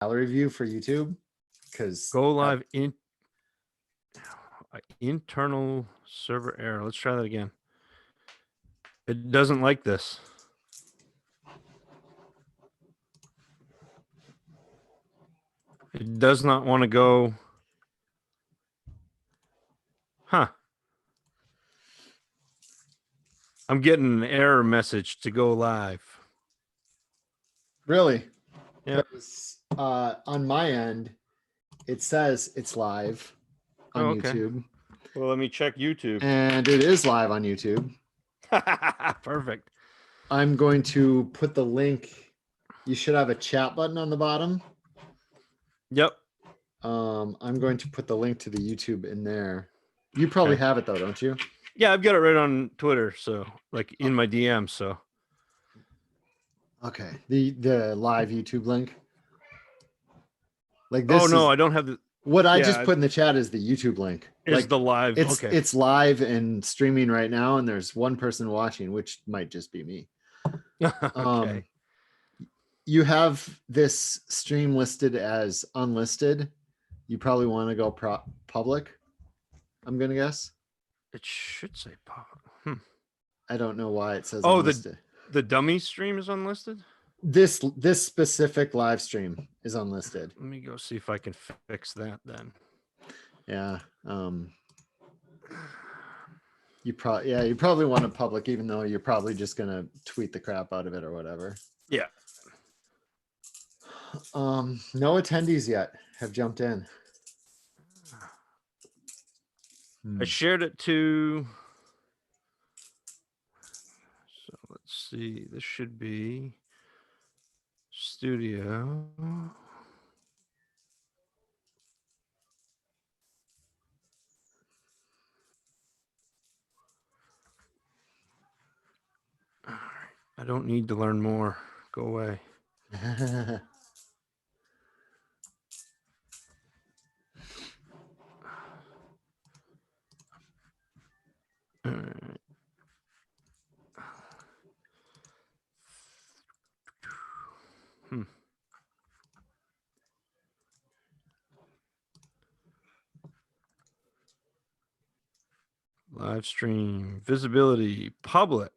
gallery view for YouTube? Because Go live in internal server error. Let's try that again. It doesn't like this. It does not want to go. Huh. I'm getting an error message to go live. really, Yeah. On my end, it says it's live on YouTube. Well, let me check YouTube. And it is live on YouTube. Perfect. I'm going to put the link. You should have a chat button on the bottom. Yep. I'm going to put the link to the YouTube in there. You probably have it though, don't you? Yeah, I've got it right on Twitter, so like in my DM. So okay, the live YouTube link. Like this. Oh no, I don't have the. What I just put in the chat is the YouTube link. Is like, the live? It's live and streaming right now, and there's one person watching, which might just be me. Okay. You have this stream listed as unlisted. You probably want to go public. I'm gonna guess. It should say public. I don't know why it says unlisted. The dummy stream is unlisted. This specific live stream is unlisted. Let me go see if I can fix that then. Yeah. You probably want it public, even though you're probably just gonna tweet the crap out of it or whatever. Yeah. No attendees yet have jumped in. I shared it to. So let's see. This should be studio. All right. I don't need to learn more. Go away. All right. Live stream, visibility, public.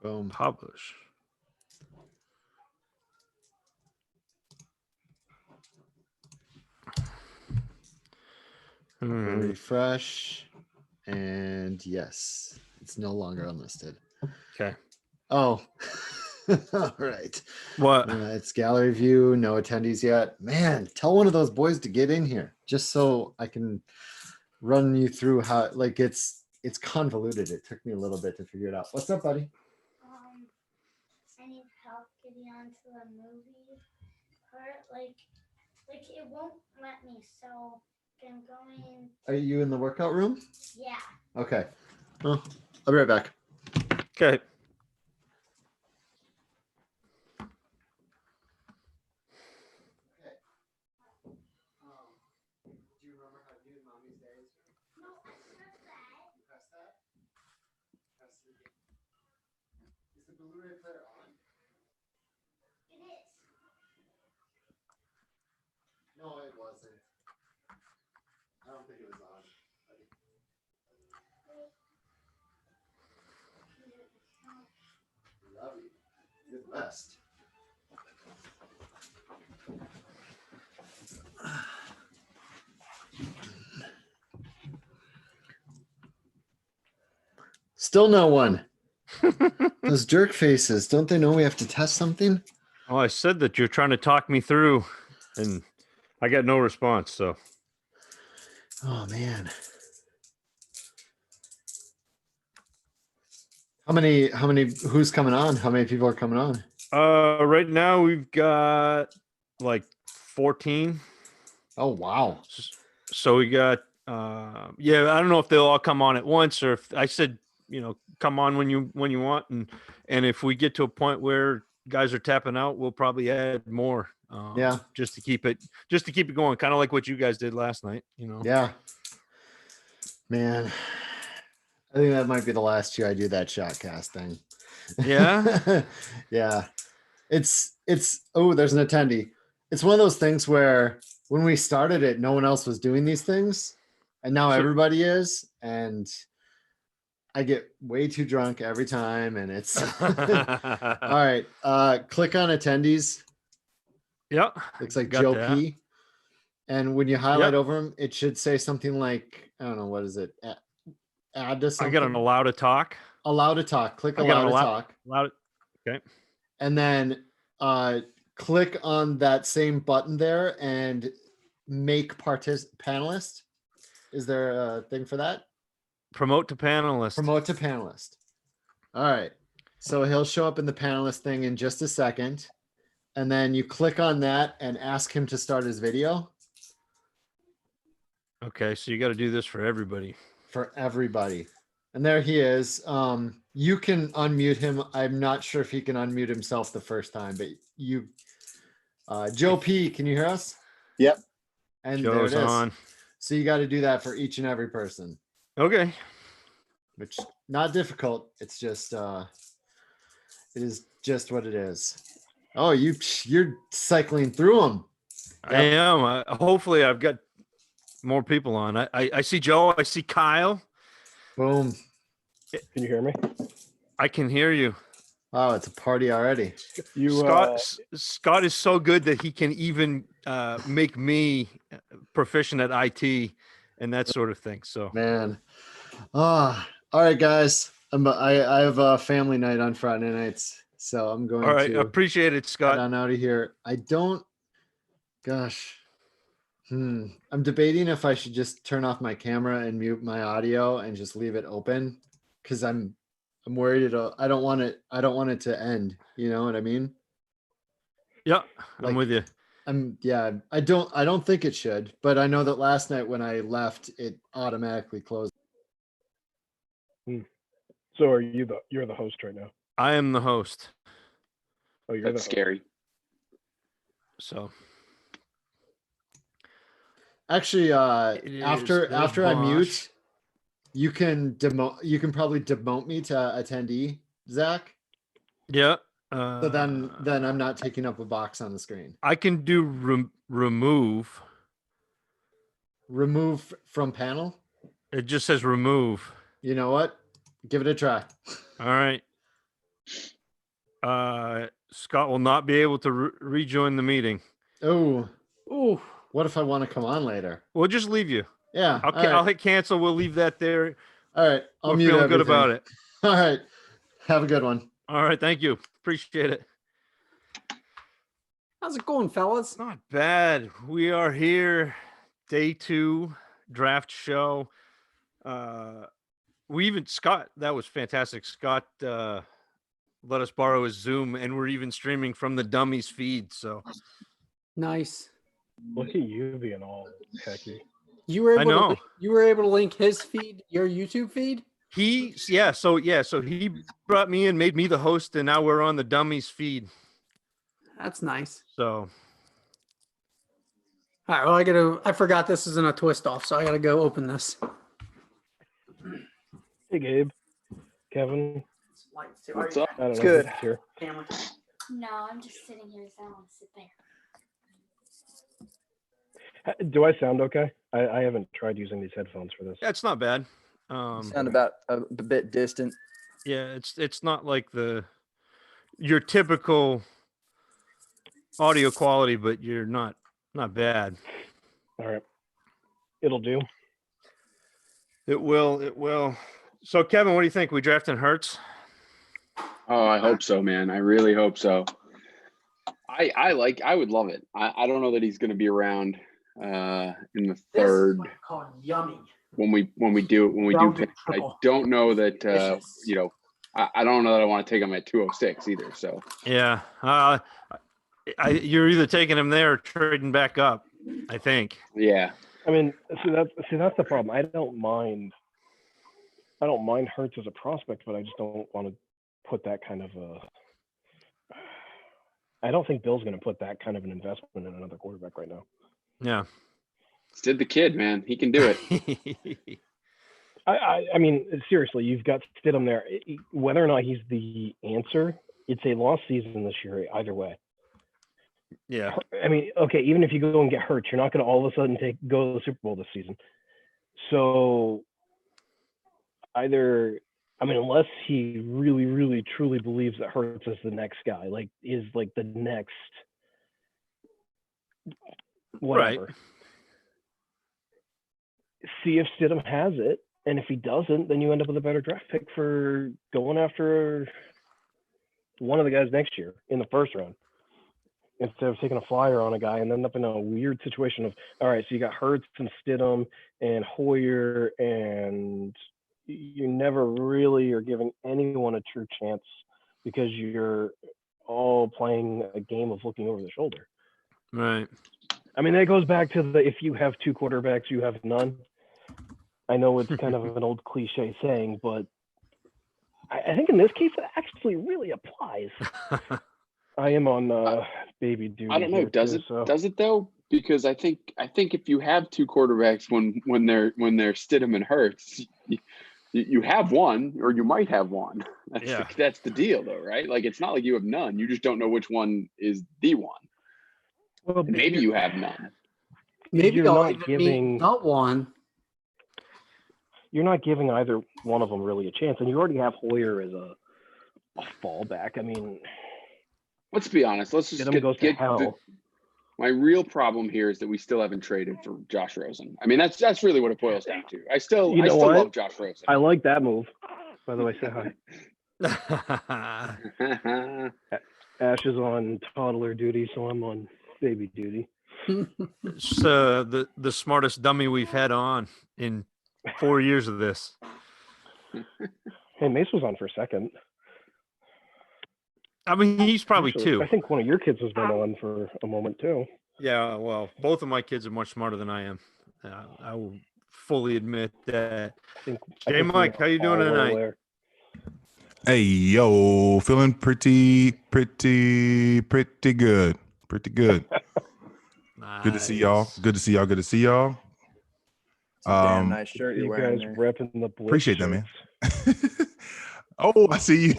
Boom. Publish. Refresh. And yes, it's no longer unlisted. Okay. Oh, all right. What? It's gallery view. No attendees yet. Man, tell one of those boys to get in here just so I can run you through how. Like it's convoluted. It took me a little bit to figure it out. What's up, buddy? I need help getting onto the movie part. Like it won't let me. So I'm going. Are you in the workout room? Yeah. Okay. Well, I'll be right back. Okay. Blu-ray player on? It is. No, it wasn't. I don't think it was on. Love you. You're the best. Still no one. Those jerk faces, don't they know we have to test something? Oh, I said that you're trying to talk me through, and I got no response. So, oh man, how many? Who's coming on? How many people are coming on? Right now we've got like 14. Oh wow! So we got, I don't know if they'll all come on at once, or if I said, come on when you want, and if we get to a point where guys are tapping out, we'll probably add more. Just to keep it going, kind of like what you guys did last night. Yeah, man, I think that might be the last year I do that shot cast thing. Yeah. Yeah, it's there's an attendee. It's one of those things where when we started it, no one else was doing these things, and now So- everybody is, and I get way too drunk every time, and it's all right. Click on attendees. Yep. Looks like Got Joe that. P. And when you highlight Yep. over him, it should say something like, I don't know, what is it? Add to I something. got an allow to talk. Allow to talk. Click I got allow an to allow- talk. Allow to, okay. And then click on that same button there and make panelist. Is there a thing for that? Promote to panelist. Promote to panelist. All right. So he'll show up in the panelist thing in just a second. And then you click on that and ask him to start his video Okay, so you got to do this for everybody. for everybody. And there he is. You can unmute him. I'm not sure if he can unmute himself the first time, but you, Joe P, can you hear us? Yep. And Joe's there it is. on. So you got to do that for each and every person, Okay. which not difficult. It's just, it is just what it is. Oh, you're cycling through them. I am. Hopefully, I've got more people on. I see Joe. I see Kyle. Boom. Can you hear me? I can hear you. Wow, it's a party already. You Scott is so good that he can even make me proficient at IT and that sort of thing. So Man. All right, guys. I have a family night on Friday nights, so I'm going all right, to appreciate it, head Scott. on out of here. I'm debating if I should just turn off my camera and mute my audio and just leave it open, because I'm worried I don't want it to end. You know what I mean? Yeah, Like- I'm with you. I don't think it should, but I know that last night when I left, it automatically closed. So you're the host right now? I am the host. Oh, you're That's the scary. So Actually, It after is the I boss. mute, you can probably demote me to attendee, Zach. yeah. So then I'm not taking up a box on the screen. I can do remove. Remove from panel. It just says remove. You know what? Give it a try. All right. Scott will not be able to rejoin the meeting. Oh, Ooh. what if I want to come on later? We'll just leave you. Yeah. I'll hit cancel. We'll leave that there. All right. I'll We're mute feeling good everything. about it. All right. Have a good one. All right. Thank you. Appreciate it. How's it going, fellas? Not bad. We are here. Day 2 draft show. Scott, that was fantastic. Scott let us borrow his Zoom, and we're even streaming from the Dummies feed. So Nice. Look at you being all techy. You were I able know. you were able to link his feed, your YouTube feed? So he brought me in, made me the host, and now we're on the Dummies feed. That's nice. So All right, well, I forgot this isn't a twist off, so I gotta go open this. Hey, Gabe, Kevin. What's up? I don't It's know good. who's here. Camera. No, I'm just sitting here because I want to sit there. Do I sound okay? I haven't tried using these headphones for this. that's not bad. Sound about a bit distant. Yeah, it's not like your typical audio quality, but you're not bad. All right, it'll do. It will. So Kevin, what do you think? We drafting Hurts? Oh, I hope so, man. I really hope so. I would love it. I don't know that he's going to be around in the third This is called yummy. when we do Round pick. I triple. don't know that Delicious. I don't know that I want to take him at 206 either. So Yeah. You're either taking him there or trading back up, I think. yeah, I mean, that's the problem. I don't mind Hurts as a prospect, but I just don't want to put that kind of a. I don't think Bill's going to put that kind of an investment in another quarterback right now. Yeah. Sid the kid, man. He can do it. I mean, seriously, you've got Stidham there. Whether or not he's the answer, it's a lost season this year either way. Yeah. I mean, okay, even if you go and get hurt, you're not going to all of a sudden go to the Super Bowl this season. So either, I mean, unless he really, really, truly believes that Hurts is the next guy, like is like the next whatever. Right. See if Stidham has it, and if he doesn't, then you end up with a better draft pick for going after one of the guys next year in the first round, instead of taking a flyer on a guy and end up in a weird situation of, all right, so you got Hurts and Stidham and Hoyer, and you never really are giving anyone a true chance because you're all playing a game of looking over the shoulder. Right. I mean, that goes back to the if you have two quarterbacks, you have none. I know it's kind of an old cliche saying, but I think in this case it actually really applies. I am on baby duty. I don't know. Does it? Does it though? Because I think if you have two quarterbacks when they're Stidham and Hurts, you have one, or you might have one. That's the deal, though, right? Like, it's not like you have none. You just don't know which one is the one. Well, maybe you have none. Maybe you're not not giving not one. You're not giving either one of them really a chance, and you already have Hoyer as a fallback. I mean, let's be honest. Let's just get hell. My real problem here is that we still haven't traded for Josh Rosen. I mean, that's really what it boils down to. I still love Josh Rosen. I like that move. By the way, say hi. Ash is on toddler duty, so I'm on baby duty. It's the smartest dummy we've had on in 4 years of this. Hey, Mace was on for a second. I mean, he's probably Actually, two. I think one of your kids has been on for a moment too. Yeah, well, both of my kids are much smarter than I am. I will fully admit that. Hey, Mike, how you doing tonight? Aware. Hey, yo, feeling pretty good. Pretty good. Nice. Good to see y'all. Good to see y'all. It's a damn nice shirt You you're wearing guys there. repping the Blitz Appreciate that, man. shirts. Oh, I see you.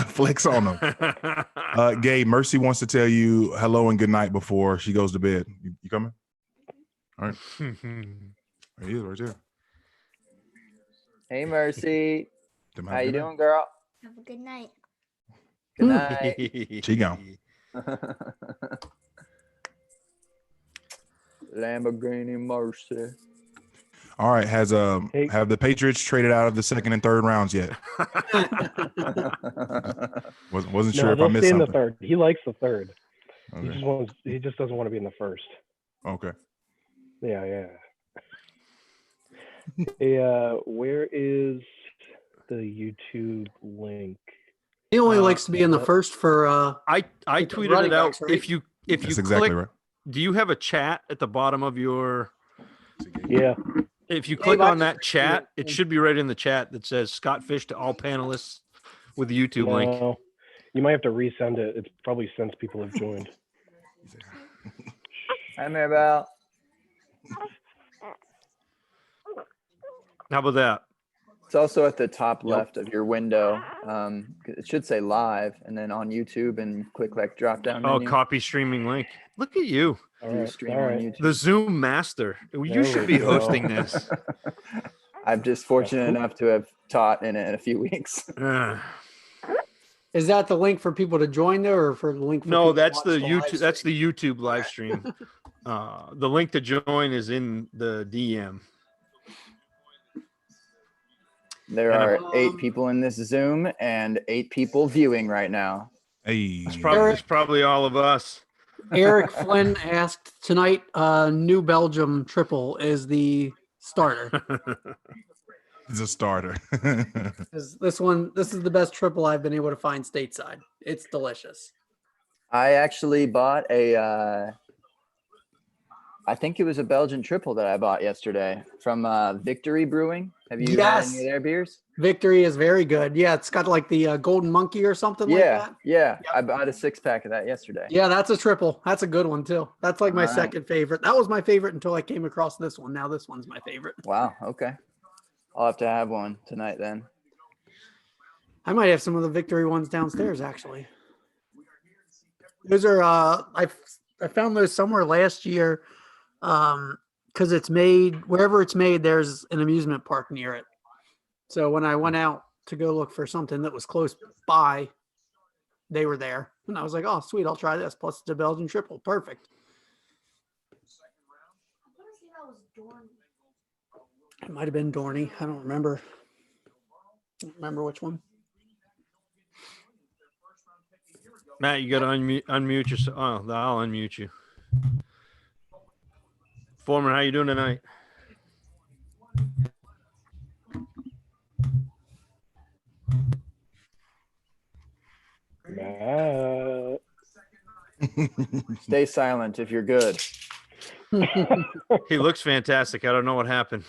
Flex on them. Gabe, Mercy wants to tell you hello and good night before she goes to bed. You coming? All right. There he is right there. Hey, Mercy. Them How you doing, girl? Have a good night. Good night. She gone. Lamborghini Mercy. All right. Have the Patriots traded out of the second and third rounds yet? Wasn't sure if I missed something. The third. He likes the third. Okay. He just doesn't want to be in the first. Okay. Yeah. Hey, where is the YouTube link? He only likes to be in the first for. I tweeted it out. Right? If you That's click, exactly right. do you have a chat at the bottom of your? Yeah. If you click on that chat, it should be right in the chat that says Scott Fish to all panelists with the YouTube link. You might have to resend it. It's probably since people have joined. Hi, Maribel. How about that? It's also at the top left of your window. It should say live, and then on YouTube, and click like drop down menu. Oh, copy streaming link. Look at you. All right. Stream on YouTube. The Zoom master. You should be hosting this. I'm just fortunate enough to have taught in it in a few weeks. Is that the link for people to join there, or for the link? For No, people that's to watch the YouTube. That's the YouTube live stream. The link to join is in the DM. There are 8 people in this Zoom and 8 people viewing right now. Hey, it's probably all of us. Eric Flynn asked tonight. New Belgium triple is the starter. He's a starter. This is the best triple I've been able to find stateside. It's delicious. I actually bought I think it was a Belgian triple that I bought yesterday from Victory Brewing. Have you had any of their beers? Victory is very good. Yeah, it's got like the Golden Monkey or something like that. Yeah. Yep. I bought a 6-pack of that yesterday. Yeah, that's a triple. That's a good one too. That's like my second favorite. That was my favorite until I came across this one. Now this one's my favorite. Wow. Okay. I'll have to have one tonight then. I might have some of the Victory ones downstairs actually. Those are I found those somewhere last year. Because it's made wherever it's made, there's an amusement park near it. So when I went out to go look for something that was close by, they were there, and I was like, "Oh, sweet! I'll try this." Plus, it's a Belgian triple, perfect. I want to see that was Dorn. It might have been Dorney. I don't remember. I don't remember which one. Matt, you got to unmute yourself. Oh, I'll unmute you. Foreman, how you doing tonight? Stay silent if you're good. He looks fantastic. I don't know what happened.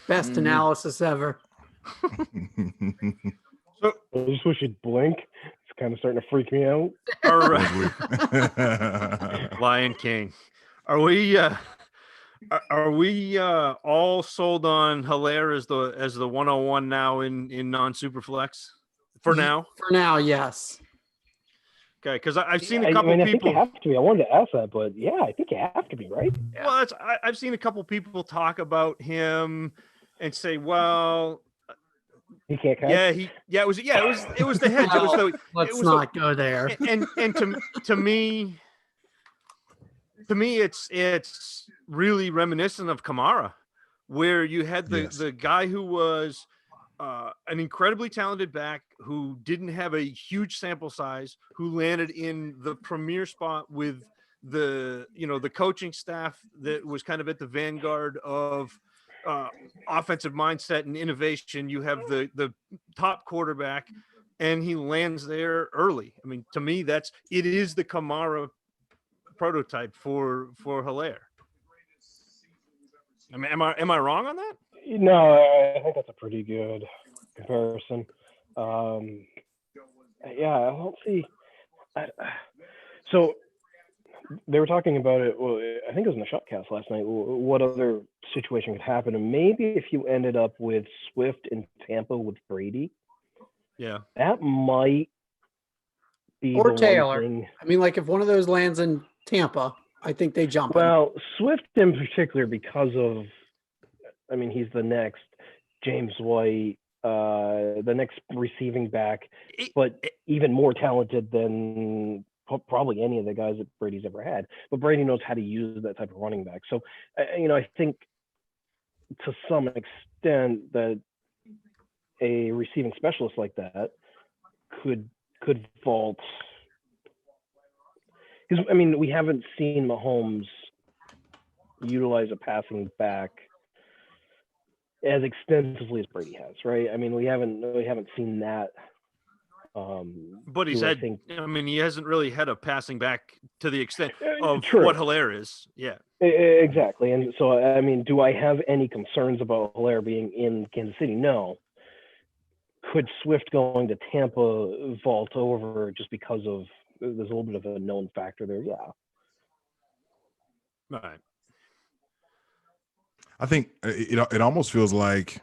Best analysis ever. So, I just wish you'd blink. It's kind of starting to freak me out. all right. Lion King. Are we all sold on Hilaire as the 101 now in non-superflex for now? For now, yes. Okay, because I've seen a couple I people. think they have to be. I wanted to ask that, but yeah, I think you have to be, right? Well, I've seen a couple people talk about him and say, well, He can't catch. it was the hedge. Let's not go there. And to me, it's really reminiscent of Kamara, where you had the guy who was an incredibly talented back who didn't have a huge sample size, who landed in the premier spot with the coaching staff that was kind of at the vanguard of offensive mindset and innovation. You have the top quarterback, and he lands there early. I mean, to me, it is the Kamara prototype for Hilaire. I mean, am I wrong on that? No, I think that's a pretty good comparison. Yeah, I don't see. So they were talking about it. Well, I think it was in the Shotcast last night. What other situation could happen? And maybe if you ended up with Swift in Tampa with Brady, yeah, that might be Or the Taylor. one thing. I mean, like if one of those lands in Tampa, I think they jump. Well, Swift in particular, because of, I mean, he's the next James White, the next receiving back, but even more talented than probably any of the guys that Brady's ever had. But Brady knows how to use that type of running back. So, I think to some extent that a receiving specialist like that could vault. Because, I mean, we haven't seen Mahomes utilize a passing back as extensively as Brady has, right? I mean, we haven't seen that. But he hasn't really had a passing back to the extent of True. what Hilaire is. Yeah, exactly. And so, I mean, do I have any concerns about Hilaire being in Kansas City? No. Could Swift going to Tampa vault over just because of there's a little bit of a known factor there? Yeah. right. I think it almost feels like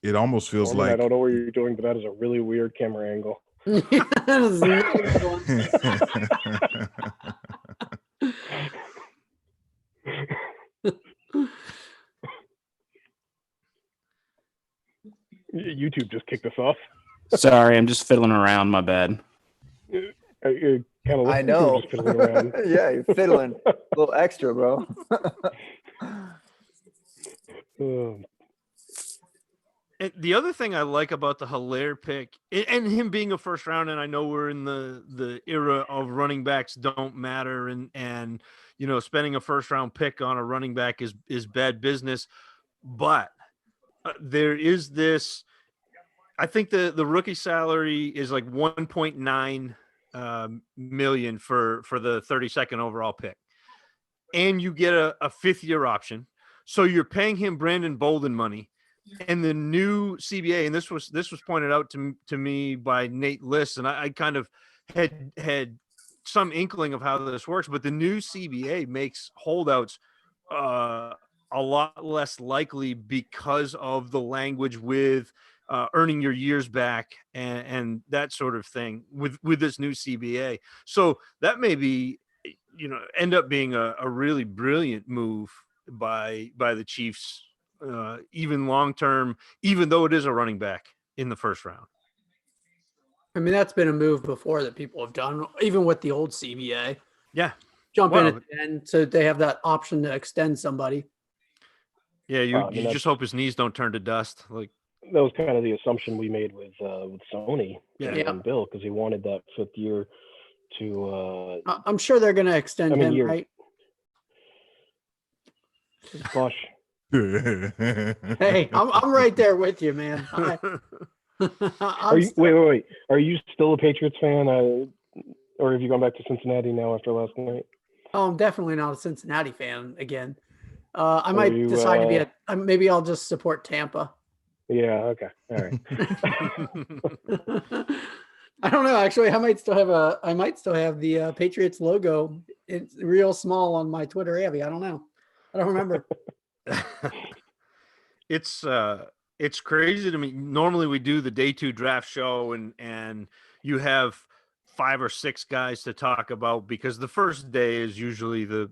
I don't know what you're doing, but that is a really weird camera angle. YouTube just kicked us off. Sorry, I'm just fiddling around. My bad. Kind of I know. just fiddling around. Yeah, you're fiddling. A little extra, bro. And the other thing I like about the Hilaire pick and him being a first round, and I know we're in the era of running backs don't matter, and spending a first round pick on a running back is bad business, but there is this. I think the rookie salary is like 1.9 million for the 32nd overall pick, and you get a fifth year option, so you're paying him Brandon Bolden money. And the new CBA, and this was pointed out to me by Nate Liss, and I kind of had some inkling of how this works, but the new CBA makes holdouts a lot less likely because of the language with earning your years back and that sort of thing with this new CBA. So that may be end up being a really brilliant move by the Chiefs, even long term, even though it is a running back in the first round. I mean, that's been a move before that people have done, even with the old CBA. Yeah. Jump in Well, at the end so they have that option to extend somebody. Yeah, you just hope his knees don't turn to dust. Like that was kind of the assumption we made with Sony Yeah. and Bill, because he wanted that 5th year to. I'm sure they're going to extend him, years. right? Bush. Hey, I'm right there with you, man. Are you, wait. Are you still a Patriots fan, or have you gone back to Cincinnati now after last night? Oh, I'm definitely not a Cincinnati fan again. I might you, decide to be maybe I'll just support Tampa. Yeah. Okay. All right. I don't know. Actually, I might still have the Patriots logo. It's real small on my Twitter Abby. I don't know. I don't remember. It's crazy to me. Normally we do the day 2 draft show and you have 5 or 6 guys to talk about, because the first day is usually the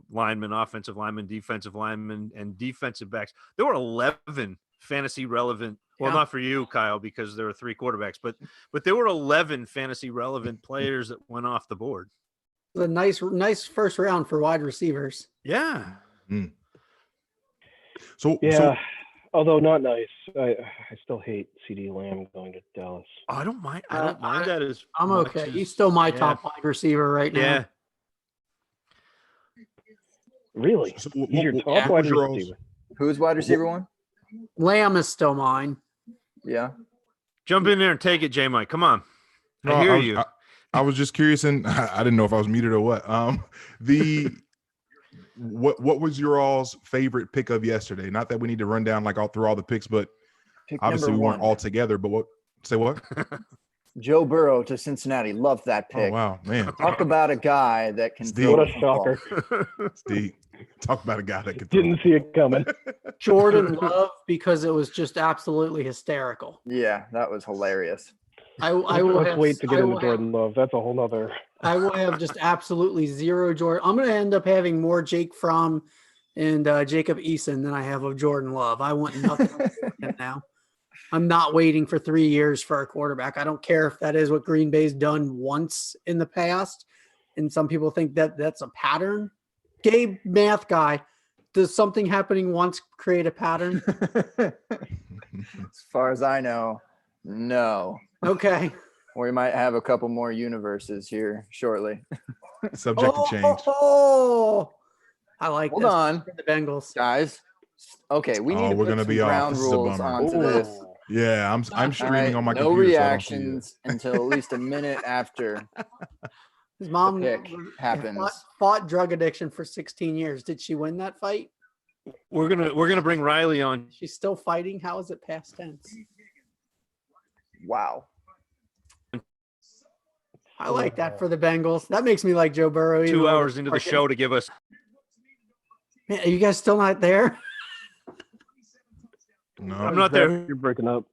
linemen, offensive linemen, defensive linemen, and defensive backs. There were 11 fantasy relevant. Well, not for you, Kyle, because there were 3 quarterbacks, but there were 11 fantasy relevant players that went off the board. The nice first round for wide receivers. Yeah. Mm. Although not nice. I still hate CD Lamb going to Dallas. I don't mind. I don't mind that as I'm much okay. as- He's still my top wide receiver right now. Yeah. Really? So He's your what top was wide your receiver. Who's wide receiver 1? Lamb is still mine. Yeah. Jump in there and take it, J Mike. Come on. No, I hear you. I was just curious, and I didn't know if I was muted or what. What was your all's favorite pick of yesterday? Not that we need to run down all through all the picks, but Pick obviously we number weren't 1. all together. But what? Say what? Joe Burrow to Cincinnati. Love that pick. Oh wow, man! Talk about a guy that can Steve. throw What the a football. shocker. Steve, talk about a guy that could. Didn't see it coming. Jordan Love, because it was just absolutely hysterical. Yeah, that was hilarious. I will Let's have, wait to get I into will Jordan Love. That's a whole nother. I will have just absolutely zero Jordan. I'm going to end up having more Jake Fromm and Jacob Eason than I have of Jordan Love. I want nothing to do with him now. I'm not waiting for 3 years for a quarterback. I don't care if that is what Green Bay's done once in the past. And some people think that that's a pattern. Gabe, math guy, does something happening once create a pattern? As far as I know, no. Okay. We might have a couple more universes here shortly. Subject to change. Oh, I like Hold this. on, The Bengals. guys. Okay, we need Oh, to we're put gonna some be off. ground This is a rules bummer. onto this. Yeah, I'm streaming on my no computer. So I don't see it. reactions until at least a minute after His mom the pick happens. fought drug addiction for 16 years. Did she win that fight? We're gonna bring Riley on. She's still fighting. How is it past tense? Wow. I like that for the Bengals. That makes me like Joe Burrow. 2 hours into the show to give us. Man, are you guys still not there? No, I'm not there. You're breaking up.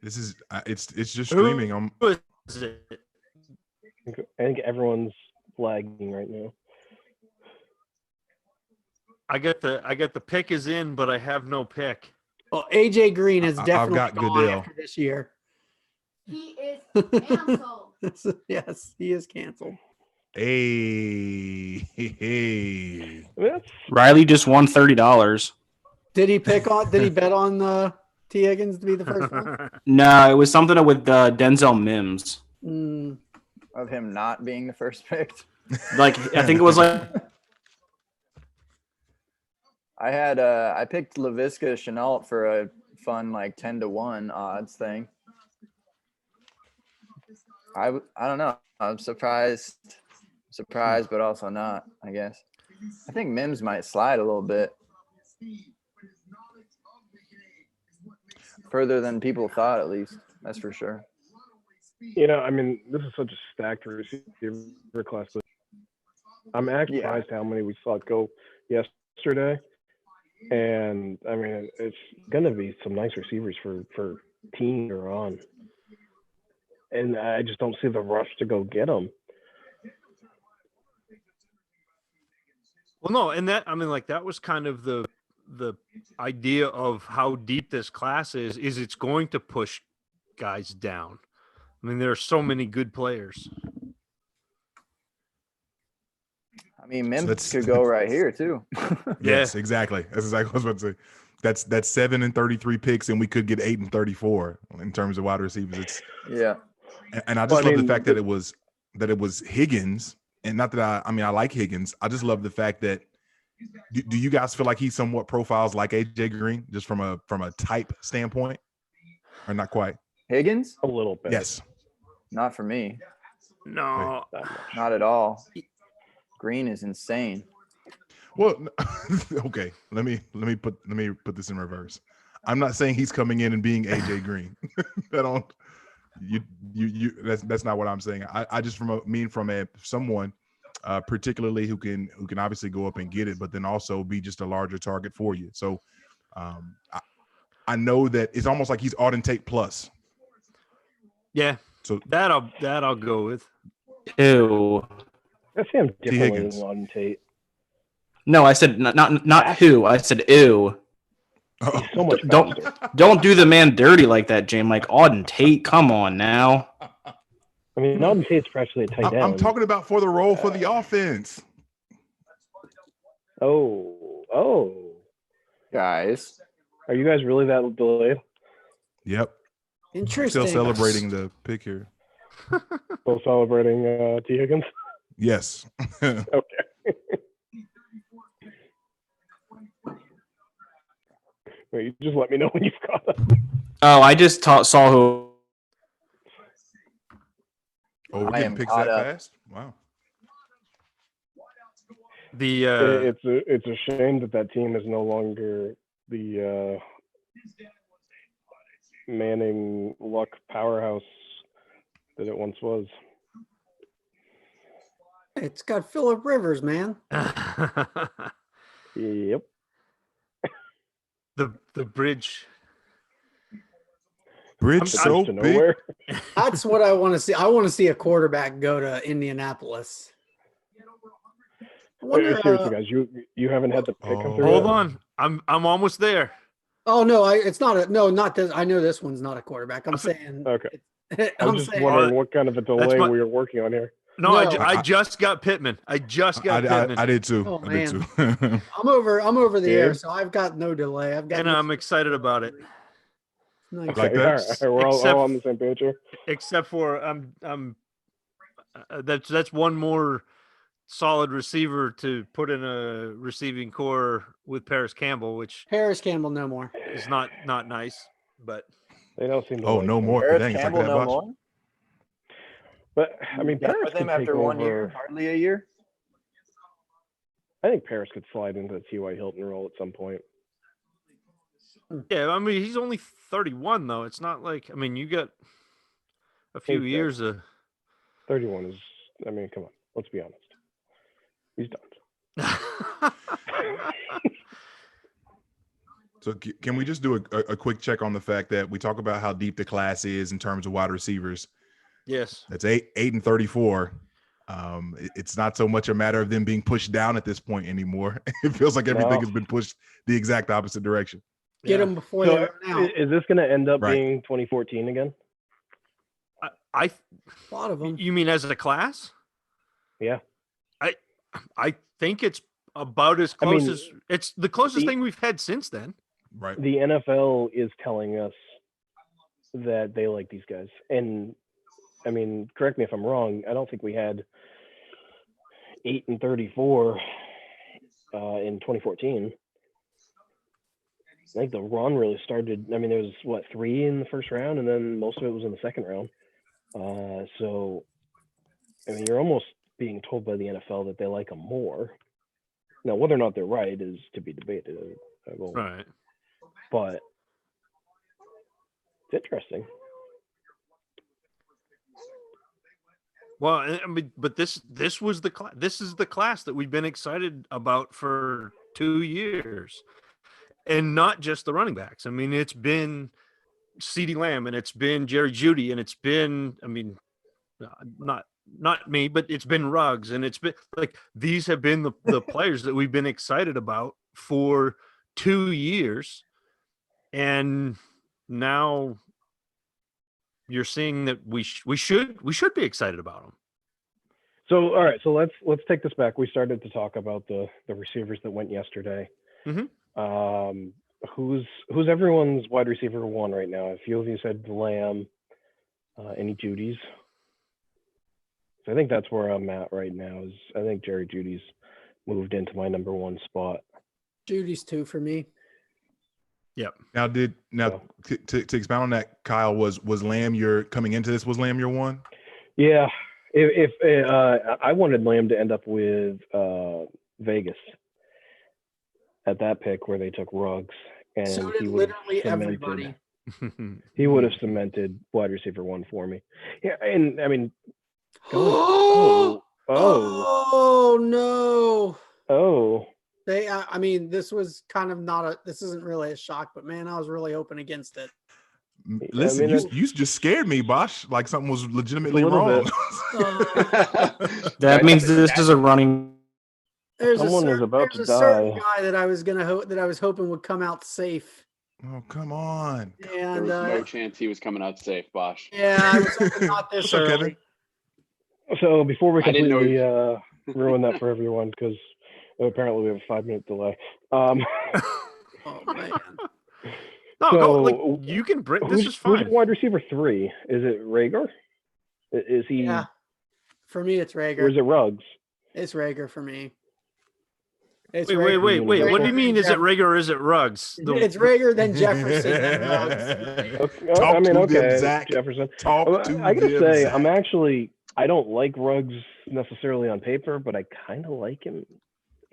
This is it's just streaming. Who is it? I think everyone's lagging right now. I get the pick is in, but I have no pick. Well, AJ Green is I've definitely got gone Goodell. after this year. He is canceled. Yes, he is canceled. Hey. That's Riley just won $30. Did he bet on T. Higgins to be the first one? No, it was something with Denzel Mims. Mm, Of him not being the first picked. Like I think it was like I picked LaVisca Chenault for a fun 10-1 odds thing. I don't know. I'm surprised, but also not, I guess. I think Mims might slide a little bit further than people thought, at least. That's for sure. I mean, this is such a stacked receiver class. But I'm actually surprised how many we saw go yesterday. And I mean, it's gonna be some nice receivers for team or on. and I just don't see the rush to go get him. Well, no, and that I mean, like that was kind of the idea of how deep this class is it's going to push guys down. I mean, there are so many good players. I mean, Mims that's- could go right here too. Yes, exactly. That's exactly what I was about to say. That's 7 and 33 picks, and we could get 8 and 34 in terms of wide receivers. It's Yeah. and I just Well, I love mean, the fact that it was Higgins, and not that I mean I like Higgins. I just love the fact that do you guys feel like he somewhat profiles like AJ Green, just from a type standpoint, or not quite? Higgins? A little bit. Yes. Not for me. No, Not much. Not at all. Green is insane. Well, okay. Let me put this in reverse. I'm not saying he's coming in and being AJ Green. I don't. You. That's not what I'm saying. I just from someone, particularly who can obviously go up and get it, but then also be just a larger target for you. So, I know that it's almost like he's Auden Tate plus. yeah. So That I'll go with. Ew. I see him differently Higgins. than Auden Tate. No, I said not who. I said ew. oh, He's so much Don't faster. don't do the man dirty like that, James. Like Auden Tate. Come on now. I mean, Auden Tate's practically a tight end. I'm talking about for the role for the offense. Oh. Guys. Are you guys really that delayed? Yep. Interesting. Still celebrating the pick here. Still celebrating T. Higgins? Yes. Okay. Wait, you just let me know when you've got it. Oh, I just saw who. Oh, we're I getting am picks caught that up. fast? Wow. The It's a shame that team is no longer the Manning Luck powerhouse that it once was. It's got Phillip Rivers, man. Yep. the bridge. Bridge I'm- so To big. nowhere. That's what I want to see. I want to see a quarterback go to Indianapolis. I wonder, Seriously, guys, you haven't had the pick come through Hold yet? on, I'm almost there. oh no, it's not not this. I know this one's not a quarterback. I'm saying. Okay. I I'm was just saying. wondering what kind of a delay my- we were working on here. No, No. I just got Pittman. I just got Pittman, I did too. Oh, I did too. I'm over the air, Gabe? so I've got no delay. I've got. and no- I'm excited about it. Nice. Like Okay, that? all right. We're Except- all on the same page here. Except for that's one more solid receiver to put in a receiving core with Paris Campbell, which Paris Campbell, no more. is not nice. But They don't seem to Oh, like no him. more. Barrett Dang, it's like Campbell, that, no Bosh? more. But I mean, Yeah, Paris with him could take after 1 over. year, hardly a year. I think Paris could slide into the T.Y. Hilton role at some point. yeah, I mean he's only 31 though. It's not like you got a few Exactly. years of 31 is, I mean, come on, let's be honest. He's done. So can we just do a quick check on the fact that we talk about how deep the class is in terms of wide receivers? Yes. That's 8 and 34. It's not so much a matter of them being pushed down at this point anymore. It feels like everything No. has been pushed the exact opposite direction. Get Yeah. them before So they run out. is this going to end up Right. being 2014 again? I A lot of them. you mean as a class? Yeah. I think it's about as I mean, close as it's the closest the- thing we've had since then. Right. The NFL is telling us that they like these guys. And I mean, correct me if I'm wrong. I don't think we had 8 and 34 in 2014. I think the run really started. I mean, there was 3 in the first round, and then most of it was in the second round. So, I mean, you're almost being told by the NFL that they like them more. Now, whether or not they're right is to be debated. I won't, Right. but it's interesting. Well, I mean, but this was the class. This is the class that we've been excited about for 2 years, and not just the running backs. I mean, it's been CeeDee Lamb, and it's been Jerry Jeudy, and it's been, I mean, not me, but it's been Ruggs, and it's been like these have been the players that we've been excited about for 2 years, and now you're seeing that we should be excited about them. So all right, so let's take this back. We started to talk about the receivers that went yesterday. Mhm. Who's everyone's wide receiver one right now? A few of you said Lamb. Any Judy's? So I think that's where I'm at right now. Is I think Jerry Judy's moved into my number one spot. Judy's 2 for me. Yep. Now, to expound on that, Kyle, was Lamb your coming into this? Was Lamb your one? Yeah. If I wanted Lamb to end up with Vegas at that pick where they took Ruggs, and So he did would have literally cemented. everybody. He would have cemented wide receiver one for me. Yeah, and I mean, Oh, oh no. They, I mean, this was kind of this isn't really a shock, but man, I was really hoping against it. Listen, I mean, you just scared me, Bosh. Like something was legitimately a little wrong. bit. That means this is a running. Someone is about to there's a certain die. guy that I was hoping would come out safe. Oh, come on. There And was no chance he was coming out safe, Bosh. yeah, I was hoping not this What's up, Kevin? early. So before we I didn't know completely ruin that for everyone, because apparently we have a 5-minute delay. Oh man. No, So, go, like, you can bring this is Who's fine. wide receiver 3? Is it Rager? Is he? Yeah. For me, it's Or Rager. is it Ruggs? It's Rager for me. It's Wait. Rager. What do you Rager mean? and Is it Jeff- Rager or is it Ruggs? It's Rager, then Jefferson, then Ruggs. Talk I mean, to okay, them, Zach. Jefferson. Talk to I gotta them, say, Zach. I don't like Ruggs necessarily on paper, but I kind of like him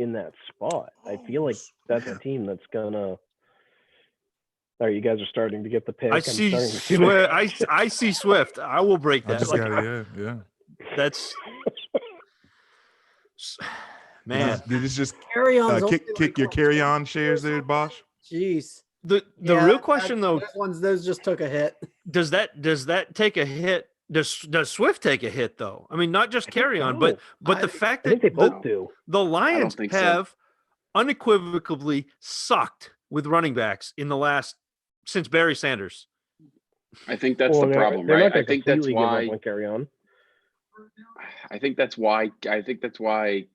in that spot. I feel like that's a team that's gonna. All right, you guys are starting to get the pick. I I'm see starting to see Swift. I see Swift. I will break I that. just Like, got it. Yeah. that's man. Did this just Carry on. kick your carry-on shares there, Bosh? Jeez. The real question though, those just took a hit. does that take a hit? Does Swift take a hit though? I mean, not just carry on, but the fact I that think they both do. the Lions think so. have unequivocally sucked with running backs in the last since Barry Sanders. I think that's the problem, they're right? not I gonna think that's completely give up why. on carry on. I think that's why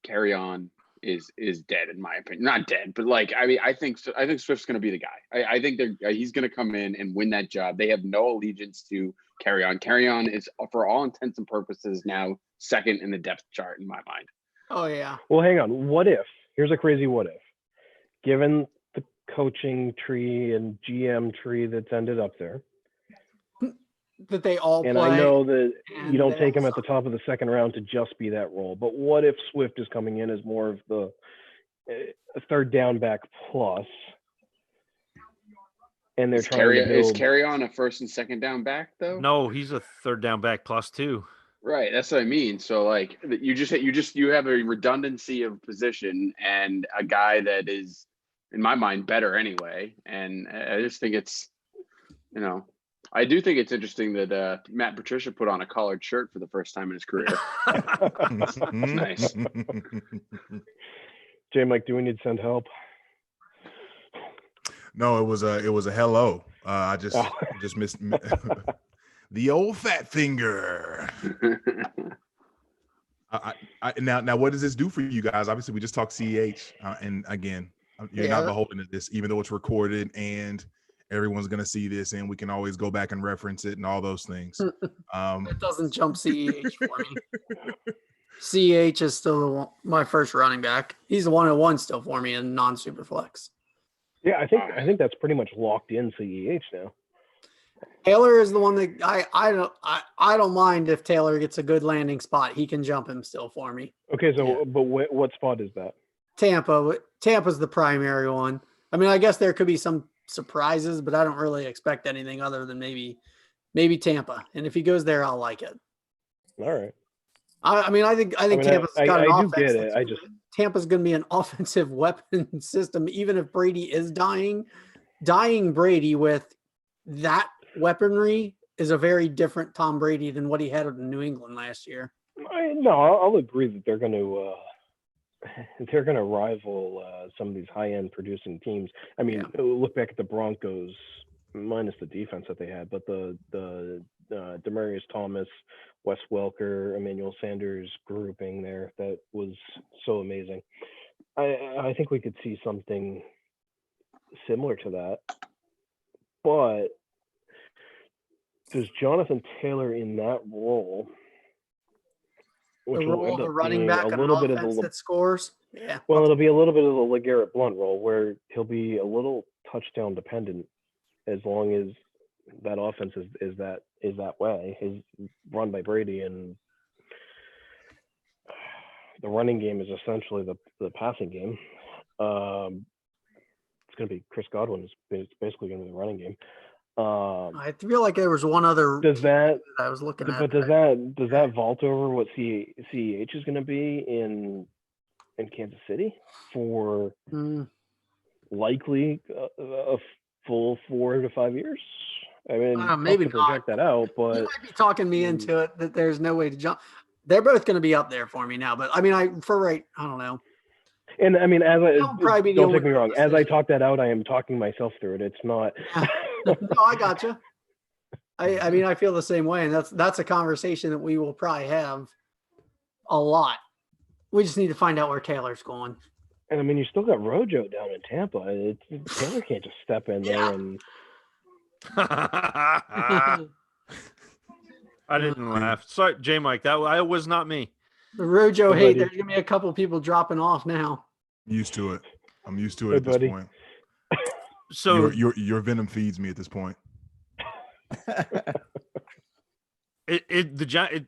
Carry On is dead in my opinion. Not dead, but like I think Swift's going to be the guy. I think he's going to come in and win that job. They have no allegiance to Carry On. Carry On is, for all intents and purposes, now second in the depth chart in my mind. Oh yeah. Well, hang on. What if? Here's a crazy what if. Given the coaching tree and GM tree that's ended up there, That they all and play. I know that and you don't they take him all at the top of the second round to just be that role, but what if Swift is coming in as more of the third down back plus, and they're trying to build? Is Carry On a first and second down back though? No, he's a third down back plus 2. Right, that's what I mean. So like you have a redundancy of position and a guy that is, in my mind, better anyway. And I just think it's, I do think it's interesting that Matt Patricia put on a collared shirt for the first time in his career. That's nice. J Mike, do we need to send help? No, it was a hello. I just missed the old fat finger. Now, what does this do for you guys? Obviously, we just talked CEH, and again, you're not beholden to this, even though it's recorded and everyone's going to see this, and we can always go back and reference it and all those things. It doesn't jump CEH for me. CEH is still my first running back. He's the 101 still for me in non-super flex. Yeah, I think that's pretty much locked in CEH now. Taylor is the one that I don't mind if Taylor gets a good landing spot. He can jump him still for me. Okay, so but what spot is that? Tampa. Tampa's the primary one. I mean, I guess there could be some surprises, but I don't really expect anything other than maybe Tampa. And if he goes there, I'll like it. All right. I think Tampa's got an I do offense. get it. Tampa's going to be an offensive weapon system, even if Brady is dying Brady with that weaponry is a very different Tom Brady than what he had in New England last year. No, I'll agree that they're going to rival some of these high-end producing teams. I mean, look back at the Broncos, minus the defense that they had, but the Demaryius Thomas, Wes Welker, Emmanuel Sanders grouping there, that was so amazing. I think we could see something similar to that, but does Jonathan Taylor in that role, which The will role end of a up running being back a on little an bit of offense the that scores? Yeah. well, it'll be a little bit of the LeGarrette Blount role, where he'll be a little touchdown dependent, as long as that offense is that way, is run by Brady, and the running game is essentially the passing game. It's going to be Chris Godwin. It's basically going to be the running game. I feel like there was one other Does that? I was looking at. But does that vault over what CEH is going to be in Kansas City for likely a full 4 to 5 years? I mean, maybe tough to project that out, but you might be talking me into it that there's no way to jump. They're both going to be up there for me now, but I mean, I don't know. And I mean, don't take me wrong. As I talk that out, I am talking myself through it. It's not. No, I gotcha. I mean, I feel the same way, and that's a conversation that we will probably have a lot. We just need to find out where Taylor's going. And I mean, you still got Rojo down in Tampa. Taylor can't just step in there and. I didn't laugh. Sorry, J Mike. That was not me. The Rojo hate. There's gonna be a couple people dropping off now. I'm used to it. I'm used to it at this point. So your venom feeds me at this point.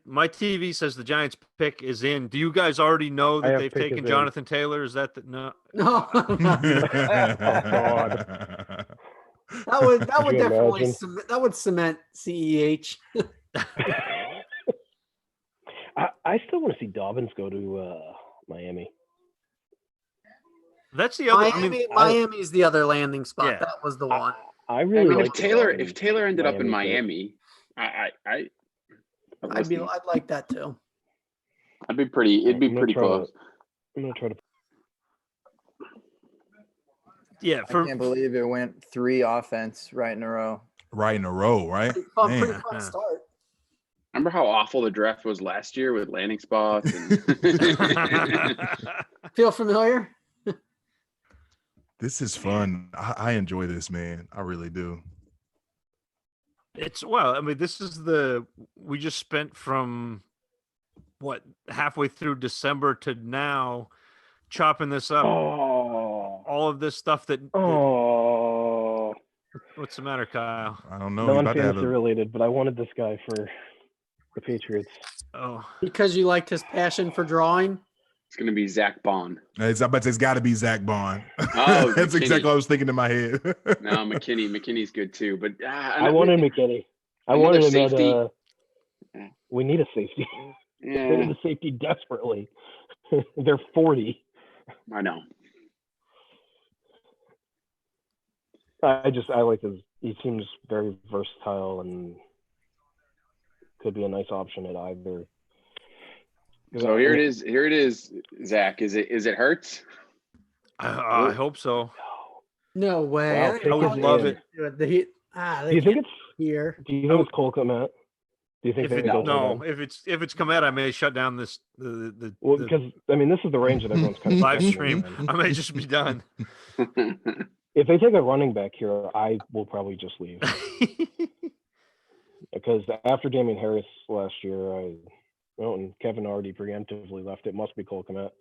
My TV says the Giants pick is in. Do you guys already know that they've taken Jonathan Taylor? Is that no? No. Oh, God. That would definitely that would cement CEH. I still want to see Dobbins go to Miami. That's the other. Miami's the other landing spot. Yeah. That was the one. I really like if Taylor ended up in Miami, I'd like that too. It'd be pretty close. I'm gonna try to. Yeah, I can't believe it went 3 offense right in a row. Right in a row, right? Pretty fun start. Remember how awful the draft was last year with landing spots? And Feel familiar? This is fun. I enjoy this, man. I really do. I mean, this is we just spent from halfway through December to now chopping this up. All of this stuff what's the matter, Kyle? I don't know. Non-fantasy related, but I wanted this guy for the Patriots. Oh, because you liked his passion for drawing. It's going to be Zach Bond. It's got to be Zach Bond. Oh, that's exactly what I was thinking in my head. No, McKinney's good too, but I wanted McKinney. I wanted him safety. We need a safety. Yeah. They need a safety desperately. They're 40. I know. I like his. He seems very versatile and could be a nice option at either. So here it is, Zach. Is it Hurts? I hope so. No way. Wow, I would love it. Do you think it's here? Do you think it's Cole Kmet? Do you think if it's Kmet, I may shut down this because I mean this is the range that everyone's kind of live stream. I may just be done. If they take a running back here, I will probably just leave. Because after Damian Harris last year, and Kevin already preemptively left, it must be Cole Kmet.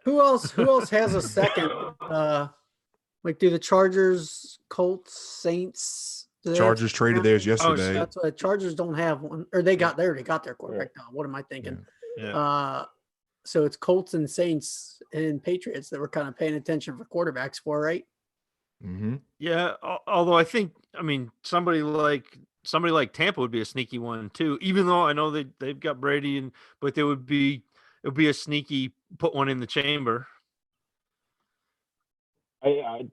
Who else has a second? Do the Chargers, Colts, Saints? Chargers traded theirs yesterday. That's why Chargers don't have one, or they got their quarterback now. What am I thinking? Yeah. So it's Colts and Saints and Patriots that we're kind of paying attention for quarterbacks for, right? Mm-hmm. Yeah. Although I think, somebody like Tampa would be a sneaky one too. Even though I know they've got Brady, but it would be a sneaky put one in the chamber.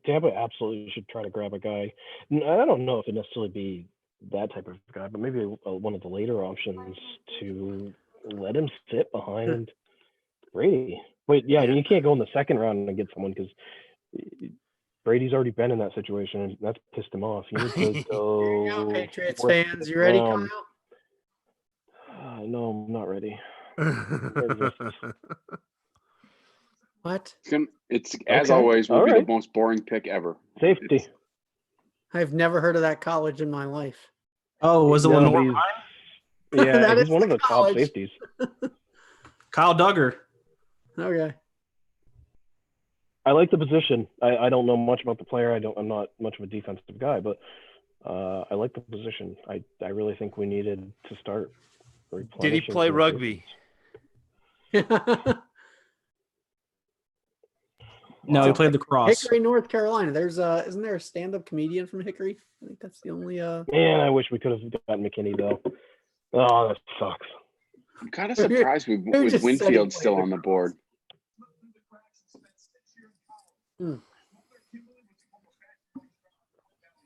Tampa absolutely should try to grab a guy. I don't know if it necessarily be that type of guy, but maybe one of the later options to let him sit behind Brady. Wait, yeah, you can't go in the second round and get someone because Brady's already been in that situation and that's pissed him off. You need to go. Patriots fourth, fans, fifth you ready, round. Kyle? No, I'm not ready. What? It's as Okay. always will All be right. the most boring pick ever. Safety. It's- I've never heard of that college in my life. Oh, was it No, Lenore? he's- Ryan? Yeah, That he's is one of the the top college. safeties. Kyle Duggar. Okay. I like the position. I don't know much about the player. I'm not much of a defensive guy, but I like the position. I really think we needed to start. Did he replenishing play some rugby? No, he played the cross. Hickory, North Carolina. There's isn't there a stand-up comedian from Hickory? I think that's the only Man, I wish we could have gotten McKinney though. Oh, that sucks. I'm kind of surprised with just said he Winfield played still the on the board.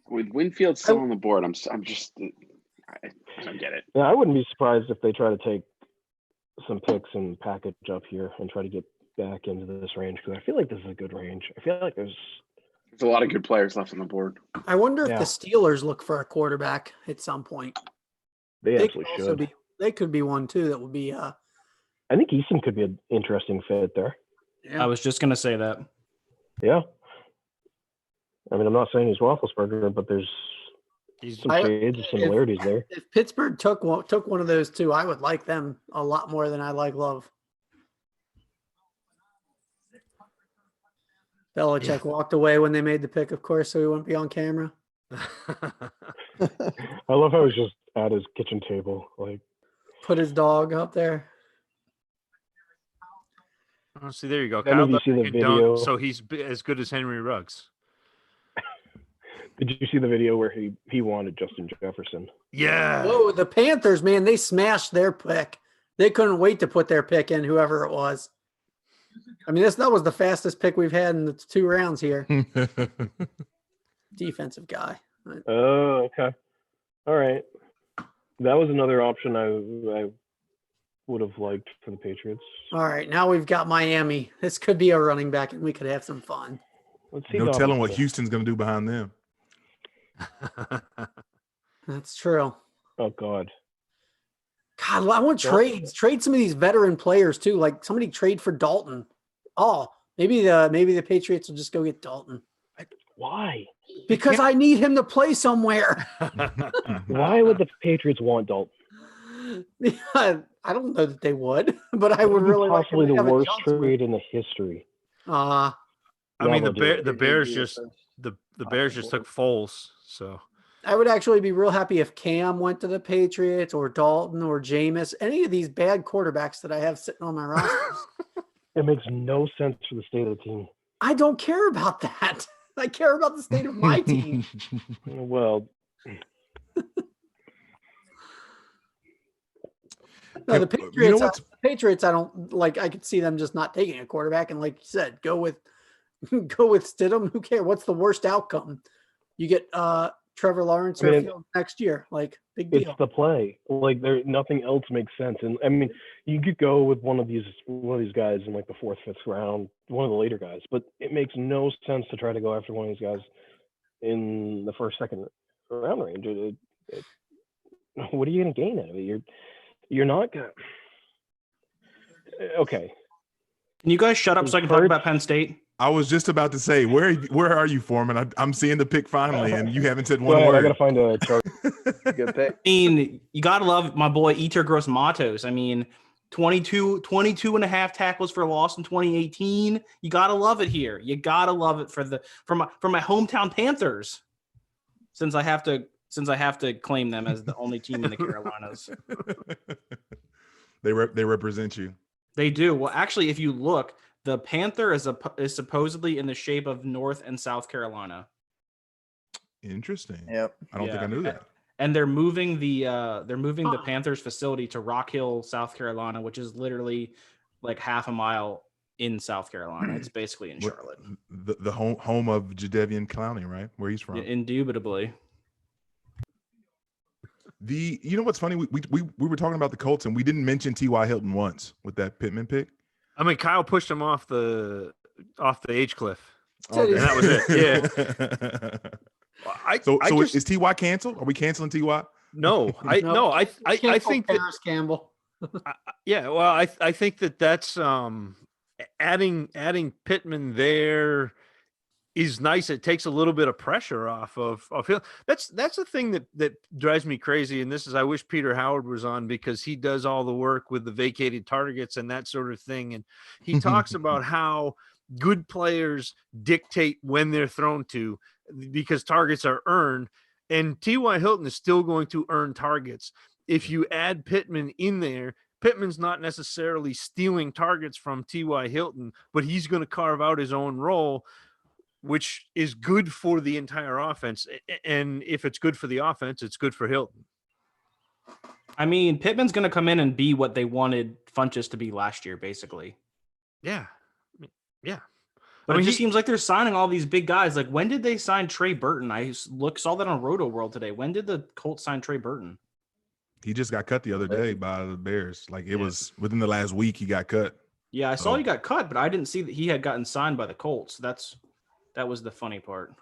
With Winfield still on the board, I don't get it. Yeah, I wouldn't be surprised if they try to take some picks and package up here and try to get back into this range because I feel like this is a good range. I feel like there's a lot of good players left on the board. I wonder if Yeah. the Steelers look for a quarterback at some point. they They could absolutely also should. be. They could be one too. That would be. I think Easton could be an interesting fit there. Yeah. I was just gonna say that. Yeah. I mean, I'm not saying he's Roethlisberger, but there's He's some shades of similarities there. If Pittsburgh took one of those two, I would like them a lot more than I like Love. Belichick walked away when they made the pick, of course, so he wouldn't be on camera. I love how he's just at his kitchen table, like. Put his dog up there. Oh, see, there you go. I don't know if you see the Duggar can dunk, video. so he's as good as Henry Ruggs. Did you see the video where he wanted Justin Jefferson? Yeah. Oh, the Panthers, man, they smashed their pick. They couldn't wait to put their pick in, whoever it was. I mean, that was the fastest pick we've had in the 2 rounds here. Defensive guy. Oh, okay. All right. That was another option I would have liked for the Patriots. All right, now we've got Miami. This could be a running back, and we could have some fun. Let's see. No Dobbins telling what here. Houston's going to do behind them. That's true. Oh God. God, I want trades. Trade some of these veteran players too. Like somebody trade for Dalton. Oh, maybe the Patriots will just go get Dalton. Why? Because I need him to play somewhere. Why would the Patriots want Dalton? I don't know that they would, but I would really like him possibly to the have a worst jump spot. trade in the history. I Yeah, mean, they'll do it. the Bears just the Bears just took Foles, so I would actually be real happy if Cam went to the Patriots or Dalton or Jameis, any of these bad quarterbacks that I have sitting on my roster. It makes no sense for the state of the team. I don't care about that. I care about the state of my team. Well, No, the You Patriots. know what's- The Patriots. I don't like. I could see them just not taking a quarterback, and like you said, go with Stidham. Who cares? What's the worst outcome? You get Trevor Lawrence or I mean, Fields next year. Like big it's deal. the play. Like there, nothing else makes sense. And I mean, you could go with one of these guys in like the 4th, 5th round, one of the later guys. But it makes no sense to try to go after one of these guys in the 1st, 2nd round range. What are you going to gain out of it? You're not going. Okay. Can you guys shut up so I can talk about Penn State? I was just about to say, where are you, Foreman? I'm seeing the pick finally, and you haven't said Go one ahead, I word. got to find a chart. Good pick. I mean, you got to love my boy Eater Gross Matos. I mean, 22 and a half tackles for loss in 2018. You got to love it here. You got to love it for my hometown Panthers. Since I have to claim them as the only team in the Carolinas. They represent you. They do. Well, actually, if you look, the Panther is supposedly in the shape of North and South Carolina. Interesting. Yep. I don't think I knew that. And they're moving the Panthers facility to Rock Hill, South Carolina, which is literally like half a mile in South Carolina. It's basically in Charlotte. The home of Jadeveon Clowney, right? Where he's from. Indubitably. You know what's funny? We were talking about the Colts and we didn't mention T.Y. Hilton once with that Pittman pick. I mean, Kyle pushed him off the H cliff, All and day. that was it. Yeah. So I just, is T.Y. canceled? Are we canceling T.Y.? no, I Cancel think that Paris Campbell. yeah. Well, I think that's adding Pittman there is nice. It takes a little bit of pressure off of him. That's the thing that drives me crazy. And this is, I wish Peter Howard was on because he does all the work with the vacated targets and that sort of thing. And he talks about how good players dictate when they're thrown to because targets are earned. And T.Y. Hilton is still going to earn targets. If you add Pittman in there, Pittman's not necessarily stealing targets from T.Y. Hilton, but he's going to carve out his own role, which is good for the entire offense. And if it's good for the offense, it's good for Hilton. I mean, Pittman's going to come in and be what they wanted Funchess to be last year, basically. Yeah. Yeah. But it just seems like they're signing all these big guys. Like, when did they sign Trey Burton? I saw that on Roto World today. When did the Colts sign Trey Burton? He just got cut the other day by the Bears. Like, it was within the last week he got cut. Yeah, I saw he got cut, but I didn't see that he had gotten signed by the Colts. That was the funny part.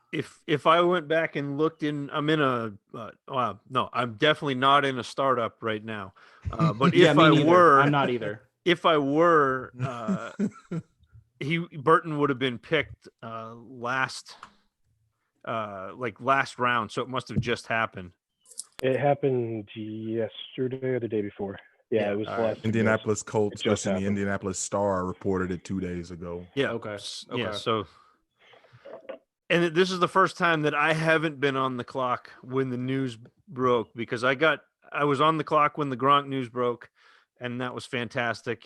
If I went back and looked I'm in a no, I'm definitely not in a startup right now. But if I were, I'm not either. If I were, Burton would have been picked last round, so it must have just happened. It happened yesterday or the day before. Yeah, it was last. Indianapolis Colts, just the Indianapolis Star reported it 2 days ago. Yeah. Okay. Yeah. So, and this is the first time that I haven't been on the clock when the news broke because I was on the clock when the Gronk news broke, and that was fantastic.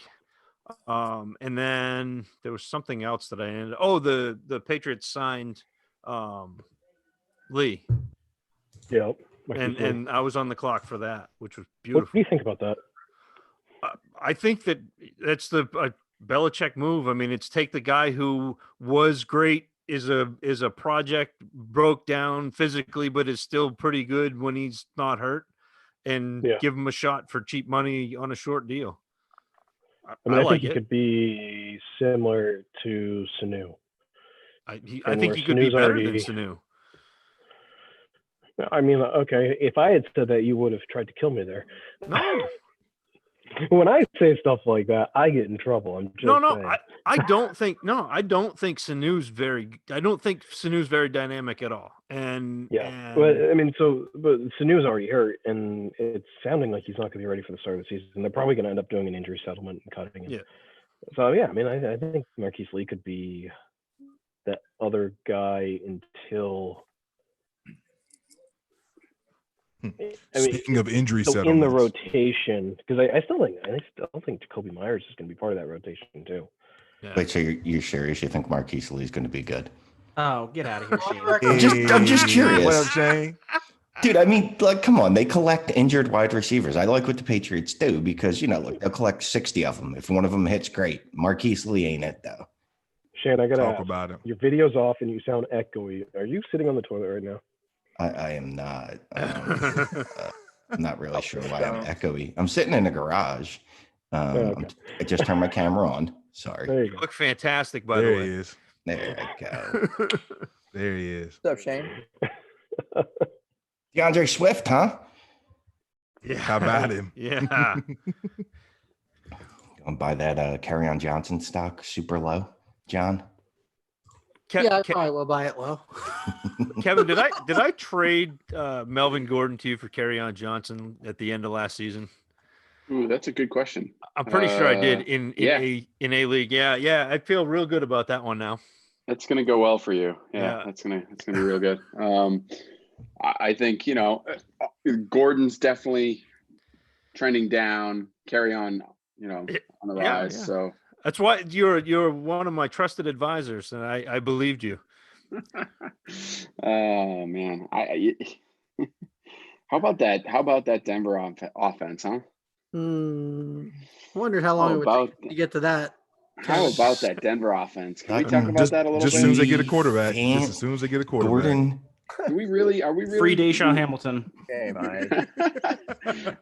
And then there was something else that I ended. Oh, the Patriots signed Lee. Yep. And I was on the clock for that, which was beautiful. What do you think about that? I think that's the Belichick move. I mean, it's take the guy who was great, is a project, broke down physically, but is still pretty good when he's not hurt, and give him a shot for cheap money on a short deal. I think he could be similar to Sanu. I think he could be better than Sanu. I mean, okay, if I had said that, you would have tried to kill me there. No. When I say stuff like that, I get in trouble. I'm just saying. I don't think Sanu's very dynamic at all. But I mean, but Sanu's already hurt, and it's sounding like he's not going to be ready for the start of the season. They're probably going to end up doing an injury settlement and cutting him. Yeah. So yeah, I mean, I think Marquise Lee could be that other guy until. Speaking of injury settlements, in the rotation, because I still think Jacoby Myers is going to be part of that rotation too. Yeah. Wait, so you're serious? You think Marquise Lee is going to be good? Oh, get out of here, Shane. I'm just curious. What up, Shane? Dude, I mean, like, come on. They collect injured wide receivers. I like what the Patriots do because, look, they'll collect 60 of them. If one of them hits, great. Marquise Lee ain't it, though. Shane, I got to talk ask, about it. Your video's off and you sound echoey. Are you sitting on the toilet right now? I am not. I'm not really sure why I'm echoey. I'm sitting in a garage. I just turned my camera on. Sorry. You look fantastic, by the way. There he is. There I go. There he is. What's up, Shane? DeAndre Swift, huh? Yeah. How about him? Yeah. Gonna buy that Kerryon Johnson stock super low, John? I probably will buy it low. Kevin, did I trade Melvin Gordon to you for Kerryon Johnson at the end of last season? Ooh, that's a good question. I'm pretty sure I did in a league. Yeah. I feel real good about that one now. That's gonna go well for you. Yeah. That's gonna be real good. I think Gordon's definitely trending down. Kerryon, on the rise. Yeah. So. That's why you're one of my trusted advisors, and I believed you. Oh man, how about that Denver offense, huh? I wondered how long it would take to get to that. How about that Denver offense? Can we talk about that a little bit? Just as soon as they get a quarterback. Just as soon as they get a quarterback. Gordon Are we really? Free Deshaun Hamilton. Okay, Mike.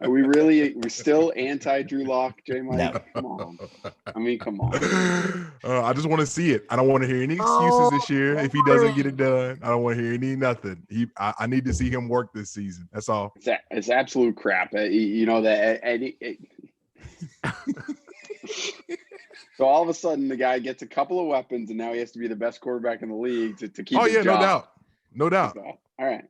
We're still anti Drew Lock, J Mike? No. Come on. I mean, come on. I just want to see it. I don't want to hear any excuses this year if he doesn't get it done. I don't want to hear nothing. I need to see him work this season. That's all. It's absolute crap. You know that. So all of a sudden, the guy gets a couple of weapons, and now he has to be the best quarterback in the league to keep. his job. No doubt. So, all right.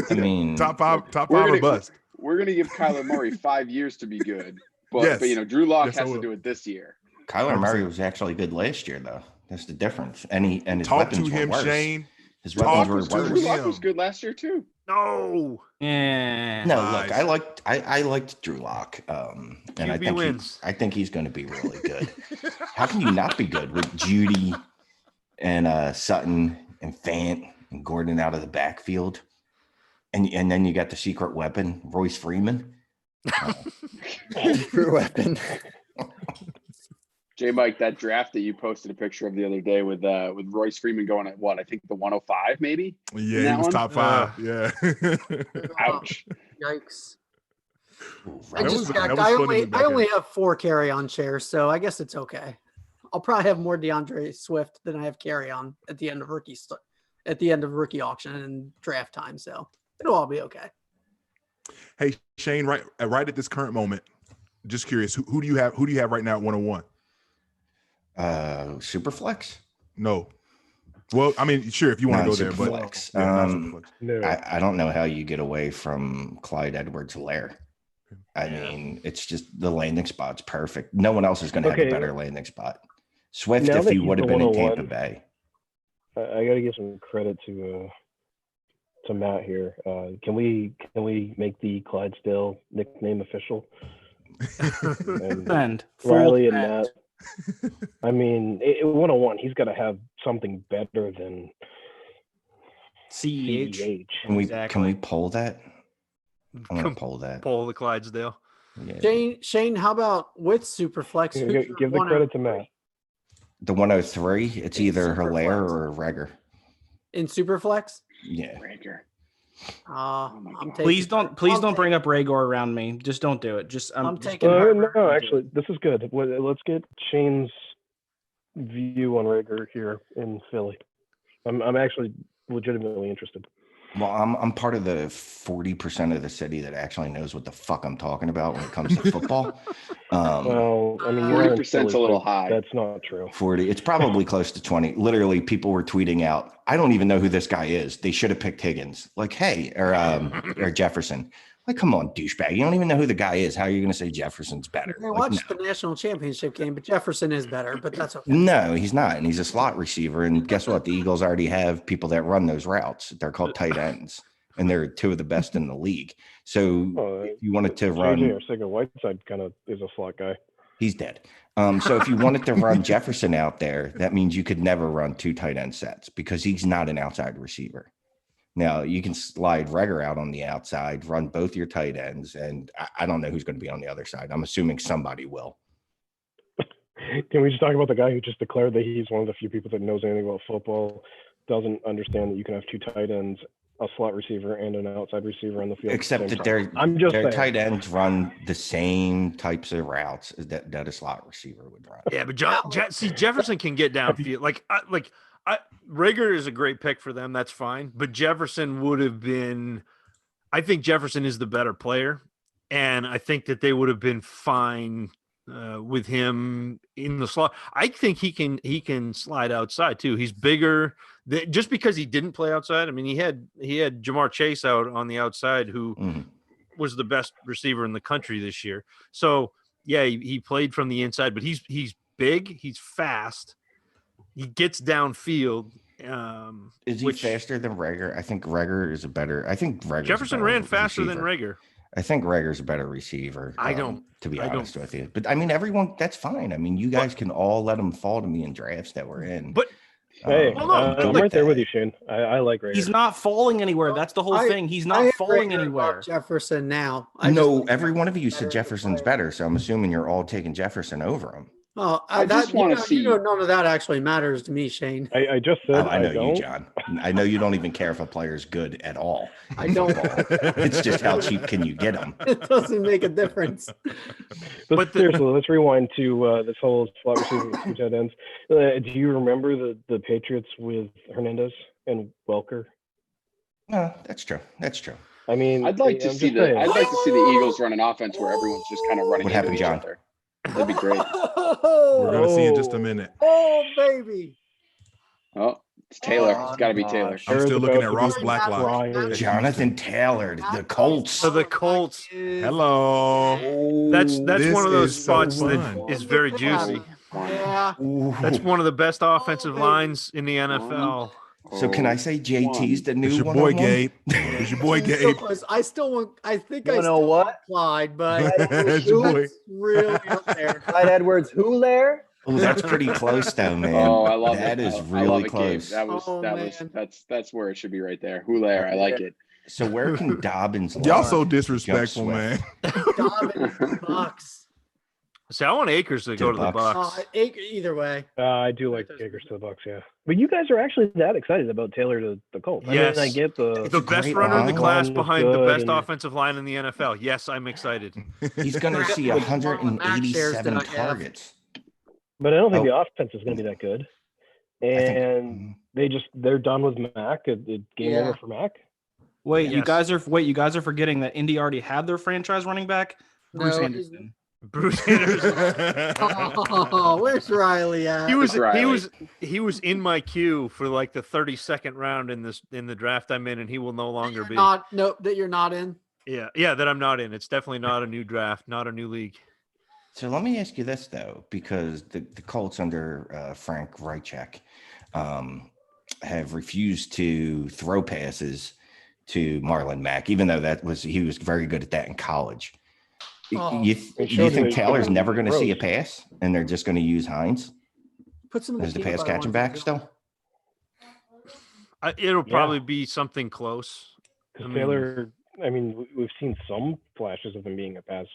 I mean, top five or bust. We're gonna give Kyler Murray 5 years to be good, but Drew Lock has to do it this year. Kyler Murray was actually good last year, though. That's the difference. And his talk to weapons him, were worse. Shane. His weapons were worse. Drew Lock was good last year too. No. Yeah. No, look, I liked Drew Lock, and I think he's going to be really good. How can you not be good with Judy and Sutton and Fant and Gordon out of the backfield, and then you got the secret weapon, Royce Freeman. Secret weapon. J Mike, that draft that you posted a picture of the other day with Royce Freeman going at what? I think the 105 maybe. Yeah, he was top 5. Yeah. Ouch. Yikes. Right. I just checked. I only have 4 carry-on shares, so I guess it's okay. I'll probably have more DeAndre Swift than I have carry-on at the end of rookie auction and draft time, so it'll all be okay. Hey Shane, right at this current moment, just curious, who do you have right now at 101? Superflex? No. Well, I mean, sure, if you want to go there, but Superflex. No. I don't know how you get away from Clyde Edwards-Helaire. I mean, it's just the landing spot's perfect. No one else is going to have a better landing spot. Swift, Now if that he he's would have the been in 101, Tampa Bay. I got to give some credit to Matt here. Can we make the Clydesdale nickname official? And Riley and Matt. I mean, 101. He's got to have something better than CEH. Can we poll that? I'm gonna poll that. Poll the Clydesdale. Yeah. Shane, how about with Superflex? Give the credit to Matt. The 103. It's either Helaire or Reger. In Superflex? Yeah. Reger. I'm taking. Please don't bring up Rhaegar around me. Just don't do it. I'm taking. No, actually, this is good. Let's get Shane's view on Rhaegar here in Philly. I'm actually legitimately interested. Well, I'm part of the 40% of the city that actually knows what the fuck I'm talking about when it comes to football. Well, I mean, 40%'s a little high. That's not true. 40. It's probably close to 20. Literally, people were tweeting out, I don't even know who this guy is. They should have picked Higgins. Like, hey, or Jefferson. Like, come on, douchebag. You don't even know who the guy is. How are you going to say Jefferson's better? I watched the national championship game, but Jefferson is better, but that's okay. No, he's not. And he's a slot receiver. And guess what? The Eagles already have people that run those routes. They're called tight ends. And they're 2 of the best in the league. So if you wanted to run. Whiteside kind of is a slot guy. He's dead. So if you wanted to run Jefferson out there, that means you could never run 2 tight end sets because he's not an outside receiver. Now, you can slide Reger out on the outside, run both your tight ends, and I don't know who's going to be on the other side. I'm assuming somebody will. Can we just talk about the guy who just declared that he's one of the few people that knows anything about football, doesn't understand that you can have 2 tight ends, a slot receiver, and an outside receiver on the field? Except that their tight ends run the same types of routes that a slot receiver would run. Yeah, but Jefferson can get downfield. Reger is a great pick for them. That's fine. But Jefferson would have been – I think Jefferson is the better player, and I think that they would have been fine with him in the slot. I think he can slide outside too. He's bigger. Just because he didn't play outside, I mean, he had Jamar Chase out on the outside who was the best receiver in the country this year. So, yeah, he played from the inside, but he's big. He's fast. He gets downfield. Is he faster than Reger? I think Reger is a better. I think Reger. Jefferson ran faster than Reger. I think Reger's a better receiver. To be honest with you, but I mean, everyone. That's fine. I mean, you guys can all let them fall to me in drafts that we're in. But hey, I'm right there with you, Shane. I like Reger. He's not falling anywhere. That's the whole thing. He's not falling anywhere. Jefferson now. Every one of you said Jefferson's better, so I'm assuming you're all taking Jefferson over him. Oh, I just want to see. None of that actually matters to me, Shane. I just said I know don't. you, John. I know you don't even care if a player is good at all. I don't. It's just how cheap can you get them? It doesn't make a difference. But seriously, let's rewind to this whole slot receiver with tight ends. Do you remember the Patriots with Hernandez and Welker? No, that's true. That's true. I mean, I'd like to see the Eagles run an offense where everyone's just kind of running What into happened, each John? other. That'd be great. We're gonna see in just a minute. Oh, baby. Oh, it's Taylor. It's got to be Taylor. I'm still looking at Ross Blacklock. Jonathan Taylor, the Colts. So the Colts. Hello. That's This one of those is so spots that fun. is very juicy. Yeah. That's one of the best offensive lines in the NFL. So can I say JT's the new It's your one? boy Gabe. It's your boy Gabe. I still want. I think You I know still what? want Clyde, but It's your boy. it's really up there. Clyde Edwards, who there? Oh, that's pretty close though, man. Oh, I love that. it. That is I love really it, Gabe. close. That's where it should be right there. Hulaire, I like it. So where can Dobbins? Y'all lie? so disrespectful, Swift. man. Dobbins, Bucks. See, I want Akers to go to the Bucks. Either way. I do like Akers to the Bucks, yeah. But you guys are actually that excited about Taylor to the Colts. Yes. I mean, I get The best great runner in the line. class Line was behind the good best and- offensive line in the NFL. Yes, I'm excited. He's going to see With Max shares 187 that I have. targets. But I don't think Oh. the offense is going to be that good. think- And they're done with Mac. It game Yeah. over for Mac. Wait, you Yes. guys are forgetting that Indy already had their franchise running back, Bruce No, Anderson. Bruce Anderson. Oh, where's Riley at? He was Riley. he was in my queue for like the 32nd round in the draft I'm in, and he will no longer be. That you're not in. Yeah, that I'm not in. It's definitely not a new draft, not a new league. So let me ask you this though, because the Colts under Frank Reichek have refused to throw passes to Marlon Mack, even though he was very good at that in college. Oh. You It showed think that Taylor's he never going to see a throws. pass, and they're just going to use Hines Put some of as the peanut pass butter catching ones back in. still? It'll Yeah. probably be something close. Because Taylor, I mean, we've seen some flashes of him being a pass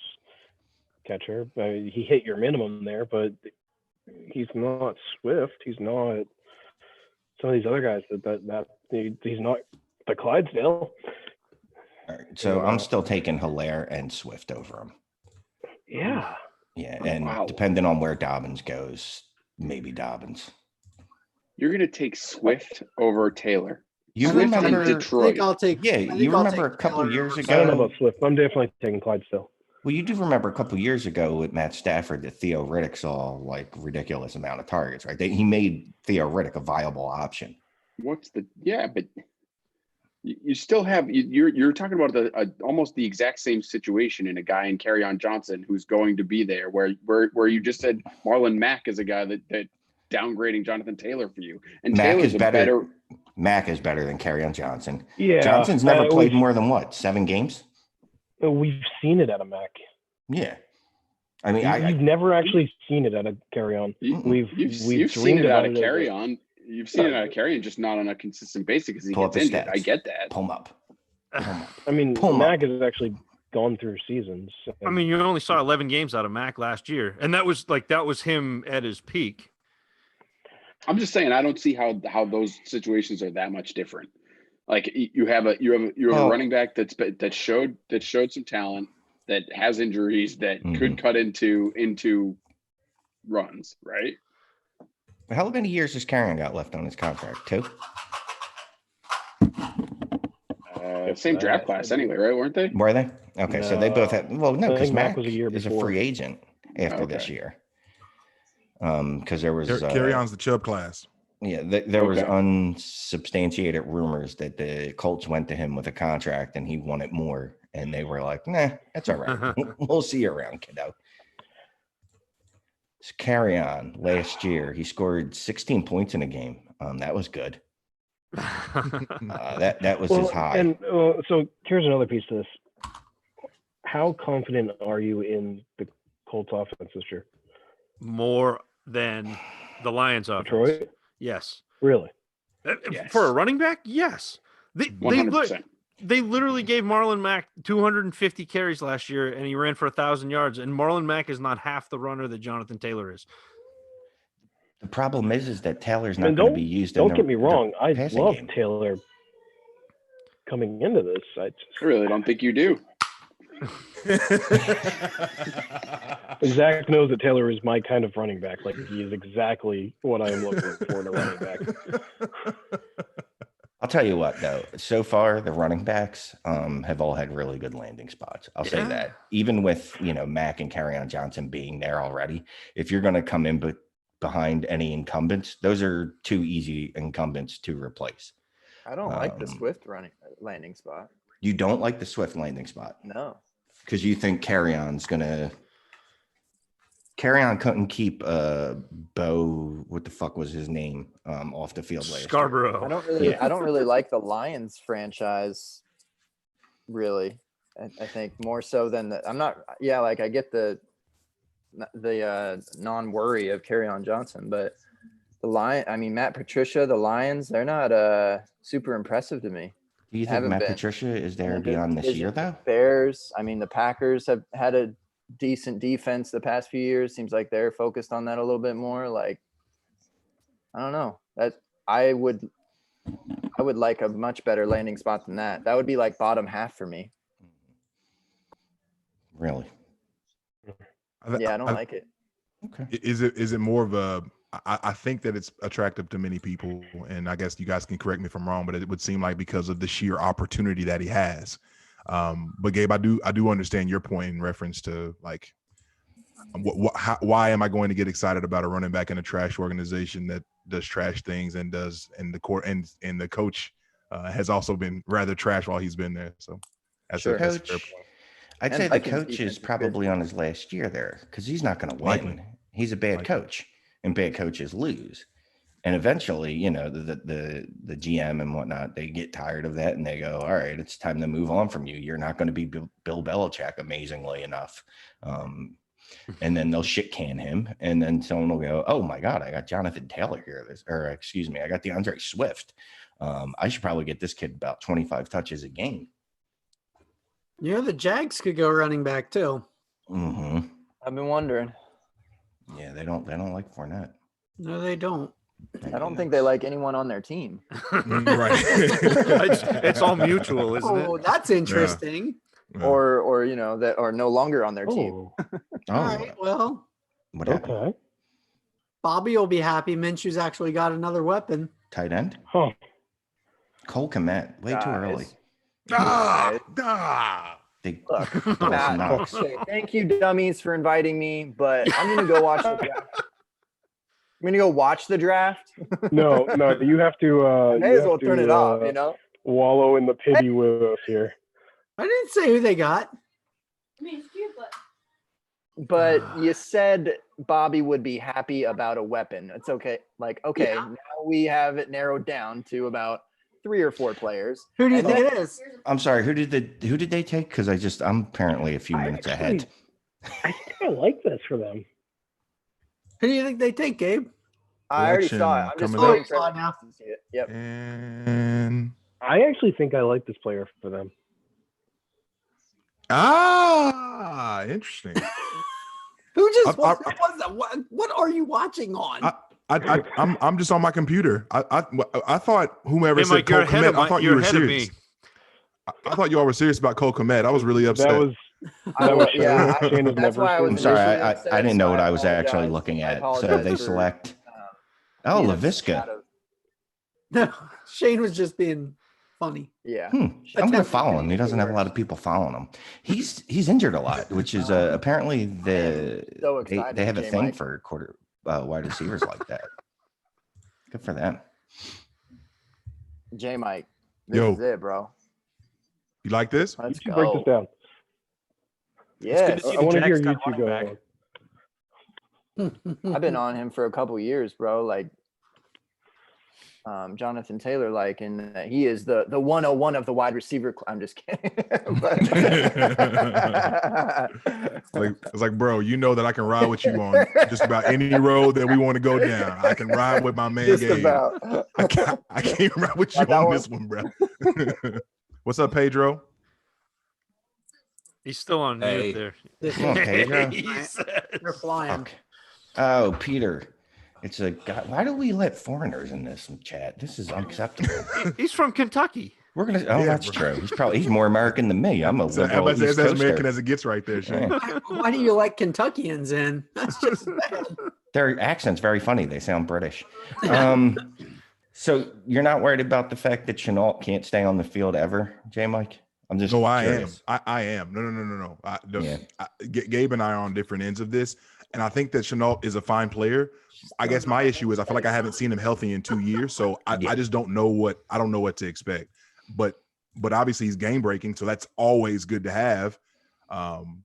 catcher. He hit your minimum there, but he's not Swift. He's not some of these other guys he's not the Clydesdale. All right, so I'm still taking Hilaire and Swift over him. Yeah. Yeah, and Wow. depending on where Dobbins goes, maybe Dobbins. You're going to take Swift over Taylor. You Swift in remember? I Detroit. think I'll take. Yeah, I think you I'll remember take a couple Taylor years over ago? I don't know Swift. about Swift. I'm definitely taking Clydesdale. Well, you do remember a couple years ago with Matt Stafford that Theo Riddick saw like ridiculous amount of targets, right? He made Theo Riddick a viable option. But you still have you're talking about almost the exact same situation in a guy in Kerryon Johnson who's going to be there, where you just said Marlon Mack is a guy that downgrading Jonathan Taylor for you, and Mack Taylor's is a better. Mack is better than Kerryon Johnson. Yeah. Johnson's never played more than 7 games. We've seen it at a Mac. Yeah, I mean, You've never actually seen it at a Carry-On. You've seen dreamed it out about of Carry-On. You've seen it out of Carry-On, just not on a consistent basis because he Pull up gets his injured. stats. I get that. Pull him up. I mean, Pull 'em Mac has actually gone through seasons. I mean, you only saw 11 games out of Mac last year, and that was him at his peak. I'm just saying I don't see how those situations are that much different. Like you have a running back that showed some talent, that has injuries, that could cut into runs, right? How many years has Kerryon got left on his contract? 2? Same draft class anyway, right? Weren't they? Were they? Okay, so they both had. Well, no, I because think Mac Mac was a year is a before. free agent after this year. Because there was Carry-On's the Chubb class. Yeah, there was Okay. unsubstantiated rumors that the Colts went to him with a contract and he wanted more, and they were like, "Nah, that's all right. We'll see you around, kiddo." Carry-On last year, he scored 16 points in a game. That was good. That was his high. And so here's another piece to this. How confident are you in the Colts offense this year? More than the Lions offense. Detroit? Yes. Really? Yes. For a running back, yes. They 100%. literally gave Marlon Mack 250 carries last year, and he ran for 1,000 yards. And Marlon Mack is not half the runner that Jonathan Taylor is. The problem is that Taylor's not And going to be used. Don't get me wrong. I passing love game. Taylor coming into this. I really don't think you do. Zach knows that Taylor is my kind of running back. Like, he is exactly what I am looking for in a running back. I'll tell you what, though. So far, the running backs have all had really good landing spots. I'll say that. Even with, Mack and Kerryon Johnson being there already, if you're going to come in behind any incumbents, those are two easy incumbents to replace. I don't like the Swift landing spot. You don't like the Swift landing spot? No. Because you think Kerryon couldn't keep Bo, what the fuck was his name, off the field last Scarborough. year. I don't really like the Lions franchise, really. I think more so than I get the non-worry of Kerryon Johnson, but Matt Patricia, the Lions, they're not super impressive to me. Do you think Matt Patricia is there beyond this year, though? Bears, the Packers have had a decent defense the past few years. Seems like they're focused on that a little bit more. Like, I don't know. That I would like a much better landing spot than that. That would be like bottom half for me. Really? Yeah, I don't like it. Okay. Is it more of a? I think that it's attractive to many people, and I guess you guys can correct me if I'm wrong, but it would seem like because of the sheer opportunity that he has. But Gabe, I do understand your point in reference to like, why am I going to get excited about a running back in a trash organization that does trash things and the coach has also been rather trash while he's been there. So that's a fair point. I'd say the coach is probably on his last year there because he's not going to win. He's a bad coach, and bad coaches lose. And eventually, the GM and whatnot, they get tired of that and they go, all right, it's time to move on from you. You're not going to be Bill Belichick amazingly enough. And then they'll shit can him. And then someone will go, oh my God, I got Jonathan Taylor here. I got DeAndre Swift. I should probably get this kid about 25 touches a game. The Jags could go running back too. Mm-hmm. I've been wondering. Yeah, they don't like Fournette. No, they don't. I don't think they like anyone on their team. Right. it's all mutual, isn't it? Oh, that's interesting. Yeah. Or that are no longer on their team. All right. Well, what happened? Okay. Bobby will be happy. Minshew's actually got another weapon. Tight end? Huh. Cole Kmet. Way too early. Big Look, Matt, thank you, dummies, for inviting me, but I'm gonna go watch the draft. I'm gonna go watch the draft. No, you have to. May as well turn it off, wallow in the pity with us here. I didn't say who they got. But you said Bobby would be happy about a weapon. It's okay. Now we have it narrowed down to about 3 or 4 players. Who do you think it is? I'm sorry. Who did they take? Because I'm apparently a few minutes ahead. I think I like this for them. Who do you think they take, Gabe? I already saw it. I'm just waiting for everyone else to see it. Yep. And I actually think I like this player for them. Interesting. Who just what was that? What are you watching on? I'm just on my computer. I thought whomever Hey, said Mike, Cole Kmet, I thought you were serious. I thought you all were serious about Cole Kmet. I was really upset. That's why I was. I'm sorry. I didn't know what I was actually looking at. So they select. LaVisca. No, Shane was just being funny. Yeah. I'm going to follow him. He doesn't have a lot of people following him. He's injured a lot, which is apparently they have a thing for wide receivers like that. Good for them. J Mike, this is it, bro. You like this? Let's go. Break this down. Yeah, I want to hear you two go. I've been on him for a couple years, bro. Like Jonathan Taylor, and he is the 101 of the wide receiver. I'm just kidding. It's like, bro, you know that I can ride with you on just about any road that we want to go down. I can ride with my man. Just Gabe. about. I can't ride with you on this one, bro. What's up, Pedro? He's still on mute there. Come on, Pedro. They're flying. Fuck. Oh, Peter. It's a God. Why do we let foreigners in this chat? This is unacceptable. He's from Kentucky. We're gonna. Oh, Yeah, that's bro. true. He's more American than me. I'm a So, liberal that's East as American Coaster. as it gets right there, Shane. Yeah. Why do you like Kentuckians in? That's just bad. Their accent's very funny. They sound British. So you're not worried about the fact that Chenault can't stay on the field ever, J. Mike? I'm just No, I am. curious. I am. No. Yeah. Gabe and I are on different ends of this, and I think that Chenault is a fine player. I guess my issue is I feel like I haven't seen him healthy in 2 years, so I just don't know what to expect. But obviously he's game breaking, so that's always good to have. I'm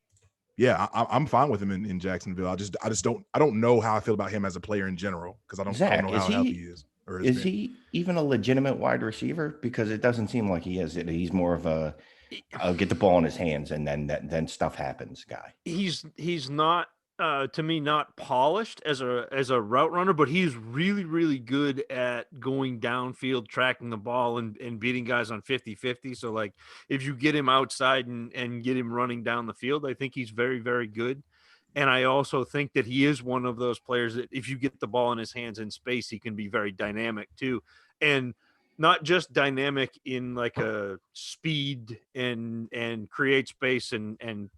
fine with him in Jacksonville. I don't know how I feel about him as a player in general because I don't know how healthy he is. Is he even a legitimate wide receiver? Because it doesn't seem like he is. He's more of a get the ball in his hands and then stuff happens guy. He's not to me not polished as a route runner, but he's really, really good at going downfield, tracking the ball and beating guys on 50-50. So like if you get him outside and get him running down the field, I think he's very, very good. And I also think that he is one of those players that if you get the ball in his hands in space, he can be very dynamic too. And not just dynamic in like a speed and create space and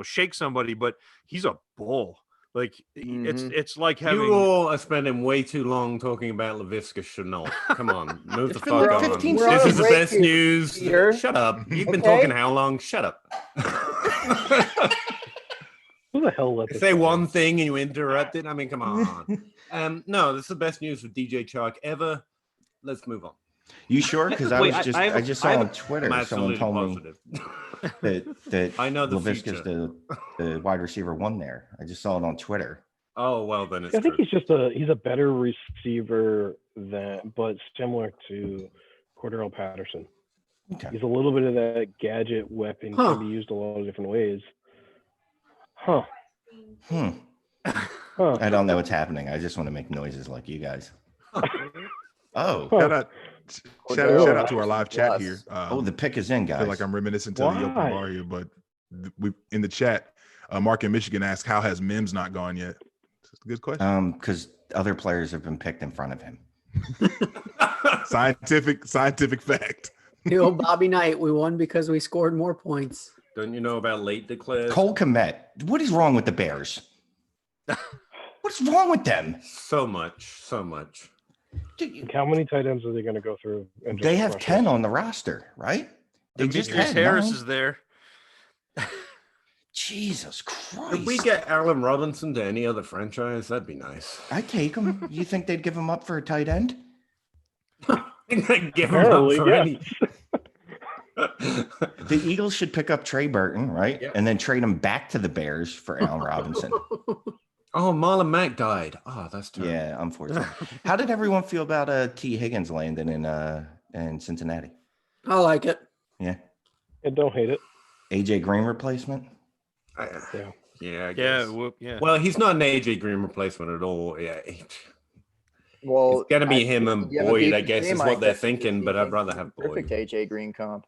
shake somebody, but he's a bull. Like it's like having. You all are spending way too long talking about Laviska Chenault. Come on, move the fuck on. 15 This is the break best here, news. Peter. Shut up. You've been Okay. talking how long? Shut up. Who the hell let this Say guy one in? thing and you interrupt it. I mean, come on. No, this is the best news for DJ Chark ever. Let's move on. You sure? Because I Wait, was just I just saw on Twitter I'm someone absolutely told me positive. that I know the Laviska's future. the wide receiver one there. I just saw it on Twitter. Oh well, then it's I think true. he's a better receiver but similar to Cordero Patterson. Okay. He's a little bit of that gadget weapon, Huh. can be used a lot of different ways. Huh. Hmm. Huh. I don't know what's happening. I just want to make noises like you guys. Oh. Shout out to our live chat here. The pick is in, I guys. feel like I'm reminiscent to the open bar here, but we in the chat, Mark in Michigan asked, how has Mims not gone yet? It's a good question. Because other players have been picked in front of him. Scientific fact. The old Bobby Knight, we won because we scored more points. Don't you know about late declares? Cole Kmet. What is wrong with the Bears? What's wrong with them? So much. Like, how many tight ends are they going to go through? And They just have rush 10 it? on the roster, right? They just Chris had Harris 9. is there. Jesus Christ. If we get Allen Robinson to any other franchise, that'd be nice. I take him. You think they'd give him up for a tight end? Give him up Apparently, for yes. any. The Eagles should pick up Trey Burton, right? Yeah. And then trade him back to the Bears for Allen Robinson. Oh, Marlon Mack died. Oh, that's terrible. Yeah, unfortunately. How did everyone feel about T. Higgins landing in Cincinnati? I like it. Yeah. I don't hate it. AJ Green replacement? Yeah. Yeah, I guess. Yeah. Well, he's not an AJ Green replacement at all. Yeah. Well, It's gonna be him and yeah, but Boyd, I BJ guess, is might what they're get- thinking, but I'd rather have Perfect Boyd. AJ Green comp.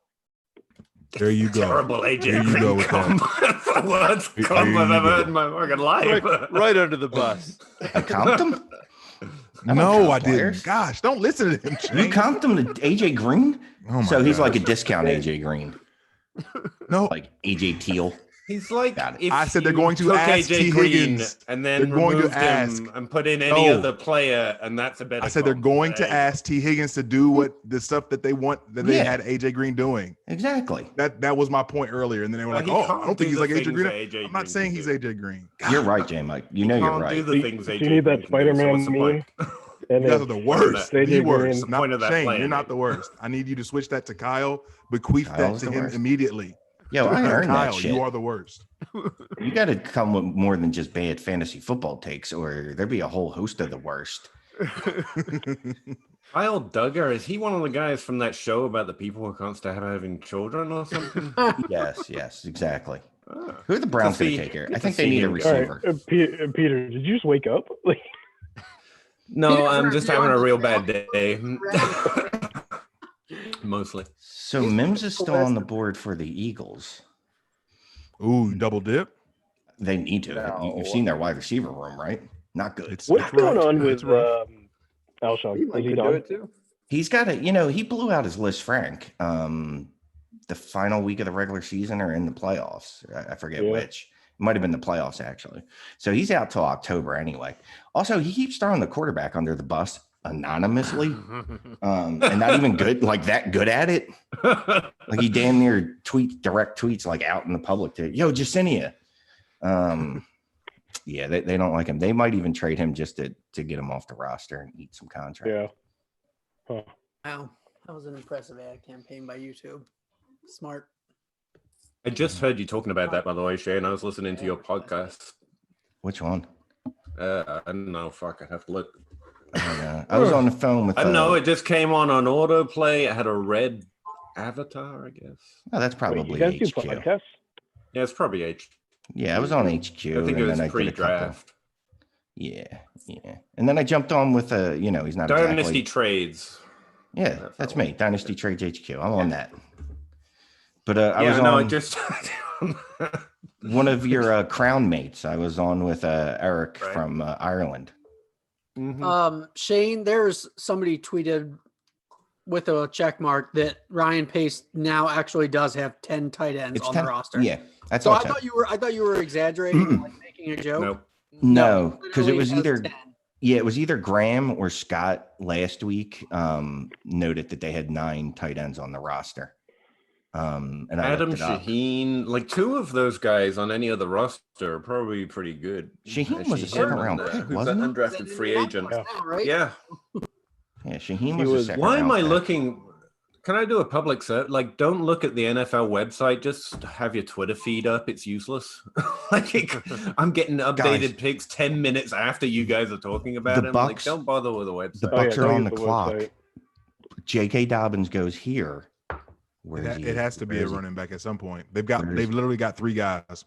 There you go. Terrible AJ There you Green go with that. comp. That's the worst There comp you I've ever go. heard in my fucking life. Right under the bus. I comped him? I don't No, comp I didn't. players. Gosh, don't listen to him. You Shane. comped him to AJ Green? Oh my So he's God. like a discount AJ Green, No, like AJ Teal. He's like, Got it. if I said they're you going to took ask AJ T. Green Higgins. and then They're going to removed ask. him and put in any No. other player, and that's a better. I said they're comp. going to There you ask T. Higgins to do what the stuff that they want that they Yeah. had AJ Green doing. Exactly. That was my point earlier, and then they were Well, like, he "Oh, I can't don't do think he's the like AJ things Green." that AJ I'm not Green saying can he's do. AJ Green. You're right, J. Mike. You know you're Can't right. do the things So AJ you need that Green can do, so Spider-Man what's the meme. point? And You guys then are the worst. AJ The Green. worst. The Not point of that Shane. plan You're not is- the worst. I need you to switch that to Kyle. Bequeath Kyle's that the to him worst. immediately. Yo, I earned Kyle, that shit. you are the worst. You got to come with more than just bad fantasy football takes, or there'd be a whole host of the worst. Kyle Duggar, is he one of the guys from that show about the people who can't stop having children or something? Yes, exactly. Ah. Who are the Browns going see- to take here? good I to think they see need a him go. all receiver. right, Peter, did you just wake up? Like, No, Peter's I'm not just having a doing real that. bad day. Mostly. So Mims is still on the board for the Eagles. Ooh, double dip. They need to. No. You've seen their wide receiver room, right? Not good. What's going rough. on with It's rough. Alshon? He Is might he could do done? it too. He's got it. He blew out his Liz Frank the final week of the regular season or in the playoffs. I forget Yeah. which. It might have been the playoffs, actually. So he's out till October anyway. Also, he keeps throwing the quarterback under the bus anonymously and not even good, like that good at it. Like he damn near direct tweets like out in the public to, yo, Jacinia. Yeah, they don't like him. They might even trade him just to get him off the roster and eat some contract. Yeah. Huh. Wow, that was an impressive ad campaign by YouTube. Smart. I just heard you talking about that, by the way, Shane. I was listening to your podcast. Which one? I don't know. Fuck, I have to look. I was on the phone with. I don't know. It just came on autoplay. It had a red avatar, I guess. Oh, that's Wait, probably you guys do HQ. podcasts? Yeah, it's probably H. Yeah, I was on HQ. I think it was pre-draft. Yeah. And then I jumped on with he's not Dynasty exactly. Trades. Yeah, that's me. Dynasty Trades HQ. I'm on that. But I was I on just one of your crown mates. I was on with Eric Right. from Ireland. Mhm. Shane, there's somebody tweeted with a check mark that Ryan Pace now actually does have 10 tight ends It's on 10? the roster. Yeah, that's So all. I thought you were exaggerating, like making a joke. Nope. No, because it literally was has either 10. it was either Graham or Scott last week noted that they had 9 tight ends on the roster. And I Adam looked it up. Shaheen, like 2 of those guys on any other roster are probably pretty good. Shaheen was a second-round pick, who's wasn't an he? undrafted free agent. Now, right? Yeah. Yeah, Shaheen He was, was- a second Why am round I pick. looking? Can I do a public search? Like, don't look at the NFL website. Just have your Twitter feed up. It's useless. I'm getting updated picks 10 minutes after you guys are talking about The them. Like, Bucks- don't bother with the The website. Bucks are don't on use the the clock. website. J.K. Dobbins goes here. Where is he? It has to be Where a is he? running back at some point. Where is They've he? literally got 3 guys.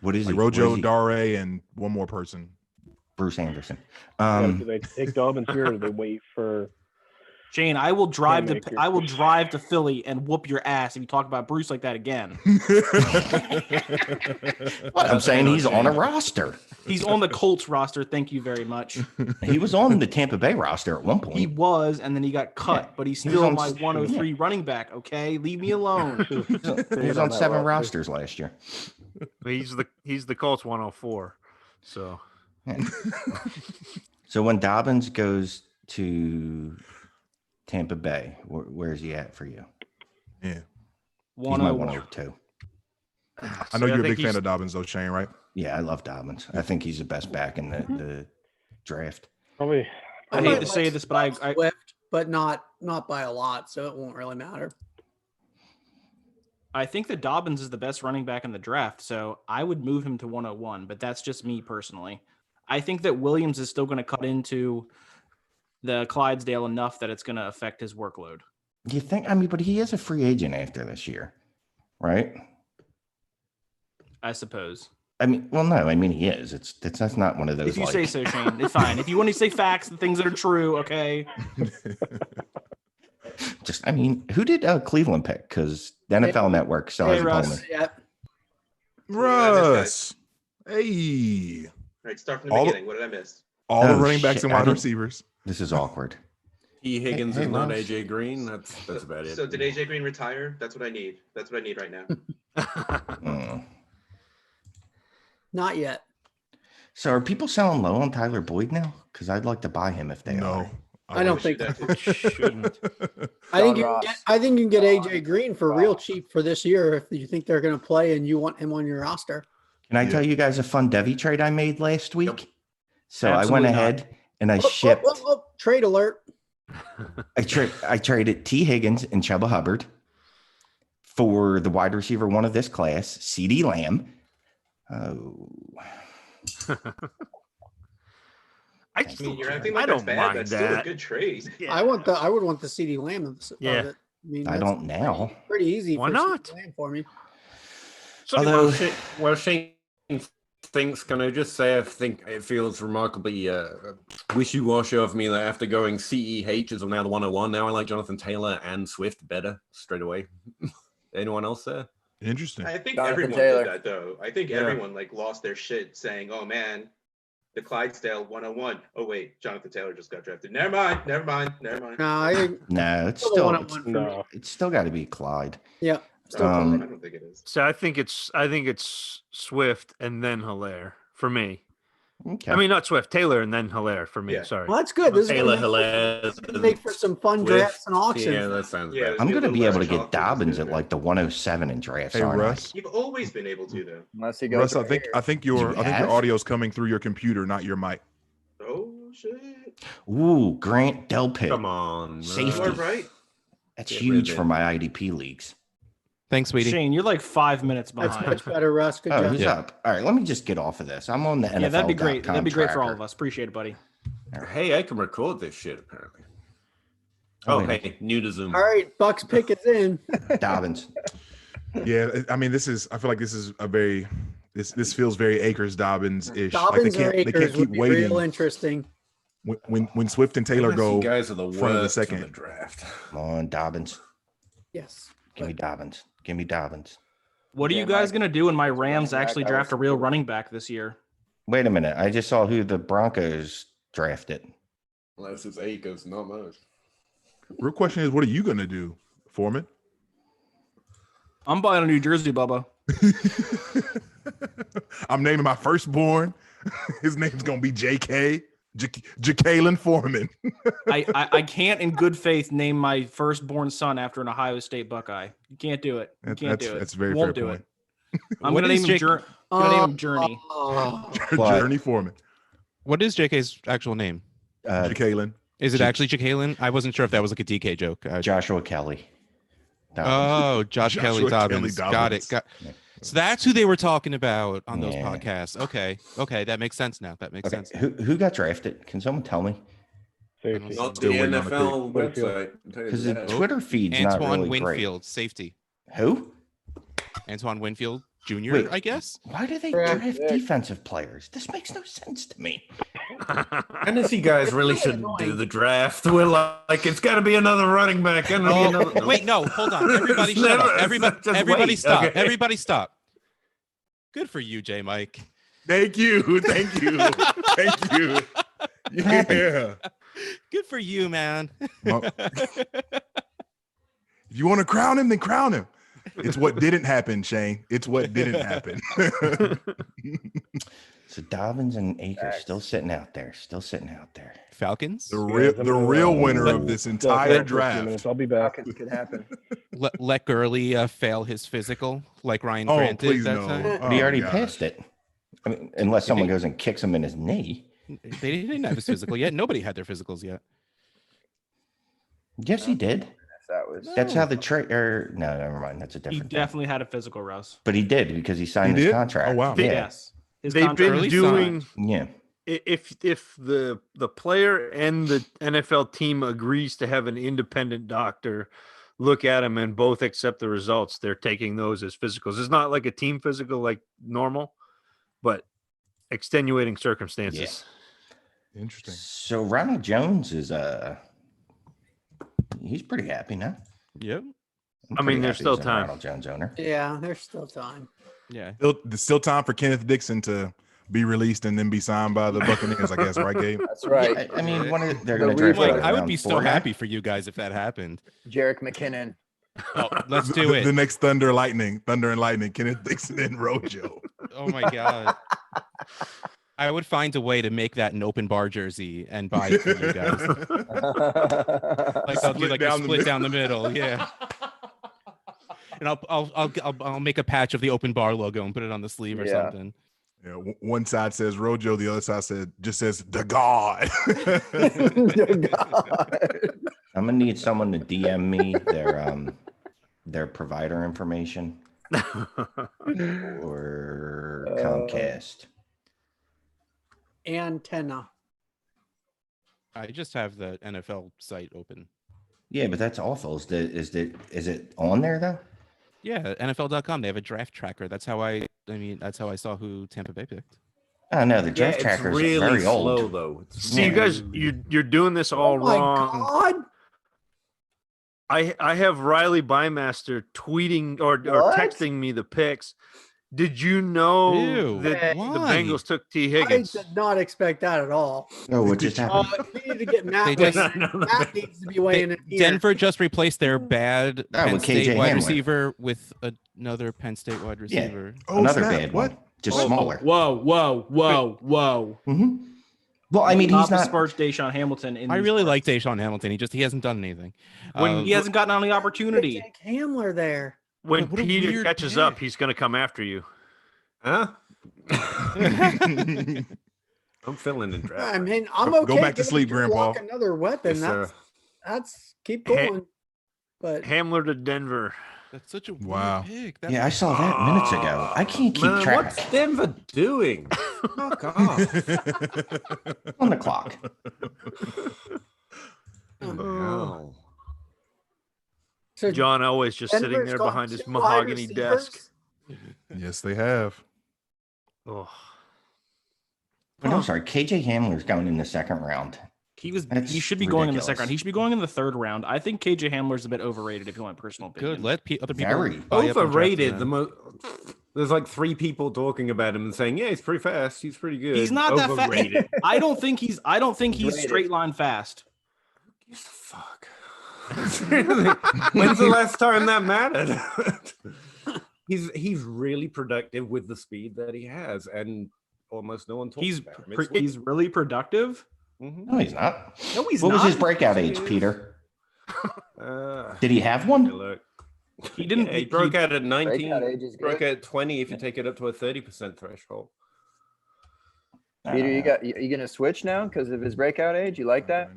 What is Like he? Where is Rojo, he? Dare, and one more person. Bruce Anderson. Do they take Dobbins here, or do they wait for? Shane, I will drive to Playmaker. Philly and whoop your ass if you talk about Bruce like that again. What? I'm saying he's on a roster. He's on the Colts roster. Thank you very much. He was on the Tampa Bay roster at one point. He was, and then he got cut, but he's He was still on- my 103 running back. Okay, leave me alone. He was Stayed on that 7 roster. rosters last year. He's the Colts 104. So So when Dobbins goes to Tampa Bay, where is he at for you? Yeah. He's my 101. 102. I know you're a think big fan he's- of Dobbins, though, Shane, right? Yeah, I love Dobbins. I think he's the best back in the draft. Probably. I hate to say this, but I Swift, but not by a lot, so it won't really matter. I think that Dobbins is the best running back in the draft, so I would move him to 101, but that's just me personally. I think that Williams is still going to cut into the Clydesdale enough that it's going to affect his workload. You think? I mean, but he is a free agent after this year, right? I suppose. I mean, well, no, I mean he is. That's not one of those. If you like, say so, Shane, it's fine. If you want to say facts, the things that are true, okay. I mean, who did Cleveland pick? Because the NFL Network still has Hey, a Russ. Bowman. Yeah. Russ. Hey. All right, start from the All- beginning. What did I miss? All the Oh, running backs shit, and I wide didn't- receivers. This is awkward. E. Higgins Hey, is not Ross. AJ Green. That's about it. So did AJ Green retire? That's what I need. That's what I need right now. Mm. Not yet. So are people selling low on Tyler Boyd now? Because I'd like to buy him if they No. are. I don't wish think. you that too. shouldn't. I think John you can Ross. get. I think you can get AJ Green for real cheap for this year if you think they're going to play and you want him on your roster. Can I Yeah. tell you guys a fun Devy trade I made last week? Yep. So I Absolutely went not. ahead and I Whoop, shipped. whoop, whoop, whoop. Trade alert. I traded T. Higgins and Chuba Hubbard for the wide receiver one of this class, CD Lamb. Oh, I I mean, you're acting I like that's don't bad. mind That's still a that. good trade. Yeah. I would want the CD Lamb of Yeah. it. I mean, I that's don't now. Pretty easy. Why for not? CeeDee Lamb for me. Although Well, Shane thinks, can I just say, I think it feels remarkably wishy-washy of me that after going CEH is now the 101, now I like Jonathan Taylor and Swift better straight away. Anyone else there? Interesting. I think Jonathan everyone Taylor. did that though. I think Yeah. everyone like lost their shit saying, "Oh man, the Clydesdale 101. Oh wait, Jonathan Taylor just got drafted. Never mind. No, I think No, it's still still 101 for me. No. it's still got to be Clyde. Yeah, still I Um, don't think it is. So I think it's Swift and then Hilaire for me. Okay. I mean, not Swift, Taylor and then Hilaire for me. Yeah. Sorry. Well, that's good. This is Taylor gonna Hilaire. make for some fun drafts and auctions. Yeah, that sounds Yeah, bad. I'm going to be able to Little get less Dobbins chocolate at like the 107 in drafts, Hey, aren't Russ. You've always been able to, though. Unless he goes. Russ, I right think here. I think You your have? audio's coming through your computer, not your mic. Oh shit! I? Ooh, Grant Delpit. Come on. Safety. You are right. That's Get huge rid of for it. my IDP leagues. Thanks, sweetie. Shane, you're like 5 minutes That's behind. much better, Russ. Good Oh, job. he's up. All right, let me just get off of this. I'm on the NFL. Yeah, that'd be great. That'd be great for all tracker. of us. Appreciate it, buddy. Hey, I can record this shit apparently. Oh, Oh, wait. hey, new to Zoom. All right, Buck's pick is in. Dobbins. Yeah, I mean, I feel like this is a very this feels very Akers Dobbins ish. Dobbins or they can't Akers keep would be waiting. real interesting. When Swift and Taylor Unless go you guys are the front of the worst in second. the draft. Come on, Dobbins. Yes. Give me Dobbins. Give me Dobbins. What are Yeah, you guys Mike. gonna do when my Rams Running back, actually I draft a was- real running back this year? Wait a minute. I just saw who the Broncos drafted. Unless it's Akers, not much. Real question is, what are you gonna do, Foreman? I'm buying a New Jersey, Bubba. I'm naming my firstborn. His name's gonna be J.K. Jacalen Foreman. I can't in good faith name my firstborn son after an Ohio State Buckeye. You can't do it. You can't do it. That's a very Won't fair do point. it. I'm What gonna is name him Jake- Journey. Oh, What? Journey Foreman. What is JK's actual name? Jacalen. Is it J- actually Jacalen? I wasn't sure if that was like a DK joke. Joshua Kelly. Dobbins. Oh, Josh Kelly Joshua Dobbins. Kelly Got it. Dobbins. So that's who they were talking about on those Yeah. podcasts. Okay, that makes sense now. That makes Okay, sense. who got drafted? Can someone tell me? Safety. Not Still the waiting on the NFL pick. website. I'll tell you Because the that. Twitter feed's not Antoine really Winfield, safety. great. Who? Antoine Winfield Jr. Wait. I guess. Why do they Correct. draft defensive players? This makes no sense to me. Tennessee guys really shouldn't do the draft. We're like, it's got to be another running back. And Oh, wait, no, hold on. Everybody It's shut never- up. it's Everybody, just everybody wait, stop. okay. Everybody stop. Good for you, J. Mike. Thank you. Thank you. Thank you. happened? Yeah. Good for you, man. Well, if you want to crown him, then crown him. It's what didn't happen, Shane. It's what didn't happen. So Dobbins and Akers still sitting out there. Still sitting out there. Falcons. the real winner of this entire Minutes, draft. I'll be back. Falcons could happen. Let Gurley fail his physical like Ryan Oh, Grant did please that no. time. But he Oh, already gosh. passed it. I mean, unless someone goes and kicks him in his knee. They didn't have his physical yet. Nobody had their physicals yet. Yes, he did. That was. That's how the trade. Or no, never mind. That's a He different. thing. definitely had a physical, Russ. But he did because he signed He his did? contract. Oh, wow. Yeah. Yes. His They've contract been early doing Yeah. if the player and the NFL team agrees to have an independent doctor look at them and both accept the results, they're taking those as physicals. It's not like a team physical like normal, but extenuating circumstances. Interesting. So Ronald Jones is he's pretty happy now. Yep. I'm I mean, pretty there's happy still as a time. Ronald Jones owner. yeah, there's still time. Yeah. There's still time for Kenneth Dixon to be released and then be signed by the Buccaneers, I guess, right, Gabe? That's right. I mean, they're The going to draft. replay. Mike, I would around be so 4 guy. happy for you guys if that happened. Jarek McKinnon. Oh, let's do The it. next Thunder and Lightning, Kenneth Dixon and Rojo. Oh my god. I would find a way to make that an open bar jersey and buy it for you guys. Like I'll do Split like down a the split middle. down the middle, yeah. And I'll make a patch of the open bar logo and put it on the sleeve or Yeah. something. Yeah, one side says Rojo, the other side just says the God. God. I'm gonna need someone to DM me their provider information or Comcast. Antenna. I just have the NFL site open. Yeah, but that's awful. Is it on there though? Yeah, NFL.com. They have a draft tracker. That's how I saw who Tampa Bay picked. Oh no, the Yeah, draft it's tracker is really very slow old. though. It's See, you guys, you're doing this all Oh my wrong. God. I have Riley Bymaster tweeting or What? texting me the picks, Did you know Ew, that the why? Bengals took T. I Higgins? did not expect that at all. Oh, what just happened? We need to get Matt. They weighing just- in. Matt needs to be weighing in here. Denver just replaced their bad Oh, Penn with State KJ wide Hamler. receiver with another Penn State wide Yeah. receiver. Oh, Another snap. bad What? one, just Whoa, smaller. Whoa. hmm Well, I mean, he's not. Disparage Deshaun Hamilton. In I these really parts. like Deshaun Hamilton. He hasn't done anything. When He hasn't gotten any opportunity. Jake Hamler there. When What a Peter weird catches pick. up, he's going to come after you. Huh? I'm feeling the draft. I mean, I'm Go okay. back to giving sleep, Drew Grandpa. Lock another weapon. Yes, sir. That's keep Ha- going. But Hamler to Denver. That's such a weird Wow. pick. That Yeah, I saw that minutes ago. I can't keep Man, track. what's Denver doing? Fuck off. On the clock. Oh. so John always just sitting Denver's there got behind his 2 mahogany wide desk. receivers? Yes, they have. Oh. But I'm sorry, KJ Hamler's going in the second round. He That's should be going in the ridiculous. second round. He should be going in the third round. I think KJ Hamler's a bit overrated if you want my personal opinion. Good. Let other people Very. buy up and draft Overrated. him. There's like 3 people talking about him and saying, "Yeah, he's pretty fast. He's pretty good." He's not that fast. Overrated. I don't think he's Rated. straight line fast. Gives a fuck. When's the last time that mattered? he's really productive with the speed that he has, and almost no one talks about him. It's He's really productive. No, he's not. No, he's What not. was his breakout age, He is. Peter? Uh, Did he have hey, one? look. He didn't. Yeah, he broke out at 19. Breakout age is Broke out good. at 20 if you take it up to a 30% threshold. Peter, you gonna switch now because of his breakout age? You like that?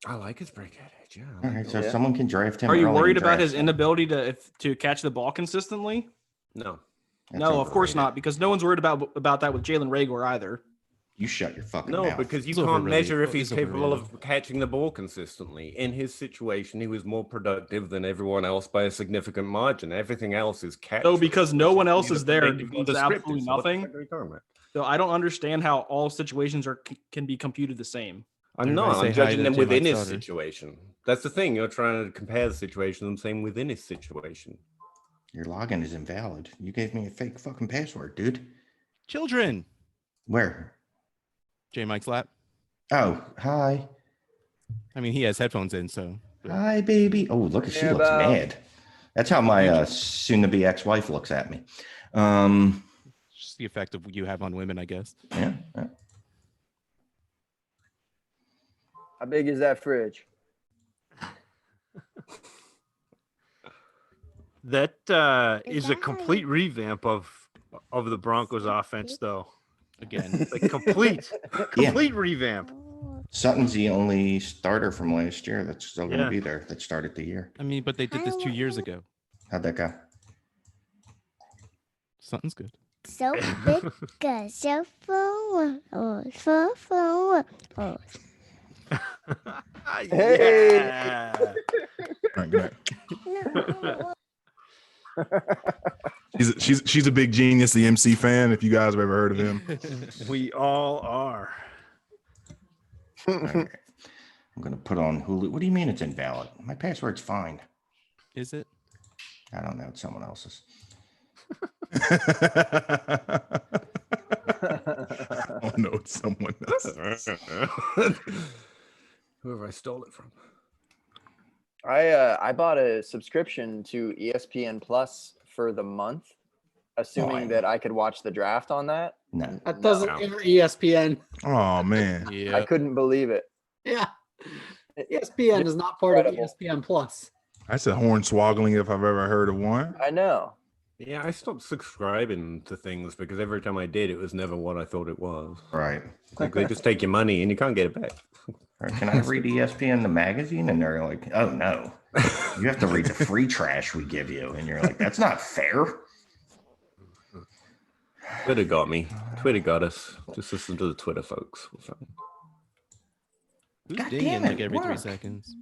I like his breakout age. Yeah. All right, so Yeah. someone can draft him. Are you early in worried about his drafts. inability to catch the ball consistently? No. That's No, of course overrated. not, because no one's worried about that with Jalen Rager either. You shut your fucking No, mouth. because you It's can't overrated. measure if It's he's capable overrated. of catching the ball consistently. In his situation, he was more productive than everyone else by a significant margin. Everything else is catch. So because no one else Either is there, predictive it or means descriptive. absolutely So what the nothing. fuck are we talking about? So I don't understand how all situations can be computed the same. I'm Everybody not. say I'm hi judging to them Jim within his Mike's daughter. situation. That's the thing. You're trying to compare the situation. I'm saying within his situation. Your login is invalid. You gave me a fake fucking password, dude. Children. Where? J Mike's lap. Oh, hi. I mean, he has headphones in, so Hi, baby. Oh, look at she Yeah, looks about- mad. That's how my soon-to-be ex-wife looks at me. just the effect of you have on women, I guess. Yeah. How big is that fridge? That Is is a that complete revamp of the Broncos offense, though. Again, Like complete revamp. Sutton's the only starter from last year that's still going to Yeah. be there that started the year. I mean, but they did this 2 years ago. How'd that go? Something's good. So big, so full, full. Hey. Yeah. All right, good night. She's a big genius, the MC fan. If you guys have ever heard of him, We all are. All right. I'm going to put on Hulu. What do you mean it's invalid? My password's fine. Is it? I don't know. It's someone else's. oh no, it's someone else. Whoever I stole it from. I bought a subscription to ESPN Plus for the month, assuming that I could watch the draft on that. No. that doesn't air ESPN. Oh man. I Yeah. couldn't believe it. Yeah. ESPN is not part of Incredible. ESPN Plus. That's a hornswoggling if I've ever heard of one. I know. Yeah, I stopped subscribing to things because every time I did, it was never what I thought it was. Right. Like they just take your money and you can't get it back. Right. Can I read ESPN the magazine? And they're like, oh no, you have to read the free trash we give you. And you're like, that's not fair. Twitter got me. Twitter got us. Just listen to the Twitter folks. We're fine. Who's God dinging damn like it, every 3 work. seconds?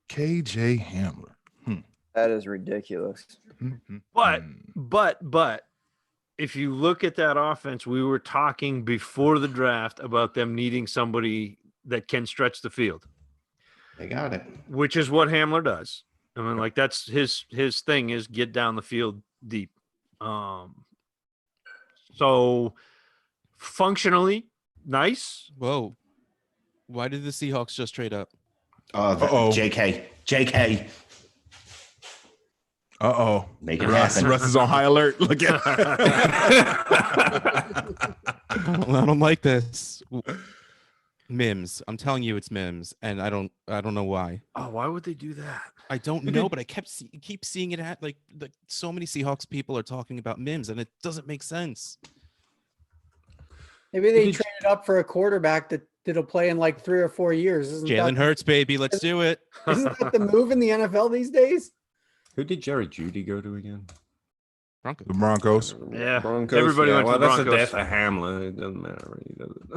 KJ Hamler. That is ridiculous. But if you look at that offense, we were talking before the draft about them needing somebody that can stretch the field, They got it. which is what Hamler does. I mean, like that's his thing is get down the field deep. So functionally nice. Whoa. Why did the Seahawks just trade up? JK. Uh-oh. Make it Russ, happen. Russ is on high alert. Look at I don't like this. Mims. I'm telling you it's Mims, and I don't know why. Oh, why would they do that? I don't know, but I keep seeing it at like so many Seahawks people are talking about Mims, and it doesn't make sense. Maybe they traded up for a quarterback that'll play in like 3 or 4 years. Jalen Hurts, baby, let's do it. Isn't that the move in the NFL these days? Who did Jerry Jeudy go to again? Broncos. The Broncos. Yeah, Broncos. everybody went to the that's Broncos. the death of Hamler. It doesn't matter, really, does it?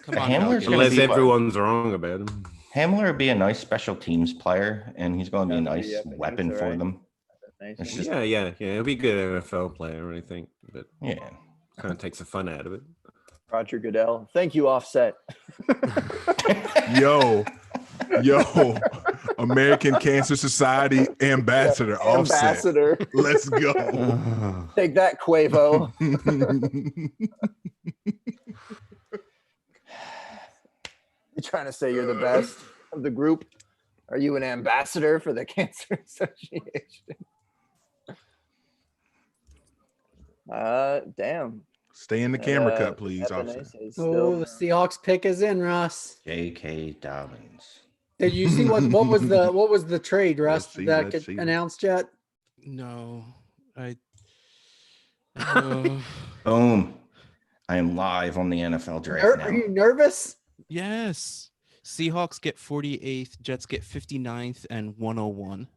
Come on, Hamler's Falcons. Unless everyone's wrong about him. Hamler would be a nice special teams player, and he's going to be a nice weapon for right? them. It's just, Yeah. He'll be a good NFL player, I think. But yeah. kind of takes the fun out of it. Roger Goodell. Thank you, Offset. Yo, American Cancer Society ambassador. Offset. Ambassador. Let's go. Take that, Quavo. You trying to say you're the best of the group? Are you an ambassador for the Cancer Association? Damn. Stay in the camera cut, please, Offset. Oh, the Seahawks pick is in, Russ. J.K. Dobbins. Did you see what was the trade, Russ, see, that let's get see. announced yet? No, Boom. I am live on the NFL draft now. Are you nervous? Yes. Seahawks get 48th, Jets get 59th and 101.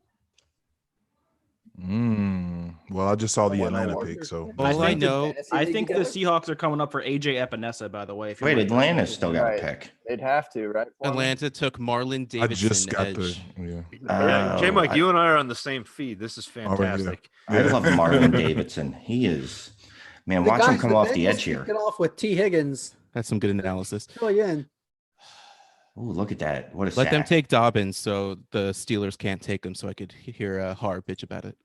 Well, I just saw the Atlanta pick, so All I know, I think the Seahawks are coming up for AJ Epinesa, by the way. If you Wait, want to- Atlanta's still got Right. a pick. They'd have to, right? Atlanta took Marlon I Davidson. just got edge. Yeah, J Mike, you and I are on the same feed. This is yeah. fantastic. I love Marvin Davidson. He is, man, watch him come off the edge here. Get off with T. Higgins. That's some good analysis. Fill you in. Oh, look at that. What a Let them sack. take Dobbins so the Steelers can't take him, so I could hear Har bitch about it.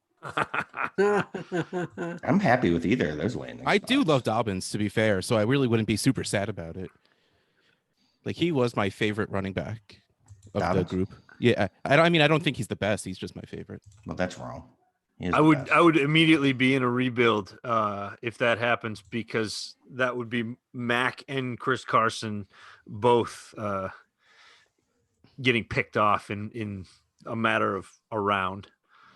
I'm happy with either of those landings. I do love Dobbins, to be fair, so I really wouldn't be super sad about it. Like, he was my favorite running back of Dobbins? the group. Yeah, I don't think he's the best. He's just my favorite. Well, that's wrong. He is I the would best. I would immediately be in a rebuild if that happens, because that would be Mac and Chris Carson both getting picked off in a matter of a round.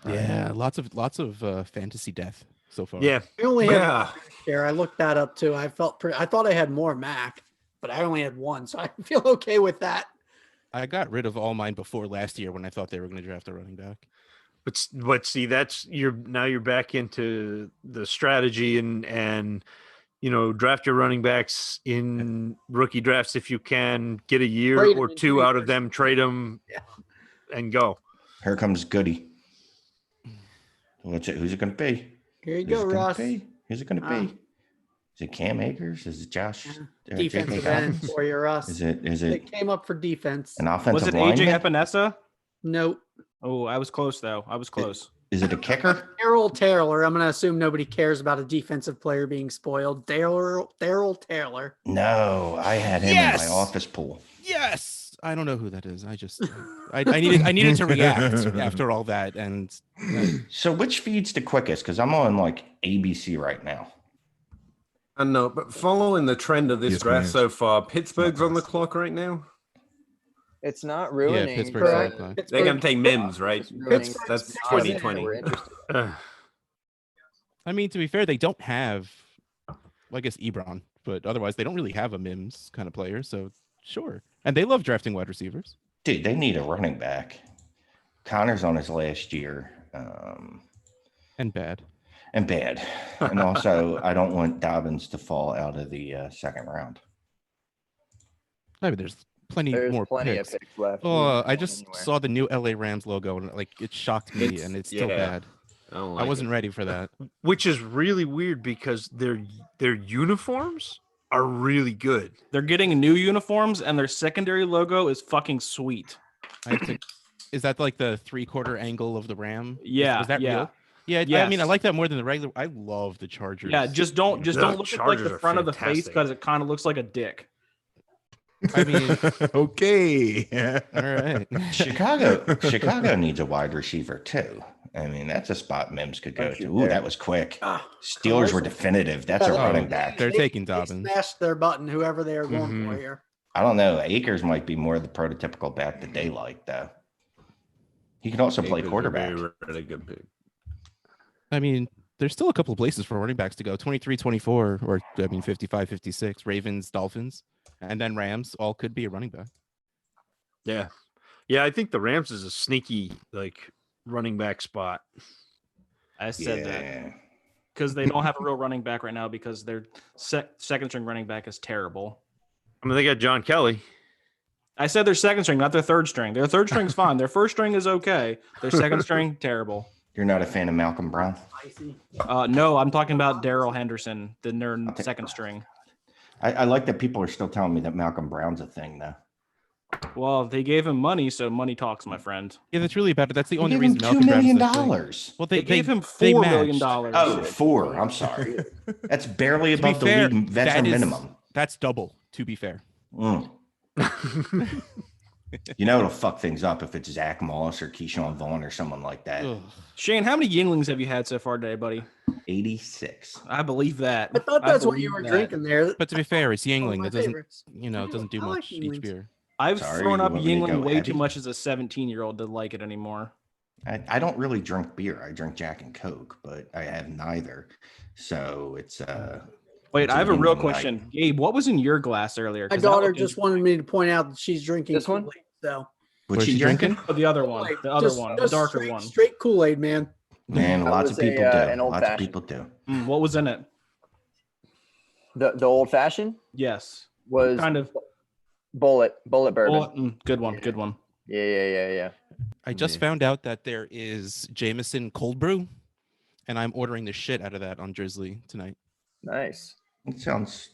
Yeah, lots of fantasy death so far. Yeah, I only Yeah. had share. I looked that up too. I thought I had more Mac, but I only had one, so I feel okay with that. I got rid of all mine before last year when I thought they were going to draft a running back. but see, that's you're back into the strategy and draft your running backs in rookie drafts if you can, get a year Trade 'em or in two 3 out of years. them, trade them, and go. Here comes Goody. Who's it going to be? Here you Who's go, it gonna Russ. be? Who's it going to Ah. be? Is it Cam Akers? Is it Josh? Defensive J.K. end Dobbins? for you, Russ. Is it It came up for defense. an offensive Was it lineman? AJ Epinesa? Nope. Oh, I was close though. I was close. Is it a kicker? Daryl Taylor. I'm going to assume nobody cares about a defensive player being spoiled. Daryl Taylor. No, I had him Yes! in my office pool. Yes. I don't know who that is. I needed to react after all that. And So which feed's the quickest? Because I'm on like ABC right now. I know, but following the trend of this Yes, draft man. so far, Pittsburgh's on the clock right now. It's not ruining. Pittsburgh's but on the clock. They're going to take Mims, right? it's ruining That's for us. 2020. We're interested. I mean, to be fair, they don't have, well, I guess, Ebron, but otherwise they don't really have a Mims kind of player. So sure. And they love drafting wide receivers. Dude, they need a running back. Connor's on his last year. And bad. And bad. And also, I don't want Dobbins to fall out of the second round. I mean, there's plenty There's more plenty picks. of picks left. Oh, He's I going just anywhere. saw the new LA Rams logo and like it shocked me, and it's still yeah. bad. I don't I like wasn't ready for that. Which is really weird because their uniforms are really good. They're getting new uniforms, and their secondary logo is fucking sweet. I have to Is that like the 3/4 angle of the ram? Yeah, Was that yeah. real? Yeah, I mean, I Yes. like that more than the regular. I love the Chargers. Yeah, just don't The look at like Chargers the are front of the face fantastic. because it kind of looks like a dick. I mean, okay. all right. Chicago needs a wide receiver too. I mean, that's a spot Mims could go to. Ooh, that was quick. Steelers were definitive. That's a running back. They're taking They Dobbins. smashed their button, whoever they are going Mhm. for here. I don't know. Akers might be more the prototypical back that they like, though. He can also play Akers would be quarterback. a really good pick. I mean, there's still a couple of places for running backs to go. 23, 24, or I mean, 55, 56. Ravens, Dolphins, and then Rams all could be a running back. Yeah. Yeah, I think the Rams is a sneaky like running back spot. I said that Yeah. because they don't have a real running back right now because their second string running back is terrible. I mean, they got John Kelly. I said their second string, not their third string. Their third string's fine. Their first string is okay. Their second string, terrible. You're not a fan of Malcolm Brown? No, I'm talking about Darrell Henderson, their second string. I like that people are still telling me that Malcolm Brown's a thing, though. Well, they gave him money, so money talks, my friend. Yeah, that's really bad. But that's the They only gave reason him Malcolm $2 Brown's million. the thing. Well, They gave him they $4 million. matched. Oh, 4. I'm sorry. That's barely To be above the fair, league veteran that is- minimum. That's double. To be fair. Mm. You know it'll fuck things up if it's Zach Moss or Keyshawn Vaughn or someone like that. Ugh. Shane, how many Yinglings have you had so far today, buddy? 86. I believe that. I thought that's what believe you were that. drinking there. But to be fair, it's Yingling. my That doesn't, favorites. doesn't do I like much each Yuenglings. beer. I've Sorry, thrown you up want me to Yingling go way heavy? too much as a 17-year-old to like it anymore. I don't really drink beer. I drink Jack and Coke, but I have neither. So it's Wait, it's I have a real Yingling question. night. Gabe, what was in your glass earlier? My 'Cause that daughter looked just wanted me to point out that she's drinking This one? Kool-Aid. So What's Was she she drinking? drinking? Oh, the other one. Kool-Aid. The other Just- one. The just darker straight, one. Straight Kool-Aid, man. Man, That lots was of people an do. old Lots of fashioned. people do. What was in it? The old fashioned Yes. was Kind of. bullet bourbon. Oh, good one. Good one. Yeah. I just found out that there is Jameson cold brew, and I'm ordering the shit out of that on Drizzly tonight. Nice. It sounds.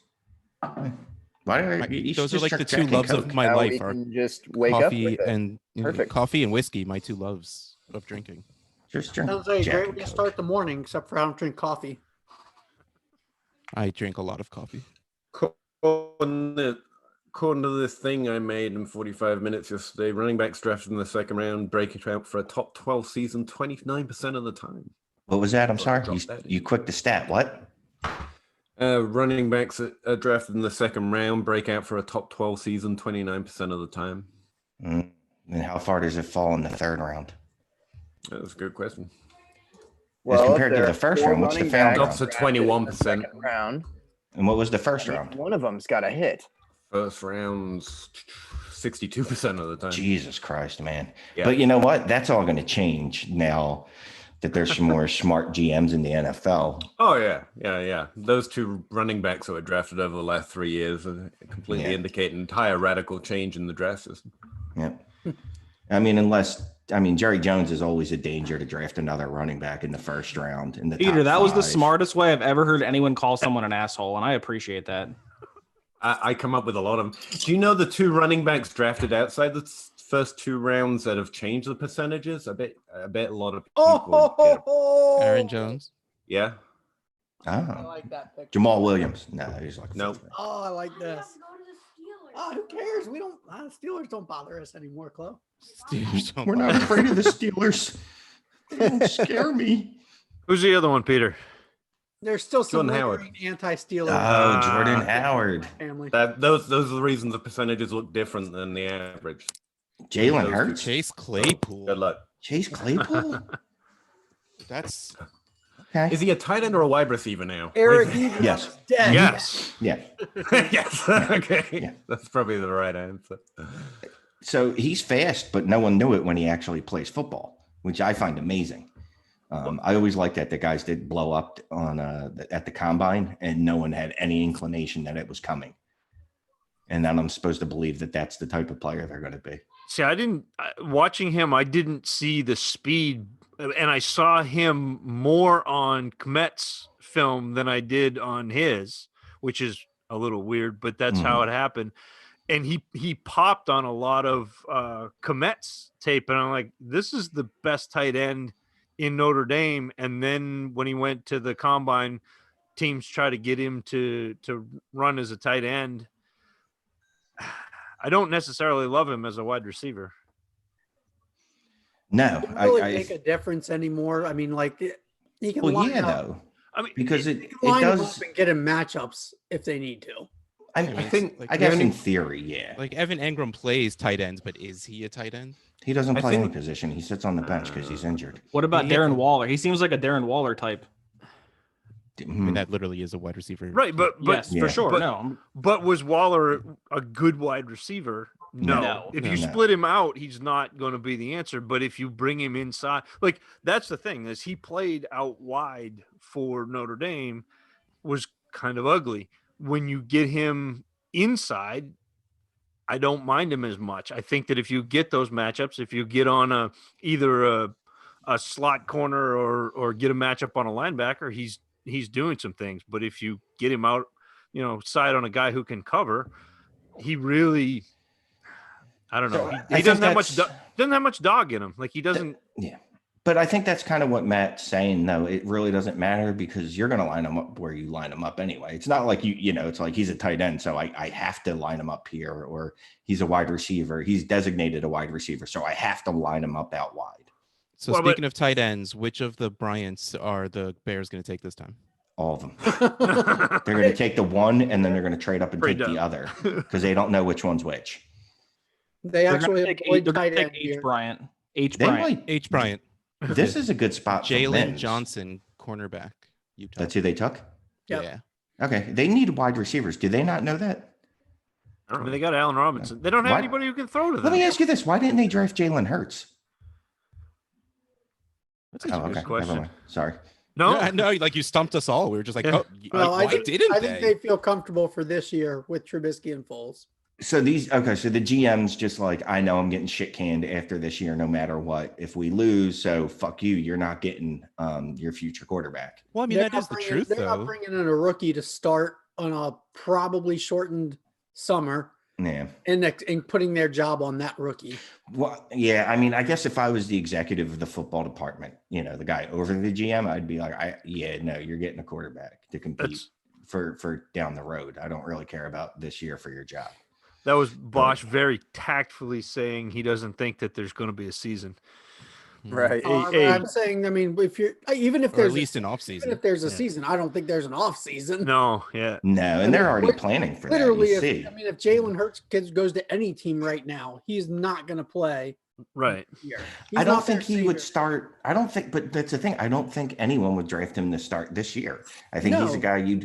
Why are you Those should are like just the drink two Jack and loves of Coke. my Now we life are can just wake up coffee with it. and Perfect. coffee and whiskey. My two loves of drinking. Just drink Sounds like a Jack great and way to Coke. start the morning, except for I don't drink coffee. I drink a lot of coffee. According to this thing I made in 45 minutes yesterday, running backs drafted in the second round break it out for a top 12 season 29% of the time. What was that? I'm Thought sorry. I'd drop that in. You quick the stat. What? Running backs are drafted in the second round break out for a top 12 season 29% of the time. And how far does it fall in the third round? That's a good question. As if compared to there the are first 4 round, what's the running found backs round? Drops to drafted in the 21%. second round, And what was the first I mean, round? one of them's got a hit. First round's 62% of the time. Jesus Christ, man. Yeah. But you know what? That's all going to change now that there's some more smart GMs in the NFL. Oh, yeah. Those two running backs that were drafted over the last 3 years completely indicate an entire radical change in the draft system. Yeah. I mean, Jerry Jones is always a danger to draft another running back in the first round. In the Peter, top that was the 5. smartest way I've ever heard anyone call someone an asshole, and I appreciate that. I come up with a lot of them. Do you know the two running backs drafted outside the first 2 rounds that have changed the percentages? I bet a lot of people. Aaron Jones. Yeah. I like that picture. Jamal Williams. No, he's like Nope. Oh, I like this. Oh, who cares? We don't. Steelers don't bother us anymore, Chloe. Steelers don't We're not bother. afraid of the Steelers. They don't scare me. Who's the other one, Peter? There's still some Jordan Howard. lingering anti-Steeler Oh, Jordan Howard. family. Those are the reasons the percentages look different than the average. Jalen Those two. Hurts. Chase Claypool. Good luck. Chase Claypool. That's Okay. Is he a tight end or a wide receiver now? Eric Where is Ebron Yes. is dead. Yes. Yeah. he? Yes. Okay. Yeah. That's probably the right answer. So he's fast, but no one knew it when he actually plays football, which I find amazing. I always liked that the guys did blow up on at the combine, and no one had any inclination that it was coming. And then I'm supposed to believe that that's the type of player they're going to be. See, watching him, I didn't see the speed, and I saw him more on Kmet's film than I did on his, which is a little weird, but that's how it happened. and he popped on a lot of Komet's tape, and I'm like, this is the best tight end in Notre Dame. And then when he went to the combine, teams try to get him to run as a tight end. I don't necessarily love him as a wide receiver. No, Doesn't really make a difference anymore. I mean, like he can line up. though. I mean, because He it can line him does. up and get him matchups if they need to. I think, I guess in theory, yeah. Like Evan Engram plays tight ends, but is he a tight end? He doesn't I play any think- position. He sits on the bench because he's injured. What about Yeah. Darren Waller? He seems like a Darren Waller type. I mean, that literally is a wide receiver. Right, but Yes, for sure. But, No, but was Waller a good wide receiver? No. No. If No. you split him out, he's not going to be the answer. But if you bring him inside, like that's the thing, is he played out wide for Notre Dame, was kind of ugly. When you get him inside, I don't mind him as much. I think that if you get those matchups, if you get on either a slot corner or get a matchup on a linebacker, he's doing some things. But if you get him out, side on a guy who can cover, he really, I don't know. He doesn't have much dog in him. Like he doesn't. Yeah. But I think that's kind of what Matt's saying, though. It really doesn't matter because you're going to line him up where you line him up anyway. It's not like it's like he's a tight end, so I have to line him up here, or he's a wide receiver. He's designated a wide receiver, so I have to line him up out wide. So speaking of tight ends, which of the Bryants are the Bears going to take this time? All of them. They're going to take the one, and then they're going to trade up and take the other because they don't know which one's which. They actually have played they're gonna tight take end H. here. Bryant. H. They Bryant. might- H. Bryant. This is a good spot for Jalen Mims. Johnson, cornerback. Utah. That's who they took? Yep. Yeah. Okay. They need wide receivers. Do they not know that? I mean, they got Allen Robinson. They don't have Why- anybody who can throw to them. Let me ask you this. Why didn't they draft Jalen Hurts? That's a Oh, good okay. question. Never mind. Sorry. No, Yeah, no, like you stumped us all. We were just like, oh, Well, why didn't I think they feel comfortable for this year with Trubisky and Foles. So so the GM's just like, I know I'm getting shit canned after this year, no matter what. If we lose, so fuck you. You're not getting your future quarterback. Well, I mean, They're that is not the bringing- truth, They're not though. bringing in a rookie to start on a probably shortened summer Yeah. and putting their job on that rookie. Well, yeah. I mean, I guess if I was the executive of the football department, the guy over the GM, I'd be like, no, you're getting a quarterback to compete for down the road. I don't really care about this year for your job. that was Bosch very tactfully saying he doesn't think that there's going to be a season. Right. I'm saying, I mean, if you're even if Or there's at least an off even season. if there's a season, I don't think there's an off season. No, yeah. No, and they're already planning for that. Literally, You see. if Jalen Hurts goes to any team right now, he's not going to play. Right. Here. I don't think he would start. I don't think, but that's the thing. I don't think anyone would draft him to start this year. I think he's a No. guy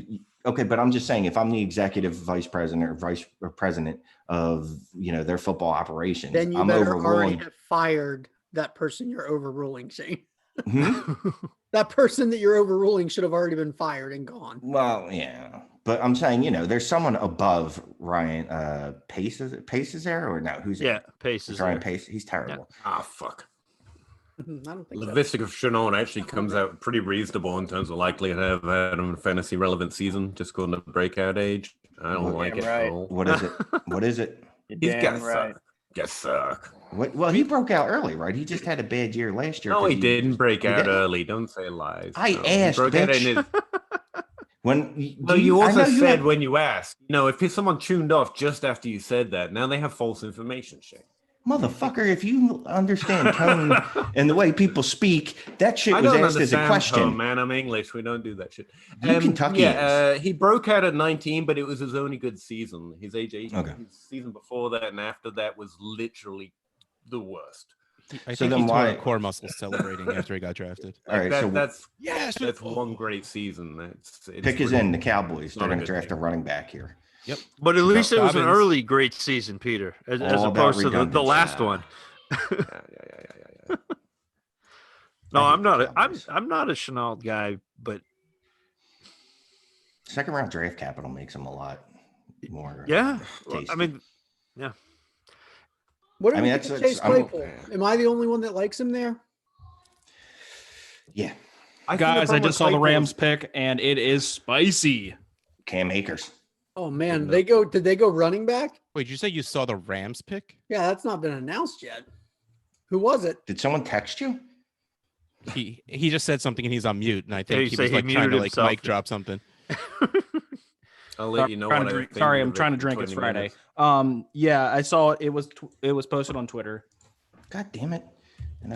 okay, but I'm just saying, if I'm the executive vice president or president of their football operations, Then you I'm better already overruling. have fired that person you're overruling, Shane. Hmm? That person that you're overruling should have already been fired and gone. Well, yeah, but I'm saying, there's someone above Ryan Pace. Pace is there or no? Who's Yeah, Pace is Ryan there. Pace. He's terrible. Ah, fuck. I don't think so. Levistic of Chenault actually comes out pretty reasonable in terms of likelihood of having a fantasy relevant season, just going to breakout age. I don't like it at all. What is it? What is it? He's got suck. Got suck. What? Well, he broke out early, right? He just had a bad year last year. No, 'cause he didn't break he out didn't? early. Don't say lies. I No, he asked, broke out bitch. in his- When No, you also said when you asked. If someone tuned off just after you said that, now they have false information, Shane. Motherfucker, if you understand tone and the way people speak, that shit I was don't asked as a understand question. tone, man. I'm English. We don't do that shit. You Kentucky he broke out at 19, but it was his only good season. His age, Okay. his season before that and after that was literally the worst. I So think then he tore why- a core muscle celebrating after he got drafted. All right, so that's Yes, that's one great season. It's pick is in the Cowboys. not They're a going to good draft a running back here. Yep. But at least it was an Dobbins. early great season, Peter, as All about opposed to the redundancy. last one. Yeah. No, I hate I'm not. the Cowboys. I'm not a Chenault guy, but Second round draft capital makes them a lot more. yeah, well, tasty. I mean, yeah. What do I we mean, think of that's- Chase I'm- Claypool? Am I the only one that likes him there? Yeah, Guys, I just saw the Rams pick, and it is spicy. Cam Akers. Oh man, did they go running back? Wait, did you say you saw the Rams pick? Yeah, that's not been announced yet. Who was it? Did someone text you? He just said something and he's on mute, and I Yeah, think you he say was he like trying to muted like himself. mic drop something. I'll let you know what I think Sorry, of I'm it trying to in drink. It's 20 Friday. minutes. Yeah, I saw it. It was posted on Twitter. God damn it.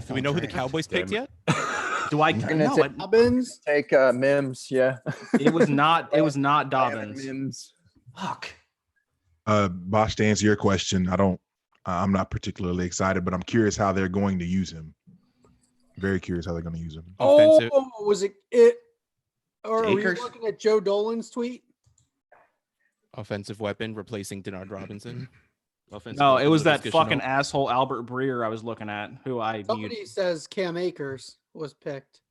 Do we know who the Cowboys Damn picked it. yet? Do I I'm gonna no? take- Dobbins. Take Mims, yeah. It was not. It was not Dobbins. Mims. Fuck. Bosch, to answer your question, I'm not particularly excited, but I'm curious how they're going to use him. Very curious how they're going to use him. Offensive. Oh, was it? Or are we Akers? looking at Joe Dolan's tweet? Offensive weapon replacing Denard Robinson. Offensive No, weapon it was that Laviska fucking Shenault. asshole Albert Breer I was looking at, who I muted. Somebody says Cam Akers was picked.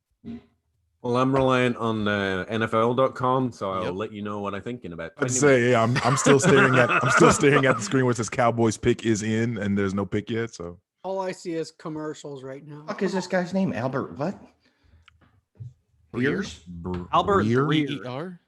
Well, I'm reliant on NFL.com, so I'll Yep. let you know what I think in about. I'd 20 say, yeah, I'm still staring at the screen where it says Cowboys pick is in, and there's no pick yet. So All I see is commercials right now. Fuck is this guy's name? Albert what? Breers? Albert Breer? Breer. BER?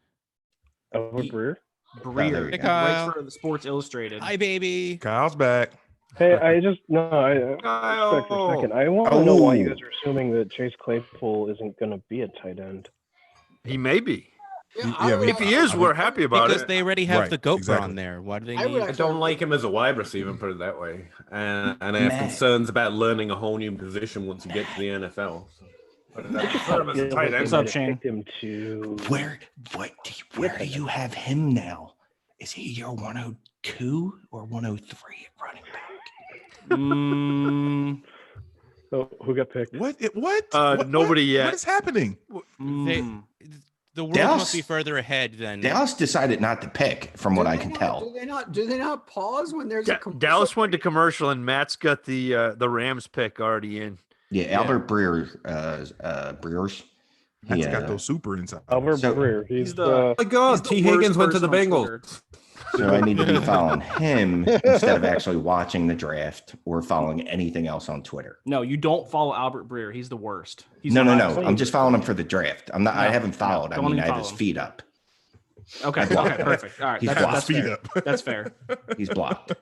Albert Breer. Breer. Hey, He Kyle. writes for the Sports Illustrated. Hi, baby. Kyle's back. Hey, I back for a second. I want to know why you guys are assuming that Chase Claypool isn't going to be a tight end. He may be. Yeah, If he is, we're happy about Because it. they already have Right, the GOAT exactly. on there. Why do they I would need? I don't like him as a wide receiver, put it that way. And I have Matt. concerns about learning a whole new position once you get to the NFL. But I prefer him as a tight end. What's up, Shane? Him to Where do you have him now? Is he your 102 or 103 at running back? So who got picked? What? What? Nobody yet. What is happening? The world Dallas- must be further ahead than Dallas decided not to pick, from what I can tell. Do they not pause when there's a Dallas went to commercial, and Matt's got the Rams pick already in. Yeah, Albert Breer, Breers. That's got those super inside. Albert So- Breer. He's Oh my God, he's the T. worst Higgins went to the person on Bengals. So I need to be following him instead of actually watching the draft or following anything else on Twitter. No, you don't follow Albert Breer. He's the worst. He's No. not- I'm just following him for the draft. I'm not. I No, haven't followed. I don't mean, even I have follow his him. feed up. Okay, I blocked okay, him. perfect. All right, He's that's blocked. fair. That's fair. He's blocked.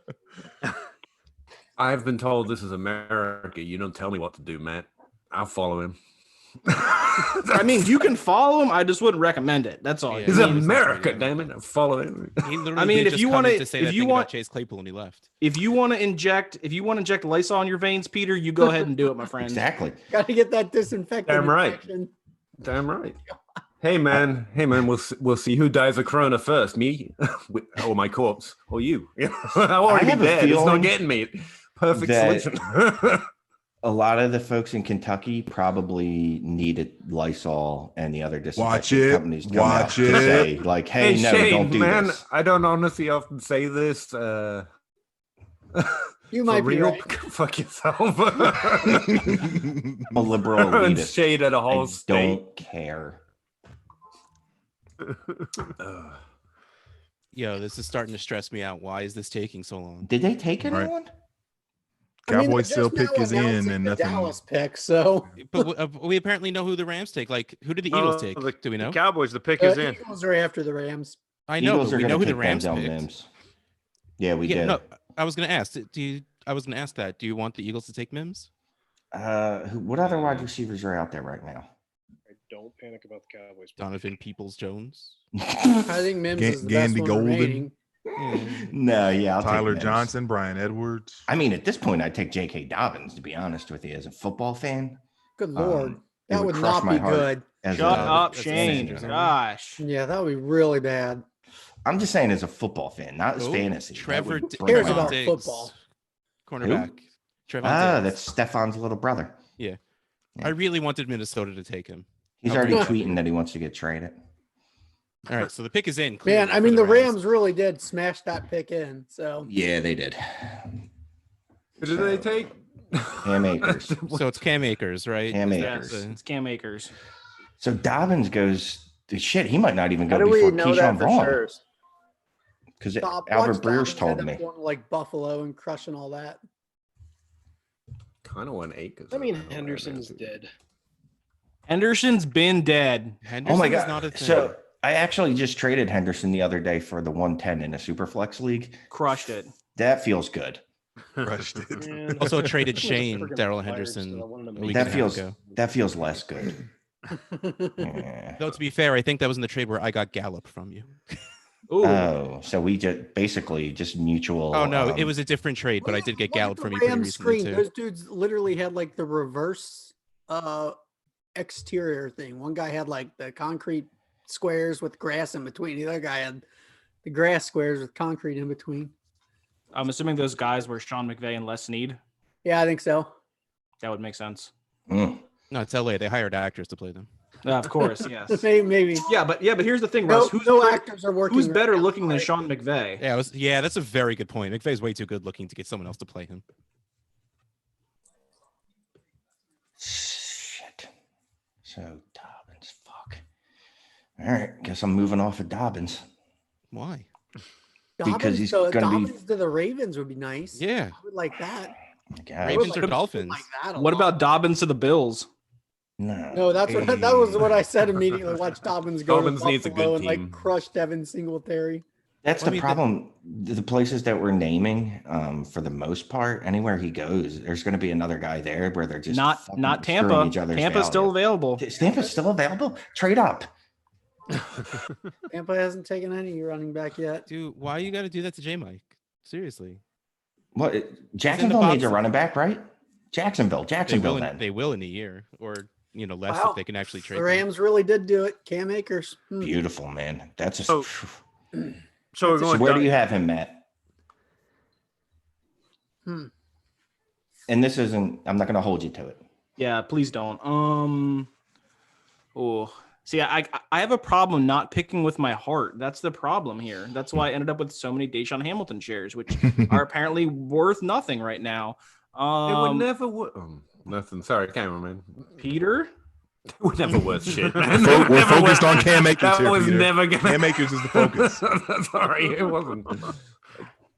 I've been told this is America. You don't tell me what to do, Matt. I'll follow him. I mean, you can follow him. I just wouldn't recommend it. That's all. Yeah. He's He's America, not- damn it. I'll follow him. He literally I mean, did if just you come wanna- in to say if that you thing want- about Chase Claypool when he left. If you want to inject Lysol in your veins, Peter, you go ahead and do it, my friend. Exactly. Got to get that disinfectant. Damn right. injection. Damn right. Hey man, we'll see who dies of corona first, me or my corpse, or you. I'll already have be a dead. It's not feeling getting me. Perfect that- solution. A lot of the folks in Kentucky probably needed Lysol and the other Watch disinfectant it. companies to come out Watch to it. say, like, hey, no, Shane, don't do man, this. I don't honestly often say this. You For might be real, right. fuck yourself. I'm a liberal And elitist. shade at a whole I state. don't care. Yo, this is starting to stress me out. Why is this taking so long? Did they take Right. anyone? I mean, Cowboys they're still just pick now is in, announcing and the nothing. Dallas pick, so But we apparently know who the Rams take. Like, who did the Eagles take? Do we know? The Cowboys, the pick is the in. Eagles are after the Rams. I know, Eagles but are we gonna know who the pick Rams Denzel picked. Mims. Yeah, we Yeah, did. no, I was gonna ask. I was gonna ask that. Do you want the Eagles to take Mims? What other wide receivers are out there right now? Don't panic about the Cowboys. Donovan Peoples-Jones. I think Mims is the best Gandy one Golden. remaining. No, yeah, I'll take Tyler Mims. Johnson, Brian Edwards. I mean, at this point, I'd take J.K. Dobbins, to be honest with you, as a football fan. Good lord, it that would crush not my be heart good. as Shut a- up, that's Shane. interesting. Gosh. Yeah, that would be really bad. I'm just saying, as a football fan, not as Oh, fantasy. That Trevor would D- break cares my about heart. Diggs, football. cornerback. Trevon Ah, Diggs. that's Stefan's little brother. Yeah. Yeah. I really wanted Minnesota to take him. He's Oh, already really? tweeting that he wants to get traded. All right, so the pick is in. Man, clearly I for mean, the Rams really did smash that pick in. So Yeah, they did. Who did they take? Cam Akers. So it's Cam Akers, right? Cam Is that Akers. the- It's Cam Akers. So Dobbins goes. Shit, he might not even How go do we before know that Keyshawn for Vaughn sure? because Watch Albert Dobbins Breers told end up me. going to, like Buffalo and crushing all that. Kind of want Akers. I mean, don't know where Henderson's that is. dead. Henderson's been dead. Henderson Oh my is god! not a thing. So I actually just traded Henderson the other day for the 110 in a super flex league. Crushed it. That feels good. Crushed it. Man, Also traded I was Shane friggin' Daryl fired Henderson. still. I wanted to a make week That and a half feels ago. that feels less good. Yeah. Though to be fair, I think that was in the trade where I got Gallup from you. Ooh. Oh, so we just basically just mutual. Oh no, it was a different trade, but I did get Look at Gallup the from you pretty Rams recently screen. too. Those dudes literally had like the reverse exterior thing. One guy had like the concrete squares with grass in between. The other guy had the grass squares with concrete in between. I'm assuming those guys were Sean McVay and Les Snead. Yeah, I think so. That would make sense. Mm. No, it's LA. They hired actors to play them. Of course, yes. Maybe. Yeah, but here's the thing, No, Russ. no actors are working. Who's right better now. looking than Right. Sean McVay? Yeah, that's a very good point. McVay's way too good looking to get someone else to play him. Shit. So Dobbins, fuck. All right, guess I'm moving off of Dobbins. Why? Because he's so gonna be- Dobbins to the Ravens would be nice. Yeah. I would like that. God. Ravens or like- Dolphins? Like that a What lot. about Dobbins to the Bills? No, that was what I said immediately. Watch Dobbins go Dobbins to needs a Buffalo good and team. like crush Devin Singletary. That's Well, I the mean, problem. The places that we're naming, for the most part, anywhere he goes, there's going to be another guy there where they're just Not fucking Tampa. screwing each other's Tampa's still value. available. Is Tampa still available? Trade up. Tampa hasn't taken any running back yet. Dude, why you got to do that to J Mike? Seriously. What? Jacksonville needs a box. running back, right? Jacksonville. They will in a year, or less Wow. if they can actually trade. The them. Rams really did do it. Cam Akers. Beautiful, man. That's a. So- So we're So going. where down- do you have him, Matt? And this isn't. I'm not going to hold you to it. Yeah, please don't. Oh, see, I have a problem not picking with my heart. That's the problem here. That's why I ended up with so many Deshaun Hamilton shares, which are apparently worth nothing right now. It would never work. Nothing. Sorry, cameraman. Peter. It would never worth shit. We're Man. we're Never focused worth- on Cam Akers That here, was Peter. never gonna. Cam Akers is the focus. Sorry, it wasn't.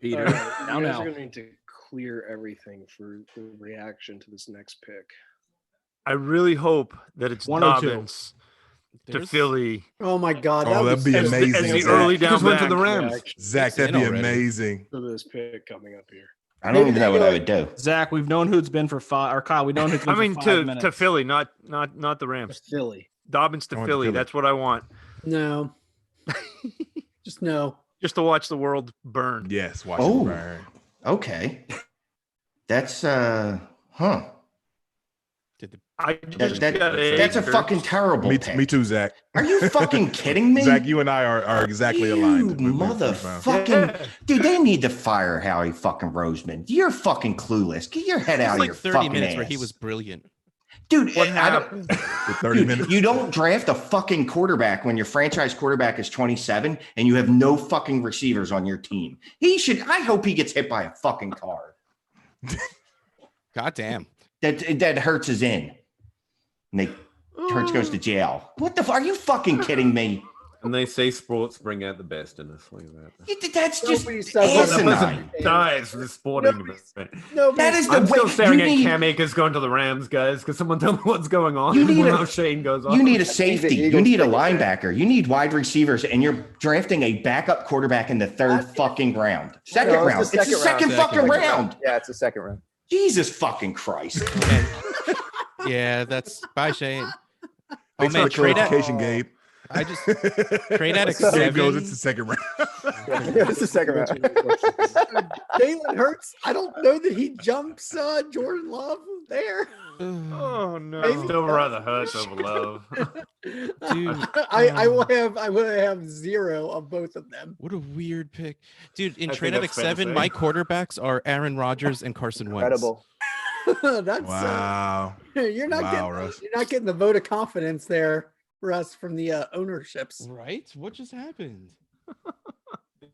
Peter. Now, now. you guys are going to need to clear everything for the reaction to this next pick. I really hope that it's 102. Dobbins to There's- Philly. Oh my God. Oh, that'd be As the- amazing. as the Zach. early down Just went to back. the Rams. Zach, that'd in be already. amazing. So this pick coming up here. I don't even know what I would do. Zach, we've known who it's been for 5, or Kyle, we've known who it's been I mean, for 5 to minutes. Philly, not the Rams. Philly. Dobbins I to want to Philly. Philly. That's what I want. No. Just no. Just to watch the world burn. Yes, watch Oh. it burn. Okay. That's huh. I just That, got that's a Akers. fucking terrible Me, pick. me too, Zach. Are you fucking kidding me? Zach, you and I are exactly You aligned. with first round. motherfucking dude, they need to fire Howie fucking Roseman. You're fucking clueless. Get your head It out was of your like 30 fucking minutes ass. where he was brilliant. Dude, What I don't, happened? For 30 dude, minutes. you don't draft a fucking quarterback when your franchise quarterback is 27 and you have no fucking receivers on your team. I hope he gets hit by a fucking car. God damn. That Hurts is in. And Hurts goes to jail. What the are you fucking kidding me? And they say sports bring out the best in us. Look at that. That's just Nobody says that. asinine. Dies for the sporting event. That is the I'm still way staring you at need, Cam Akers going to the Rams, guys. Because someone tell me what's going on. You need When a- Shane goes off. you need a safety. You Eagles need a take it back. linebacker. You need wide receivers, and you're drafting a backup quarterback in the third fucking round. Second No, round. It's the second fucking round. Yeah, it's the second round. Jesus fucking Christ. Yeah, that's bye Shane. Oh Thanks man, for the trade at, clarification, Gabe. I just trade at Gabe goes, X7. it's the second round. Yeah, it's the second round. Jalen Hurts. I don't know that he jumps Jordan Love there. Oh no! Maybe Still not. rather Hurts over Love. Dude, I will have 0 of both of them. What a weird pick. Dude, in I trade think at that's fair to X7, say. my quarterbacks are Aaron Rodgers and Carson Wentz. Incredible. That's Wow. you're not Wow, getting Russ. you're not getting the vote of confidence there, Russ, from the ownerships. Right? What just happened?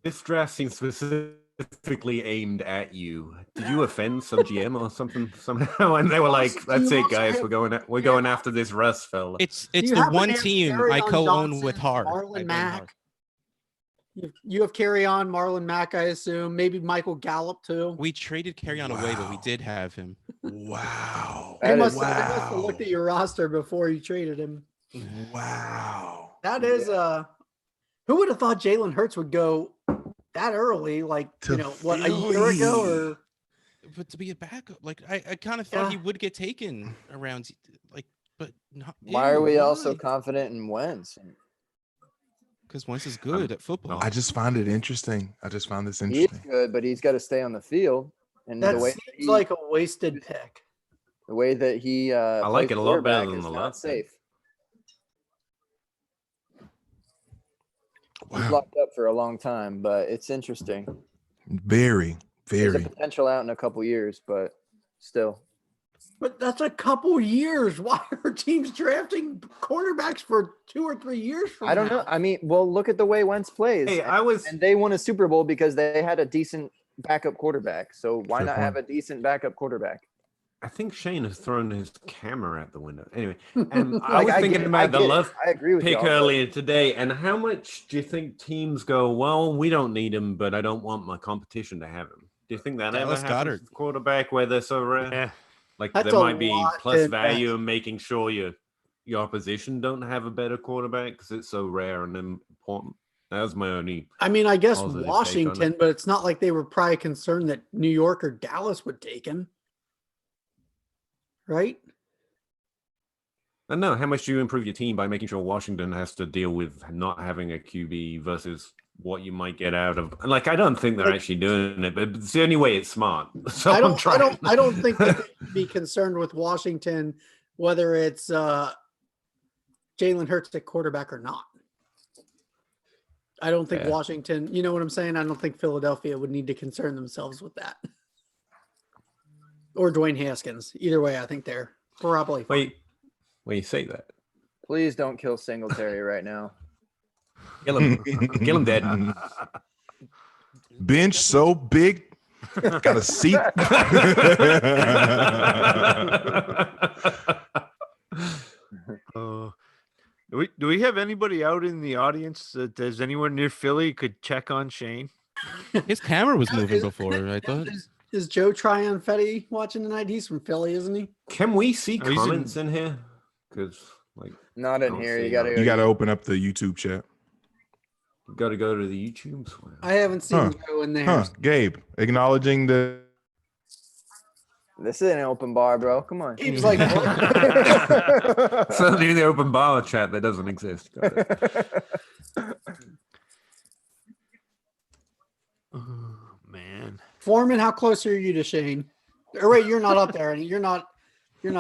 This draft seems specifically aimed at you. Did you offend some GM or something somehow? And they were like, "That's it, guys. We're going after this Russ fella." It's you the happen one to have team I Kerryon co-own with Johnson, Hard. Marlon I own Mack. Hard. You have carry on Marlon Mack, I assume. Maybe Michael Gallup too. We traded Carryon away, but we Wow. did have him. Wow. They That must, is- they must have wow. looked at your roster before you traded him. Wow. That is Who would have thought Jalen Hurts would go that early? Like, To a year ago or. But to be a backup, like I kind of thought he would get taken around, like, but not. Why are we also confident in Wentz? Because Wentz is good at football. I just find it interesting. I just find this He interesting. is good, but he's got to stay on the field. And That the way seems like a wasted pick. The way that he I like plays it a lot better quarterback than is the not last pick. safe. He's Wow. locked up for a long time, but it's interesting. Very, There's a very. potential out in a couple years, but still. But that's a couple years. Why are teams drafting quarterbacks for 2 or 3 years from I don't know. now? I mean, well, look at the way Wentz plays. Hey, and they won a Super Bowl because they had a decent backup quarterback. So why Fair not point. have a decent backup quarterback? I think Shane has thrown his camera out the window. Anyway, and I Like, was I thinking get it, about I the get it. love I agree with pick y'all, but- earlier today, and how much do you think teams go, well, we don't need him, but I don't want my competition to have him? Do you think that Dallas ever happens Goedert. with quarterback where they're so rare? Yeah. Like That's there a might be lot plus to value in making sure your opposition don't have a better quarterback because it's so rare and important. That was my only. I mean, I guess positive take on it. Washington, but it's not like they were probably concerned that New York or Dallas would take him. Right? I don't know. How much do you improve your team by making sure Washington has to deal with not having a QB versus what you might get out of? Like, I don't think they're actually doing it, but it's the only way it's smart. So I I'm don't trying. I don't think that they should be concerned with Washington, whether it's Jalen Hurts at quarterback or not. I don't think Yeah. Washington, you know what I'm saying? I don't think Philadelphia would need to concern themselves with that. Or Dwayne Haskins. Either way, I think they're probably fine. Wait, when you say that, Please don't kill Singletary right now. kill him, kill him dead. Bench so big, got a seat. Do we have anybody out in the audience that is anyone near Philly could check on Shane? His camera was moving before, I thought. Is Joe Trionfetti watching tonight? He's from Philly, isn't he? Can we see Oh, he's in- comments in here? Because like Not I in don't here. see You gotta none. You got to open up the YouTube chat. you got to go to the YouTube. I haven't seen Huh. Joe in there. Huh? Gabe, acknowledging the. This is an open bar, bro. Come on. He was like, So do the open bar chat that doesn't exist. Got it. Oh, man. Foreman, how close are you to Shane? Or wait, you're not up there. You're not you're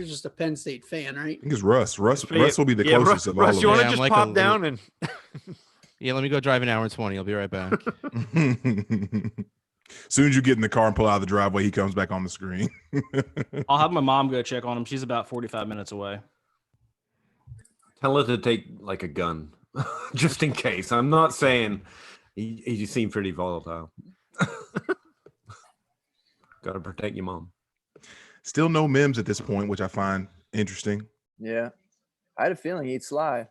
just a Penn State fan, right? I think it's Russ. Russ Yeah, will be the yeah, closest of all Russ, of you want us. to I'm just like a pop little- down and Yeah, let me go drive an hour and 20. I'll be right back. Soon as you get in the car and pull out of the driveway, he comes back on the screen. I'll have my mom go check on him. She's about 45 minutes away. Tell her to take like a gun, just in case. I'm not saying you seem pretty volatile. Got to protect your mom. Still no Mims at this point, which I find interesting. Yeah. I had a feeling he'd slide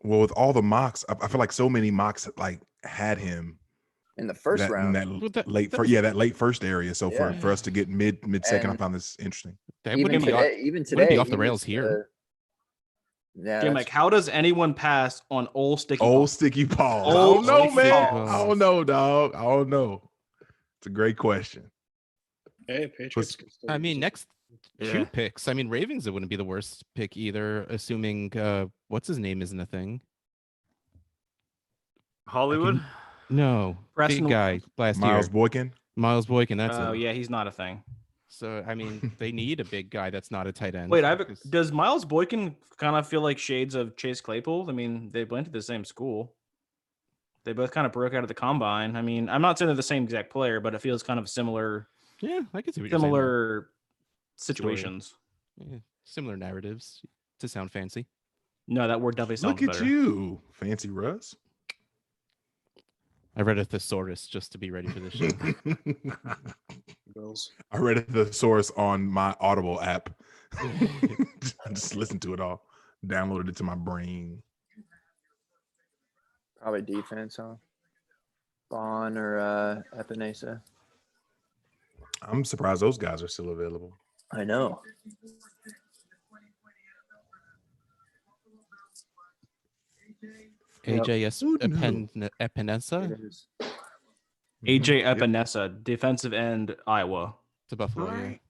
Well, with all the mocks, I feel like so many mocks like had him in the first that, in round. that late first area. So Yeah. for us to get mid second, I And found this interesting. That Even wouldn't be off- today, even wouldn't today, be off the he rails was, here. Yeah. Jim, like, how does anyone pass on old sticky? Old balls? sticky paws. I Old don't know, sticky man. balls. I don't know, dog. I don't know. It's a great question. Hey, Patriots. can still I use mean, it. next Yeah. two picks. I mean, Ravens, it wouldn't be the worst pick either, assuming what's his name isn't a thing. Hollywood. No, Preston- big guy last Miles year. Boykin. Miles Boykin. That's Oh it. yeah, he's not a thing. So I mean, they need a big guy that's not a tight end. Wait, because- does Miles Boykin kind of feel like shades of Chase Claypool? I mean, they went to the same school. They both kind of broke out of the combine. I mean, I'm not saying they're the same exact player, but it feels kind of similar Yeah, I can see what you're saying there. similar situations. Yeah, similar narratives to sound fancy. No, that word definitely sounds Look at better. you, fancy Russ. I read a thesaurus just to be ready for this show. Bills. I read a thesaurus on my Audible app. I just listened to it all, downloaded it to my brain. Probably defense, huh? Bond or Epinesa. I'm surprised those guys are still available. I know. Epinesa. AJ Epinesa, defensive end, Iowa. To Buffalo, All yeah. right.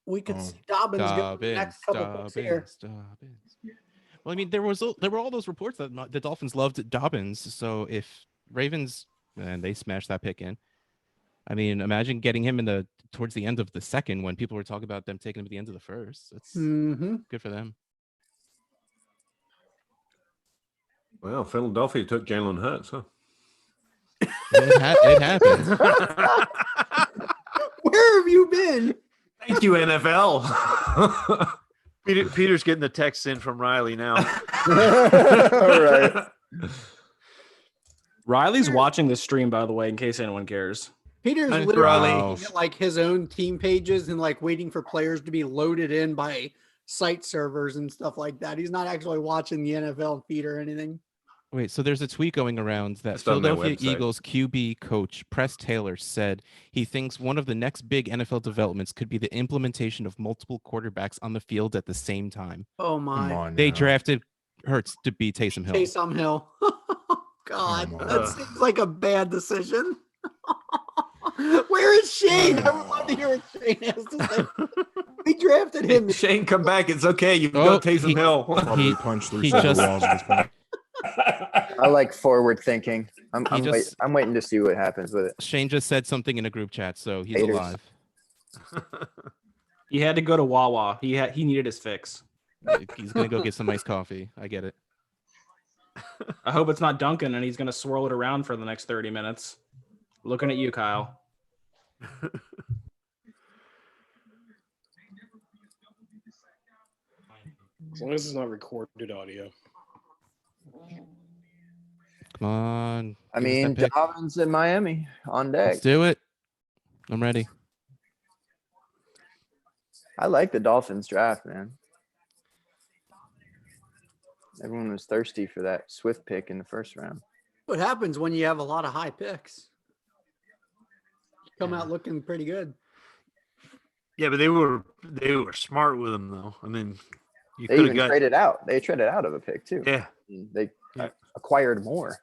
We could see Dobbins go the next couple picks here. Dobbins. Well, I mean, there were all those reports that the Dolphins loved Dobbins. So if Ravens and they smashed that pick in, I mean, imagine getting him towards the end of the second when people were talking about them taking him at the end of the first. That's good for them. Well, Philadelphia took Jalen Hurts, huh? It happens. Where have you been? Thank you, NFL. Peter's getting the text in from Riley now. All right. Riley's watching the stream, by the way, in case anyone cares. Peter's Thanks, literally Riley. looking at, like his own team pages and like waiting for players to be loaded in by site servers and stuff like that. He's not actually watching the NFL feed or anything. Wait, so there's a tweet going around that It's on their Philadelphia website. Eagles QB coach Press Taylor said he thinks one of the next big NFL developments could be the implementation of multiple quarterbacks on the field at the same time. Oh Come my. on They now. drafted Hurts to be Taysom Hill. Taysom Hill. God, Come on. that seems like a bad decision. Where is Shane? I would love to hear what Shane has to say. We drafted him. Shane, come back. It's okay. You've Oh, got Taysom Hill. Probably punched through he several just- walls at this point. I like forward thinking. I'm just- waiting to see what happens with it. Shane just said something in a group chat, so he's Haters. alive. He had to go to Wawa. He needed his fix. He's gonna go get some iced coffee. I get it. I hope it's not Duncan and he's going to swirl it around for the next 30 minutes. Looking at you, Kyle. As long as it's not recorded audio. Come on. I give us that mean, pick. Dobbins in Miami on deck. Let's do it. I'm ready. I like the Dolphins draft, man. Everyone was thirsty for that Swift pick in the first round. What happens when you have a lot of high picks? You come out looking pretty good. Yeah, but they were smart with him though. I mean, you They could have even got traded out. They traded out of a pick too. yeah. They Yeah. acquired more.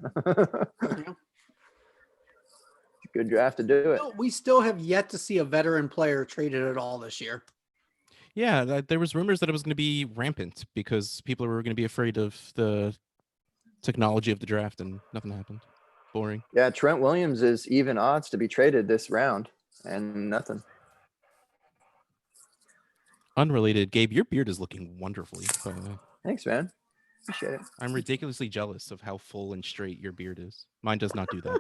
Good draft to do it. We still have yet to see a veteran player traded at all this year. Yeah, there was rumors that it was going to be rampant because people were going to be afraid of the technology of the draft, and nothing happened. Boring. Yeah, Trent Williams is even odds to be traded this round, and nothing. Unrelated, Gabe, your beard is looking wonderfully. By the way. Thanks, man. Appreciate it. I'm ridiculously jealous of how full and straight your beard is. Mine does not do that.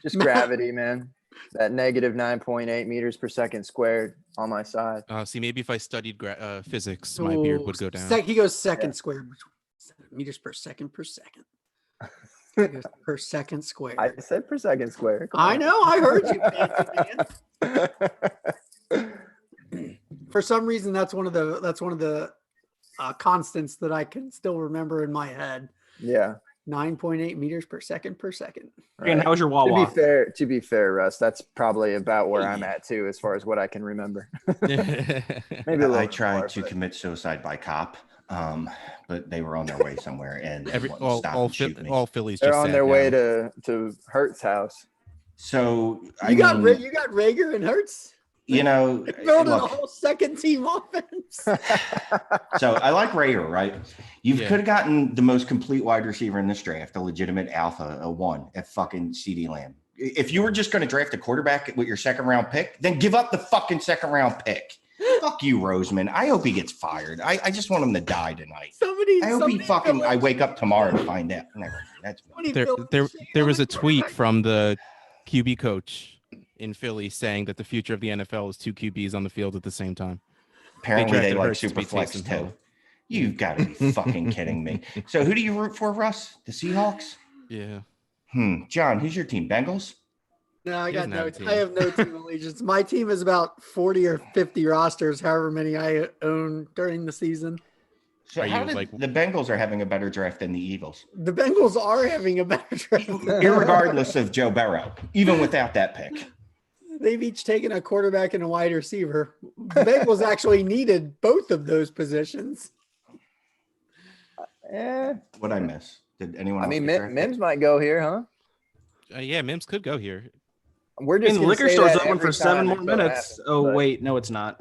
Just gravity, man. That negative 9.8 meters per second squared on my side. See, maybe if I studied physics, my beard would go down. He goes second squared. Meters per second per second. He goes per second squared. I said per second squared. I know. I heard you. Man. For some reason, that's one of the constants that I can still remember in my head. Yeah. 9.8 meters per second per second. And how's your Wawa? To be fair, Russ, that's probably about where I'm at too, as far as what I can remember. Maybe a little I bit tried more, to but- commit suicide by cop, but they were on their way somewhere and they wouldn't stop and shoot me. all Phillies They're just on sat their way down. to Hert's house. So You got Rager and Hurts. you know, Building a look, whole second team offense. so I like Rager, right? You Yeah. could have gotten the most complete wide receiver in this draft, a legitimate alpha, a one at fucking CD Lamb. If you were just going to draft a quarterback with your second round pick, then give up the fucking second round pick. Fuck you, Roseman. I hope he gets fired. I just want him to die tonight. I hope he fucking. I wake up tomorrow to find out. Never. That's There was a tweet from the QB coach in Philly saying that the future of the NFL is two QBs on the field at the same time. Apparently they drafted like Hurts to be Superflex Taysom too. Hill. You've got to be fucking kidding me. So who do you root for, Russ? The Seahawks? Yeah. John, who's your team? Bengals? No, I He got doesn't no. have a team. I have no team allegiance. My team is about 40 or 50 rosters, however many I own during the season. So Are how you, did like- the Bengals are having a better draft than the Eagles? The Bengals are having a better draft. Irregardless of Joe Burrow, even without that pick. They've each taken a quarterback and a wide receiver. The Bengals actually needed both of those positions. Eh, What'd I miss? Did anyone? I else mean, get drafted? Mims might go here, huh? Yeah, Mims could go here. We're just the gonna liquor say store's that open every for 7 time more until it minutes. happens, Oh but- wait, no, it's not.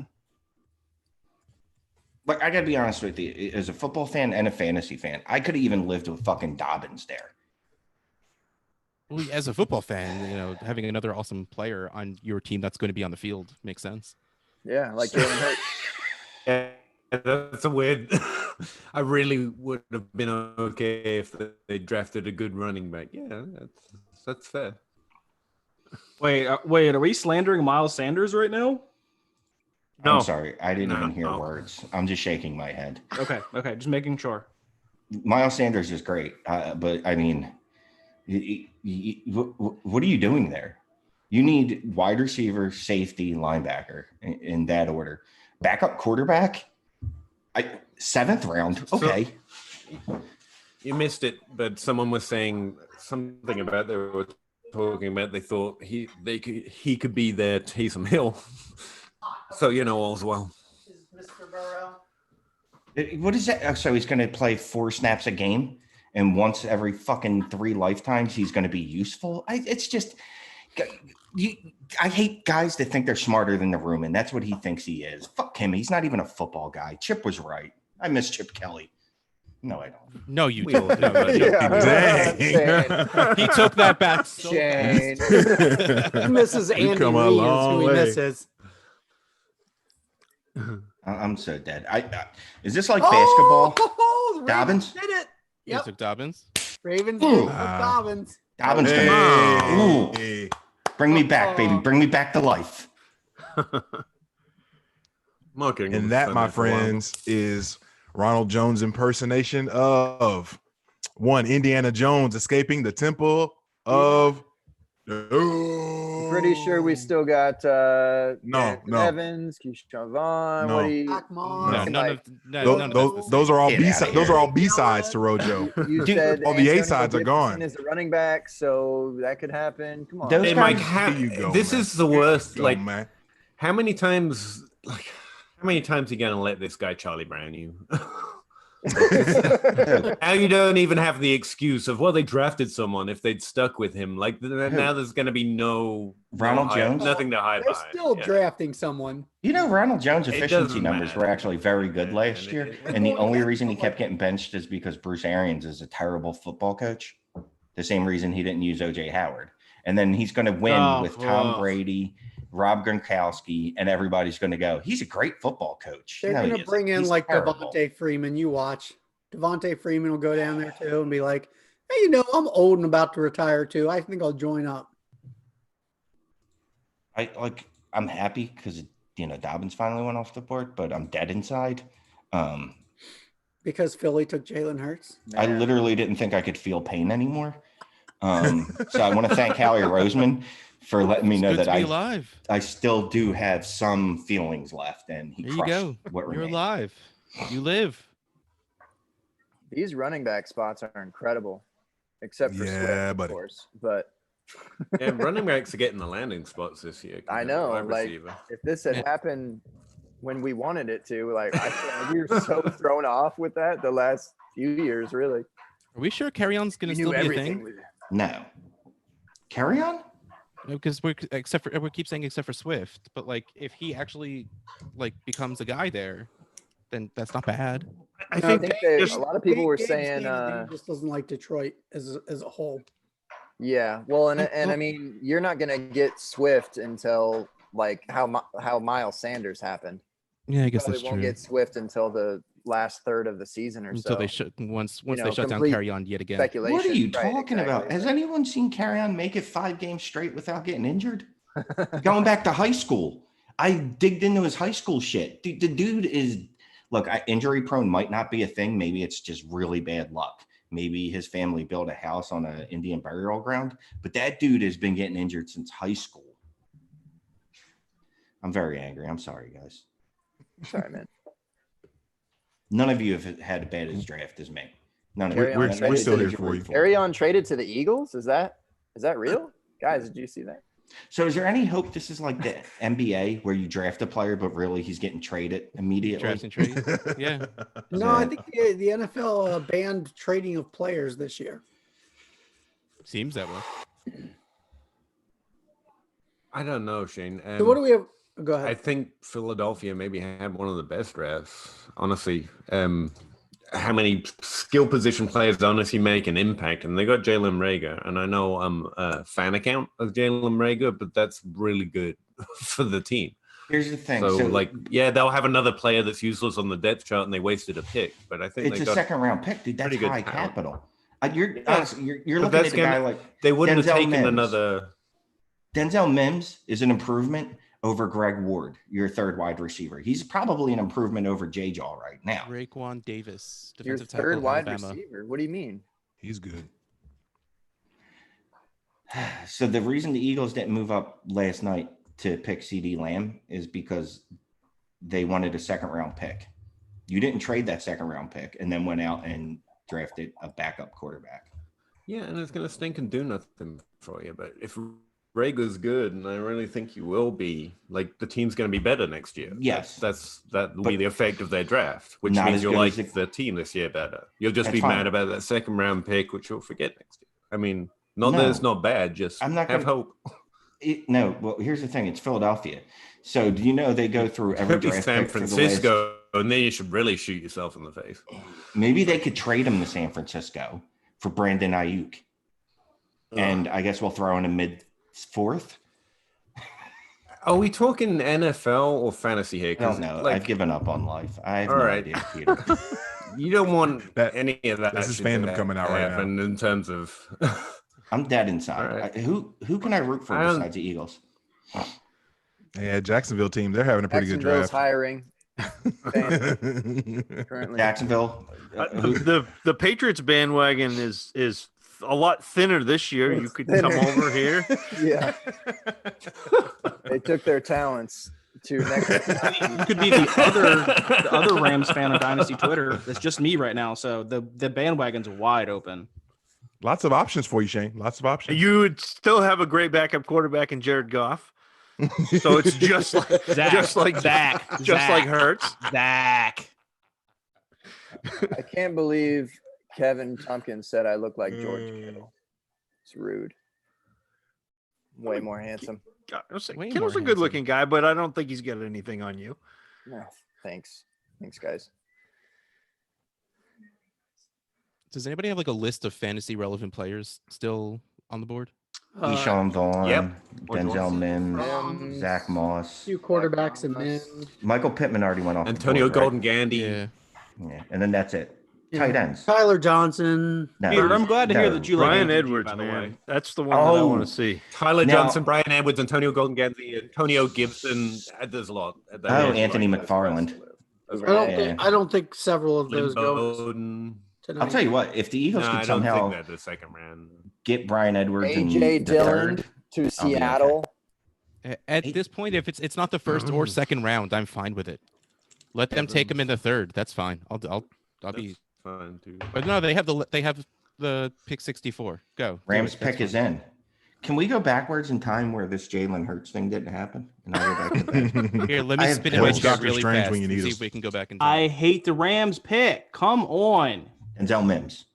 Like, I gotta be honest with you, as a football fan and a fantasy fan, I could have even lived with fucking Dobbins there. Well, as a football fan, having another awesome player on your team that's going to be on the field makes sense. Yeah, like Jalen Hurts. Yeah, that's a weird. I really would have been okay if they drafted a good running back. Yeah, that's fair. Wait, are we slandering Miles Sanders right now? I'm sorry, I didn't even hear words. I'm just shaking my head. Okay, just making sure. Miles Sanders is great, but I mean, what are you doing there? You need wide receiver, safety, linebacker in that order. Backup quarterback, 7th round. Okay. You missed it, but someone was saying something about they were talking about. They thought he could be their Taysom Hill. So all's well. Mr. Burrow. What is that? So he's going to play 4 snaps a game, and once every fucking 3 lifetimes he's going to be useful. It's just, I hate guys that think they're smarter than the room, and that's what he thinks he is. Fuck him. He's not even a football guy. Chip was right. I miss Chip Kelly. No, I don't. No, you don't. No, Dang. He took that back. So Shane. fast. He misses Andy come a Reid is long who he way. misses. I'm so dead. Is this like basketball? Oh, the Ravens Dobbins? did it. He Yep. took Dobbins. Ravens did it with Wow. Dobbins. Dobbins, Hey. bring me back, baby. Bring me back to life. Marketing And was that, done my there for a while. friends, is Ronald Jones' impersonation of Indiana Jones escaping the temple of. Pretty sure we still got No. Evans, Keyshawn Vaughn. No. What do you? Zach Moss. No, Looking none like- of none of Those, those are all Get B outta sides. Those here. are all B sides to Rojo. You Dude, said all the Antonio A-sides are Gibson gone. is a running back, so that could happen. Come on. Those Hey, guys- Mike, Here you go, this man. is the worst. Go, Like, man. how many times are you gonna let this guy Charlie Brown you? Now you don't even have the excuse of, well, they drafted someone if they'd stuck with him. Like, now there's gonna be Ronald Jones? nothing to hide They're behind. still Yeah. drafting someone. Ronald Jones' It efficiency doesn't numbers matter. were actually very good last year. And the Well, only yeah, reason he but kept like- getting benched is because Bruce Arians is a terrible football coach. The same reason he didn't use OJ Howard. And then he's going to win Oh, with Tom ugh. Brady, Rob Gronkowski, and everybody's going to go, he's a great football coach. They're No, he going to isn't. bring in He's like terrible. Devontae Freeman. You watch. Devontae Freeman will go down there too and be like, hey, I'm old and about to retire too. I think I'll join up. I'm happy because Dobbins finally went off the board, but I'm dead inside. Because Philly took Jalen Hurts. I literally didn't think I could feel pain anymore. So I want to thank Howie Roseman for letting me It's know good that to be alive. I still do have some feelings left, and he There you crushed go. what You're remained. alive. You live. These running back spots are incredible, except for Swift, Yeah, of buddy. course. But Yeah, running backs are getting the landing spots this year. I know, Wide like, receiver. if this had happened when we wanted it to, like, I feel like we were so thrown off with that the last few years, really. Are we sure Carry-on's going We to knew still be a everything. thing? with- No. Carry on? Because we keep saying except for Swift, but like if he actually becomes a guy there, then that's not bad. I think think a lot of people were Gabe saying, Stevens, he just doesn't like Detroit as a whole. Yeah, well, and I mean, you're not gonna get Swift until like how Miles Sanders happened. Yeah, I guess Probably that's won't true. get Swift until the last third of the season or Until so. they shut once they shut down complete Carry On yet again. speculation. What are you Right, talking about? exactly. Has anyone seen Carry On make it 5 games straight without getting injured? Going back to high school. I digged into his high school shit. Dude, the dude is, look, injury prone might not be a thing. Maybe it's just really bad luck. Maybe his family built a house on an Indian burial ground, but that dude has been getting injured since high school. I'm very angry. I'm sorry, guys. Sorry, man. None of you have had as bad as draft as me. None of Carry you. On We're still here for you. Carry On traded to the Eagles. Is that real, guys? Did you see that? So is there any hope this is like the NBA where you draft a player, but really he's getting traded immediately? Draft and trade. Yeah. No, I think the NFL banned trading of players this year. Seems that way. I don't know, Shane. So what do we have? Go I ahead. think Philadelphia maybe had one of the best drafts. Honestly, how many skill position players honestly make an impact? And they got Jalen Reagor, and I know I'm a fan account of Jalen Reagor, but that's really good for the team. Here's the thing. So, like, yeah, they'll have another player that's useless on the depth chart, and they wasted a pick. But I think it's a second round pick, dude. That's high capital. You're looking at a guy like they wouldn't Denzel have taken Mims. another. Denzel Mims is an improvement over Greg Ward, your third wide receiver. He's probably an improvement over J-Jaw right now. Raekwon Davis, Your defensive third tackle, wide Alabama. receiver. What do you mean? He's good. So the reason the Eagles didn't move up last night to pick CeeDee Lamb is because they wanted a second round pick. You didn't trade that second round pick and then went out and drafted a backup quarterback. Yeah, and it's going to stink and do nothing for you. But if Rager's good, and I really think he will be, like, the team's going to be better next year. Yes. That will be the effect of their draft, which Not means as you'll good like as the team this year better. You'll just That's be fine. mad about that second round pick, which you'll forget next year. I mean, not that No. it's not bad, just I'm not have gonna- hope. No, well, here's the thing. It's Philadelphia. So do you know they go through every Could be draft San pick for the last- Francisco, and then you should really shoot yourself in the face. Maybe they could trade him to San Francisco for Brandon Ayuk. And I guess we'll throw in a mid fourth. Are we talking NFL or fantasy here? I don't know. Like, I've given up on life. I have all no right. idea, Peter. You don't want That- any of that. that's his shit to fandom coming out right now. happen in terms of. I'm dead inside. All right. Who can I root for I don't- besides the Eagles? Yeah, Jacksonville team, they're having a pretty good Jacksonville's draft. hiring. Currently. Jacksonville. The Patriots bandwagon is a lot thinner this year. You could come Thinner. over here. Yeah. They took their talents to next. You could be the other Rams fan on Dynasty Twitter. It's just me right now, so the bandwagon's wide open. Lots of options for you, Shane. Lots of options. You would still have a great backup quarterback in Jared Goff. So it's just like Zach, just like Zach, just Zach. like Hurts. Zach. I can't believe Kevin Tompkins said I look like George Kittle. It's rude. Way more handsome. God, I was like, Way Kittle's more a good looking guy, but I don't think he's got anything on you. No, thanks. Thanks, guys. Does anybody have like a list of fantasy relevant players still on the board? Keyshawn Vaughn, Yep. Denzel Mims, Mims. Zach Moss. Few quarterbacks and then Michael Pittman already went off. the Antonio board, right? Golden Gandy. Yeah. Yeah, and then that's it. Tight ends. Tyler Johnson. No, Peter, I'm glad to hear no. that you like Brian ATG, Edwards, by the way. man. That's the one that I want Oh. to see. Tyler Now- Johnson, Brian Edwards, Antonio Golden Gandy, Antonio Gibson. There's a lot. Oh, Anthony McFarland. I don't think several of those go Bowden. tonight. I'll tell you what. If the Eagles No, could I don't somehow think that the second round. get Brian Edwards in AJ the Dillon third, to I'll be okay. Seattle. At this point, if it's not the first or second round, I'm fine with it. Let them take him in the third. That's fine. I'll be. That's fine too. But no, they have the pick 64. Go. Do Rams it. That's pick is fine. in. Can we go backwards in time where this Jalen Hurts thing didn't happen? And I'll go back to that. Here, let I me have spin it Bills. right here Doctor really Strange fast when you and need see us. if we can go back in time. I hate the Rams pick. Come on. Denzel Mims.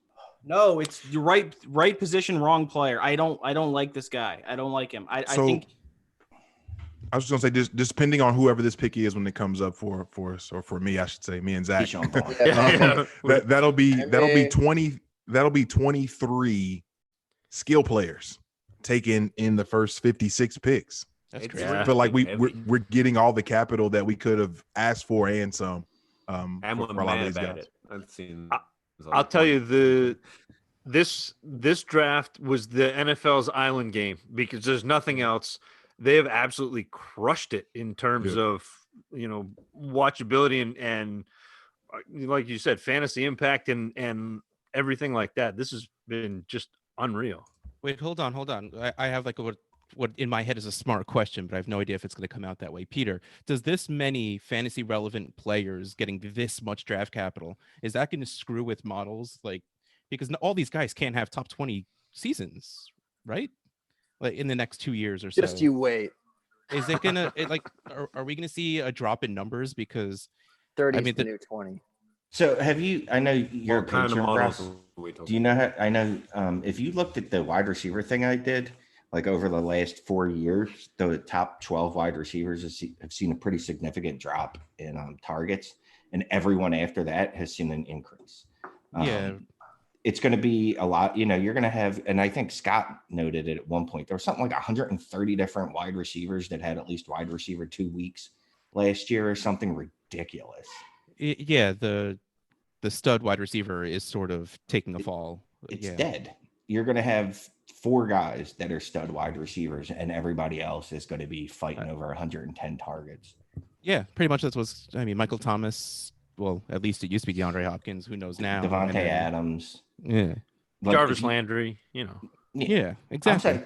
No, it's the right position, wrong player. I don't like this guy. I don't like him. I So- think I was just gonna say, just depending on whoever this pick is when it comes up for us, or for me, I should say, me and Zach. Keyshawn Vaughn. Yeah. that'll be mean- 20. That'll be 23 skill players taken in the first 56 picks. That's It's crazy. I feel like heavy. we're getting all the capital that we could have asked for and some. And For we're a lot of mad these about guys. it. I've seen. I'll tell you this draft was the NFL's island game because there's nothing else. They have absolutely crushed it in terms Yeah. of watchability and like you said, fantasy impact and everything like that. This has been just unreal. Wait, hold on. I have like what in my head is a smart question, but I have no idea if it's going to come out that way. Peter, does this many fantasy relevant players getting this much draft capital, is that going to screw with models? Like, because all these guys can't have top 20 seasons, right? like in the next 2 years or so. Just you wait. Is it gonna are we gonna see a drop in numbers? Because 30 I is mean, the new 20. So have you? I know you're a What kind of patron, models Russ. are we talking Do you know how? I know if you looked at the wide receiver thing I did, like over the last 4 years, the top 12 wide receivers have seen a pretty significant drop in targets, and everyone after that has seen an increase. yeah, It's going to be a lot. You're going to have, and I think Scott noted it at one point. There was something like 130 different wide receivers that had at least wide receiver 2 weeks last year, or something ridiculous. yeah, the stud wide receiver is sort of taking a fall. It's Yeah. dead. You're going to have 4 guys that are stud wide receivers, and everybody else is going to be fighting over 110 targets. Yeah, pretty much that's what's. I mean, Michael Thomas. Well, at least it used to be DeAndre Hopkins. Who knows now? Devontae Adams. Yeah. Like, Jarvis Landry. Yeah, exactly.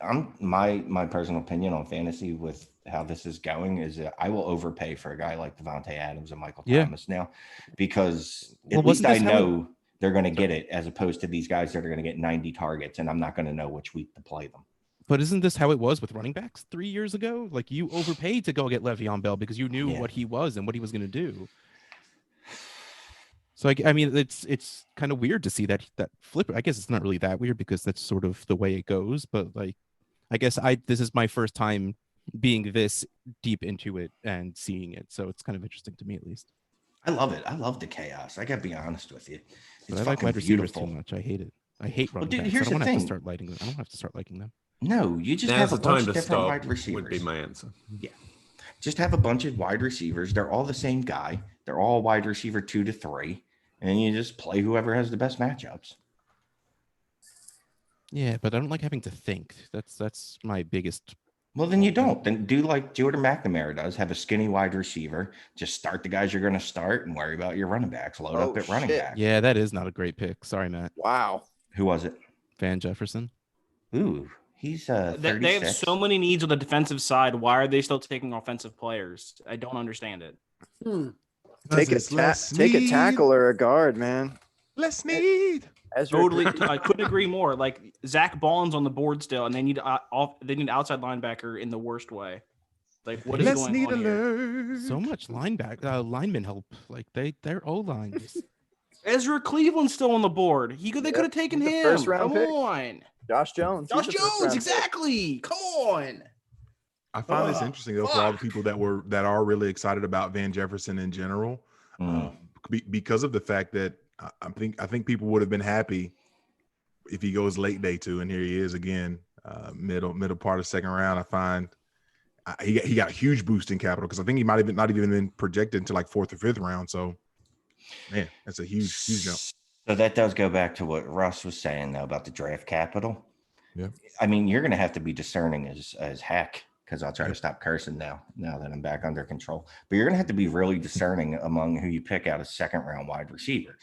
I'm my personal opinion on fantasy with how this is going is that I will overpay for a guy like Devontae Adams and Michael Thomas now, because at least I know they're going to get it, as opposed to these guys that are going to get 90 targets and I'm not going to know which week to play them. But isn't this how it was with running backs 3 years ago? Like, you overpaid to go get Le'Veon Bell because you knew what he was and what he was going to do. So I mean, it's kind of weird to see that flip. I guess it's not really that weird because that's sort of the way it goes. But like, I guess this is my first time being this deep into it and seeing it, so it's kind of interesting to me, at least. I love it. I love the chaos. I gotta be honest with you. It's I like wide receivers too beautiful. much. I hate it. I hate running backs. Here's I don't the have to thing. start liking them. I don't have to start liking them. No, you just Now's have a the bunch time of to different stop, wide receivers. would be my answer. Yeah. Just have a bunch of wide receivers. They're all the same guy. They're all wide receiver 2 to 3. And you just play whoever has the best matchups. Yeah, but I don't like having to think. That's my biggest. Well, then you don't. Then do like Jordan McNamara does. Have a skinny wide receiver. Just start the guys you're going to start and worry about your running backs. Load up at running back. Yeah, that is not a great pick. Sorry, Matt. Wow. Who was it? Van Jefferson. Ooh, he's 36. They have so many needs on the defensive side. Why are they still taking offensive players? I don't understand it. Take a tackle or a guard, man. Let's need. Totally, I couldn't agree more. Like, Zach Bond's on the board still, and they need outside linebacker in the worst way. Like, what is going on here? So much lineman help. Like their O line. Ezra Cleveland's still on the board. They could have taken him. First round Come pick. on, Josh Jones. Josh Jones, exactly. Come on. I find this interesting though for all the people that are really excited about Van Jefferson in general, because of the fact that I think people would have been happy if he goes late day 2, and here he is again, middle part of second round. I find he got a huge boost in capital because I think he might have not even been projected into like 4th or 5th round. So, man, that's a huge jump. So that does go back to what Russ was saying though about the draft capital. Yeah, I mean, you're going to have to be discerning as heck. Because I'll try to stop cursing now that I'm back under control. But you're going to have to be really discerning among who you pick out as second round wide receivers.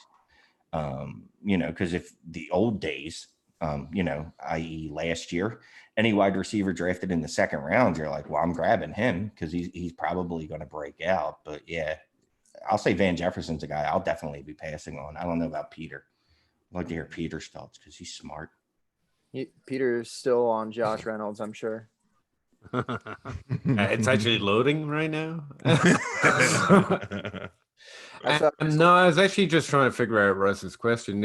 Because if the old days, i.e. last year, any wide receiver drafted in the second round, you're like, well, I'm grabbing him because he's probably going to break out. But yeah, I'll say Van Jefferson's a guy I'll definitely be passing on. I don't know about Peter. I'd like to hear Peter's thoughts because he's smart. Peter's still on Josh Reynolds, I'm sure. It's actually loading right now. No, I was actually just trying to figure out Russ's question.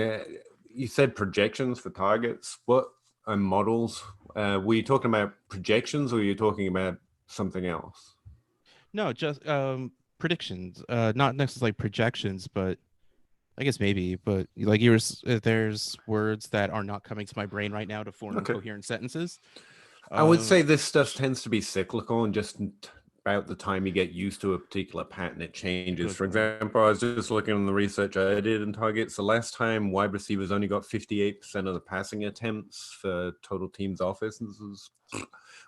You said projections for targets. What models? Were you talking about projections or were you talking about something else? No, just predictions. Not necessarily projections, but I guess maybe. But like there's words that are not coming to my brain right now to form coherent sentences. I would say this stuff tends to be cyclical, and just about the time you get used to a particular pattern, it changes. For example, I was just looking on the research I did in targets. The last time wide receivers only got 58% of the passing attempts for total teams' offenses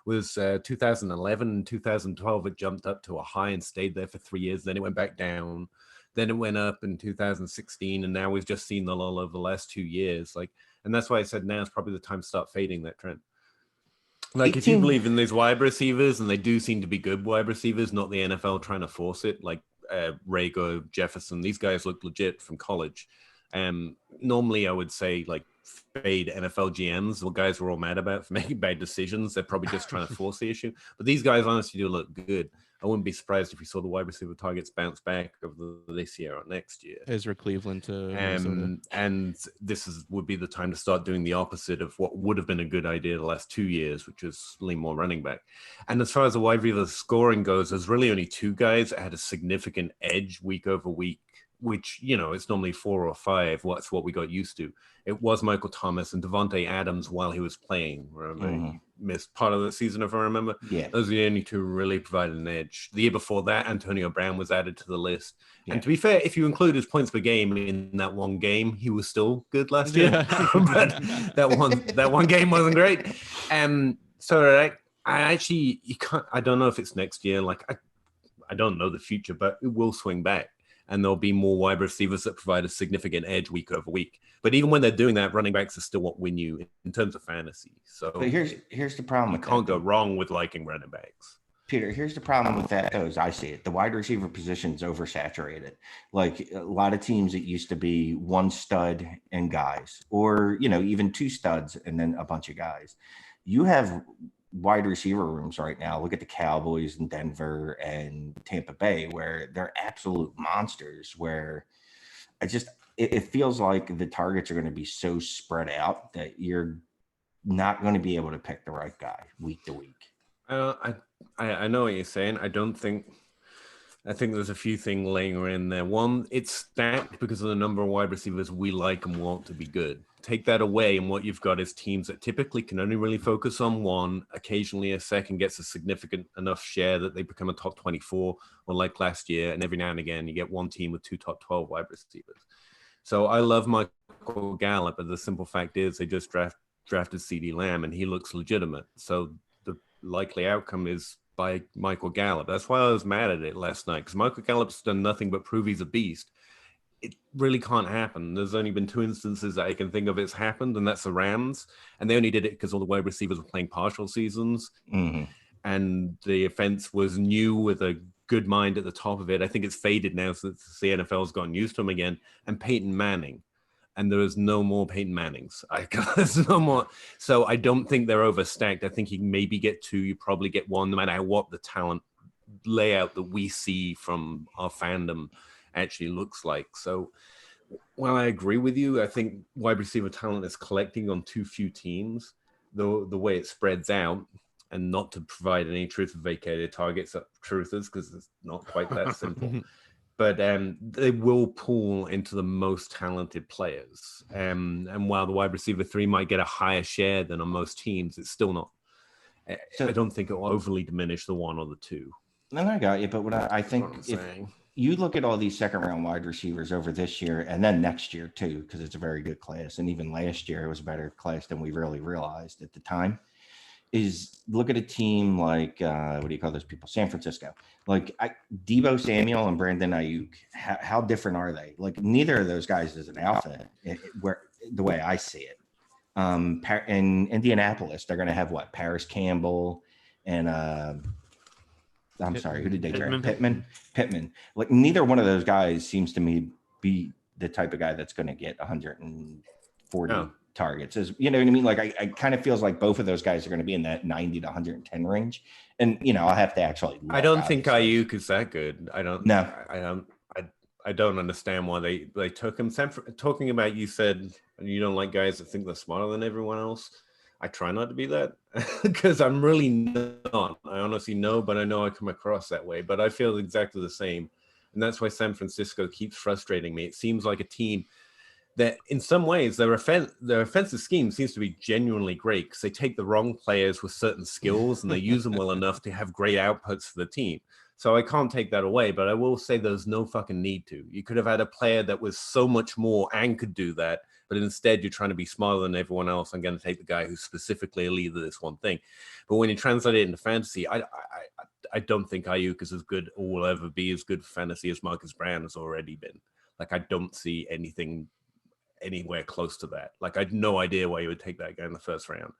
was 2011 and 2012. It jumped up to a high and stayed there for 3 years. Then it went back down. Then it went up in 2016, and now we've just seen the lull over the last 2 years. And that's why I said now is probably the time to start fading that trend. Like, if you believe in these wide receivers, and they do seem to be good wide receivers, not the NFL trying to force it, like Rager, Jefferson, these guys look legit from college. Normally, I would say like fade NFL GMs, the guys we're all mad about for making bad decisions. They're probably just trying to force the issue. But these guys honestly do look good. I wouldn't be surprised if we saw the wide receiver targets bounce back over this year or next year. Ezra Cleveland to Minnesota. And would be the time to start doing the opposite of what would have been a good idea the last 2 years, which is lean more running back. And as far as the wide receiver scoring goes, there's really only 2 guys that had a significant edge week over week, which, it's normally 4 or 5. That's what we got used to. It was Michael Thomas and Devontae Adams while he was playing. Remember, he missed part of the season, if I remember. Yeah. Those are the only 2 who really provided an edge. The year before that, Antonio Brown was added to the list. Yeah. And to be fair, if you include his points per game in that one game, he was still good last year. But that one game wasn't great. So I don't know if it's next year. I don't know the future, but it will swing back. And there'll be more wide receivers that provide a significant edge week over week. But even when they're doing that, running backs are still what win you in terms of fantasy. So but here's the problem. You can't go wrong with liking running backs. Peter, here's the problem with that, as I see it. The wide receiver position is oversaturated. Like a lot of teams, it used to be 1 stud and guys, or, even 2 studs and then a bunch of guys. You have wide receiver rooms right now. Look at the Cowboys in Denver and Tampa Bay, where they're absolute monsters, where it feels like the targets are going to be so spread out that you're not going to be able to pick the right guy week to week. I know what you're saying. I think there's a few things laying in there. One, it's stacked because of the number of wide receivers we like and want to be good. Take that away, and what you've got is teams that typically can only really focus on one. Occasionally, a second gets a significant enough share that they become a top 24, or like last year. And every now and again, you get one team with 2 top 12 wide receivers. So I love Michael Gallup, but the simple fact is they just drafted CeeDee Lamb, and he looks legitimate. So the likely outcome is by Michael Gallup. That's why I was mad at it last night, because Michael Gallup's done nothing but prove he's a beast. It really can't happen. There's only been 2 instances that I can think of it's happened, and that's the Rams. And they only did it because all the wide receivers were playing partial seasons. Mm-hmm. And the offense was new with a good mind at the top of it. I think it's faded now since the NFL's gotten used to him again. And Peyton Manning. And there is no more Peyton Mannings. There's no more. So I don't think they're overstacked. I think you maybe get 2. You probably get 1, no matter what the talent layout that we see from our fandom actually looks like. So while I agree with you, I think wide receiver talent is collecting on too few teams. The way it spreads out, and not to provide any truth or vacated targets at truthers, because it's not quite that simple. But they will pull into the most talented players. And while the wide receiver 3 might get a higher share than on most teams, it's still not. I don't think it will overly diminish the 1 or the 2. And I got you, but what I think if you look at all these second round wide receivers over this year and then next year too, because it's a very good class, and even last year it was a better class than we really realized at the time. Is look at a team like what do you call those people? San Francisco. Like Deebo Samuel and Brandon Ayuk. How different are they? Like neither of those guys is an alpha. Where the way I see it, in Indianapolis they're going to have what? Paris Campbell and I'm sorry, who did they draft? Pittman. Like neither one of those guys seems to me be the type of guy that's going to get 140 targets. As you know what I mean? Like I kind of feels like both of those guys are going to be in that 90 to 110 range. And I'll have to actually. I don't think Ayuk is that good. I don't. No. I don't understand why they took him. Talking about, you said you don't like guys that think they're smarter than everyone else. I try not to be that because I'm really not. I honestly know, but I know I come across that way. But I feel exactly the same. And that's why San Francisco keeps frustrating me. It seems like a team that in some ways their offensive scheme seems to be genuinely great because they take the wrong players with certain skills and they use them well enough to have great outputs for the team. So I can't take that away, but I will say there's no fucking need to. You could have had a player that was so much more and could do that, but instead you're trying to be smarter than everyone else. I'm going to take the guy who's specifically a leader of this one thing. But when you translate it into fantasy, I don't think Ayuk is as good or will ever be as good for fantasy as Marcus Brown has already been. Like, I don't see anything anywhere close to that. Like, I had no idea why you would take that guy in the first round.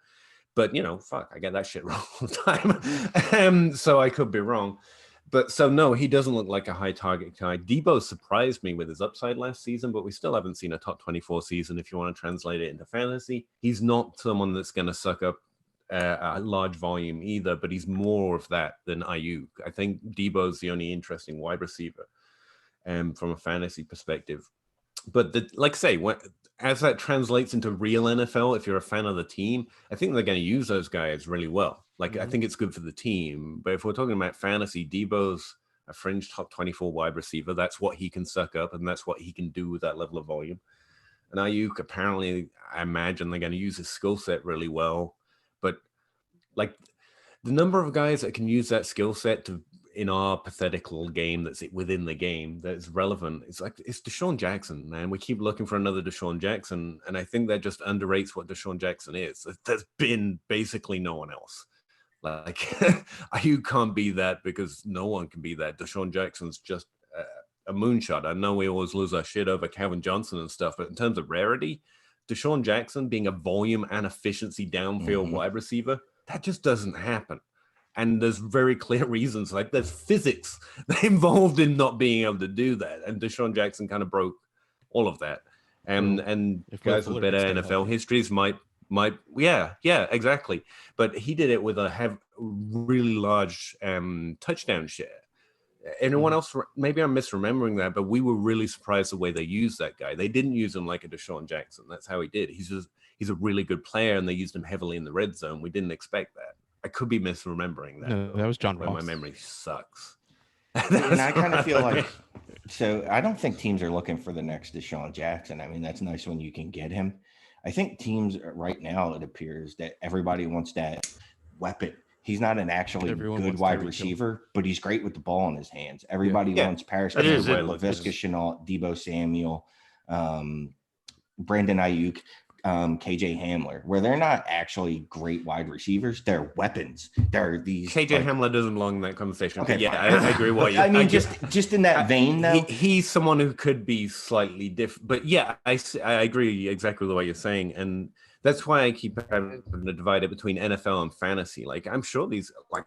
But, fuck, I get that shit wrong all the time. So I could be wrong. But so no, he doesn't look like a high target guy. Debo surprised me with his upside last season, but we still haven't seen a top 24 season. If you want to translate it into fantasy, he's not someone that's going to suck up a large volume either, but he's more of that than Ayuk. I think Debo's the only interesting wide receiver from a fantasy perspective. But like I say, as that translates into real NFL, if you're a fan of the team, I think they're going to use those guys really well. Like, I think it's good for the team. But if we're talking about fantasy, Debo's a fringe top 24 wide receiver. That's what he can suck up, and that's what he can do with that level of volume. And Ayuk, apparently, I imagine they're going to use his skill set really well. But like the number of guys that can use that skill set to in our pathetic little game that's within the game that's relevant, it's Deshaun Jackson, man. We keep looking for another Deshaun Jackson, and I think that just underrates what Deshaun Jackson is. There's been basically no one else. Like you can't be that because no one can be that. Deshaun Jackson's just a moonshot. I know we always lose our shit over Calvin Johnson and stuff, but in terms of rarity, Deshaun Jackson being a volume and efficiency downfield wide receiver, that just doesn't happen. And there's very clear reasons, like there's physics involved in not being able to do that. And Deshaun Jackson kind of broke all of that. And guys with better NFL histories might, yeah, exactly. But he did it with a really large touchdown share. Anyone else, maybe I'm misremembering that, but we were really surprised the way they used that guy. They didn't use him like a Deshaun Jackson. That's how he did. He's a really good player, and they used him heavily in the red zone. We didn't expect that. I could be misremembering that. No, that was John Ross. My memory sucks. And I kind of feel like, so I don't think teams are looking for the next Deshaun Jackson. I mean, that's nice when you can get him. I think teams right now, it appears that everybody wants that weapon. He's not an actually good wide receiver, but he's great with the ball in his hands. Everybody wants Paris Campbell, Laviska Shenault, Debo Samuel, Brandon Ayuk, KJ Hamler, where they're not actually great wide receivers. They're weapons. They're these. KJ Hamler doesn't belong in that conversation. Okay, yeah, I agree. I mean, just in that vein, though, he's someone who could be slightly different. But yeah, I agree exactly the way you're saying, and that's why I keep having to divide it between NFL and fantasy. Like, I'm sure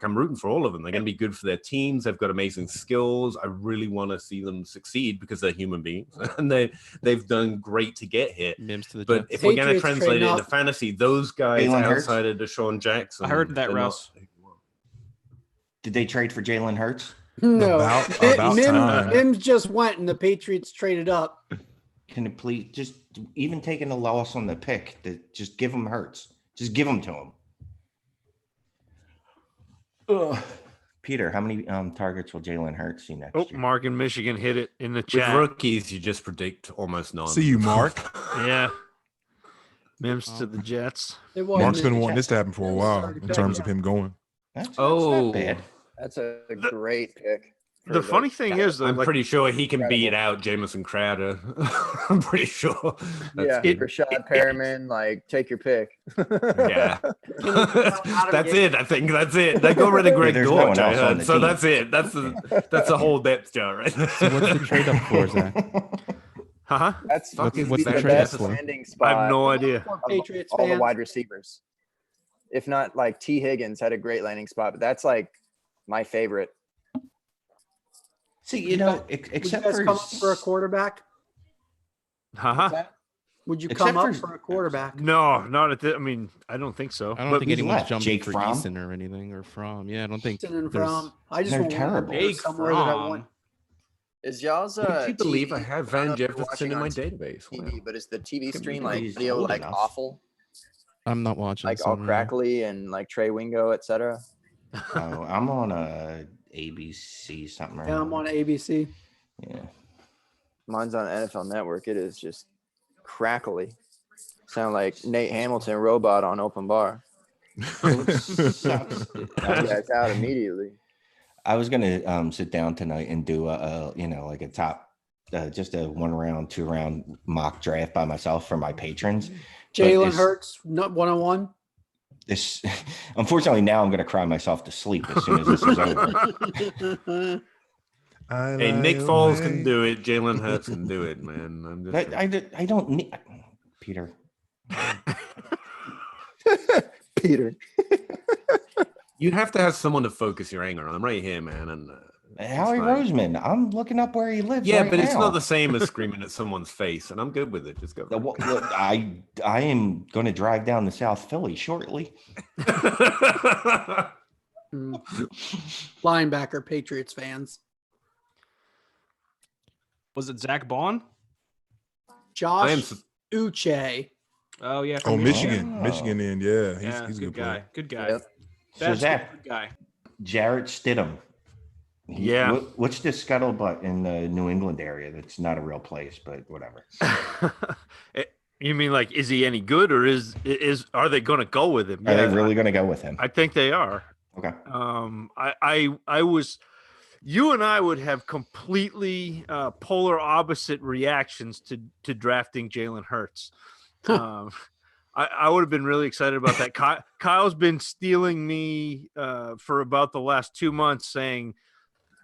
I'm rooting for all of them. They're going to be good for their teams. They've got amazing skills. I really want to see them succeed because they're human beings and they've done great to get here. But if we're going to translate it into fantasy, those guys outside of Deshaun Jackson. I heard that, Russ. Did they trade for Jalen Hurts? No. About time. Mims just went and the Patriots traded up. Can it please just even taking a loss on the pick, just give him Hurts. Just give them to him. Peter, how many targets will Jalen Hurts see next year? Mark in Michigan hit it in the chat. With rookies, you just predict almost none. See you, Mark. Yeah. Mims to the Jets. Mark's been wanting this to happen for a while in terms of him going. That's not bad. That's a great pick. The funny thing is, though, I'm pretty sure he can beat out Jamison Crowder. I'm pretty sure. Rashad Perriman, take your pick. Yeah. That's it. I think that's it. They got rid of Greg Dortch, I heard. So that's it. That's the whole depth chart, right? So what's the trade up for, Zach? Huh? That's what's the the trade best for? landing spot. I have no idea. Patriots all the fans. wide receivers. If not, T. Higgins had a great landing spot, but that's my favorite. See, except would you guys come up for a quarterback? Would you come up for a quarterback? No, not at this. I mean, I don't think so. I don't think anyone's jumping Jake for Fromm? Eason or anything or Fromm. Yeah, I don't think. Eason and Fromm. I just They're want terrible. Jake somewhere that I want. Is y'all's Can you believe I have Van don't know if you're Jefferson watching in my on database? TV, but is the TV stream he's video old enough. awful? I'm not watching. All crackly and Trey Wingo, etc. Oh, I'm on a ABC something. Yeah, I'm on ABC. Yeah. Mine's on NFL Network. It is just crackly. Sound like Nate Hamilton robot on open bar. Sucks. It's out immediately. I was gonna sit down tonight and do a top, just a 1 round, 2 round mock draft by myself for my patrons. Jalen Hurts, not 101. This, unfortunately, now I'm gonna cry myself to sleep as soon as this is over. Hey, Nick Foles can do it. Jalen Hurts can do it, man. I don't need Peter. Peter. You have to have someone to focus your anger on. I'm right here, man. And Howie fine. Roseman. I'm looking up where he lives. Yeah, right but it's now. not the same as screaming at someone's face, and I'm good with it. Just go. Look, I am going to drive down to South Philly shortly. Linebacker, Patriots fans. Was it Zach Bond? Josh Uche. Oh yeah. Oh, from Michigan. Michigan in. Yeah, Yeah, he's a good good player. guy. Good guy. Yep. So That's Zach, good guy. Jarrett Stidham. Yeah. What's the scuttlebutt in the New England area? That's not a real place, but whatever. You mean like, is he any good, or are they going to go with him? Are they really going to go with him? I think they are. Okay. I was, you and I would have completely polar opposite reactions to drafting Jalen Hurts. I would have been really excited about that. Kyle's been stealing me for about the last 2 months, saying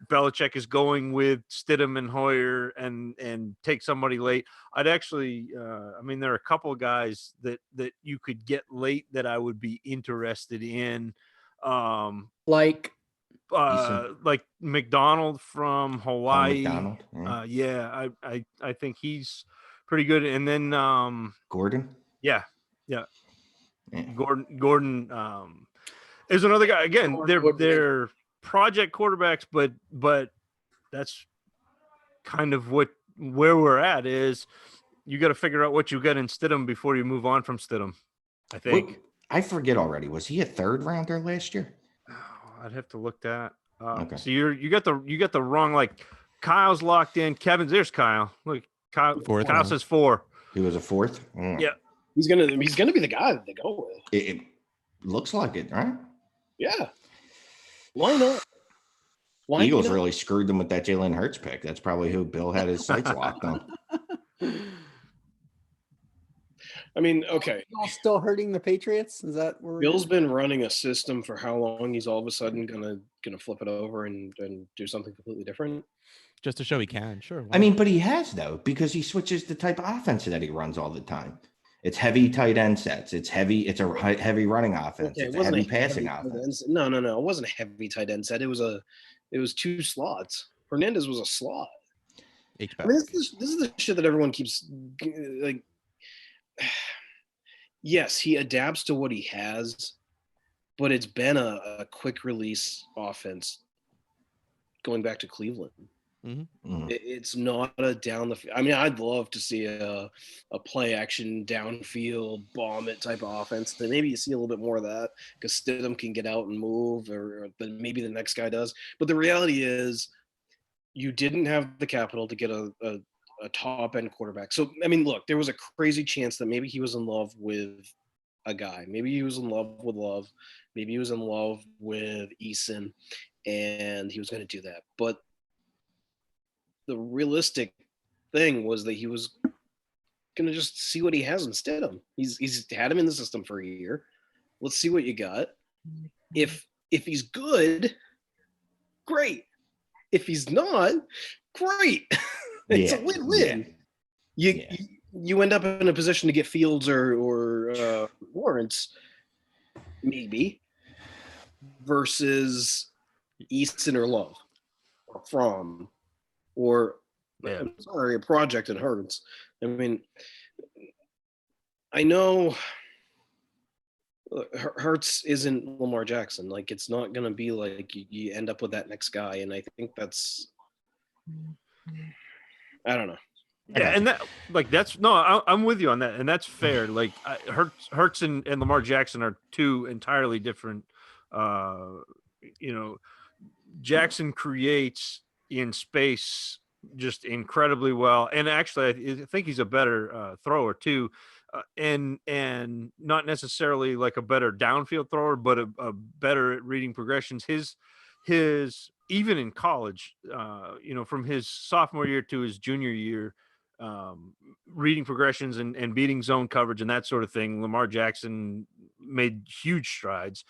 Belichick is going with Stidham and Hoyer and take somebody late. I'd actually, I mean, there are a couple of guys that you could get late that I would be interested in. Like McDonald from Hawaii. McDonald, yeah, I think he's pretty good. And then Gordon. Yeah. Gordon is another guy. Again, they're project quarterbacks, but that's kind of where we're at. Is you got to figure out what you got in Stidham before you move on from Stidham, I think. I forget already. Was he a third rounder last year? I'd have to look that. Okay. So you got the wrong, like, Kyle's locked in. There's Kyle. Look, Kyle says 4. He was a 4th. Yeah. He's gonna be the guy that they go with. It looks like it, right? Yeah. Why not? Eagles really screwed them with that Jalen Hurts pick. That's probably who Bill had his sights locked on. I mean, okay. Y'all still hurting the Patriots? Is that where Bill's been running a system for how long? He's all of a sudden gonna flip it over and do something completely different. Just to show he can, sure. I mean, but he has, though, because he switches the type of offense that he runs all the time. It's heavy tight end sets. It's a heavy running offense. Okay, it's a heavy passing offense. No. It wasn't a heavy tight end set. It was 2 slots. Hernandez was a slot. I mean, this is the shit that everyone keeps like. Yes, he adapts to what he has, but it's been a quick release offense going back to Cleveland. Mm-hmm. It's not a down the. I mean, I'd love to see a play action downfield bomb it type of offense. Then maybe you see a little bit more of that because Stidham can get out and move, or then maybe the next guy does. But the reality is, you didn't have the capital to get a top end quarterback. So I mean, look, there was a crazy chance that maybe he was in love with a guy. Maybe he was in love with Love. Maybe he was in love with Eason, and he was going to do that. But the realistic thing was that he was going to just see what he has instead of him. He's had him in the system for a year. Let's see what you got. If he's good, great. If he's not, great. It's a win-win. You end up in a position to get Fields or Lawrence, maybe, versus Easton or Love or Fromm or a project in Hurts. I mean, I know Hurts isn't Lamar Jackson. Like, it's not going to be like you end up with that next guy. And I think that's, I don't know. Yeah, and I'm with you on that, and that's fair. Like, Hurts and Lamar Jackson are 2 entirely different. Jackson creates in space just incredibly well, and actually, I think he's a better thrower too, and not necessarily like a better downfield thrower, but a better at reading progressions. His even in college, from his sophomore year to his junior year. Reading progressions and beating zone coverage and that sort of thing. Lamar Jackson made huge strides.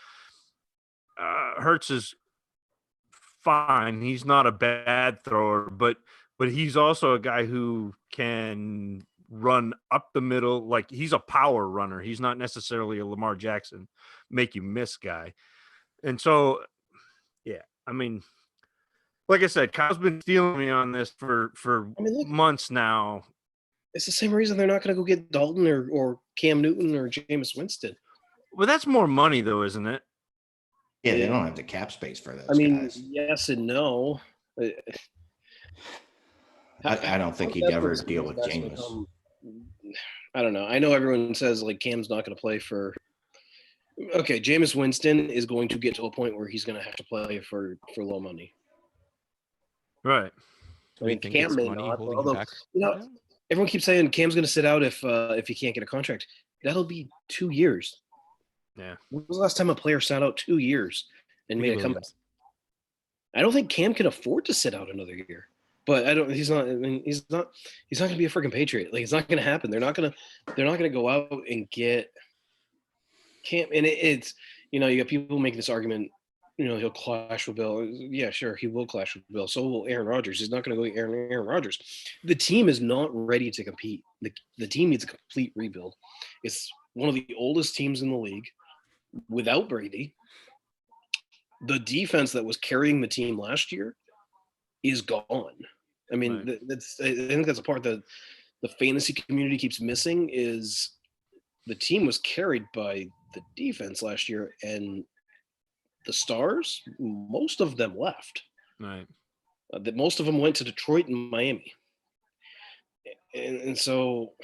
Hurts is fine. He's not a bad thrower, but he's also a guy who can run up the middle. Like, he's a power runner. He's not necessarily a Lamar Jackson make you miss guy. And so, yeah, I mean, like I said, Kyle's been stealing me on this for look, months now. It's the same reason they're not going to go get Dalton or Cam Newton or Jameis Winston. Well, that's more money, though, isn't it? Yeah, they don't have the cap space for those. I mean, guys. yes and no. I don't think he'd ever deal with Jameis. I don't know. I know everyone says like Cam's not going to play for. Okay, Jameis Winston is going to get to a point where he's going to have to play for low money. Right. I mean, Cam may not. Although, everyone keeps saying Cam's going to sit out if he can't get a contract. That'll be 2 years. Yeah. When was the last time a player sat out 2 years and made a comeback? I don't think Cam can afford to sit out another year. But I don't. He's not. I mean, he's not going to be a freaking Patriot. Like, it's not going to happen. They're not going to go out and get Cam. And it's you got people making this argument. He'll clash with Bill. Yeah, sure, he will clash with Bill. So will Aaron Rodgers. He's not going to go get Aaron Rodgers. The team is not ready to compete. The team needs a complete rebuild. It's one of the oldest teams in the league without Brady. The defense that was carrying the team last year is gone. I mean, right. I think that's a part that the fantasy community keeps missing is the team was carried by the defense last year, and the stars, most of them left. Right. That most of them went to Detroit and Miami. And so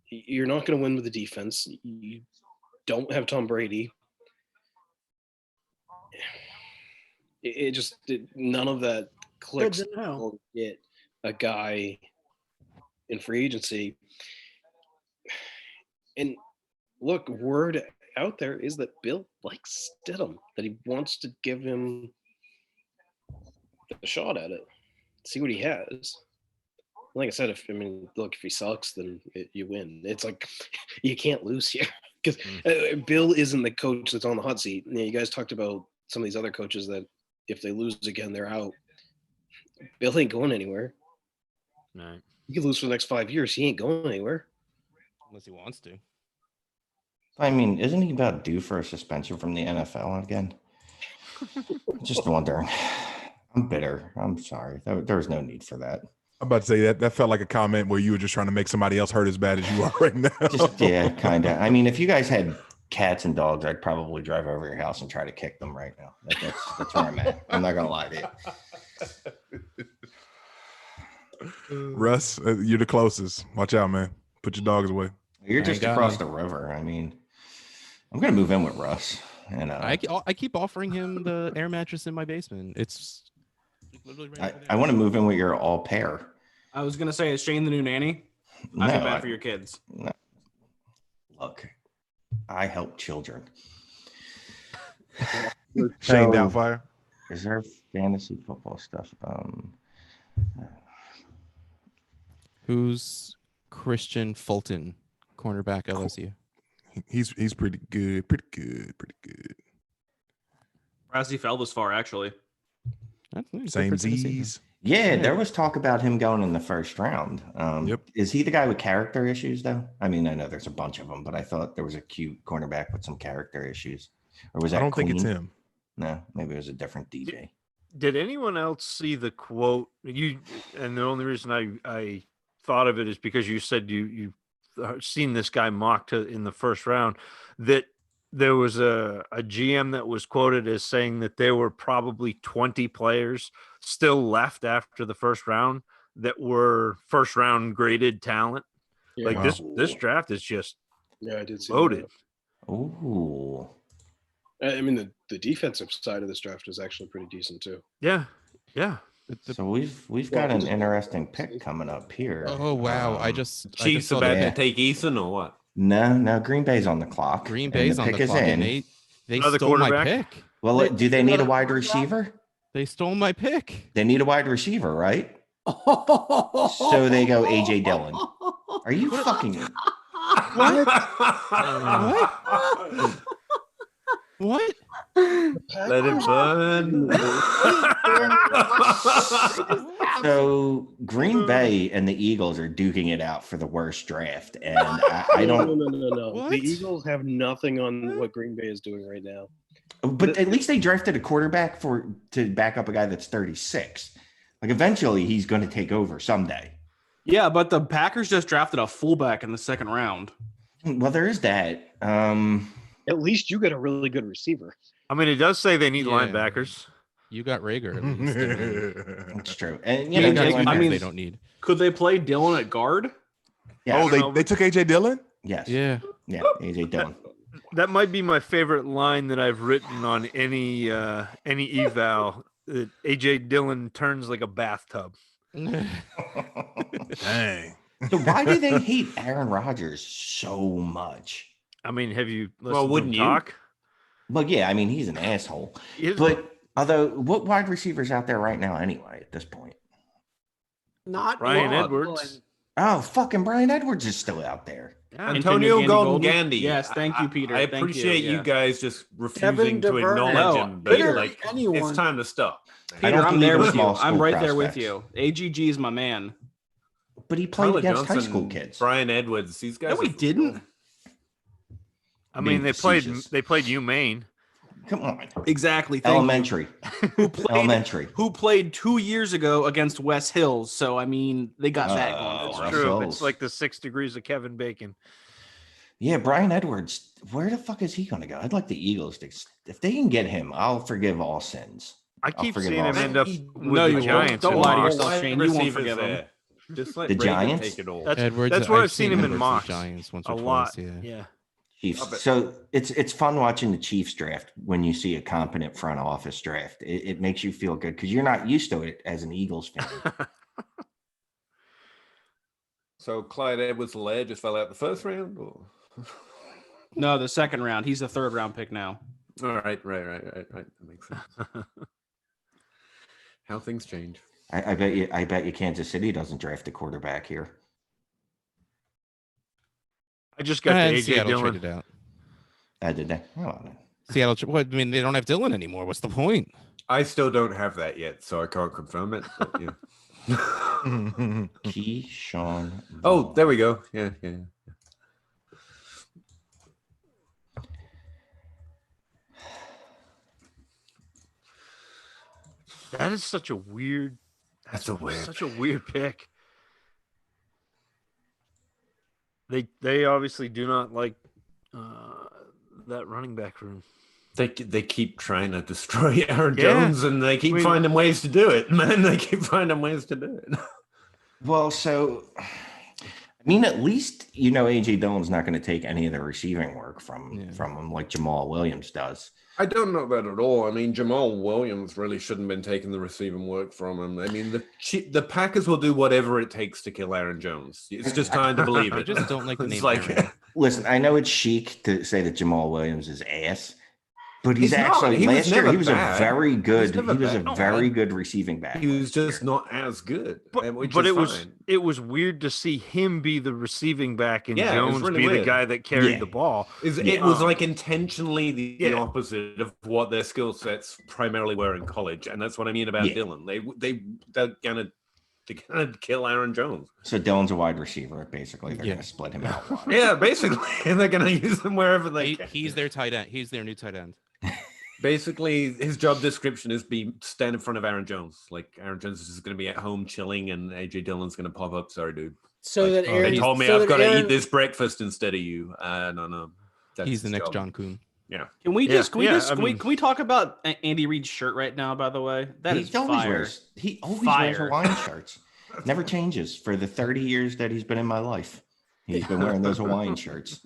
you're not going to win with the defense. You don't have Tom Brady. None of that clicks. We'll get a guy in free agency. And look, word out there is that Bill likes Stidham, that he wants to give him a shot at it, see what he has. Like I said, if he sucks, then you win. It's like you can't lose here because Bill isn't the coach that's on the hot seat. You guys talked about some of these other coaches that if they lose again, they're out. Bill ain't going anywhere. Right. He could lose for the next 5 years. He ain't going anywhere. Unless he wants to. I mean, isn't he about due for a suspension from the NFL again? Just wondering. I'm bitter. I'm sorry. There was no need for that. I'm about to say that felt like a comment where you were just trying to make somebody else hurt as bad as you are right now. Yeah, kind of. I mean, if you guys had cats and dogs, I'd probably drive over your house and try to kick them right now. That's where I'm at. I'm not going to lie to you. Russ, you're the closest. Watch out, man. Put your dogs away. You're just across the river. I mean, I'm going to move in with Russ. And I keep offering him the air mattress in my basement. It's literally right over there. I want to move in with your all pair. I was going to say, is Shane the new nanny? I feel bad for your kids. No. Look, I help children. Shane Doubtfire. Is there fantasy football stuff? Who's Christian Fulton, cornerback LSU? He's pretty good. Pretty good. Surprised he fell this far, actually. Same Z's. Yeah, there was talk about him going in the first round. Yep. Is he the guy with character issues, though? I mean, I know there's a bunch of them, but I thought there was a cute cornerback with some character issues. Or was that I don't think it's Queen? him. No, maybe it was a different DJ. Did anyone else see the quote? And the only reason I thought of it is because you said you've seen this guy mocked in the first round, that there was a GM that was quoted as saying that there were probably 20 players still left after the first round that were first round graded talent. Yeah. Like this draft is just I did see loaded. Ooh. I mean, the defensive side of this draft is actually pretty decent too. Yeah. So we've got an interesting pick coming up here. Oh wow! Chiefs about to take Eason or what? No. Green Bay's on the clock. Green Bay's on the clock, and they stole my pick. Well, do they need a wide receiver? They stole my pick. They need a wide receiver, right? So they go AJ Dillon. Are you fucking? What? Let it burn. So Green Bay and the Eagles are duking it out for the worst draft, and I don't. No. The Eagles have nothing on what Green Bay is doing right now. But at least they drafted a quarterback to back up a guy that's 36. Like eventually he's going to take over someday. Yeah, but the Packers just drafted a fullback in the second round. Well, there is that. At least you got a really good receiver. I mean, it does say they need linebackers. You got Rager. At least. That's true. And You got I mean, they don't need. Could they play Dillon at guard? Yeah. Oh, they took AJ Dillon? Yes. Yeah. Yeah, AJ Dillon. That might be my favorite line that I've written on any eval. That AJ Dillon turns like a bathtub. Dang. So why do they hate Aaron Rodgers so much? I mean, have you listened to him you? talk? Well, yeah, I mean, he's an asshole. But although, what wide receivers out there right now anyway at this point? Not Brian Dillon. Edwards. Oh, fucking Brian Edwards is still out there. Yeah. Antonio Golden Gandy. Yes, thank you, Peter. I Thank appreciate you yeah. guys just Kevin refusing to DeVerne. acknowledge No, him. But Peter, like, anyone. it's time to stop. I Peter, don't I'm believe there in with you. small I'm school right there with prospects. you. AGG is my man. But he played Tyler against high Johnson, school kids. Brian Edwards. These guys. No, he are- didn't. I mean, they facetious. played UMaine. Come on. Exactly. Thank Elementary. Elementary. Who played 2 years ago against West Hills? So I mean, they got that going. for Russ them. True. Hills. It's like the 6 degrees of Kevin Bacon. Yeah, Brian Edwards. Where the fuck is he going to go? I'd like the Eagles to. If they can get him, I'll forgive all sins. I I'll keep forgive seeing all him sins. end up He- with no, the you won't. Giants. Don't and lie to lost. yourself, Shane. You won't forgive him. there. Just let The Reagan Giants? take it all. That's where I've seen him in Edwards mocks. Giants once A or lot. twice. Yeah. Yeah. Chiefs. So it's fun watching the Chiefs draft when you see a competent front office draft. It makes you feel good because you're not used to it as an Eagles fan. So Clyde Edwards-Helaire just fell out the first round? Or? No, the second round. He's a third round pick now. All right. That makes sense. How things change. I bet you Kansas City doesn't draft a quarterback here. I just got And the AJ Seattle Dillon. traded out. Did they? Oh, Seattle. What? I mean, they don't have Dillon anymore. What's the point? I still don't have that yet, so I can't confirm it. But, yeah. Keyshawn. Oh, there we go. Yeah. That is such a weird. That's a weird. Such a weird pick. They obviously do not like that running back room. They keep trying to destroy Aaron Jones, and they keep finding ways to do it. Man, they keep finding ways to do it. Well, so I mean, at least AJ Dillon's not going to take any of the receiving work from him like Jamal Williams does. I don't know that at all. I mean, Jamal Williams really shouldn't have been taking the receiving work from him. I mean, the Packers will do whatever it takes to kill Aaron Jones. It's just time to believe I it. just don't like the It's name. Aaron. Listen, I know it's chic to say that Jamal Williams is ass, but He's not. actually He was last year never he was bad. a very good. He was never a bad. very good receiving back. He was just not as good. Which But is it fine. was weird to see him be the receiving back and Yeah, it was Jones really be the weird. guy that carried Yeah. the ball. It was like intentionally the Yeah. opposite of what their skill sets primarily were in college, and that's what I mean about Yeah. Dillon. They're gonna kill Aaron Jones. So Dillon's a wide receiver. Basically, they're Yeah. going to split him out. Yeah, basically, and they're gonna use him wherever they can. He's their tight end. He's their new tight end. Basically, his job description is stand in front of Aaron Jones. Like Aaron Jones is just going to be at home chilling, and AJ Dillon's going to pop up. Sorry, dude. So that Aaron, They told me so I've that got to Aaron- eat this breakfast instead of you. No. That's He's the his next job. John Kuhn. Yeah. Can we Yeah, just can we yeah, just I can, mean- we, can we talk about Andy Reid's shirt right now? By the way, that is fire. He always Fire. wears Hawaiian shirts. Never changes for the 30 years that he's been in my life. He's been wearing those Hawaiian shirts.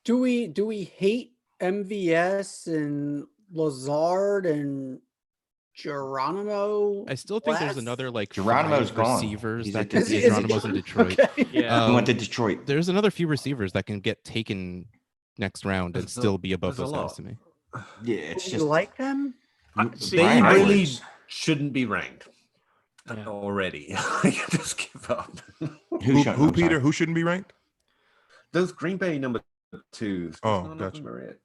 Do we hate MVS and Lazard and Geronimo? I still think there's West? another like Geronimo's 5 gone. receivers He's that at can Disney. be Is it Geronimo's in gone? Detroit. Okay. Yeah. He went to Detroit. There's another few receivers that can get taken next round and There's a- still be above there's those a guys lot. to me. Yeah, it's Do you just like them? See, They Brian really Edwards. shouldn't be ranked Yeah. already. I just give up. Who, shouldn't- Who I'm sorry. Peter? Who shouldn't be ranked? Those Green Bay number twos. Oh, none of gotcha. them are it.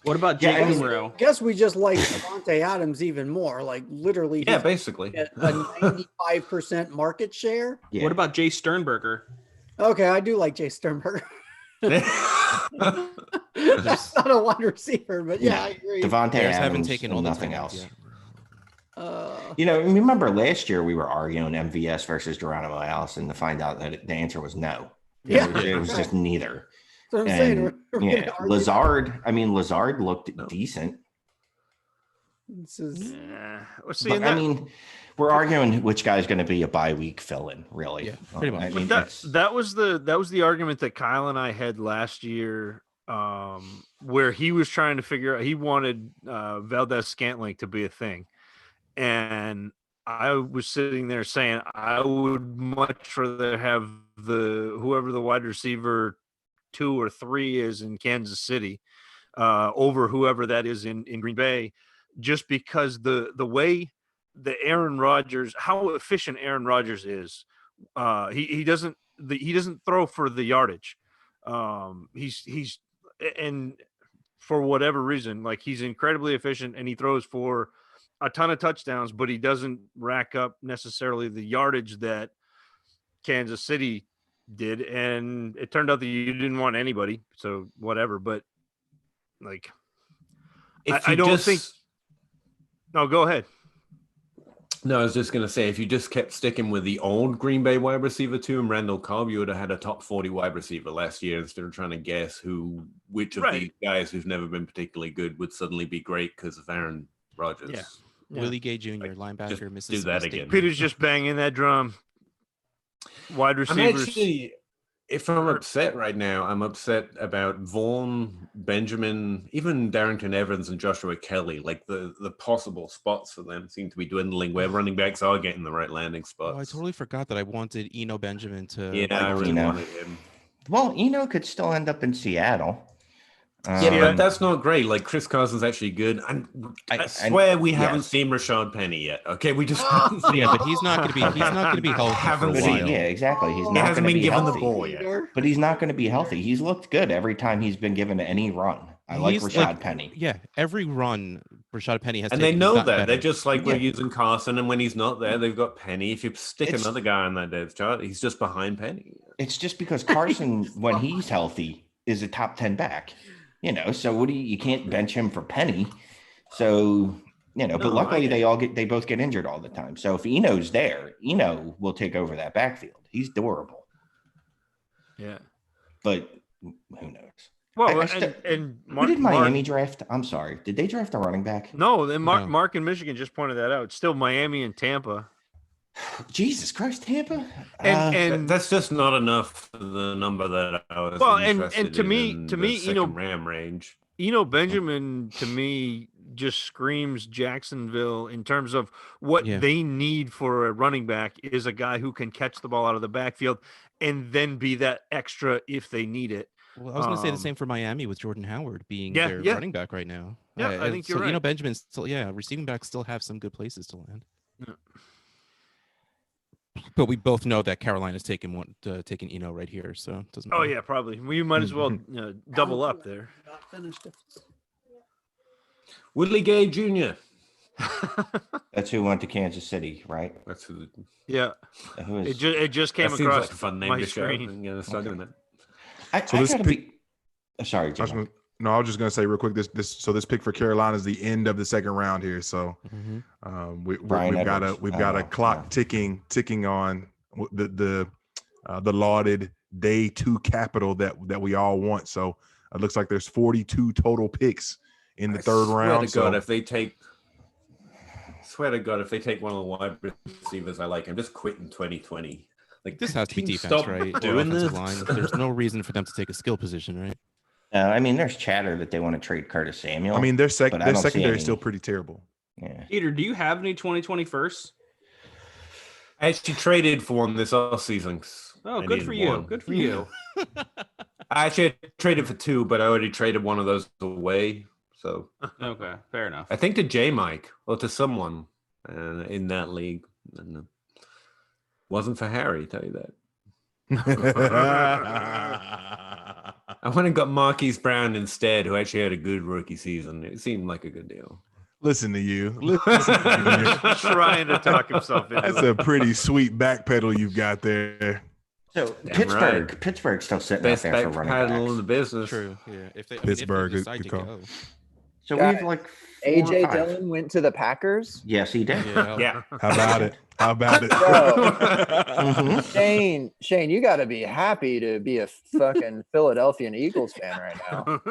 What about Yeah, Jake I mean- Monroe? I guess we just like Devontae Adams even more. Like literally, Yeah, he's basically. at a 95% market share. Yeah. What about Jay Sternberger? Okay, I do like Jay Sternberger. That's not a wide receiver, but yeah, I agree. Devontae Bears haven't Adams taken and all the nothing tight else. ends Remember last year we were arguing MVS versus Geronimo Allison to find out that the answer was no. It was just neither. That's what I'm And saying. yeah, Lazard. I mean, Lazard looked decent. This is. But, I mean, we're arguing which guy's going to be a bye week fill-in, really. Yeah, pretty much. I mean, that was the argument that Kyle and I had last year, where he was trying to figure out, he wanted Valdez Scantling to be a thing, and I was sitting there saying I would much rather have whoever the wide receiver 2 or 3 is in Kansas City over whoever that is in Green Bay, just because the way the Aaron Rodgers, how efficient Aaron Rodgers is, he doesn't throw for the yardage. He's and for whatever reason, like, he's incredibly efficient and he throws for a ton of touchdowns, but he doesn't rack up necessarily the yardage that Kansas City did. And it turned out that you didn't want anybody, so whatever. But like, I don't think. No, go ahead. No, I was just going to say, if you just kept sticking with the old Green Bay wide receiver 2 and Randall Cobb, you would have had a top 40 wide receiver last year instead of trying to guess which of these guys who've never been particularly good would suddenly be great because of Aaron Rodgers. Yeah. Willie Gay Jr., linebacker, Mississippi do that State. again. Peter's just banging that drum. Wide receivers. If I'm upset right now, I'm upset about Vaughn, Benjamin, even Darrington Evans and Joshua Kelly. Like, the possible spots for them seem to be dwindling where running backs are getting the right landing spots. Oh, I totally forgot that I wanted Eno Benjamin to. Yeah, I really wanted him. Well, Eno could still end up in Seattle. Yeah, but that's not great. Like, Chris Carson's actually good. I swear we haven't seen Rashad Penny yet. Okay, we just haven't seen but he's not going to be. He's not going to be healthy for a while. Yeah, exactly. He's He not hasn't going to been be given healthy. the ball yet. But he's not going to be healthy. He's looked good every time he's been given any run. I like Rashad Penny. Yeah, every run Rashad Penny has. And taken, they know that. better. They're just like, we're using Carson, and when he's not there, they've got Penny. If you stick another guy on that depth chart, he's just behind Penny. It's just because Carson, when he's healthy, is a top 10 back. So you can't bench him for Penny. So, but luckily they both get injured all the time. So if Eno's there, Eno will take over that backfield. He's durable. Yeah. But who knows? Well, who did Miami draft? I'm sorry. Did they draft a running back? No, then Mark in Michigan just pointed that out. It's still Miami and Tampa. Jesus Christ, Tampa. And that's just not enough for the number that I was. Well, and to me, Ram range. Benjamin to me just screams Jacksonville in terms of what they need for a running back is a guy who can catch the ball out of the backfield and then be that extra if they need it. Well, I was going to say the same for Miami with Jordan Howard being their running back right now. Yeah, I think you're right. Benjamin still, receiving backs still have some good places to land. Yeah. But we both know that Carolina's taking Eno right here, so it doesn't. Yeah, probably. We might as well double up there. Willie Gay Jr. That's who went to Kansas City, right? That's who. Yeah. Who is? It just came across like a fun name my to screen. Sorry, Jim. I was just gonna say real quick. This pick for Carolina is the end of the second round here. So we've got a clock ticking on the lauded day 2 capital that we all want. So it looks like there's 42 total picks in the third round. Swear to God, if they take one of the wide receivers I like, I'm just quitting 2020. Like, this has to be defense, right? Doing this. Line. There's no reason for them to take a skill position, right? I mean, there's chatter that they want to trade Curtis Samuel. I mean, their secondary is still pretty terrible. Yeah. Peter, do you have any 2020 firsts? I actually traded for one this offseason. Oh, good for you. Good for you. I actually traded for 2, but I already traded one of those away. So okay, fair enough. I think to J Mike or to someone in that league. And, wasn't for Harry, tell you that. I went and got Marquise Brown instead, who actually had a good rookie season. It seemed like a good deal. Listen to you. Trying to talk himself into That's a pretty sweet backpedal you've got there. So Damn Pittsburgh's still sitting Best out there for back running paddle in backs. the business. True. Yeah. If they Pittsburgh, good decide to call. go. So Guys, we've like 4 or AJ 5. Dillon went to the Packers. Yes, he did. Yeah. Yeah. How about it? How about it? Shane, you got to be happy to be a fucking Philadelphia Eagles fan right now.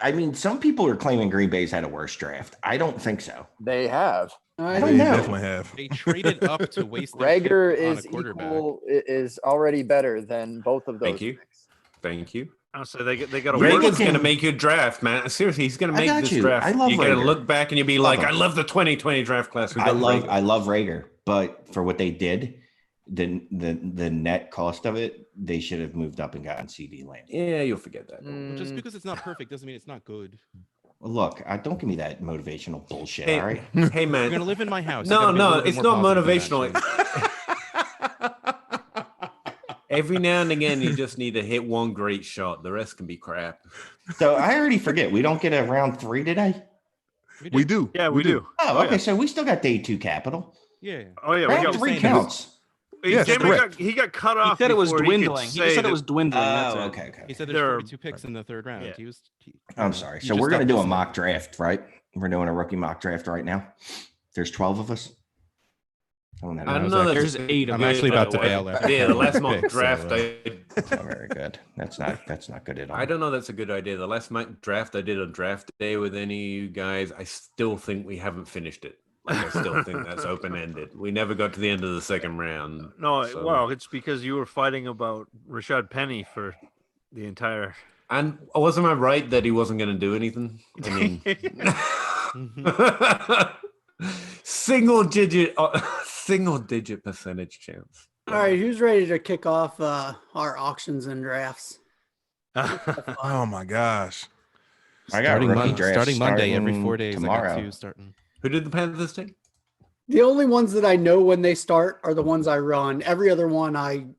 I mean, some people are claiming Green Bay's had a worse draft. I don't think so. They have. I They don't know. definitely have. They traded up to waste their pick Rager on a is quarterback. is already better than both of those. Thank you. picks. Thank you. So they got a Reagan's going to make your draft, man. Seriously, he's going to I make got this you. draft. I love You're going to Rager. look back and you'll be Love like, him. I love the 2020 draft class. We I got love Rager. I love Rager, but for what they did, the net cost of it, they should have moved up and gotten CD Lamb. Yeah, you'll forget that. Well, just because it's not perfect doesn't mean it's not good. Look, don't give me that motivational bullshit. Hey, All right. Hey, man. You're gonna live in my house. No, You gotta be a little bit it's more not positive than motivational. that, Every now and again, you just need to hit one great shot. The rest can be crap. So I already forget. We don't get a round 3 today. Shane. We do. Yeah, we do. Oh, okay. yeah. so we still got day 2 capital. Yeah. Oh yeah, we Round got 3 saying counts. Yes, Jamie correct. he got cut off. He said it was before he could dwindling. He say just said that- it was dwindling. That's Oh, it. okay. He said There there's are- 42 picks in the third round. Yeah. I'm sorry. you So just we're going to stopped do a listening. mock draft, right? We're doing a rookie mock draft right now. There's 12 of us. I don't was know. actually- There's 8 of I'm us, actually by about the to way. bail after Yeah, the the last mock pick, so, draft, That's not very good. That's not good at all. I don't know. That's a good idea. The last mock draft I did on draft day with any of you guys, I still think we haven't finished it. Like, I still think that's open ended. We never got to the end of the second round. No, so- well, it's because you were fighting about Rashad Penny for the entire. And wasn't I right that he wasn't going to do anything? I mean, single digit percentage chance. All right, who's ready to kick off our auctions and drafts? Oh my gosh. I got rookie draft starting Monday every 4 days. tomorrow. I got 2 starting. Who did the Panthers take? The only ones that I know when they start are the ones I run. Every other one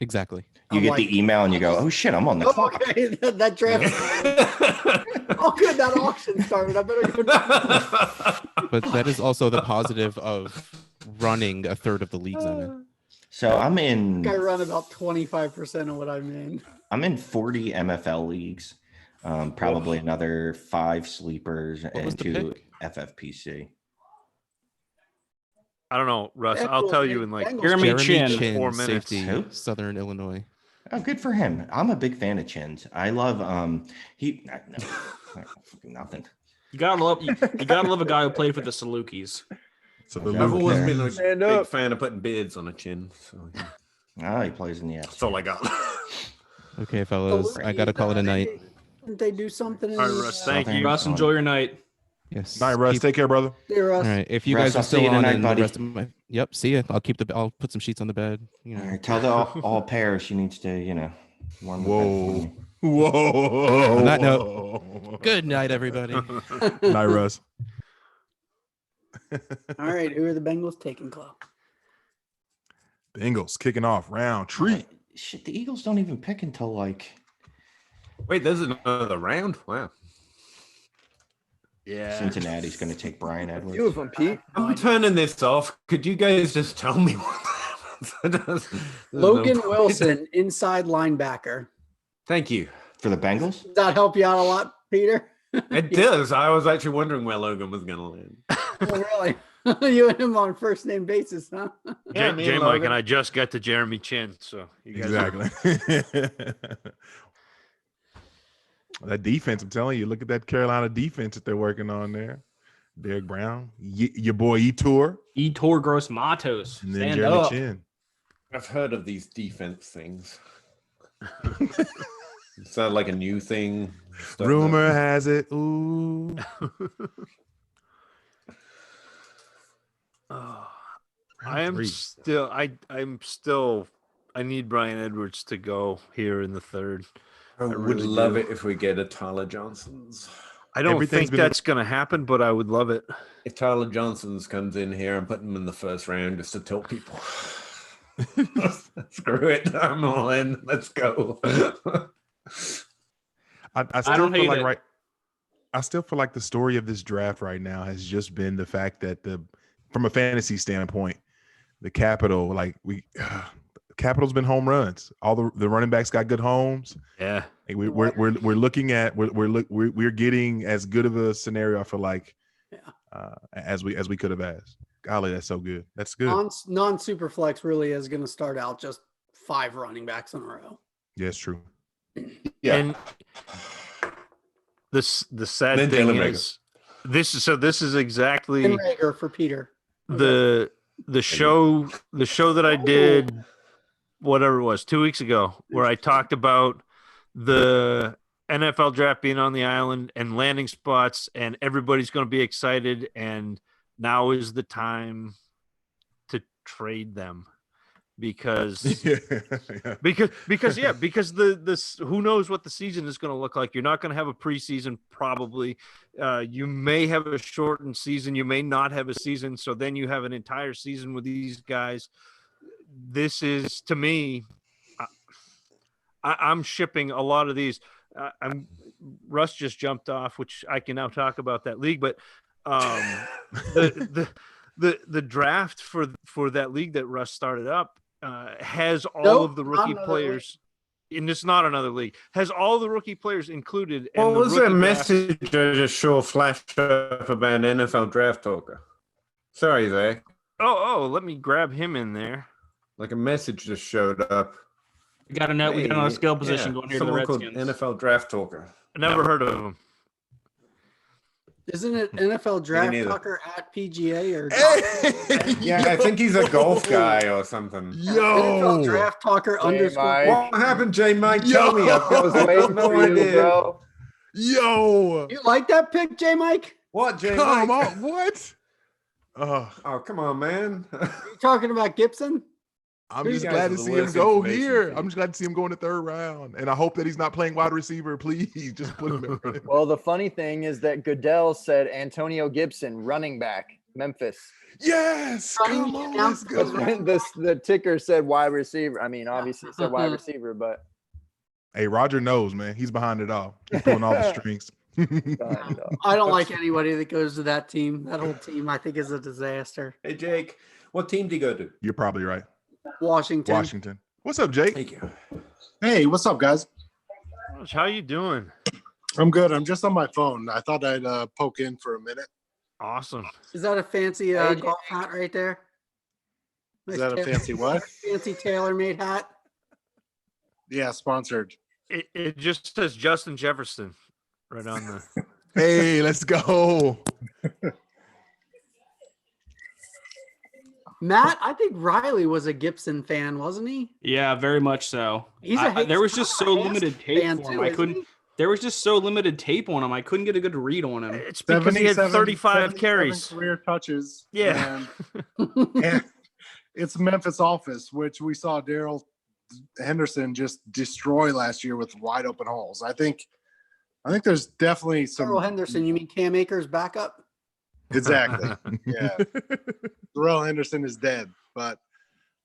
Exactly. You I'm get like- the email and you go, "Oh shit, I'm on the clock." okay, that draft. Oh, good, that auction started. I better go. But that is also the positive of running a third of the leagues I'm in. So I'm in. I run about 25% of what I'm in. I'm in 40 MFL leagues. Probably another 5 sleepers was and the 2 pick? FFPC. I don't know, Russ. I'll tell you in like Jeremy Chin. 4 minutes. safety, Who? Southern Illinois. Oh, good for him. I'm a big fan of Chin's. I love nothing. You gotta love a guy who played for the Salukis. So I've always been a Stand big up. fan of putting bids on a chin. So yeah. Oh, he plays in the That's all I got. Okay, fellas, I gotta call it a night. Didn't they do something? All right, Russ. Thank you. Russ, enjoy your night. Yes. Night, Russ. Keep- Take care, brother. Here, All Russ. right. If you Russ, guys I'll are see still you on, tonight, and buddy. the rest of my yep, see ya. I'll put some sheets on the bed. You know. All right, tell the all Paris she needs to, warm the bed for Whoa. me. Whoa. On that note, good night, everybody. Night, Russ. All right, who are the Bengals taking, Club? Bengals kicking off round three. Shit, the Eagles don't even pick until like. Wait, there's another round? Wow. Yeah. Cincinnati's going to take Brian Edwards. You of them, Pete. I'm turning this off. Could you guys just tell me what happens? Logan Wilson, inside linebacker. Thank you. For the Bengals? Does that help you out a lot, Peter? It does. I was actually wondering where Logan was going to land. Oh, really? You and him on first name basis, huh? Yeah, me and J-Mike Logan. and I just got to Jeremy Chin, so you guys Exactly. That defense, I'm telling you, look at that Carolina defense that they're working on there. Derek Brown, your boy Etor, Etor Gross Matos. and then Stand Jeremy up. Chin. I've heard of these defense things. It's not like a new thing. Stuff Rumor has it. Ooh. I am three. still I need Brian Edwards to go here in the third. I would really love do. it if we get a Tyler Johnson's. I don't Everything's think been- that's going to happen, but I would love it. If Tyler Johnson's comes in here, I'm putting him in the first round just to tell people. Screw it. I'm all in. Let's go. I still don't feel hate like it. I still feel like the story of this draft right now has just been the fact that from a fantasy standpoint, the Capitol, Capital's been home runs. All the running backs got good homes. Yeah. And we're looking at we're getting as good of a scenario, I feel like, as we could have asked. Golly, that's so good. That's good. Non-super flex really is going to start out just 5 running backs in a row. Yeah, it's true. Yeah. And the sad Then thing Jalen is this is exactly And Rager for Peter. the show that I did, whatever it was, 2 weeks ago, where I talked about the NFL draft being on the island and landing spots, and everybody's going to be excited, and now is the time to trade them because because this who knows what the season is going to look like. You're not going to have a preseason, probably. You may have a shortened season, you may not have a season, so then you have an entire season with these guys. This is, to me, I'm shipping a lot of these. Russ just jumped off, which I can now talk about that league, but the draft for that league that Russ started up has all of the rookie players, and it's not another league, has all the rookie players included. What was that draft... message I just saw flash up about NFL Draft Talker? Sorry, Zach. Oh, let me grab him in there. Like a message just showed up. We got a skill position going here to the Redskins. NFL Draft Talker. Never heard of him. Isn't it NFL Draft Talker at PGA or? Yeah, I think he's a golf guy or something. NFL Draft Talker _ What happened, J Mike? Tell me. I've got no idea. Yo, you like that pick, J Mike? What, J come Mike? on, what? Oh, come on, man. You talking about Gibson? I'm just glad to see him go here. I'm just glad to see him go in the 3rd round. And I hope that he's not playing wide receiver. Please just put him in. Well, the funny thing is that Goodell said Antonio Gibson, running back, Memphis. Yes. Come on, let's go. The ticker said wide receiver. I mean, obviously it said wide receiver, but. Hey, Roger knows, man. He's behind it all. He's pulling all the strings. I don't like anybody that goes to that team. That whole team, I think, is a disaster. Hey, Jake, what team do you go to? You're probably right. Washington. What's up, Jake? Thank you. Hey, what's up, guys? How you doing? I'm good. I'm just on my phone. I thought I'd poke in for a minute. Awesome. Is that a fancy golf hat right there? Is that a fancy what? Fancy tailor-made hat? Yeah, sponsored. It just says Justin Jefferson right on the. Hey, let's go. Matt, I think Riley was a Gibson fan, wasn't he? Yeah, very much so. There was just so limited tape for him. I couldn't. There was just so limited tape on him. I couldn't get a good read on him. It's because he had 35 carries, career touches. Yeah, and it's Memphis office, which we saw Daryl Henderson just destroy last year with wide open holes. I think there's definitely some. Daryl Henderson, you mean Cam Akers backup? Exactly. Yeah. Darrell Henderson is dead, but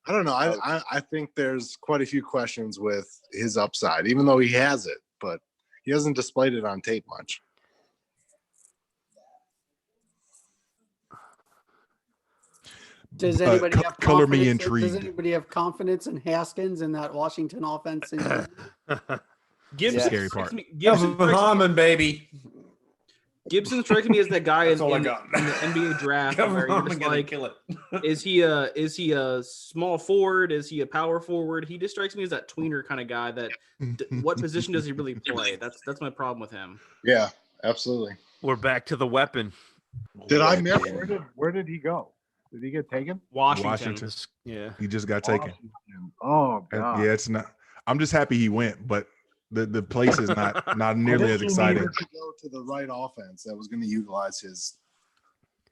I don't know. I think there's quite a few questions with his upside, even though he has it, but he hasn't displayed it on tape much. Does anybody have color me confidence? intrigued. Does anybody have confidence in Haskins in that Washington offense? Gibson, scary part. Gibson Harmon, baby. Gibson strikes me as that guy in the got. NBA draft where you're just like, kill it. is he a small forward? Is he a power forward? He just strikes me as that tweener kind of guy. That what position does he really play? That's my problem with him. Yeah, absolutely. We're back to the weapon. Did I miss? Where did he go? Did he get taken? Washington. Yeah, he just got taken. Oh God. Yeah, it's not. I'm just happy he went, but the place is not nearly as exciting. He needed to go to the right offense that was going to utilize his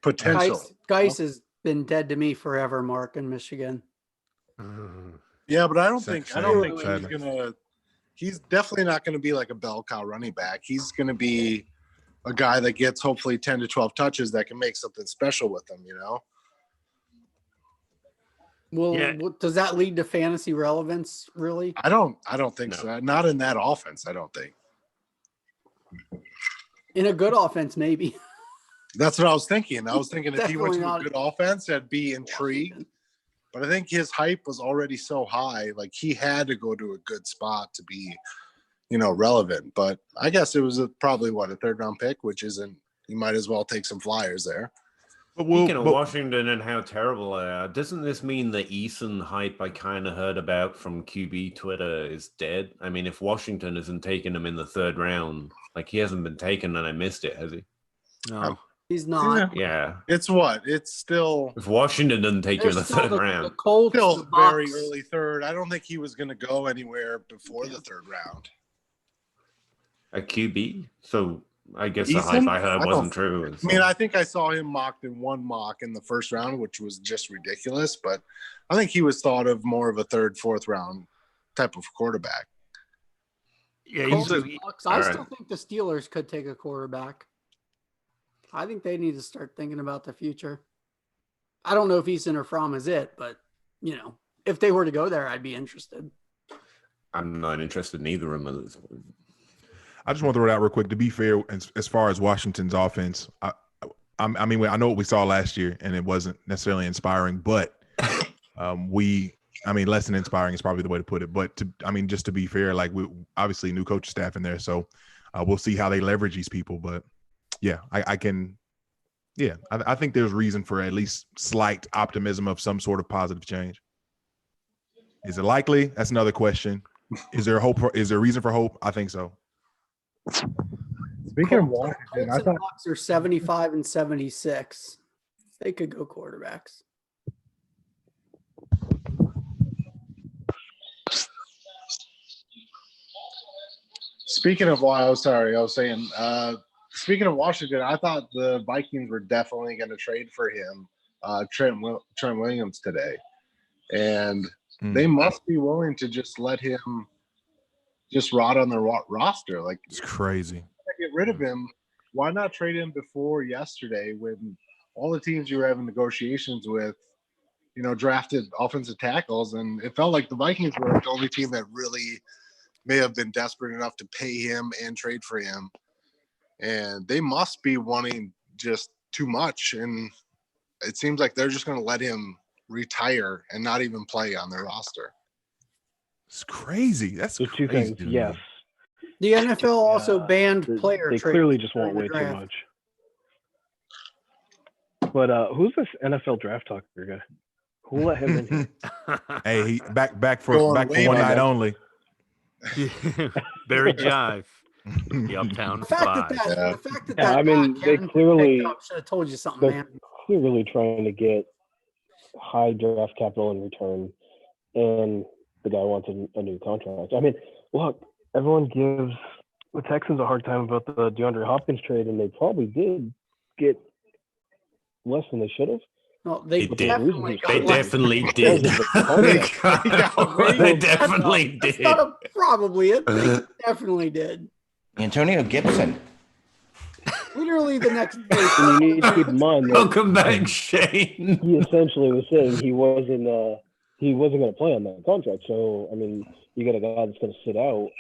potential. Geis has been dead to me forever, Mark, in Michigan. Yeah, but I don't think he's Sadly. gonna. He's definitely not going to be like a bell cow running back. He's going to be a guy that gets hopefully 10 to 12 touches that can make something special with them. You know. Well, does that lead to fantasy relevance? Really? I don't think so. Not in that offense. I don't think. In a good offense, maybe. That's what I was thinking. I was thinking if he went to Definitely a good offense, I'd be intrigued. But I think his hype was already so high, like he had to go to a good spot to be, relevant. But I guess it was probably a third round pick, which isn't. You might as well take some flyers there. Speaking of Washington and how terrible they are, doesn't this mean the Eason hype I kind of heard about from QB Twitter is dead? I mean, if Washington isn't taking him in the third round, like he hasn't been taken and I missed it, has he? No. He's not. Yeah. It's still. If Washington doesn't take you in the third round. The Colts, Still the very Bucs. early third. I don't think he was going to go anywhere before the third round. A QB? So I guess the Eason? hype I heard wasn't true. I mean, I think I saw him mocked in one mock in the first round, which was just ridiculous. But I think he was thought of more of a third, fourth round type of quarterback. Yeah, Colts and Bucs. I still think the Steelers could take a quarterback. I think they need to start thinking about the future. I don't know if Eason or Fromm is it, but if they were to go there, I'd be interested. I'm not interested in either of them. I just want to throw it out real quick. To be fair, as far as Washington's offense, I mean, I know what we saw last year, and it wasn't necessarily inspiring, but less than inspiring is probably the way to put it. But just to be fair, like we obviously new coaching staff in there, so we'll see how they leverage these people. But yeah, I think there's reason for at least slight optimism of some sort of positive change. Is it likely? That's another question. Is there hope? Is there reason for hope? I think so. Speaking of Washington, I thought Bucs are 75 and 76. They could go quarterbacks. Speaking of speaking of Washington, I thought the Vikings were definitely going to trade for him, Trent Williams today, and they must be willing to just let him just rot on their roster. Like it's crazy. Get rid of him. Why not trade him before yesterday when all the teams you were having negotiations with, drafted offensive tackles, and it felt like the Vikings were the only team that really may have been desperate enough to pay him and trade for him. And they must be wanting just too much. And it seems like they're just going to let him retire and not even play on their roster. It's crazy. That's There's two crazy. things. Yes. The NFL also banned player They trades clearly just want during the way too draft. much. But who's this NFL draft talker guy? Who let him in here? Hey, he back for one night only. Barry Jive. The Uptown The fact Five. that, the fact that Yeah, that I mean, guy they Ken clearly picked up should have told you something, they're man. clearly trying to get high draft capital in return, and the guy wants a new contract. I mean, look, everyone gives the Texans a hard time about the DeAndre Hopkins trade, and they probably did get less than they should have. No, they did. definitely got They less. definitely did. They definitely That's did. not probably it. They definitely did. Antonio Gibson. Literally the next day. And you need to keep in mind that Welcome back, Shane. he essentially was saying he wasn't going to play on that contract. So I mean, you got a guy that's going to sit out.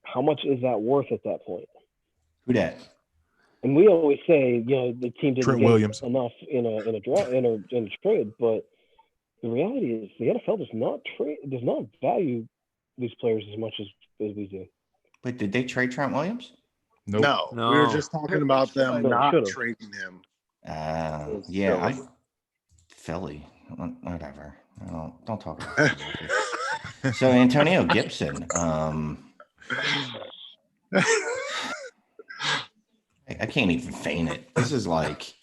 How much is that worth at that point? Who that? And we always say, the team didn't Trent get Williams. enough in a trade, but the reality is the NFL does not value these players as much as we do. Wait, did they trade Trent Williams? Nope. No, we were just talking about them not Should've. trading him. Yeah, Philly. Whatever. Don't talk about it. So Antonio Gibson. I can't even feign it. This is like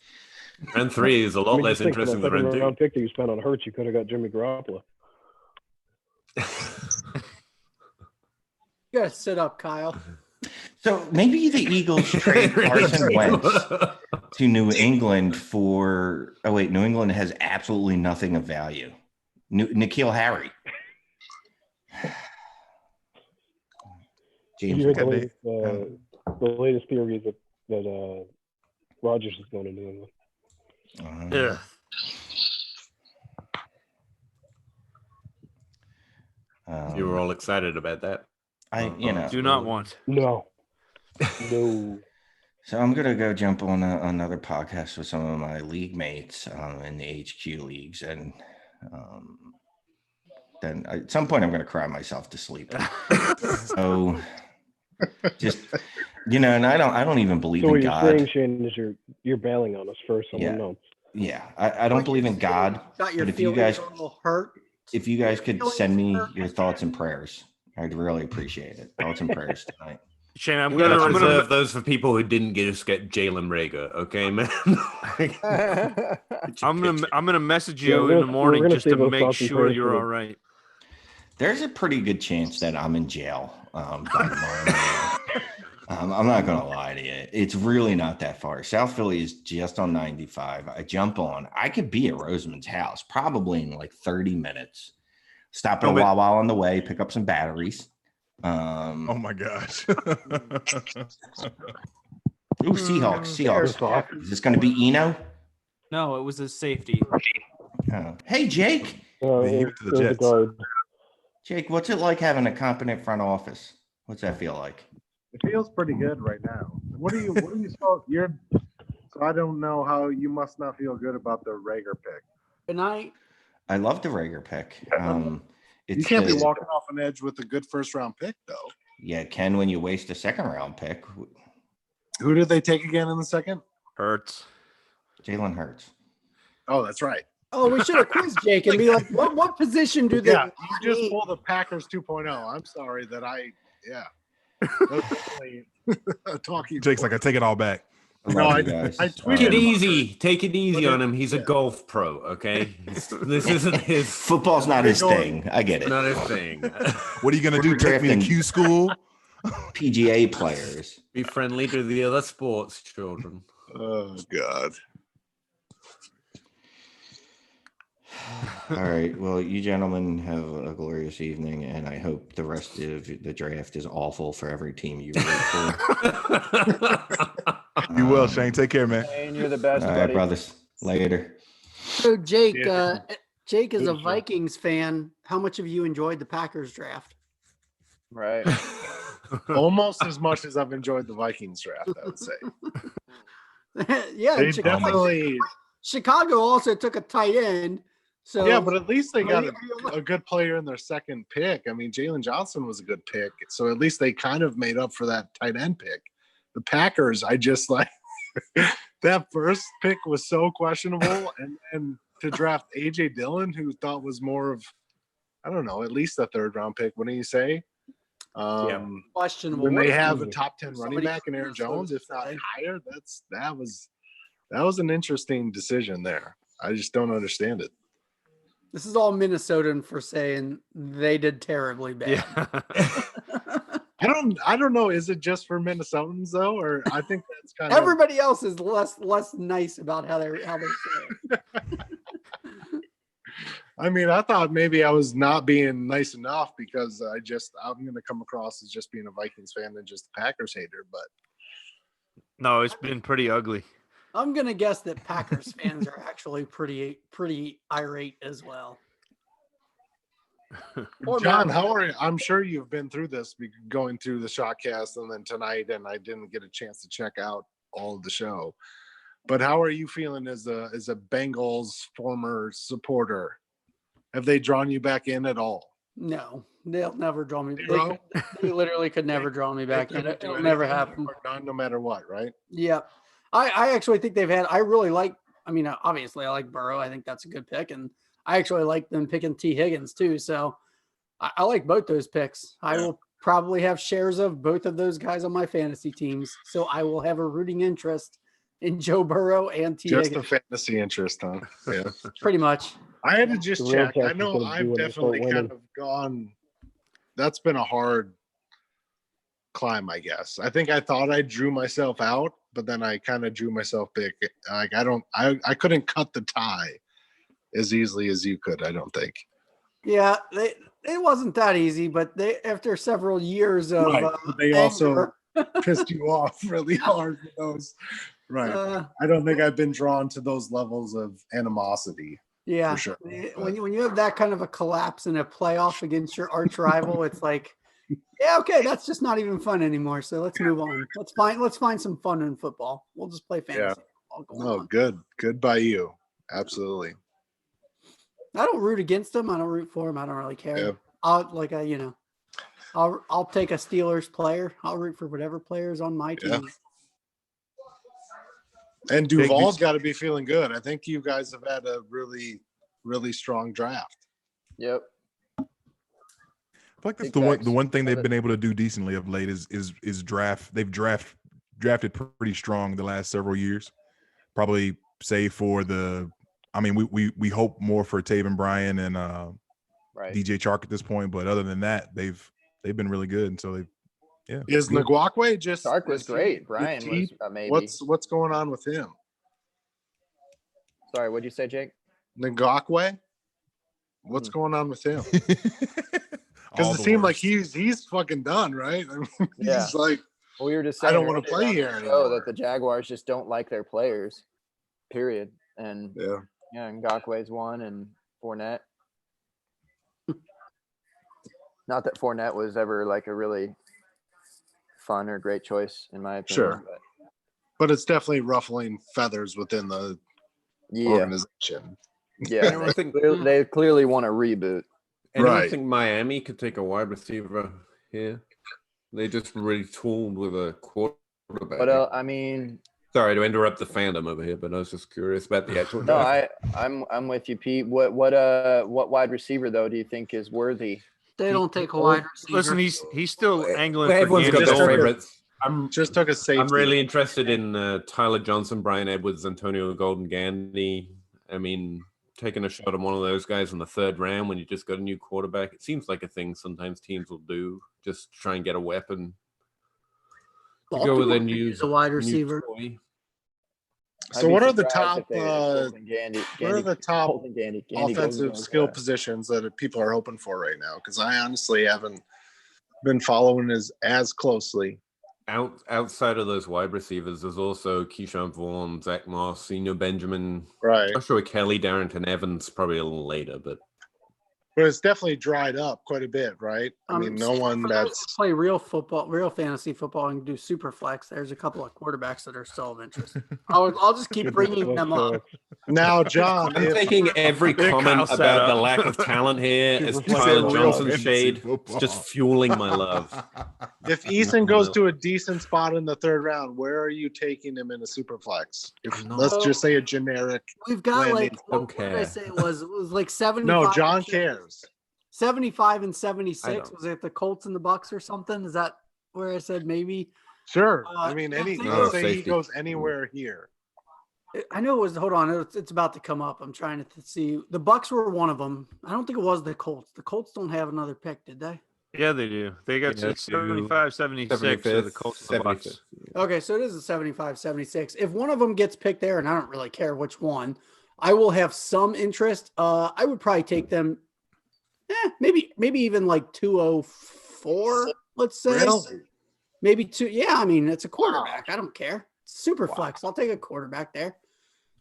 Round 3 is a lot less just think interesting for than the round 2. round pick that you spent on Hurts, you could have got Jimmy Garoppolo. You gotta sit up, Kyle. so maybe the Eagles trade Carson Wentz to New England for. Oh wait, New England has absolutely nothing of value. N'Keal Harry. James, You heard the latest theory is that Rodgers is going to New England. Yeah. You were all excited about that. Do not want. No. So I'm gonna go jump on another podcast with some of my league mates in the HQ leagues, and then at some point I'm going to cry myself to sleep. So just, and I don't even believe So in what you're God. saying, Shane, is you're bailing on us for someone else. Yeah, I don't believe in God. Got your But if you feelings guys, a little hurt. if you guys could send me your thoughts and prayers, I'd really appreciate it. Thoughts and prayers tonight. Shane, I'm gonna reserve those for people who didn't just get Jalen Rager. Okay, man. I'm gonna message you we're in the gonna morning just say to those make thoughts and sure prayers you're for all the- right. There's a pretty good chance that I'm in jail by tomorrow morning. I'm not gonna lie to you. It's really not that far. South Philly is just on 95. I jump on. I could be at Rosamond's house probably in like 30 minutes. Stop at a Wawa on the way, pick up some batteries. Oh my gosh. Ooh, Seahawks. Is this going to be Eno? No, it was a safety. Oh. Hey, Jake. Give it to the Jets. Jake, what's it like having a competent front office? What's that feel like? It feels pretty good right now. What are you so I don't know how you must not feel good about the Rager pick. Good night. I love the Rager pick. You can't be walking off an edge with a good first round pick, though. Yeah, Ken, when you waste a second round pick. Who did they take again in the second? Hurts. Jalen Hurts. Oh, that's right. Oh, we should have quizzed Jake and be like, what position do they? Yeah, you just pulled the Packers 2.0. I'm sorry that That's definitely a talking. Jake's like, I take it all back. No, I tweeted Take it easy. Take it easy on him. He's a golf pro, okay? This isn't his. Football's not his thing. I get it. Not his thing. What are you going to do? Take me to Q school? PGA players. Be friendly to the other sports children. Oh, God. All right. Well, you gentlemen have a glorious evening, and I hope the rest of the draft is awful for every team you root for. You will, Shane. Take care, man. Shane, you're the best, All right, buddy. brothers. Later. So Jake, Yeah. Jake is a Good job. Vikings fan. How much have you enjoyed the Packers draft? Right. Almost as much as I've enjoyed the Vikings draft, I would say. Yeah, They Chicago, definitely. Chicago also took a tight end. So Yeah, but at least they got Are you- a good player in their second pick. I mean, Jalen Johnson was a good pick, so at least they kind of made up for that tight end pick. The Packers, I just like that first pick was so questionable, and to draft AJ Dillon, who thought was more of, I don't know, at least a third round pick. What do you say? questionable. When What they if have a you- top 10 running somebody back in Aaron so to Jones, if not say? higher, that was an interesting decision there. I just don't understand it. This is all Minnesotan for saying they did terribly bad. Yeah. I don't know. Is it just for Minnesotans though, or I think that's kind of Everybody else is less nice about how they say it. I mean, I thought maybe I was not being nice enough because I'm going to come across as just being a Vikings fan and just a Packers hater. But No, it's been pretty ugly. I'm gonna guess that Packers fans are actually pretty irate as well. Or John, not. how are you? I'm sure you've been through this, going through the Shotcast and then tonight, and I didn't get a chance to check out all of the show. But how are you feeling as a Bengals former supporter? Have they drawn you back in at all? No, they'll never draw me. Zero? They literally could never draw me back in. It'll never happen. No matter what, right? Yeah. I actually think I really like, I mean, obviously I like Burrow. I think that's a good pick. And I actually like them picking T. Higgins too. So I like both those picks. I will probably have shares of both of those guys on my fantasy teams. So I will have a rooting interest in Joe Burrow and T. Just Higgins. a fantasy interest, huh? Yeah. Pretty much. I had to just The real check. test I is know gonna be I've when they definitely start kind winning. of gone. That's been a hard climb, I guess. I think I thought I drew myself out, but then I kind of drew myself back. Like I couldn't cut the tie as easily as you could. I don't think. Yeah, it wasn't that easy, but after several years of Right, but they also anger, pissed you off really hard with those. Right. I don't think I've been drawn to those levels of animosity. yeah, For sure. when you have that kind of a collapse in a playoff against your arch rival, it's like, yeah, okay, that's just not even fun anymore. So let's move on. Let's find some fun in football. We'll just play fantasy football. Go No, on. good by you. Absolutely. I don't root against him. I don't root for him. I don't really care. Yeah. I'll take a Steelers player. I'll root for whatever players on my team. Yeah. And Duval's got to be feeling good. I think you guys have had a really, really strong draft. Yep. I feel like that's the one thing they've been able to do decently of late is draft. They've drafted pretty strong the last several years. Probably save for we hope more for Taven Bryan and DJ Chark at this point, but other than that, they've been really good, and so Is Ngakwe just Chark was great. Bryan was maybe. What's going on with him? Sorry, what'd you say, Jake? Ngakwe? What's going on with him? Because it seemed like he's fucking done, right? I mean, he's like, we were just saying I don't want to play here anymore. That the Jaguars just don't like their players, period. And Ngakwe's one, and Fournette. Not that Fournette was ever like a really fun or great choice in my opinion. Sure. But it's definitely ruffling feathers within the organization. Yeah, they clearly want a reboot. And I think Miami could take a wide receiver here. They just really tooled with a quarterback. But sorry to interrupt the fandom over here, but I was just curious about the actual. No, I'm with you, Pete. What wide receiver though do you think is worthy? They don't take a wide receiver. Listen, he's still angling for everyone's got their favorites. Just took a safety. I'm really interested in Tyler Johnson, Brian Edwards, Antonio Golden Gandy. I mean, taking a shot on one of those guys in the third round when you just got a new quarterback. It seems like a thing sometimes teams will do, just try and get a weapon. To go with a new wide receiver. So what are the top offensive skill positions that people are hoping for right now? Because I honestly haven't been following as closely. Outside of those wide receivers, there's also Keyshawn Vaughn, Zach Moss, Eno Benjamin, right? Joshua Kelly, Darrington Evans, probably a little later, but it's definitely dried up quite a bit, right? I mean, no one that's play real football, real fantasy football, and do super flex. There's a couple of quarterbacks that are still of interest. I'll just keep bringing them up. Now, John, I'm taking every comment about the lack of talent here as Tyler Johnson shade. It's just fueling my love. If Eason goes to a decent spot in the third round, where are you taking him in a super flex? Let's just say a generic. We've got landing. what did I say it was like 70. No, John cares. 75 and 76. Was it the Colts and the Bucks or something? Is that where I said maybe? Sure. I mean, let's say he goes anywhere here. I know it was. Hold on, it's about to come up. I'm trying to see. The Bucks were one of them. I don't think it was the Colts. The Colts don't have another pick, did they? Yeah, they do. They got 75, 76. So the Colts and the Bucks. Okay, so it is a 75, 76. If one of them gets picked there, and I don't really care which one, I will have some interest. I would probably take them. Maybe even like 204. Let's say. Really? Maybe two. Yeah, I mean it's a quarterback. I don't care. Super flex. I'll take a quarterback there.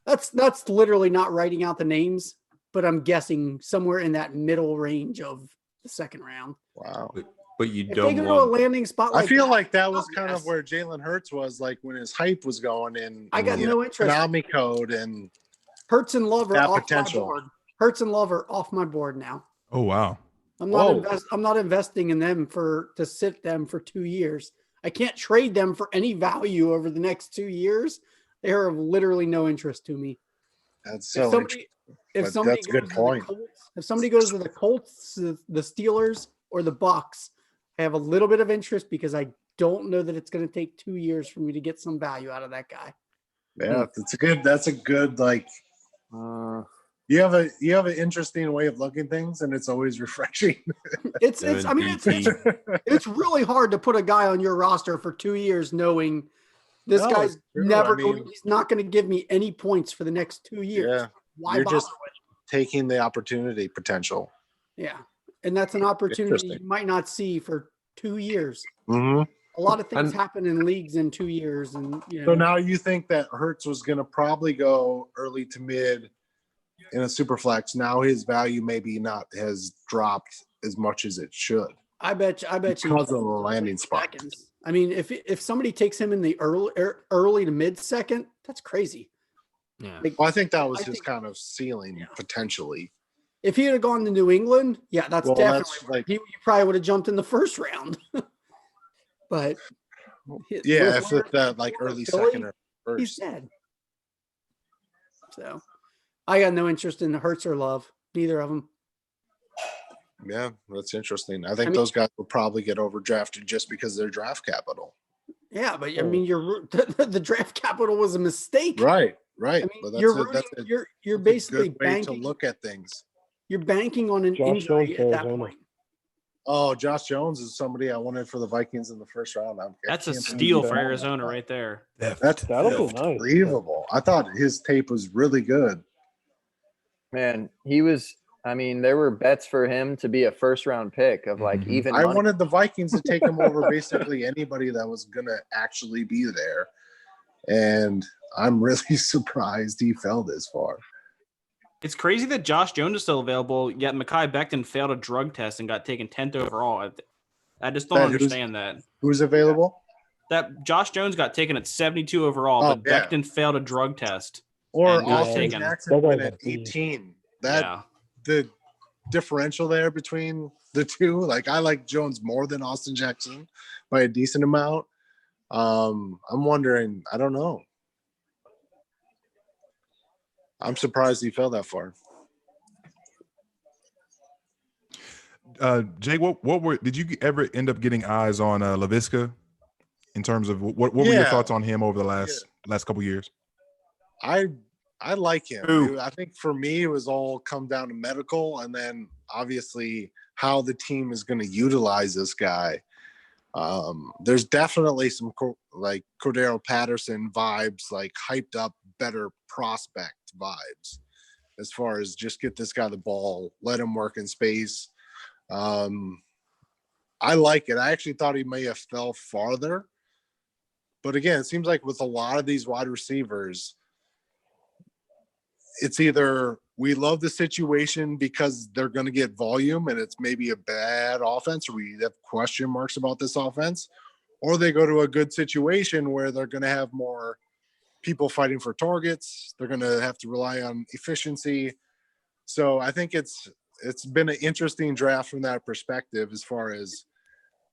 That's literally not writing out the names, but I'm guessing somewhere in that middle range of the second round. Wow. But you if don't they go want to a landing spot. I feel like that was kind of where Jalen Hurts was, like when his hype was going in. I got no interest. Konami code and Hurts and Love are that off potential. my board. Hurts and Love are off my board now. Oh wow. I'm not investing in them to sit them for 2 years. I can't trade them for any value over the next 2 years. They are of literally no interest to me. That's so that's a good point. If somebody goes to the Colts, the Steelers, or the Bucks, I have a little bit of interest because I don't know that it's going to take 2 years for me to get some value out of that guy. Yeah, that's a good like. You have an interesting way of looking things, and it's always refreshing. It's really hard to put a guy on your roster for 2 years knowing this guy's he's not going to give me any points for the next 2 years. Yeah. Why You're bother just taking the opportunity potential. Yeah. And that's an opportunity you might not see for 2 years. Mm-hmm. A lot of things happen in leagues in 2 years. And so now you think that Hurts was going to probably go early to mid in a super flex. Now his value maybe has dropped as much as it should. I bet you because of the landing spot. I mean, if somebody takes him in the early to mid second, that's crazy. Yeah. Well, I think that was his kind of ceiling potentially. If he had gone to New England, yeah, that's Well, definitely that's like he probably would have jumped in the first round. But yeah, with if where it's that like where early Philly, second or he's first. dead. So I got no interest in Hurts or Love, neither of them. Yeah, that's interesting. I think mean- those guys will probably get overdrafted just because of their draft capital. Yeah, but I mean, the draft capital was a mistake. Right, right. I mean, But that's you're a, rooting, that's a, you're that's a basically good way to banking. look at things. You're banking on an Josh Jones injury for at that Arizona. point. Oh, Josh Jones is somebody I wanted for the Vikings in the first round. That's a can't believe steal you for don't. Arizona right there. That's That'll be nice. unbelievable. I thought his tape was really good. Man, he was. I mean, there were bets for him to be a first round pick of like even. I money. wanted the Vikings to take him over basically anybody that was going to actually be there. And I'm really surprised he fell this far. It's crazy that Josh Jones is still available, yet Mekhi Becton failed a drug test and got taken 10th overall. I just don't understand that. Who's available? That Josh Jones got taken at 72 overall, Oh, but yeah. Becton failed a drug test. Or and got Austin taken. Jackson went at 18. The differential there between the two, like I like Jones more than Austin Jackson by a decent amount. I'm wondering, I don't know. I'm surprised he fell that far. Jay, did you ever end up getting eyes on LaVisca in terms of what were your thoughts on him over the last couple years? I like him. I think for me, it was all come down to medical, and then obviously how the team is going to utilize this guy. There's definitely some like Cordero Patterson vibes, like hyped up, better prospect vibes, as far as just get this guy the ball, let him work in space. I like it. I actually thought he may have fell farther, but again, it seems like with a lot of these wide receivers, it's either we love the situation because they're going to get volume and it's maybe a bad offense, or we have question marks about this offense, or they go to a good situation where they're going to have more people fighting for targets. They're going to have to rely on efficiency. So I think it's been an interesting draft from that perspective, as far as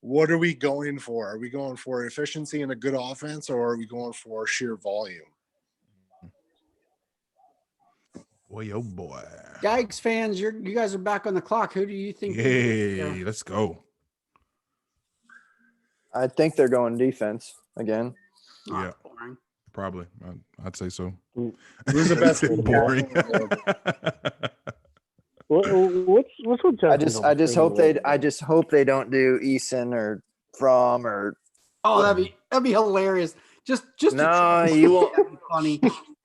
what are we going for? Are we going for efficiency and a good offense, or are we going for sheer volume? Boy, oh boy. Yikes fans, you guys are back on the clock. Who do you think? Hey, let's go. I think they're going defense again. Yeah, probably. I'd say so. Who's the best? Boring. What's with I just hope they don't do Eason or Fromm or. Oh, that'd be hilarious. Just no, you won't. That'd be funny.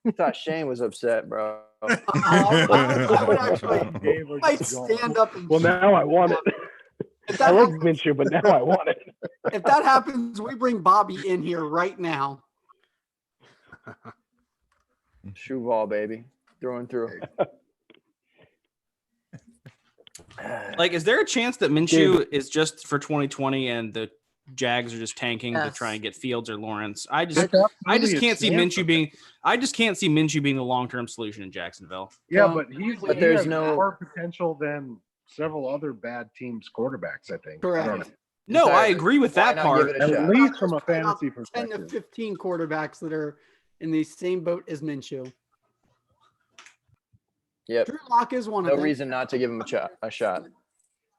I thought Shane was upset, bro. I would actually might stand up and. Well, now I want it. I like Minshew, but now I want it. If that happens, we bring Bobby in here right now. Shoe ball, baby, through and through. Like, is there a chance that Minshew is just for 2020 and the Jags are just tanking to try and get Fields or Lawrence? I just can't see Minshew being. I just can't see Minshew being the long-term solution in Jacksonville. Yeah, but there's has no more potential than several other bad teams' quarterbacks, I think. Correct. I don't know. No, I agree with that part. At least from a fantasy 10 perspective. to 15 quarterbacks that are in the same boat as Minshew. Yep. Drew Lock is one of No them. reason not to give him a shot.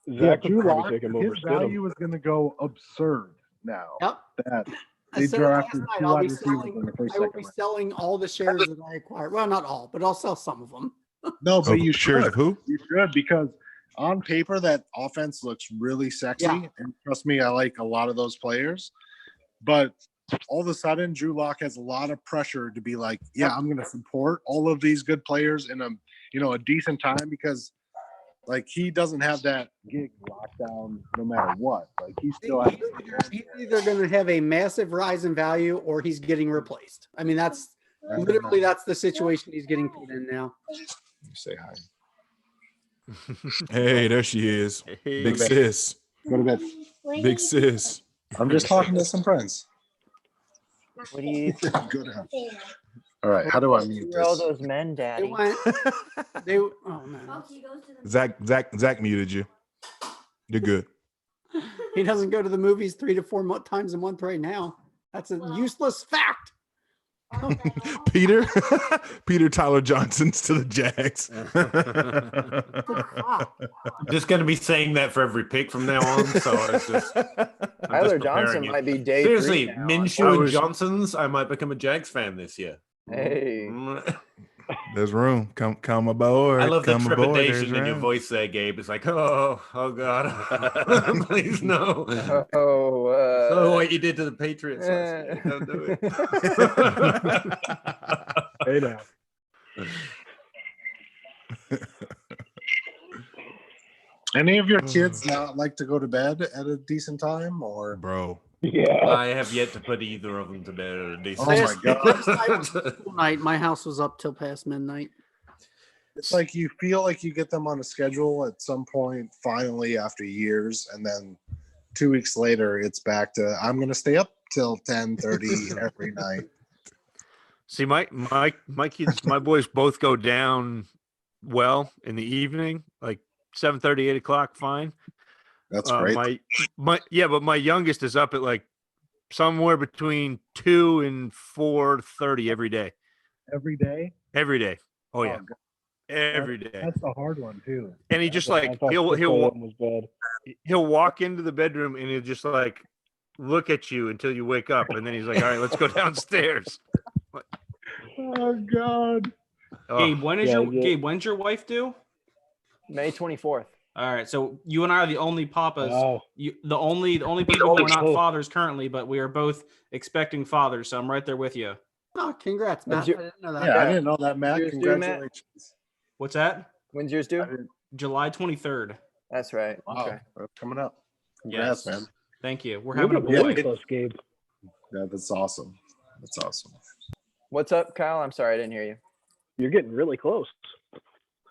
Yeah, Drew probably Lock, take him his over Stidham. value is going to go absurd now. Yep. That I they said it last drafted night, two I'll wide be receivers selling, in the first I will second be round. selling all the shares that I acquired. Well, not all, but I'll sell some of them. No, but you shares should. of who? You should, because on paper that offense looks really sexy, Yeah. and trust me, I like a lot of those players. But all of a sudden, Drew Lock has a lot of pressure to be like, yeah, I'm going to support all of these good players in a decent time, because like he doesn't have that gig locked down no matter what. Like he still has. He's either going to have a massive rise in value or he's getting replaced. I mean, that's the situation he's getting put in now. Say hi. Hey, there she is. Hey. Big sis. Go to bed. Big sis. I'm just talking to some friends. What do you? Go to All right, how do I mute Where are all this? those men, They Daddy? went. They. Oh no. Zach muted you. You're good. He doesn't go to the movies 3 to 4 times a month right now. That's a useless fact. Peter Peter Tyler Johnson's to the Jags. I'm just going to be saying that for every pick from now on. So it's just Tyler Johnson might be day seriously 3 now. Minshew and Johnson's. I might become a Jags fan this year. Hey, There's room. Come aboard. I love the Come aboard. There's trepidation in your room. voice there, Gabe. It's like, oh God, please no. Oh, what you did to the Patriots last year. Don't do it. Hey now. Any of your kids not like to go to bed at a decent time, or bro? Yeah, I have yet to put either of them to bed at a decent. Oh my Last God. night was school night. My house was up till past midnight. It's like you feel like you get them on a schedule at some point, finally, after years, and then 2 weeks later, it's back to I'm going to stay up till 10:30 every night. See, my kids, my boys both go down well in the evening, like 7:30, 8 o'clock. Fine. That's great. But my youngest is up at like somewhere between 2 and 4:30 every day. Every day? Every day. Oh yeah. God. Every day. That's the hard one too. And he just I like thought he'll 6 a.m. was bad. he'll walk into the bedroom and he'll just like look at you until you wake up, and then he's like, all right, let's go downstairs. Oh God. Gabe, when's your wife due? May 24th. All right, so you and I are the only papas. Wow. The only people who are not fathers currently, but we are both expecting fathers. So I'm right there with you. Oh, congrats, Matt. I didn't know that. Yeah, I didn't know that, Matt. Yours due, Matt? Congratulations. What's that? When's yours due? July 23rd. That's right. Wow, Okay. that's coming up. Congrats, Yes. man. Thank you. We're You're having a getting boy. really close, Gabe. Yeah, that's awesome. That's awesome. What's up, Kyle? I'm sorry, I didn't hear you. You're getting really close.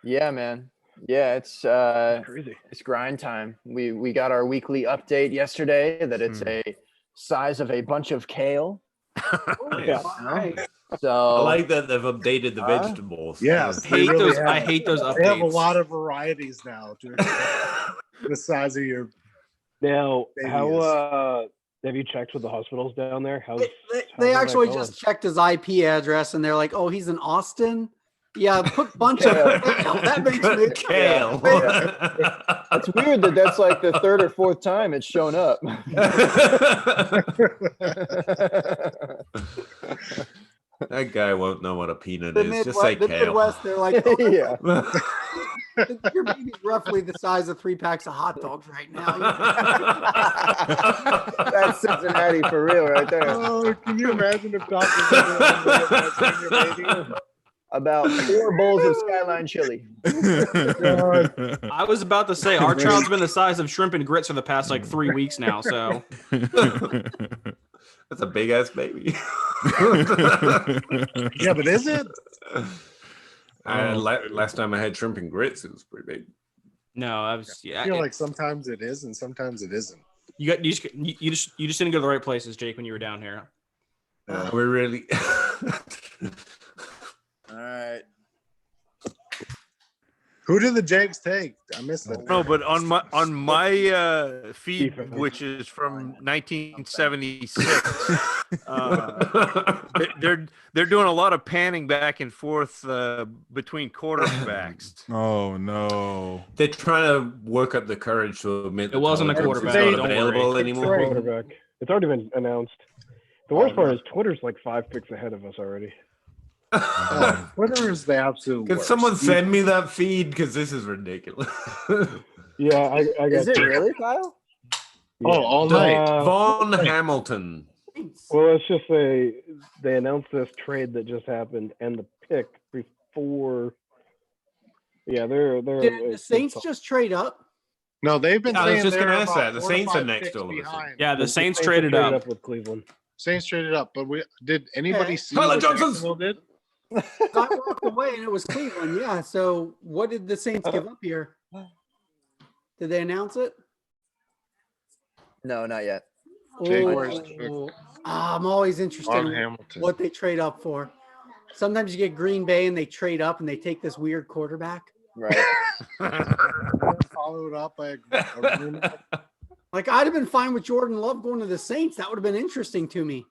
Yeah, man. Yeah, it's Crazy. it's grind time. We got our weekly update yesterday that it's a size of a bunch of kale. Yeah. So I like that they've updated the vegetables. Yes, I hate those. I hate those They have a updates. lot of varieties now. The size of your Now, Baby how have you checked with the hospitals down there? How's They that actually going? just checked his IP address and they're like, "Oh, he's in Austin." Yeah, put bunch of kale. That makes me Kale. it's weird that that's like the 3rd or 4th time it's shown up. That guy won't know what a peanut The is. Just say the kale. Midwest, they're like, "Oh, Yeah. your baby's roughly the size of 3 packs of hot dogs right now." That's Cincinnati for real right there. Oh, can you imagine if doctors your baby? About 4 bowls of Skyline chili. I was about to say our child's been the size of shrimp and grits for the past like 3 weeks now. So That's a big ass baby. Yeah, but is it? Last time I had shrimp and grits, it was pretty big. no, I was I yeah. feel like sometimes it is and sometimes it isn't. You just didn't go to the right places, Jake, when you were down here. We're really. All right. Who did the Jags take? I missed that. No, but on my feed, which is from 1976, they're doing a lot of panning back and forth between quarterbacks. Oh no! They're trying to work up the courage to admit It wasn't a Tyler quarterback, Johnson is don't not available worry. anymore. Quarterback. It's already been announced. The worst part is Twitter's like 5 picks ahead of us already. Twitter is the absolute Can worst. someone send me that feed? Because this is ridiculous. Yeah, I got Is it you. really, Kyle? Oh, all night. Von Hamilton. Well, let's just say they announced this trade that just happened and the pick before. Yeah, they're. Did the Saints just trade up? No, they've been I was saying just they're gonna ask about that. The 4 to Saints are 5 next picks all of a sudden. behind. Yeah, the Saints traded traded up. with Cleveland. Saints traded up, but did anybody Okay. see Tyler what Johnson's- Jacksonville did? I walked away and it was Cleveland. Yeah. So what did the Saints give up here? Did they announce it? No, not yet. Jaguars Oh, I'm always interested Von in Hamilton. what they trade up for. Sometimes you get Green Bay and they trade up and they take this weird quarterback. Right. Followed up by a room. Like I'd have been fine with Jordan Love going to the Saints. That would have been interesting to me.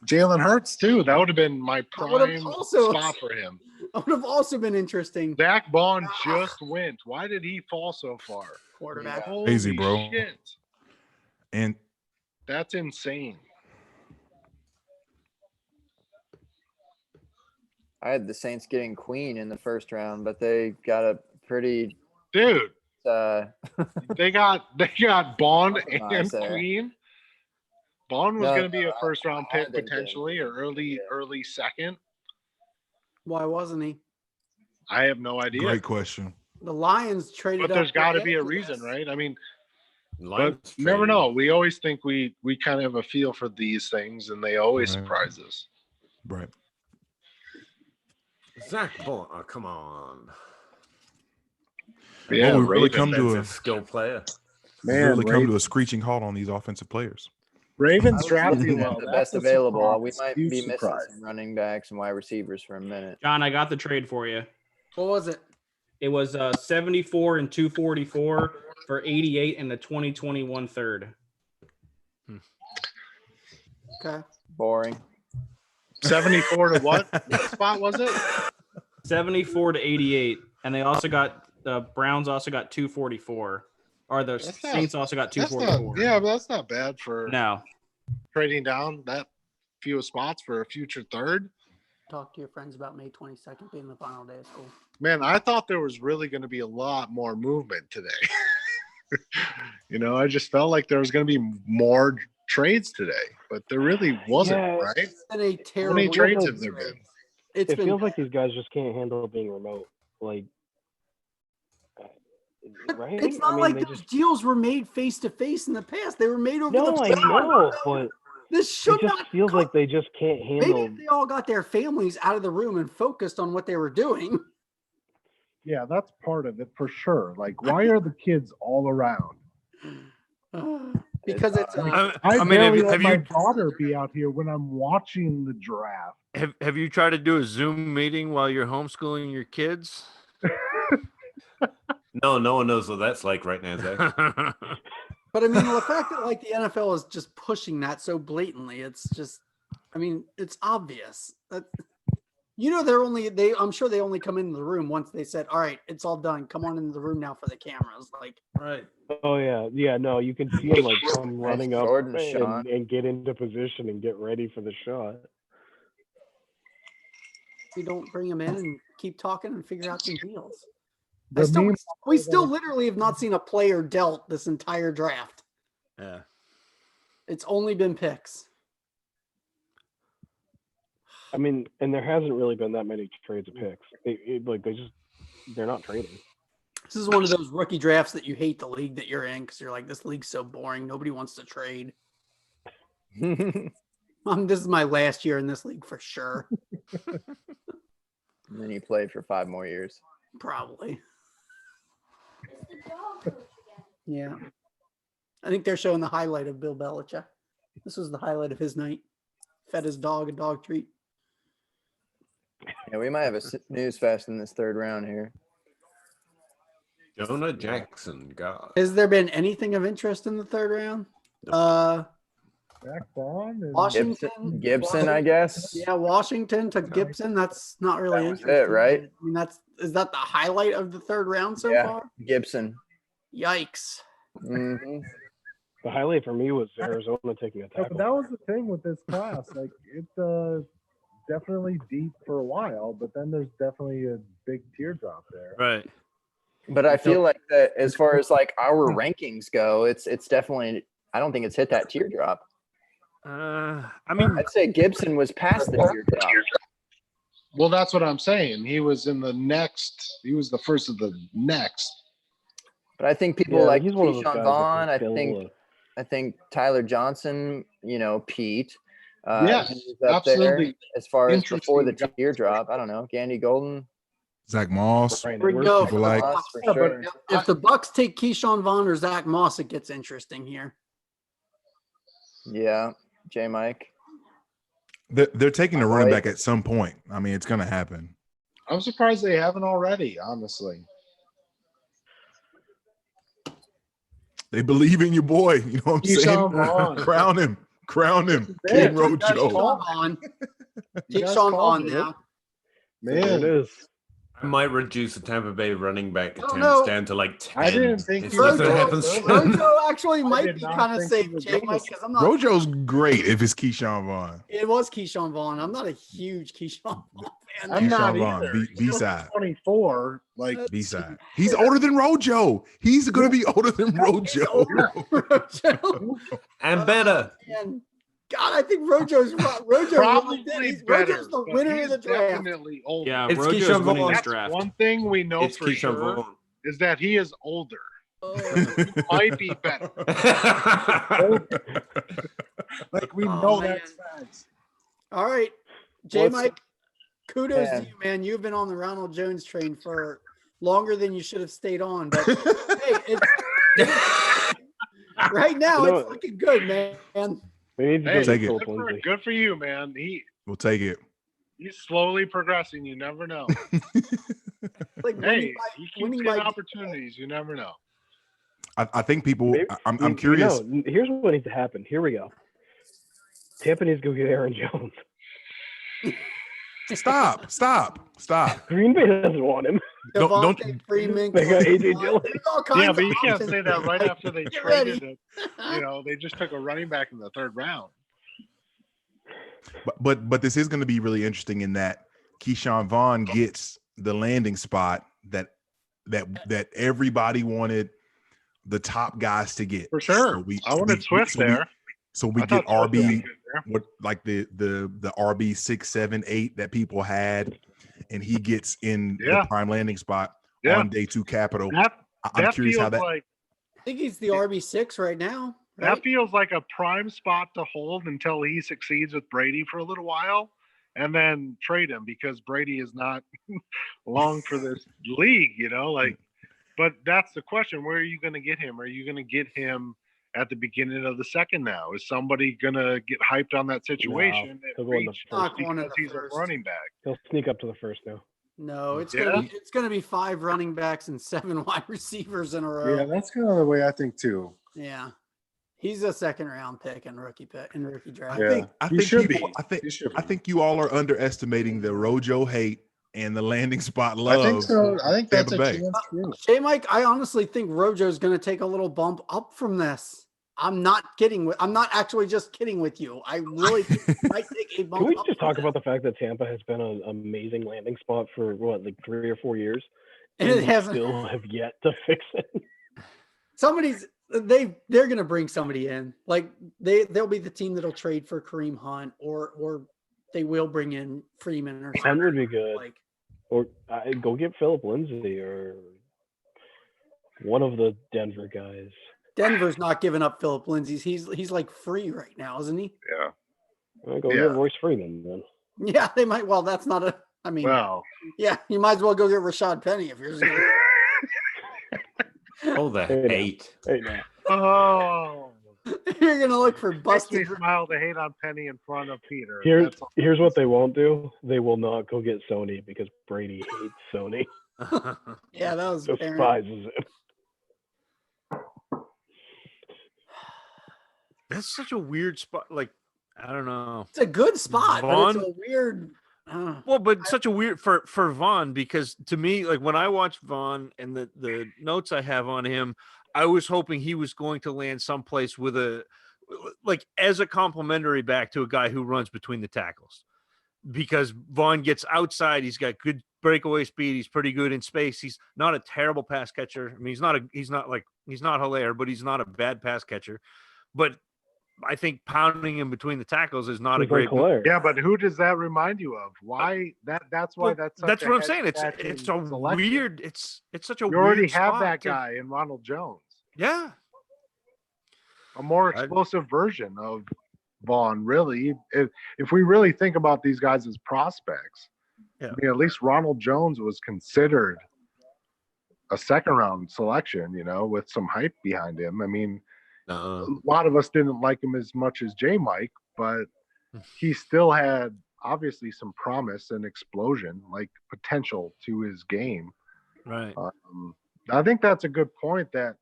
Jalen Hurts too. That would have been my would have prime also- spot for him. That would have also been interesting. Zach Bond just went. Why did he fall so far? Quarterback. Crazy, Holy bro. shit. And That's insane. I had the Saints getting Queen in the first round, but they got a pretty Dude, uh they got Bond and Compromise there. Queen. Bond was No, going to be a no, first round I pick had them potentially, or early second. Why wasn't he? I have no idea. great question. The Lions traded But up. there's got to for be a him. reason, right? I mean, Lions but you never traded. know. We always think we kind of have a feel for these things, and they always Right. surprise us. Right. Zach Bond. Oh, come on. Yeah, we really Ravens. come to a Defensive skill player. Man, really come to a screeching halt on these offensive players. Ravens I drafted was looking well. at the That's best a available. We surprise. might Huge be missing surprise. some running backs and wide receivers for a minute. John, I got the trade for you. What was it? It was 74 and 244 for 88 and the 2021 third. Okay. Boring. 74 to what? What spot was it? 74 to 88, and they also got the Browns also got 244, or the That's not- Saints also got That's not, 244. yeah, but that's not bad for No, trading down that few spots for a future third. Talk to your friends about May 22nd being the final day of school. Man, I thought there was really going to be a lot more movement today. I just felt like there was going to be more trades today, but there really wasn't, Yeah. right? It's been a How terrible. many trades like- have there been? It's It been. feels like these guys just can't handle being remote. Like, right? It's not I mean, like they those just. deals were made face to face in the past. They were made over No, the I phone. know, but This it should just not. feels like they just can't Maybe handle. if they all got their families out of the room and focused on what they were doing. Yeah, that's part of it for sure. Like, why are the kids all around? Because it's. I mean, barely have let my you daughter be out here when I'm watching the draft. have you tried to do a Zoom meeting while you're homeschooling your kids? No, no one knows what that's like right now, Zach. But I mean, the fact that like the NFL is just pushing that so blatantly, it's just, I mean, it's obvious that, I'm sure they only come into the room once they said, all right, it's all done. Come on into the room now for the cameras. Like, Right. Oh yeah. No, you can see them like come running up Jordan shot. and get into position and get ready for the shot. we don't bring them in and keep talking and figure out some deals. The We still literally have not seen a player dealt this entire draft. Yeah. It's only been picks. I mean, and there hasn't really been that many trades of picks. They're not trading. This is one of those rookie drafts that you hate the league that you're in because you're like, this league's so boring. Nobody wants to trade. This is my last year in this league for sure. And then you play for 5 more years. Probably. Yeah. I think they're showing the highlight of Bill Belichick. This was the highlight of his night. Fed his dog a dog treat. Yeah, we might have a news fest in this third round here. Jonah Jackson, God. Has there been anything of interest in the third round? Zach Bond and Washington. Gibson, I guess. Yeah, Washington took Gibson. That's not really That was interesting. it, right? I mean, is that the highlight of the third round so far? Gibson. Yikes. Mm-hmm. The highlight for me was Arizona taking a Yeah, tackle. but that was the thing with this class. Like, it's definitely deep for a while, but then there's definitely a big teardrop there. Right. But I feel like that as far as like our rankings go, it's definitely, I don't think it's hit that teardrop. I mean, I'd say Gibson was past the teardrop. Well, that's what I'm saying. He was the first of the next. But I think people Yeah, like he's one of those guys Keyshawn that Vaughn, can I think Tyler Johnson, Pete. Yes, he's up absolutely. there as far as before the Interesting. teardrop. I don't know. Gandy Golden. Zach Moss. Right, Here we we're- go. People like Moss for Yeah, sure. but if the Bucks take Keyshawn Vaughn or Zach Moss, it gets interesting here. Yeah, J. Mike. They're taking the running back at some point. I mean, it's going to happen. I'm surprised they haven't already, honestly. They believe in your boy. You know what I'm saying? Crown him. Crown him. King Rojo. Keyshawn Vaughn now. Man, There it is. I might reduce the Tampa Bay running back Oh, attempts no. down to like 10. I didn't think It's he was just gonna happen soon. Rojo actually might did be not kind of think safe, he was Jay going Mike, to- because I'm not. Rojo's great if it's Keyshawn Vaughn. It was Keyshawn Vaughn. I'm not a huge Keyshawn Vaughn fan. I'm not Keyshawn Vaughn, either. B-side. 24, like B-side. He's older than Rojo. He's going to be older than Rojo. Rojo. And better. And God, I think Rojo's probably he's better. Rojo's the but winner of he's the draft. Definitely older. Yeah, It's Rojo's Keyshawn winning Vaughn. this That's draft. one thing we know It's for Keyshawn sure Vaughn. is that he is older. Oh, Might be better. Like we Oh, know man. that's facts. all right, J What's- Mike. Kudos Yeah. to you, man. You've been on the Ronald Jones train for longer than you should have stayed on, but hey, right now You know it's looking good, man. We need to Hey, go take get it. Philip Lindsay. Good for you, man. We'll take it. He's slowly progressing. You never know. Like Hey, he keeps winning getting by- opportunities. You never know. I think people, Maybe- I'm you curious. know, here's what needs to happen. Here we go. Tampa needs to go get Aaron Jones. Stop. Green Bay doesn't want him. Don't- Devontae Freeman. They got AJ There's Dillon. all kinds Yeah, but of you can't options. say that right after they Get traded ready. it. You know, they just took a running back in the 3rd round. But this is going to be really interesting in that Keyshawn Vaughn gets the landing spot that everybody wanted the top guys to get. For sure. So I wanted Swift there. So we I get thought Swift would be RB, good there. what like the RB 6, 7, 8 that people had, and he gets in Yeah. the prime landing spot Yeah. on day 2 capital. I'm I'm curious feels how that. like I think he's the RB6 right now. Right? that feels like a prime spot to hold until he succeeds with Brady for a little while, and then trade him because Brady is not long for this league. You know, like. But that's the question. Where are you going to get him? Are you going to get him at the beginning of the second now? Is somebody going to get hyped on that situation he'll and go in the reach Not going to because the he's first. a running back? He'll sneak up to the first now. No, it's Yeah. gonna be 5 running backs and 7 wide receivers in a row. Yeah, that's kind of the way I think too. Yeah. He's a 2nd round pick in rookie draft. Yeah. I He think should people, be. I think He should be. I think you all are underestimating the Rojo hate and the landing spot I love. think so. I think that's Tampa Bay. true. J Mike, I honestly think Rojo's gonna take a little bump up from this. I'm not actually just kidding with you. I really think he might take a bump Can we up just from talk this. about the fact that Tampa has been an amazing landing spot for like 3 or 4 years, And it we hasn't- still have yet to fix it. they're gonna bring somebody in. Like they'll be the team that'll trade for Kareem Hunt or they will bring in Freeman or Hunt something. would be good, Like or go get Philip Lindsay or one of the Denver guys. Denver's not giving up Philip Lindsay. He's like free right now, isn't he? Yeah. Go get Royce Freeman then. Yeah, they might. Well, that's not a. I mean, Well, yeah, you might as well go get Rashad Penny if you're. Just gonna, Oh, the Hey, now. hate. Hey, now. oh, you're gonna look for makes me busted. smile to hate on Penny in front of Peter. Here's That's all. here's what they won't do. They will not go get Sony because Brady hates Sony. Yeah, that was apparent. Despises him. That's such a weird spot. Like, I don't know. It's a good spot, but it's Vaughn? a weird. Well, but such a weird for Vaughn, because to me, like when I watched Vaughn and the notes I have on him, I was hoping he was going to land someplace with as a complimentary back to a guy who runs between the tackles, because Vaughn gets outside. He's got good breakaway speed. He's pretty good in space. He's not a terrible pass catcher. I mean, he's not Hilaire, but he's not a bad pass catcher. But I think pounding him between the tackles is not a great. Yeah, but who does that remind you of? Why that's why Well, that's such that's a what I'm saying. It's head-scratching a selection. weird. It's such a You weird. already have spot that to- guy in Ronald Jones, Yeah. a more explosive version of Vaughn. Really, if we really think about these guys as prospects, Yeah. I mean, at least Ronald Jones was considered a 2nd-round selection. You know, with some hype behind him. I mean. A lot of us didn't like him as much as J Mike, but he still had obviously some promise and explosion, like potential to his game. Right. I think that's a good point that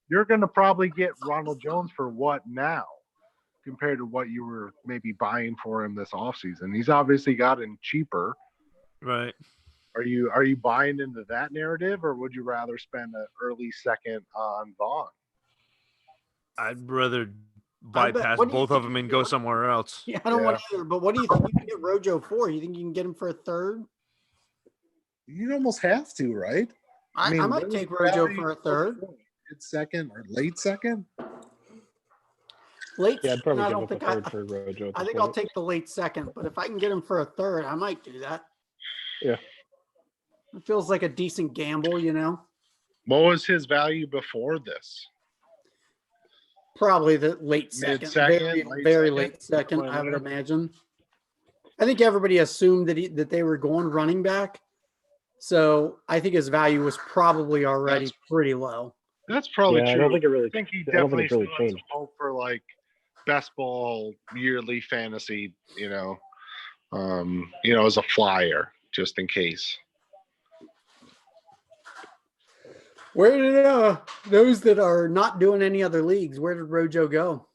you're going to probably get Ronald Jones for what now compared to what you were maybe buying for him this offseason. He's obviously gotten cheaper. Right. Are you buying into that narrative, or would you rather spend an early second on Vaughn? I'd rather bypass both of them and go somewhere else. Yeah, I don't want either. But what do you think you can get Rojo for? You think you can get him for a third? You'd almost have to, right? I might take Rojo for a third. Second or late second? Late. Yeah, I'd probably I give don't up think a third for Rojo. I think I'll take the late second, but if I can get him for a third, I might do that. Yeah. It feels like a decent gamble, you know? What was his value before this? Probably the late second. Mid-second, Very late late second, second, I would imagine. I think everybody assumed that they were going running back. So I think his value was probably already pretty low. That's probably true. I don't think it really. I think he I don't definitely think it's really still has changed. some hope for like best ball yearly fantasy, as a flyer just in case. Where did those that are not doing any other leagues, where did Rojo go?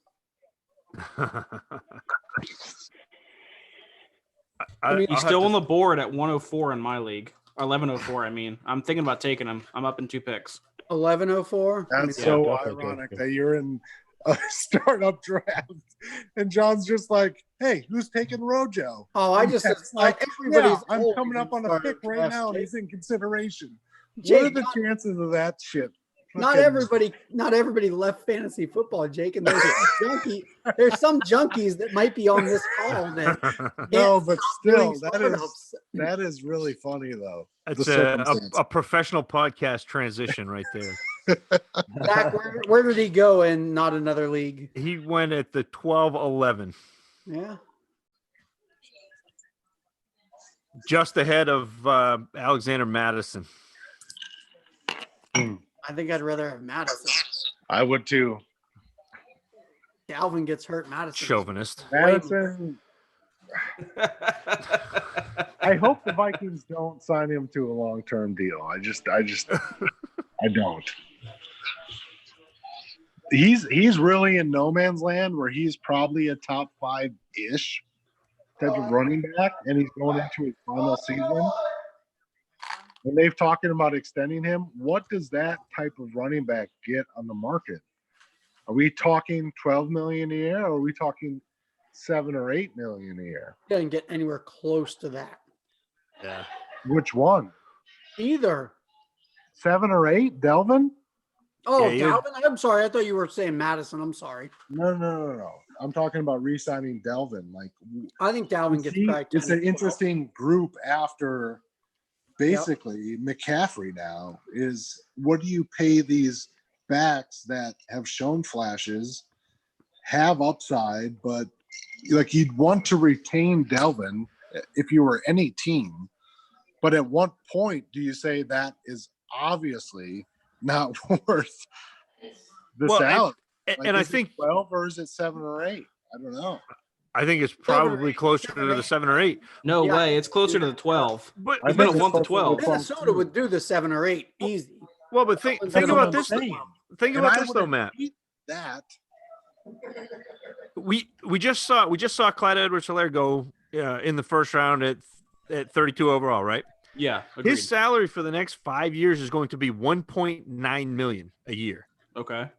He's still on the board at 104 in my league. 1104, I mean. I'm thinking about taking him. I'm up in 2 picks. 1104? That's so ironic that you're in a startup draft and John's just like, hey, who's taking Rojo? Oh, I just everybody's I'm coming up on a pick right now and he's in consideration. What are the chances of that shit? Not everybody left fantasy football, Jake, and there's some junkies that might be on this call that no, but still that is really funny though. It's a professional podcast transition right there. Zach, where did he go in not another league? He went at the 12-11. Yeah. Just ahead of Alexander Madison. I think I'd rather have Madison. I would too. Dalvin gets hurt. Madison. Chauvinist. Madison. I hope the Vikings don't sign him to a long-term deal. I don't. He's really in no man's land where he's probably a top 5-ish type of running back, and he's going into his final season. And they've talking about extending him. What does that type of running back get on the market? Are we talking $12 million a year, or are we talking $7 or $8 million a year? Doesn't get anywhere close to that. Yeah. Which one? Either 7 or 8, Delvin? Oh, yeah, Dalvin. I'm sorry. I thought you were saying Madison. I'm sorry. No. I'm talking about re-signing Delvin. Like, I think Dalvin gets probably 10 it's an 12. interesting group after basically McCaffrey now is what do you pay these backs that have shown flashes, have upside, but like you'd want to retain Delvin if you were any team. But at what point do you say that is obviously not worth the salary? And I think 12 or is it 7 or 8? I don't know. I think it's probably closer to the 7 or 8. No way. It's closer to the 12. But it's been a 1 to 12. Minnesota would do the 7 or 8 easy. Well, but think about this. Think about this though, Matt. That we just saw Clyde Edwards-Helaire go in the first round at 32 overall, right? Yeah. Agreed. His salary for the next 5 years is going to be $1.9 million a year. Okay.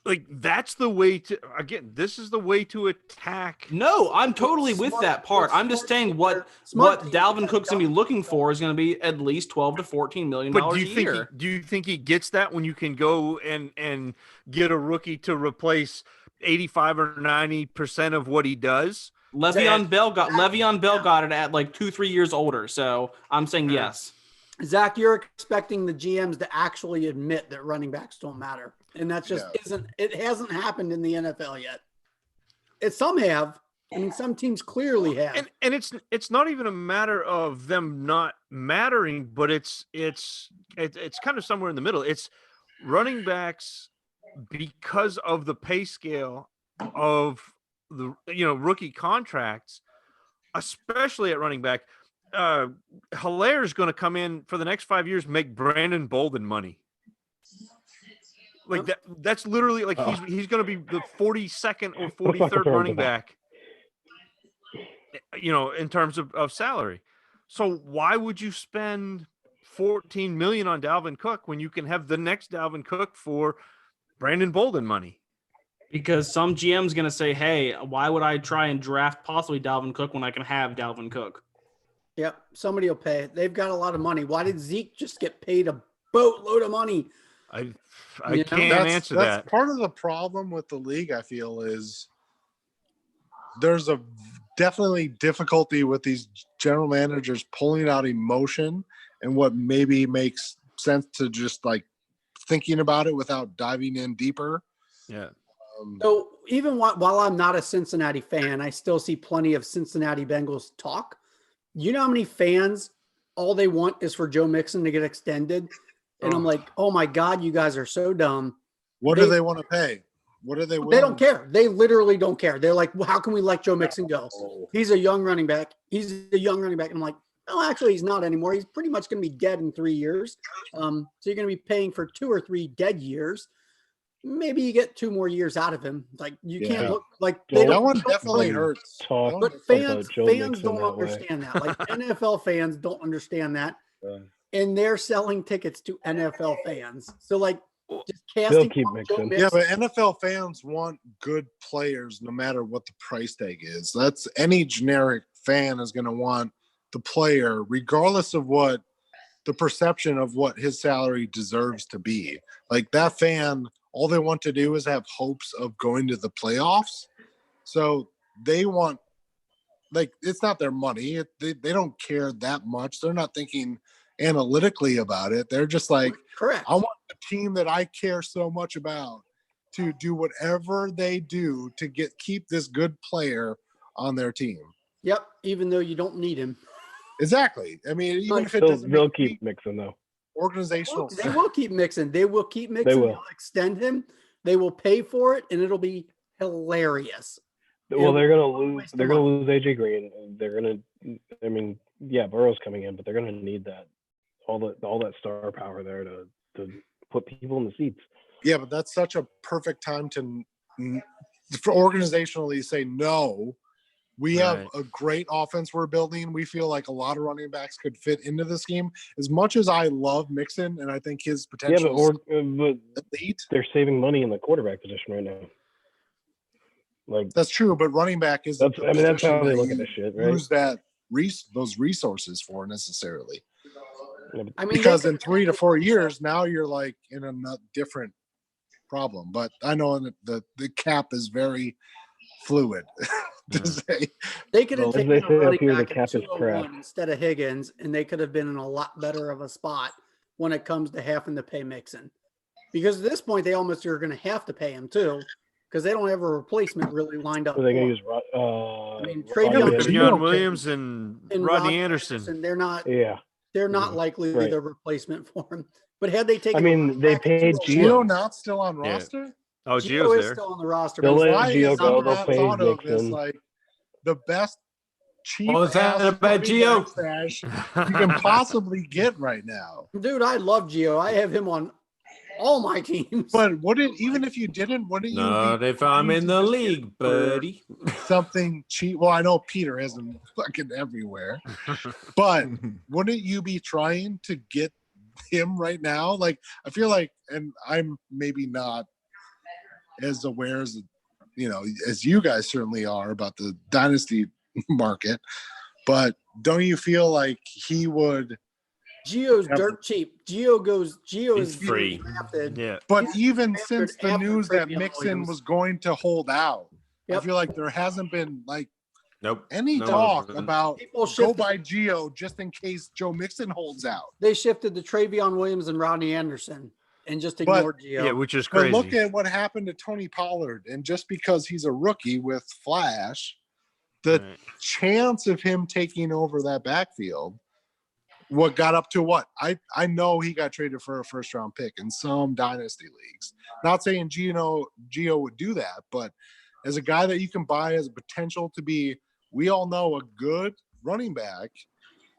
Like that's the way to this is the way to attack. No, I'm totally with that part. I'm just saying what Dalvin Cook's gonna be looking for is gonna be at least $12 to $14 million a year. Do you think he gets that when you can go and get a rookie to replace 85 or 90% of what he does? Le'Veon Bell got it at like 2-3 years older. So I'm saying yes. Zach, you're expecting the GMs to actually admit that running backs don't matter. And that just it hasn't happened in the NFL yet. Some have. I mean, some teams clearly have. And it's not even a matter of them not mattering, but it's kind of somewhere in the middle. It's running backs because of the pay scale of the rookie contracts, especially at running back. Hilaire's going to come in for the next 5 years, make Brandon Bolden money. Like that's literally like he's going to be the 42nd or 43rd running back, in terms of salary. So why would you spend $14 million on Dalvin Cook when you can have the next Dalvin Cook for Brandon Bolden money? Because some GM's going to say, hey, why would I try and draft possibly Dalvin Cook when I can have Dalvin Cook? Yep. Somebody will pay. They've got a lot of money. Why did Zeke just get paid a boatload of money? I can't answer that. That's part of the problem with the league, I feel, is there's a definitely difficulty with these general managers pulling out emotion and what maybe makes sense to just like thinking about it without diving in deeper. Yeah. So even while I'm not a Cincinnati fan, I still see plenty of Cincinnati Bengals talk. You know how many fans, all they want is for Joe Mixon to get extended? And I'm like, oh my God, you guys are so dumb. What do they want to pay? What are they willing? They don't care. They literally don't care. They're like, well, how can we let Joe Mixon go? He's a young running back. He's a young running back. And I'm like, no, actually, he's not anymore. He's pretty much going to be dead in 3 years. So you're going to be paying for 2 or 3 dead years. Maybe you get 2 more years out of him. Like you can't look like that one definitely hurts. But fans don't understand that. Like NFL fans don't understand that, and they're selling tickets to NFL fans. So like, just casting. Yeah, but NFL fans want good players no matter what the price tag is. That's any generic fan is going to want the player regardless of what the perception of what his salary deserves to be. Like that fan, all they want to do is have hopes of going to the playoffs. So they want, like, it's not their money. They don't care that much. They're not thinking analytically about it. They're just like, correct. I want the team that I care so much about to do whatever they do to keep this good player on their team. Yep. Even though you don't need him. Exactly. I mean, even if it doesn't, they'll keep Mixon though. Organizational. They will keep Mixon. They will keep Mixon. They will. They'll extend him. They will pay for it, and it'll be hilarious. Well, they're gonna lose. They're gonna lose AJ Green. They're gonna. I mean, yeah, Burrow's coming in, but they're gonna need that all that star power there to put people in the seats. Yeah, but that's such a perfect time for organizationally say no. We have a great offense we're building. We feel like a lot of running backs could fit into the scheme. As much as I love Mixon and I think his potential but elite, they're saving money in the quarterback position right now. Like that's true, but running back is. That's how they look at this shit, right? Use those resources for necessarily. I mean, because in 3 to 4 years, now you're like in a different problem. But I know the cap is very fluid. To say. They could have taken a running back cap at 201 instead of Higgins, and they could have been in a lot better of a spot when it comes to having to pay Mixon. Because at this point, they almost are going to have to pay him too, because they don't have a replacement really lined up. Are they going to use? Travion Williams and Rodney Anderson. They're not. Yeah. They're not likely to be the replacement for him. But had they taken, I mean, they paid Gio not still on roster. Oh, Gio is still on the roster. They'll let Gio go. They'll pay Mixon. Like the best cheap is that about Gio stash you can possibly get right now. Dude, I love Gio. I have him on all my teams. But even if you didn't, wouldn't you? Not if I'm in the league, buddy. Something cheap. Well, I know Peter has them fucking everywhere, but wouldn't you be trying to get him right now? Like, I feel like, and I'm maybe not as aware as as you guys certainly are about the dynasty market, but don't you feel like he would? Gio's dirt cheap. Gio is free. Drafted. Yeah. But even since the news that Mixon was going to hold out, I feel like there hasn't been any talk about go by Gio just in case Joe Mixon holds out. They shifted to Travion Williams and Rodney Anderson and just ignored Gio. Yeah, which is crazy. But look at what happened to Tony Pollard, and just because he's a rookie with flash, the chance of him taking over that backfield. What got up to what? I know he got traded for a first-round pick in some dynasty leagues. Not saying Gio would do that, but as a guy that you can buy as a potential to be, we all know, a good running back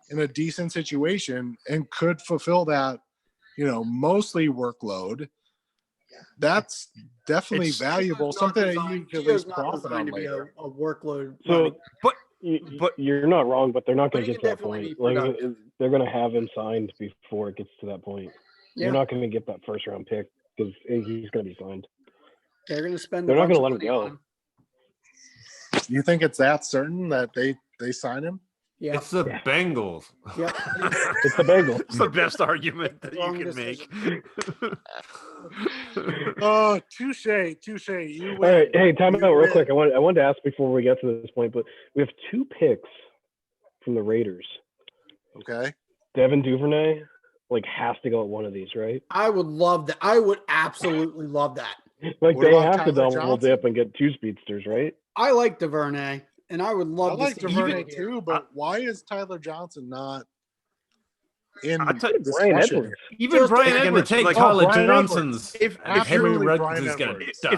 in a decent situation and could fulfill that, mostly workload. That's definitely valuable. Something that you can at least profit on later. A workload. So, but you're not wrong, but they're not going to get to that definitely point. be Like productive. they're going to have him signed before it gets to that point. Yeah. You're not going to get that first round pick because he's going to be signed. They're going to spend. They're not going going to let him go. You think it's that certain that they sign him? Yeah. It's the Bengals. Yep. It's the Bengals. It's the best argument that you can make. Oh, touche. You All win. right, hey, time You out real win. quick. I wanted to ask before we get to this point, but we have 2 picks from the Raiders. Okay. Devin Duvernay has to go at one of these, right? I would love that. I would absolutely love that. Like What they about have to Tyler double Johnson? dip and get 2 speedsters, right? I like DuVernay, and I would love I like to see DuVernay him here. too, but why is Tyler Johnson not in I'll tell you, Brian discussion? Edwards. Even Just Brian They're going to Edwards, take like, Tyler Brian Johnson's. if Henry Absolutely Ruggs Brian is going to Edwards. stop.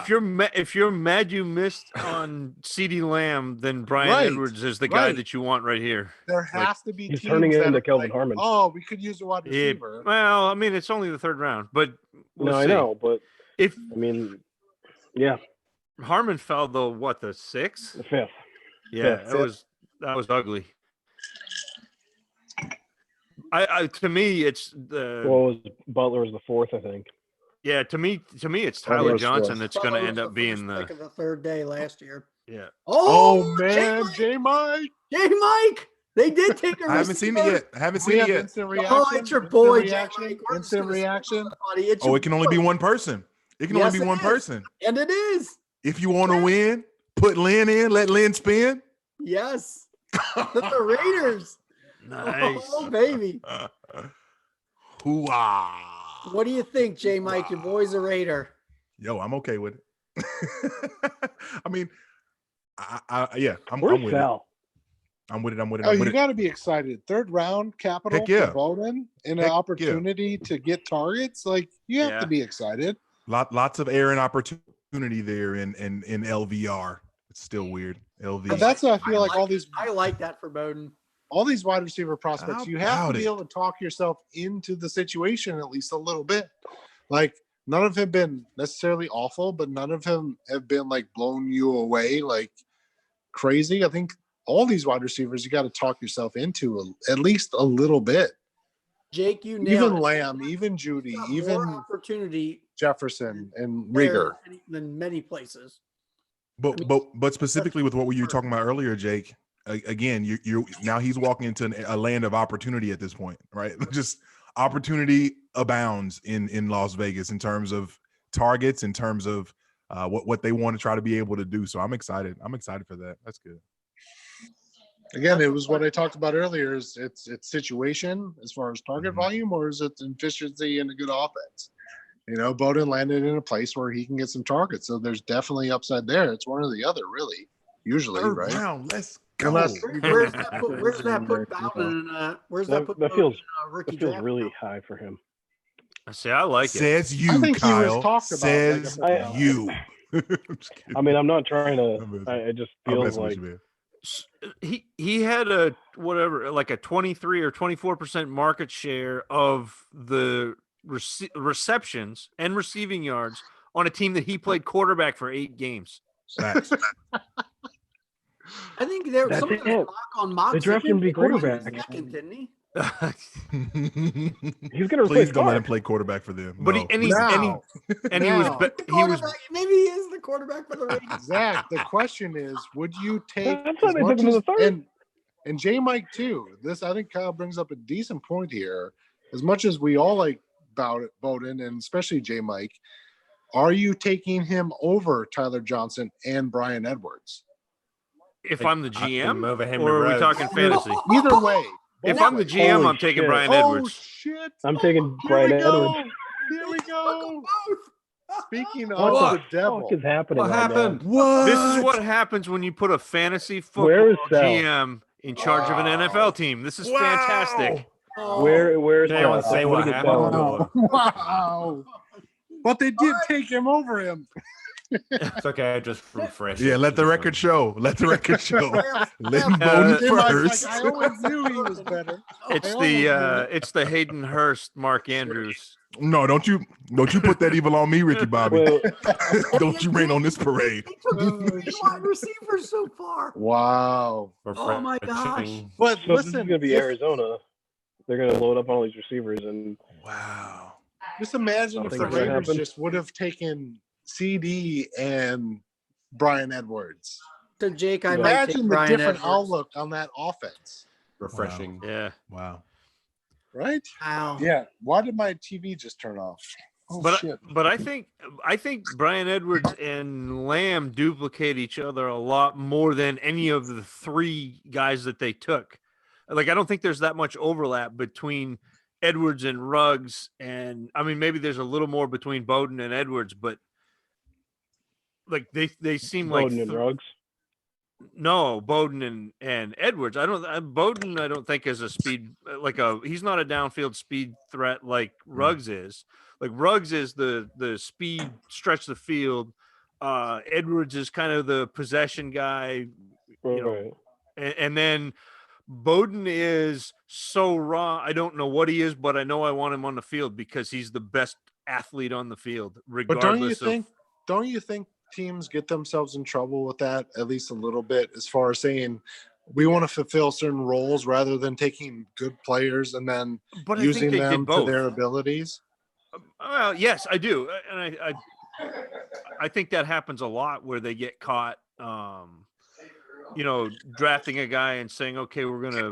if you're mad you missed on CeeDee Lamb, then Brian Right, Edwards is the guy right. that you want right here. There Like, has to be he's teams turning it that into are Kelvin like, Harmon. oh, we could use a wide Yeah, receiver. well, I mean, it's only the 3rd round, but we'll No, see. I know, but If I mean, yeah, Harmon fell the 6th? the 5th. Yeah, Fifth. that was ugly. I to me it's the Butler was the 4th, I think. yeah to me it's Butler Tyler was Johnson fourth. that's going to Butler end was up being first pick of the 3rd day last year. yeah. Oh man, J Mike. J Mike, they did take a I haven't seen it receiver. yet. I haven't We seen it have yet. instant reaction. Oh, it's your instant boy, J reaction. Mike. We're just Instant gonna skip reaction. over the buddy. It's Oh, your it can only boy. be one person. It can Yes, only be it one is. person. And it is. If you want to win, put Lynn in, let Lynn spin. Yes. The Raiders. Nice. Oh, baby. Hoo-ah. What do you think, J Mike? Your boy's a Raider. Yo, I'm okay with it. I mean, I'm Where's with Sal? it. I'm with it. Oh, you got to be excited. 3rd round capital Heck yeah. for Bowden and an Heck yeah. opportunity to get targets. Like, you have Yeah. to be excited. Lots of air and opportunity there in LVR. It's still weird. LV. But that's what I feel like all these I like that for Bowden. all these wide receiver prospects, How you have to about be it? able to talk yourself into the situation at least a little bit. Like, none of them have been necessarily awful, but none of them have been like blowing you away like crazy. I think all these wide receivers, you got to talk yourself into at least a little bit. Jake, you nailed Even it. Lamb, even Judy, Got even more opportunity Jefferson and there Rieger. than many places. But specifically with what you were talking about earlier, Jake. Again, you now he's walking into a land of opportunity at this point, right? Just opportunity abounds in Las Vegas in terms of targets, in terms of what they want to try to be able to do. So I'm excited. I'm excited for that. That's good. Again, it was what I talked about earlier. Is it's situation as far as target volume, or is it efficiency and a good offense? Bowden landed in a place where he can get some targets, so there's definitely upside there. It's one or the other, really. Usually, 3rd right? round. Let's go. Unless Where's that put Bowden? Where's that put That Bowden feels in a rookie that feels draft? really high for him. I say I like it. Says I you, think he was Kyle. talked about, Says like, a- you. I'm just kidding. I mean, I'm not trying to. I'm messing- I just I'm feels messing with like you, man. He had a like a 23 or 24% market share of the receptions and receiving yards on a team that he played quarterback for 8 games. Facts. I think there That's some of it. those mock They drafted him to be quarterback. second, didn't he? he's going to Please replace don't let him Clark. play quarterback for them. But No. he was Quarterback- maybe he is the quarterback for the Raiders. Zach, the question is, would you take That's why as they took much him in as, the 3rd. and J Mike too? This, I think, Kyle brings up a decent point here. As much as we all like Bowden and especially J Mike, are you taking him over Tyler Johnson and Brian Edwards? If I'm the GM, over Henry or are we Ruggs. talking fantasy? Either way. If both I'm the ways. GM, Holy I'm taking shit. Brian Oh Edwards. shit! I'm taking Here Brian we go. Edwards. Here we go. Speaking What of the the devil, fuck is happening? What right happened? What? This is what happens when you put a fantasy Where is football Sal? GM in charge of an NFL team. This is fantastic. Now? Where's Anyone Sal? say what Somebody get happened? Sal on the board. wow! But they did take him over him. It's okay. I just refresh. Yeah, it. let the It's record fine. show. Let the record show. Lynn In Bowden my- first. I always knew he was better. It's the Hayden Hurst, Mark Andrews. No, don't you put that evil on me, Ricky Bobby. Well, Don't you rain on this parade. He took 3 wide receivers so far. Wow. Oh my gosh. Refreshing. But so this is listen, going to be if- Arizona. They're going to load up all these receivers, and Wow. just imagine if Something's the gonna Raiders happen. just would have taken CD and Brian Edwards. So Jake, I might take Imagine the Brian different Edwards. outlook on that offense, Refreshing. Yeah. Wow. right? Wow. Yeah. Why did my TV just turn off? Oh shit. But I think Brian Edwards and Lamb duplicate each other a lot more than any of the 3 guys that they took. Like I don't think there's that much overlap between Edwards and Ruggs, and I mean maybe there's a little more between Bowden and Edwards, but like they seem Bowden like and Ruggs. No, Bowden and Edwards. Bowden I don't think is a speed he's not a downfield speed threat like Ruggs is. Like Ruggs is the speed stretch the field. Edwards is kind of the possession guy, you know, and then Bowden is so raw. I don't know what he is, but I know I want him on the field because he's the best athlete on the field, But regardless don't you think teams get themselves in trouble with that at least a little bit, as far as saying we want to fulfill certain roles rather than taking good players and then But I think using they did them to both. their abilities? Well, yes, I do, and I think that happens a lot where they get caught, you know, drafting a guy and saying, okay, we're gonna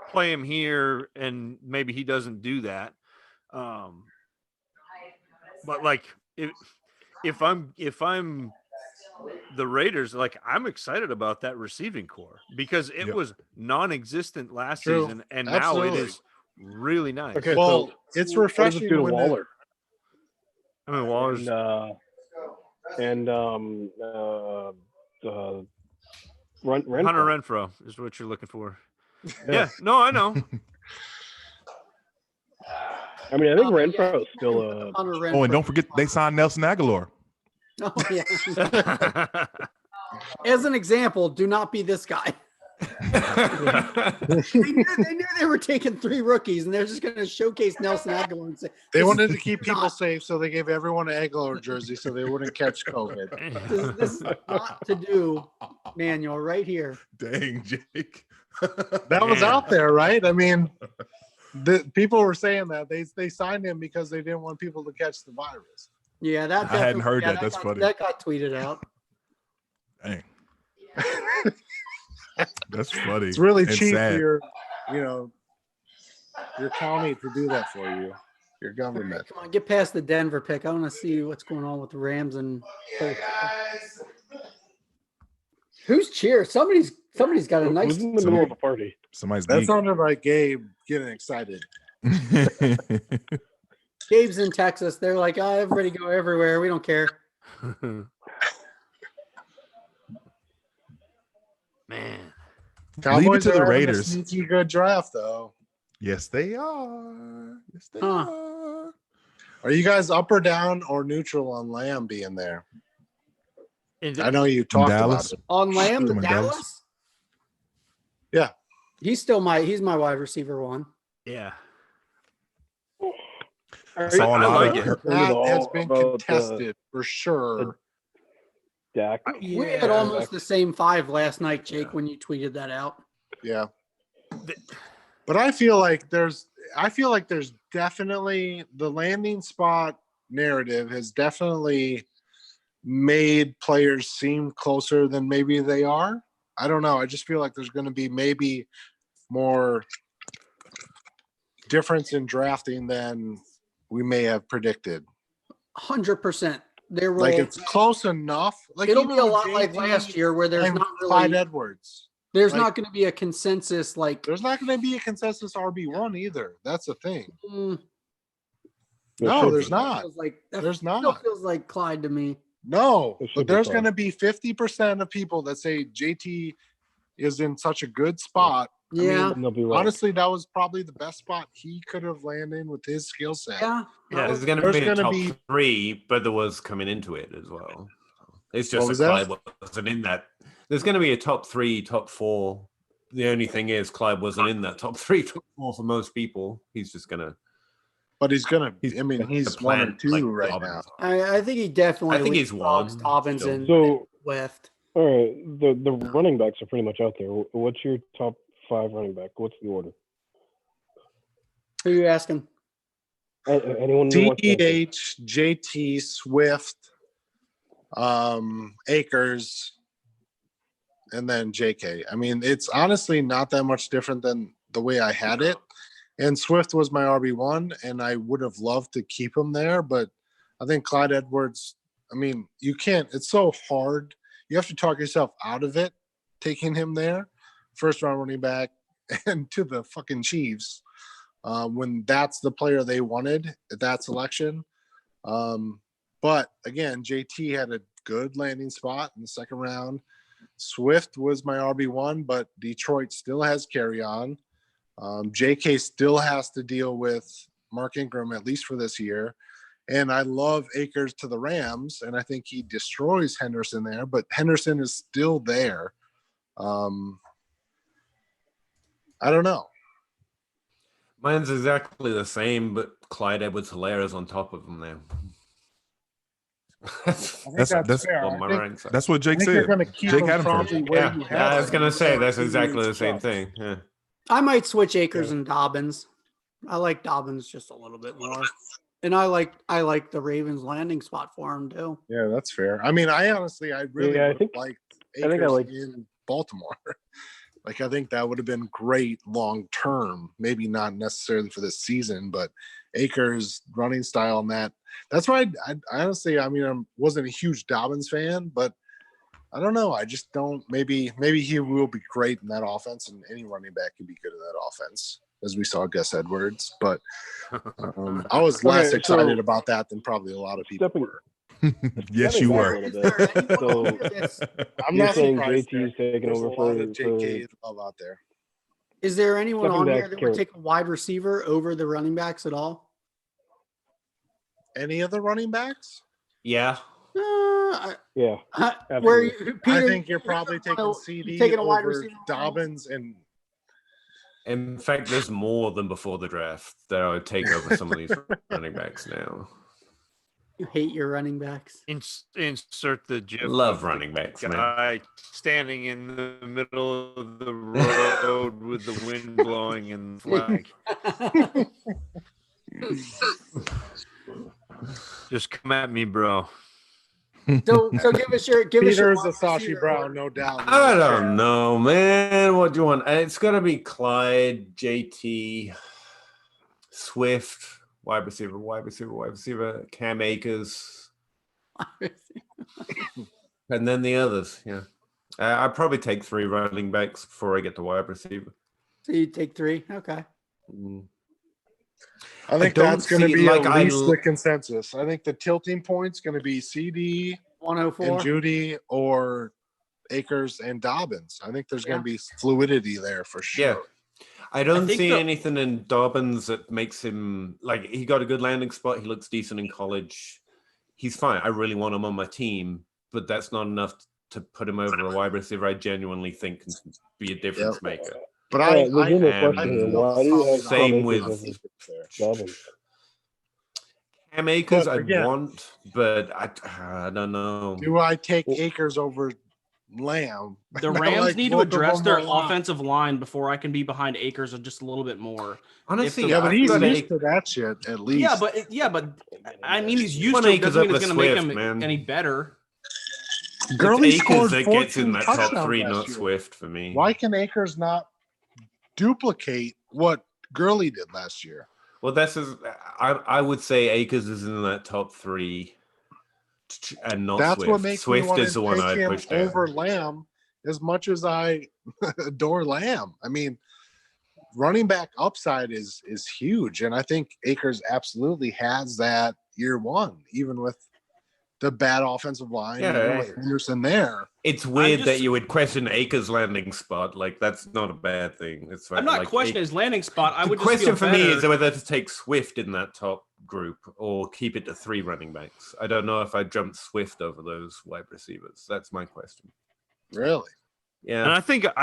play him here, and maybe he doesn't do that. But like if I'm the Raiders, like I'm excited about that receiving core because it was non-existent last True. season, and Absolutely. now it is really nice. Okay, Well, so it's what does refreshing it do to when Waller? I mean, Waller's Renfro. Hunter Renfro is what you're looking for. Yeah, no, I know. I mean, I think Renfro is still a. Hunter Renfro. Oh, and don't forget they signed Nelson Aguilar. Oh, yeah. As an example, do not be this guy. they knew they were taking 3 rookies, and they're just going to showcase Nelson Aguilar and say They "This wanted is to keep people not- safe, so they gave everyone an Aguilar jersey so they wouldn't catch COVID. This is not to do manual right here. Dang, Jake. That was out there, right? I mean, the people were saying that they signed him because they didn't want people to catch the virus. Yeah, that I hadn't heard yeah, that. That's funny. That got tweeted out. Dang. That's funny. It's really and cheap sad. for your, your county to do that for you, your government. Come on, get past the Denver pick. I want to see what's going on with the Rams and who's cheer? Somebody's got a nice. Who's in the middle of a party? Somebody's That geek. sounded like Gabe getting excited. Gabe's in Texas. They're like, oh, everybody go everywhere. We don't care. Man, Leave it to are the having a Raiders. sneaky good draft, though. Yes, they are. Yes, they Huh. are. Are you guys up or down or neutral on Lamb being there? I know you talked Dallas? about it. On Lamb to Come on, Dallas. Dallas. Yeah. He's my wide receiver 1. yeah. I saw a I lot like of it. That has been about, contested for sure. Dak. We had almost the same 5 last night, Jake, when you tweeted that out. Yeah. But I feel like there's definitely the landing spot narrative has definitely made players seem closer than maybe they are. I don't know. I just feel like there's going to be maybe more difference in drafting than we may have predicted. 100%. There will, Like it's close enough. Like it'll even be a with lot like JT last year where there's and not Clyde really Edwards. there's like- not going to be a consensus like There's not going to be a consensus RB1 either. That's the thing. mm, No, there's that not. feels like that There's still not. feels like Clyde to me. No, It should but be there's fun. going to be 50% of people that say JT is in such a good spot Yeah. And they'll be right. Honestly, that was probably the best spot he could have landed in with his skill set. Yeah. Yeah, there's going to be a top three, but there was coming into it as well. It's just was that that? Clyde wasn't in that. There's going to be a top three, top four. The only thing is Clyde wasn't in that top three, top four for most people. He's just going to. But he's going to, I mean, he's 1 or 2 right now. I think he definitely. I think he's leapfrogs one. Dobbins still. and So, Swift. all right, the running backs are pretty much out there. What's your top 5 running back? What's the order? Who are you asking? Anyone? who wants to answer. DH, JT, Swift, Akers, and then JK. I mean, it's honestly not that much different than the way I had it. And Swift was my RB1, and I would have loved to keep him there, but I think Clyde Edwards, I mean, you can't, it's so hard. You have to talk yourself out of it, taking him there, first round running back, and to the fucking Chiefs, when that's the player they wanted at that selection. But again, JT had a good landing spot in the second round. Swift was my RB1, but Detroit still has carry on. JK still has to deal with Mark Ingram, at least for this year. And I love Akers to the Rams, and I think he destroys Henderson there, but Henderson is still there. I don't know. Mine's exactly the same, but Clyde Edwards-Helaire is on top of him there. That's fair. on my ranks. That's what Jake I think you're said. gonna keep Jake him had him first. probably where you have I was him. gonna say that's He exactly needs the same stuff. thing. Yeah. I might switch Akers and Dobbins. I like Dobbins just a little bit more. And I like the Ravens landing spot for him too. Yeah, that's fair. I mean, I honestly, I really I would think- have liked I think I Akers like- in Baltimore. Like, I think that would have been great long term. Maybe not necessarily for this season, but Akers' running style and that's why I honestly, I mean, I wasn't a huge Dobbins fan, but I don't know. I just don't. Maybe he will be great in that offense, and any running back can be good in that offense, as we saw Gus Edwards. But I was less Okay, excited so- about that than probably a lot of people Stepping- were. Yes, you were. I'm You're not saying surprised. JT is taking There's over a lot for of JK love out there. Is there anyone Stepping on back, here that Garrett. would take a wide receiver over the running backs at all? Any other running backs? Yeah. Yeah. Where absolutely. you, Peter, I think you're probably taking CD taking a wide over receiver. Dobbins and In fact, there's more than before the draft that I would take over some of these running backs now. You hate your running backs. Insert the GIF. Love of the running backs, man. guy standing in the middle of the road with the wind blowing and the flag. Just come at me, bro. So give us your Peter's wide a Sashi receiver Brown, order. no doubt. I don't know, man. What do you want? It's gonna be Clyde, JT, Swift, wide receiver, Cam Akers, and then the others. Yeah, I'd probably take 3 running backs before I get to wide receiver. So you take 3. Okay. I think don't that's going to see- be like, at I least l- the consensus. I think the tilting point's going to be CD 104. and Judy or Akers and Dobbins. I think there's going to be fluidity there for sure. Yeah. I don't think see the- anything in Dobbins that makes him like he got a good landing spot. He looks decent in college. He's fine. I really want him on my team, but that's not enough to put him over a wide receiver I genuinely think can be a difference maker. But legitimate question here. Why do you have same Cam with Akers over Dobbins? Cam Akers. But I'd again- want, but I don't know. Do I take Akers over Lamb? The I Rams like need to both of address them their a lot. offensive line before I can be behind Akers just a little bit more. Honestly, If the- Yeah, but I've he's got used to that shit at least. Yeah, but I mean he's used One to it. Akers Doesn't mean over it's going to make Swift, him man. any better. Gurley It's Akers scored that gets 14 in that top touchdowns 3, last not year. Swift for me. Why can Akers not duplicate what Gurley did last year? Well, I would say Akers is in that top 3, and not That's Swift. what makes me Swift want is to the one take I him pushed out. over Lamb as much as I adore Lamb. I mean, running back upside is huge, and I think Akers absolutely has that year one, even with the bad offensive line. Yeah, With Henderson there. It's weird that you would question Akers' landing spot. Like that's not a bad thing. It's I'm not like, questioning his landing spot. I the would just question feel for me better. is whether to take Swift in that top group or keep it to 3 running backs. I don't know if I'd jump Swift over those wide receivers. That's my question. Really? Yeah. And I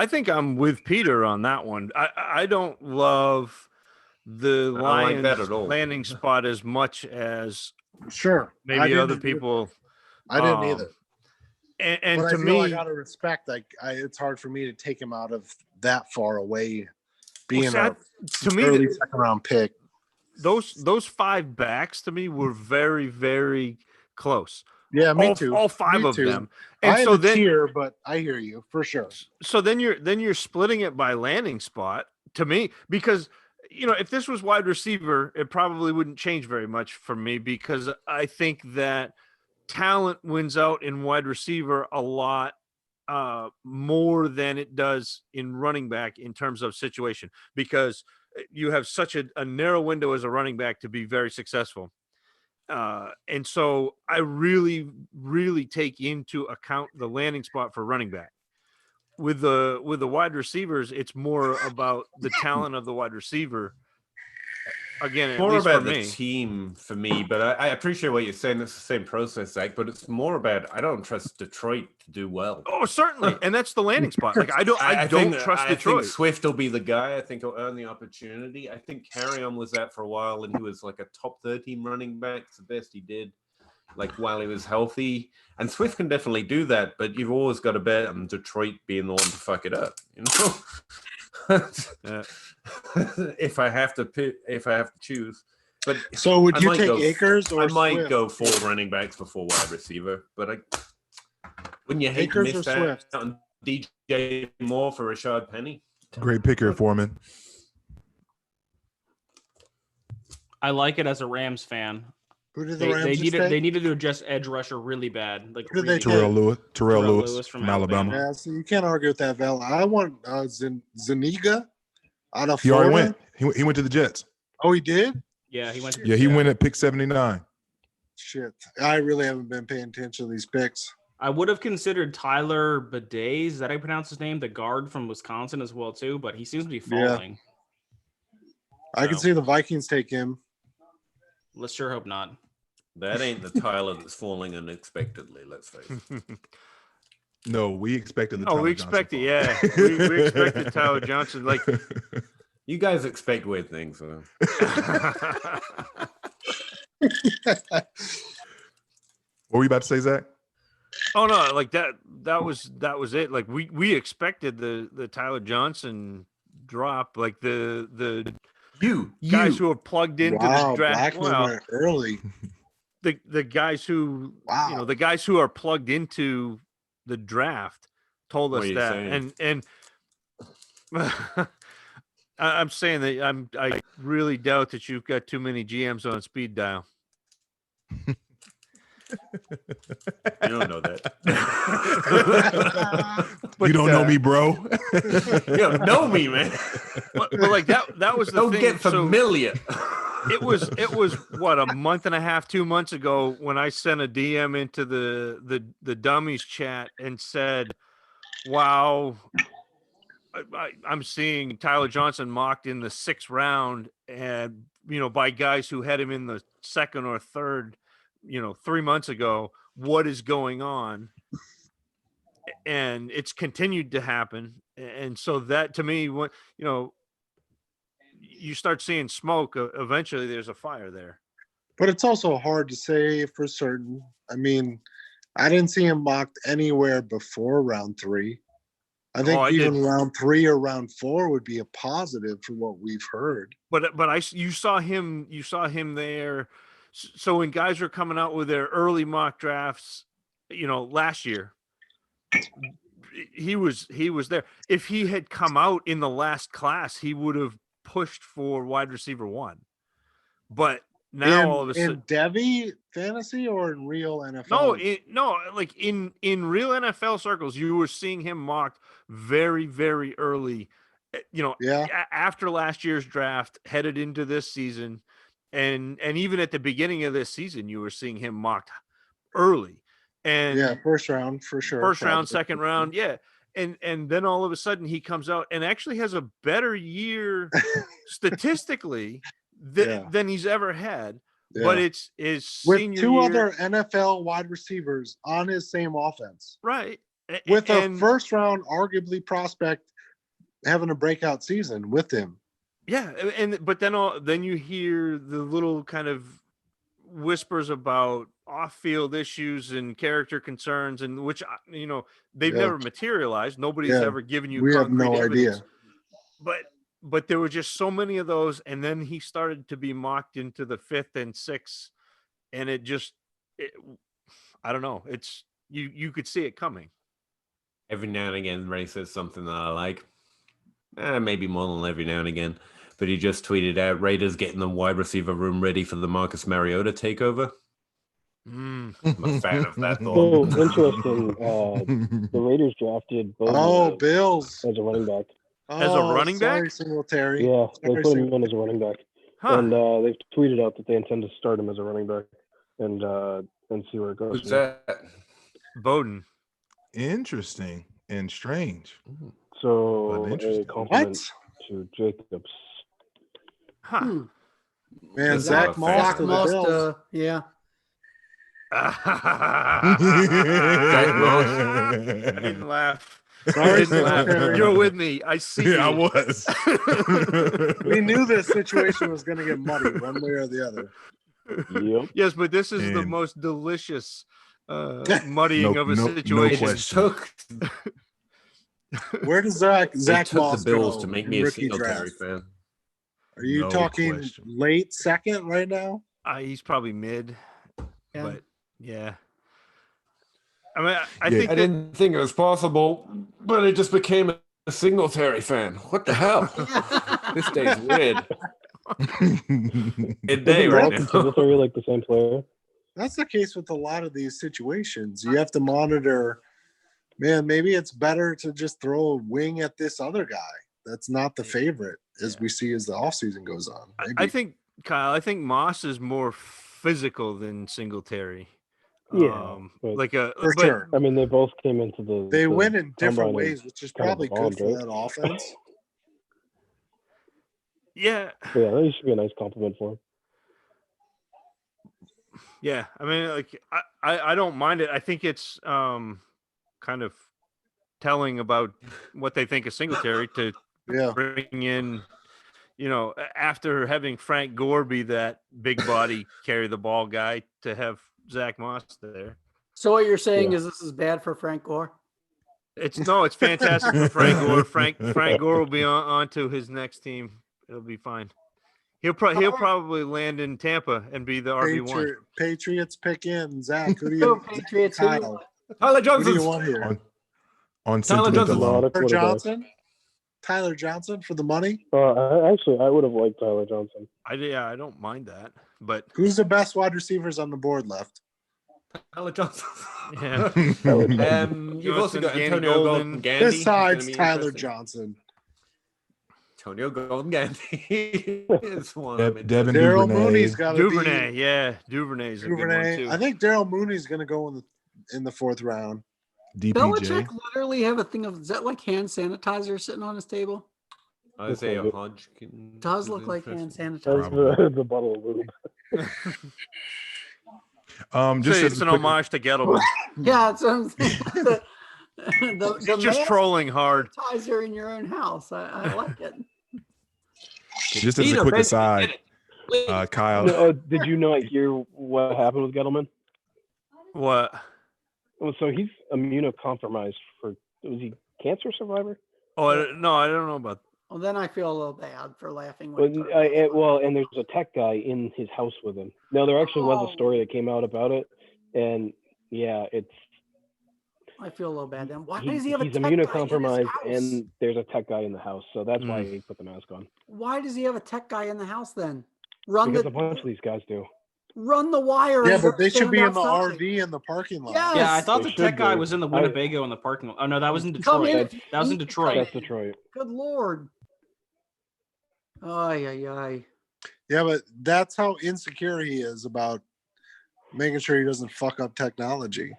think I'm with Peter on that one. I don't love the I don't like that Lions at all. landing spot as much as Sure. I maybe didn't other either. people. I didn't either. And but to I feel me, like out of respect, it's hard for me to take him out of that far away, being to me, early second round pick. Those 5 backs to me were very, very close. Yeah, me too. All 5 Me of too. them. And And so then, tier, but I hear you for sure. so then you're splitting it by landing spot to me, because if this was wide receiver, it probably wouldn't change very much for me, because I think that talent wins out in wide receiver a lot more than it does in running back in terms of situation, because you have such a narrow window as a running back to be very successful. And so I really, really take into account the landing spot for running back. With the wide receivers, it's more about the talent of the wide receiver. Again, at More least about for the me. team for me, but I appreciate what you're saying. It's the same process, Zach, but it's more about I don't trust Detroit to do well. Oh, certainly, and that's the landing spot. Like I don't trust I Detroit. think Swift will be the guy. I think he'll earn the opportunity. I think Carrion was that for a while, and he was like a top 13 running back. It's the best he did, like while he was healthy. And Swift can definitely do that, but you've always got to bet on Detroit being the one to fuck it up. If I have to choose. But so would I you might take go, Akers or I might Swift? go 4 running backs before wide receiver, but wouldn't you hate Akers to miss or that Swift? on DJ Moore for Rashad Penny? Great pick here, Foreman. I like it as a Rams fan. Who did the Rams just they take? needed to adjust edge rusher really bad. Like Who did they really take? Terrell Lewis from Alabama. Yeah, so you can't argue with that, Val. I want Zuniga out of He Florida. already went. He went to the Jets. Oh, he did? Yeah, he went. Yeah, he went at pick 79. Shit, I really haven't been paying attention to these picks. I would have considered Tyler Bidays, is that how you pronounce his name, the guard from Wisconsin as well too, but he seems to be falling. I can see the Vikings take him. Let's sure hope not. That ain't the Tyler that's falling unexpectedly, let's face it. No, we expected the. Oh, we expected, yeah. we expected Tyler Johnson. Like, you guys expect weird things. So. What were you about to say, Zach? Oh no, like that was it. Like we expected the Tyler Johnson drop, like the guys who are plugged into the draft. Blackman went early. The guys who the guys who are plugged into the draft told us that, and I'm saying that I really doubt that you've got too many GMs on speed dial. You don't know that. You don't know me, bro. You don't know me, man. But like that was the don't thing. Get familiar. So it was what, a month and a half, 2 months ago when I sent a DM into the dummies chat and said, "Wow, I'm seeing Tyler Johnson mocked in the 6th round, and by guys who had him in the 2nd or 3rd, 3 months ago. What is going on?" And it's continued to happen. And so that, to me, when you start seeing smoke, eventually there's a fire there. But it's also hard to say for certain. I mean, I didn't see him mocked anywhere before round 3. I think even round 3 or round 4 would be a positive for what we've heard. But you saw him there. So when guys were coming out with their early mock drafts, last year, he was there. If he had come out in the last class, he would have pushed for wide receiver 1. But now all of a sudden, in Devy fantasy or in real NFL? No, like in real NFL circles, you were seeing him mocked very, very early. After last year's draft, headed into this season. And even at the beginning of this season, you were seeing him mocked early. And yeah, first round for sure. First round, probably. second round, yeah. And then all of a sudden he comes out and actually has a better year statistically than he's ever had. Yeah. But it's his with senior two year. other NFL wide receivers on his same offense. Right. With a first round, arguably prospect having a breakout season with him. Yeah, but then you hear the little kind of whispers about off-field issues and character concerns, and which they've never materialized. Nobody's ever given you we have concrete no evidence. idea. But there were just so many of those, and then he started to be mocked into the 5th and 6th, and I don't know. It's you could see it coming. Every now and again, Ray says something that I like. Maybe more than every now and again. But he just tweeted out, Raiders getting the wide receiver room ready for the Marcus Mariota takeover. I'm a fan of that So thought. interesting. The Raiders drafted Bills as a running back. As a running sorry, back? Singletary. Yeah, they Sorry, put him in as a running back. Huh. And they've tweeted out that they intend to start him as a running back and see where it goes. Who's that? Bowden. Interesting and strange. So But a interesting. compliment to Jacobs. Huh. Man, That's Zach not a Moss fan. to the Moss, Bills. yeah. I didn't laugh. Sorry, I didn't laugh. Singletary. You're with me. I see. Yeah, I you. was. We knew this situation was going to get muddy one way or the other. Yep. Yes, but this is the And- most delicious muddying of a no situation. question. Where does Zach It took Moss the Bills go to make in me a rookie Singletary draft? fan. Are you No talking question. late second right now? He's probably mid, Yeah. but yeah. I mean, I Yeah. think I that didn't think it was possible, but it just became a Singletary fan. What the hell? This day's weird. Good day Isn't right Moss and now. Singletary like the same player? That's the case with a lot of these situations. You have to monitor, man, maybe it's better to just throw a wing at this other guy that's not the favorite as we see as the offseason goes on. Maybe. I think Kyle. I think Moss is more physical than Singletary. Yeah, but- like For but sure. I mean, they both came into the. They the win in different combine ways, as which is kind of probably bombed, good for right? that offense. Yeah, Yeah, that should be a nice compliment for him. yeah. I mean, like I don't mind it. I think it's kind of telling about what they think of Singletary to Yeah. bring in, after having Frank Gore be that big body carry the ball guy, to have Zach Moss there. So what you're saying Yeah. is this is bad for Frank Gore? It's fantastic for Frank Gore. Frank Gore will be on to his next team. It'll be fine. He'll probably land in Tampa and be the RB1. Patriots pick in. Zach, who do Go you Patriots, who? Kyle, Tyler who do Johnson. you want here? On Tyler sentiment Johnson. alone. Tyler Johnson? Tyler Johnson for the money? I would have liked Tyler Johnson. I don't mind that, but Who's the best wide receivers on the board left? Tyler Johnson. yeah. You've also got Danny Antonio Golden. Golden Gandy. Besides Tyler Johnson. Antonio Golden Gandy is one. Devin Daryl Duvernay. Mooney's got to Duvernay, yeah, Duvernay's a good one Duvernay. too. I think Daryl Mooney's going to go in the 4th round. DPJ. Belichick literally have a thing of, is that like hand sanitizer sitting on his table? Isaiah Hodgkins. Does look like hand That's sanitizer. the bottle of lube. Just So as it's a an quick- homage to Gettleman. Yeah, it's the Just mask trolling hard. sanitizer in your own house. I like it. Just as a quick aside, Kyle. Did you not hear what happened with Gettleman? What? Well, so he's immunocompromised was he cancer survivor? Oh, no, I don't know about. Well, then I feel a little bad for laughing. But, and there's a tech guy in his house with him. Now, there actually was a story that came out about it, and yeah, I feel a little bad then. Why he's does he have a tech guy immunocompromised, in his house? and there's a tech guy in the house, so that's why he put the mask on. Why does he have a tech guy in the house then? Because a bunch of these guys do. Run the wire. Yeah, and but they should stand be in the outside. RV in the parking lot. Yes. Yeah, I thought They the tech should guy be. was in the Winnebago in the parking lot. Oh no, that was in Come Detroit. in. That was in Detroit. That's Detroit. Good Lord. Ay, ay, ay. Yeah, but that's how insecure he is about making sure he doesn't fuck up technology.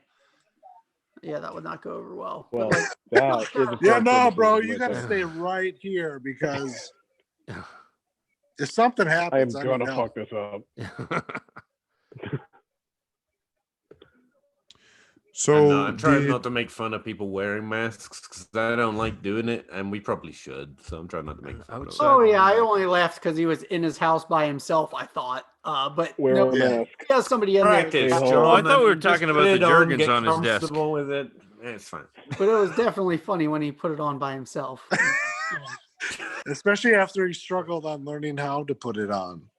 Yeah, that would not go over well. Well, But, that is a Yeah, fair no, bro, criticism you right got to there. stay right here because if something I am happens, I need gonna help. fuck this up. So I'm trying did- not to make fun of people wearing masks because I don't like doing it, and we probably should. So I'm trying not to make fun of it. oh yeah, I only laughed because he was in his house by himself. I thought, but Wear no, a mask. he has somebody in Practice, there. John. Oh, I thought we were Just talking put about the it on, Jergens get on his desk. comfortable with it. It's fine. But it was definitely funny when he put it on by himself. Especially after he struggled on learning how to put it on.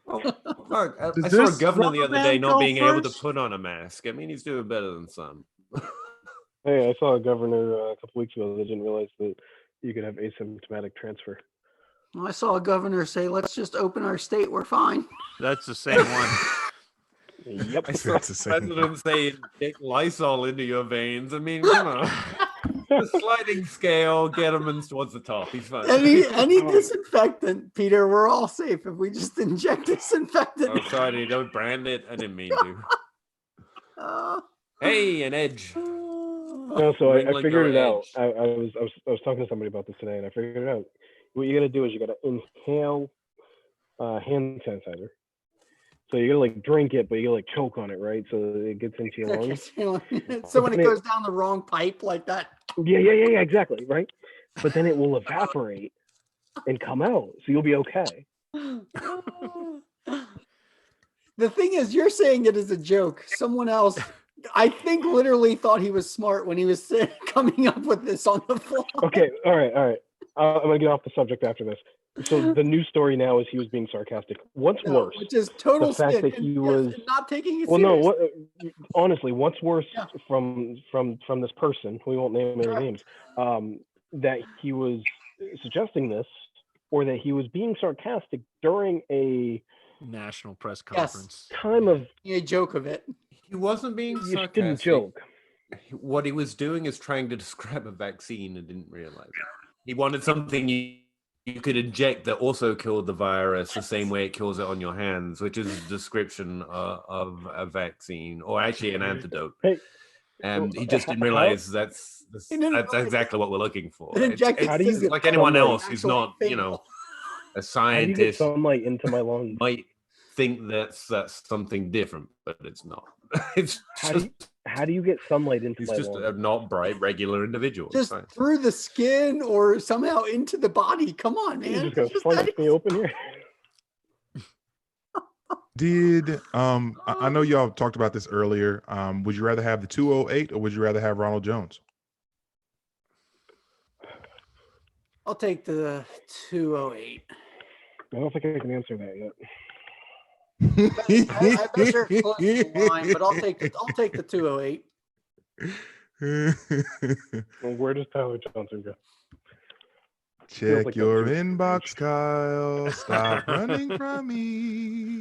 Oh, fuck. I Does saw a this governor the rubber other day band not go being able to first? put on a mask. I mean, he's doing better than some. Hey, I saw a governor a couple weeks ago that didn't realize that you could have asymptomatic transfer. I saw a governor say, "Let's just open our state. We're fine." That's the same one. Yep. I saw That's the the same president say, "Take Lysol into your veins." I mean, come on. The sliding scale, get him in towards the top. He's fine. Any disinfectant, Peter. We're all safe if we just inject disinfectant. Oh, sorry, don't brand it. I didn't mean to. Hey, an edge. No, so I Wrinkling figured it your out. I was talking to somebody about this today, and I figured it out. What you got to do is you got to inhale hand sanitizer. So you got to like drink it, but you got to like choke on it, right? So it gets into your lungs. So when it goes down the wrong pipe like that. Yeah, exactly, right? But then it will evaporate and come out, so you'll be okay. The thing is, you're saying it as a joke. Someone else, I think, literally thought he was smart when he was coming up with this on the fly. Okay, all right. I'm gonna get off the subject after this. So the news story now is he was being sarcastic. What's worse? Which is total the fact spin, that he and was not taking it well. No, serious. honestly, what's worse from this person? We won't name any names. That he was suggesting this, or that he was being sarcastic during a national press conference. Time of a joke of it. He wasn't being You sarcastic. didn't joke. What he was doing is trying to describe a vaccine and didn't realize it. He wanted something you could inject that also killed the virus the same way it kills it on your hands, which is a description of a vaccine, or actually an antidote. Hey, and he just didn't realize that's exactly what we're looking for. How do you It's get like anyone sunlight? else who's not, a How do you get scientist sunlight into my lungs? might think that's something different, but it's not. It's How do you get sunlight into he's my just lungs? a not bright regular individual. It's Just fine. through the skin or somehow into the body. Come on, You're man. just gonna slice me open here. Did I know y'all talked about this earlier. Would you rather have the 208 or would you rather have Ronald Jones? I'll take the 208. I don't think I can answer that yet. I bet you're close to the line, but I'll take the 208. Well, where does Tyler Johnson go? Check like your that's inbox, Kyle. Stop running from me.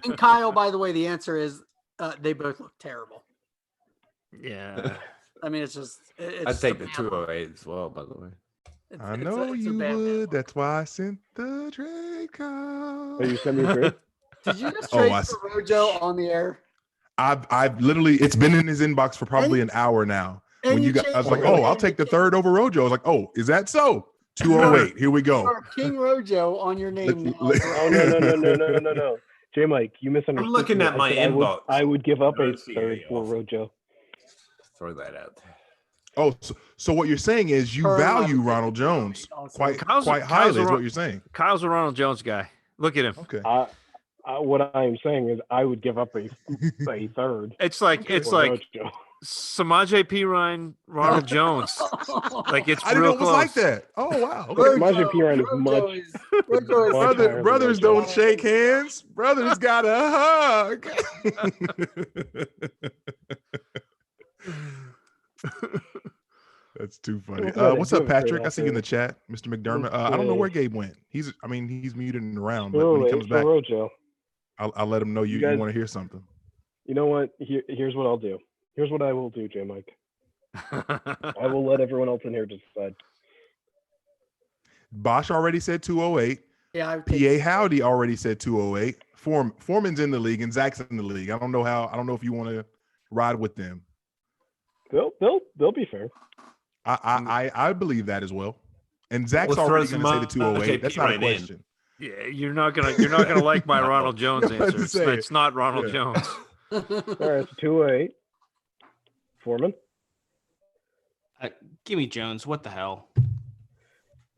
And Kyle, by the way, the answer is they both look terrible. Yeah. I mean, it's just. I'd take the 208 as well, by the way. I know you would. That's why I sent the trade call. Oh, you sent me a trade? Did you just Oh, trade I for Rojo on the air? I've literally, it's been in his inbox for probably an hour now. and When you you got, I was changed like, it. oh, I'll take the third over Rojo. I was like, oh, is that so? 208. Here we go. Or King Rojo on your name now. Oh no. J Mike, you misunderstood. I'm looking me. at I my said inbox. I would give up I a don't see third any for offer. Rojo. Throw that out there. Oh, so what you're saying is you value Ronald Jones quite highly is what you're saying. Kyle's a Ronald Jones guy. Look at him. Okay. What I'm saying is I would give up a third. It's like for Rojo. Samaje Perine, Ronald Jones. Like it's I didn't know real it was close. like that. Oh wow. Samaje Perine is much. much higher than Brothers Rojo. don't shake hands. Brothers got a hug. That's too funny. What's up, Patrick? I see you in the chat, Mr. McDermott. I don't know where Gabe went. He's muted and around, but when he comes back, Rojo. I'll let him know you guys- want to hear something. You know what? Here's what I'll do. Here's what I will do, J Mike. I will let everyone else in here decide. Bosch already said 208. Yeah, PA Howdy already said 208. Foreman's in the league and Zach's in the league. I don't know if you want to ride with them. They'll be fair. I believe that as well. And Zach's already going to say the 208. That's not a question. Yeah, you're not gonna like my Ronald Jones answer. It's not Ronald Jones. All right, it's 208. Foreman. Give me Jones. What the hell?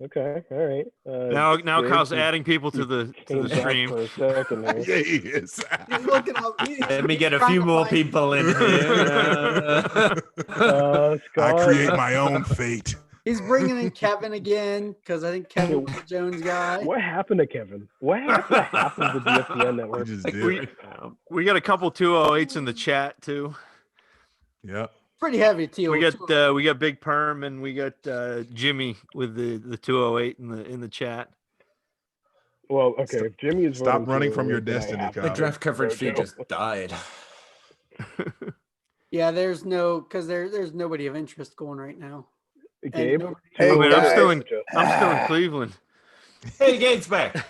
Okay, all right. Now Kyle's adding people to the stream. For a second here. Yeah, he is. He's looking up. Let me get a few more people in here. I create my own fate. He's bringing in Kevin again because I think Kevin's the Jones guy. What happened to Kevin? What happened to the ESPN network? We got a couple 208s in the chat too. Yeah. Pretty heavy too. We got Big Perm and we got Jimmy with the 208 in the chat. Well, okay. If Jimmy is stop running from your destiny, The Kyle. draft coverage feed just died. Yeah, there's nobody of interest going right now. Gabe? I'm still in Cleveland. Hey, Gabe's back.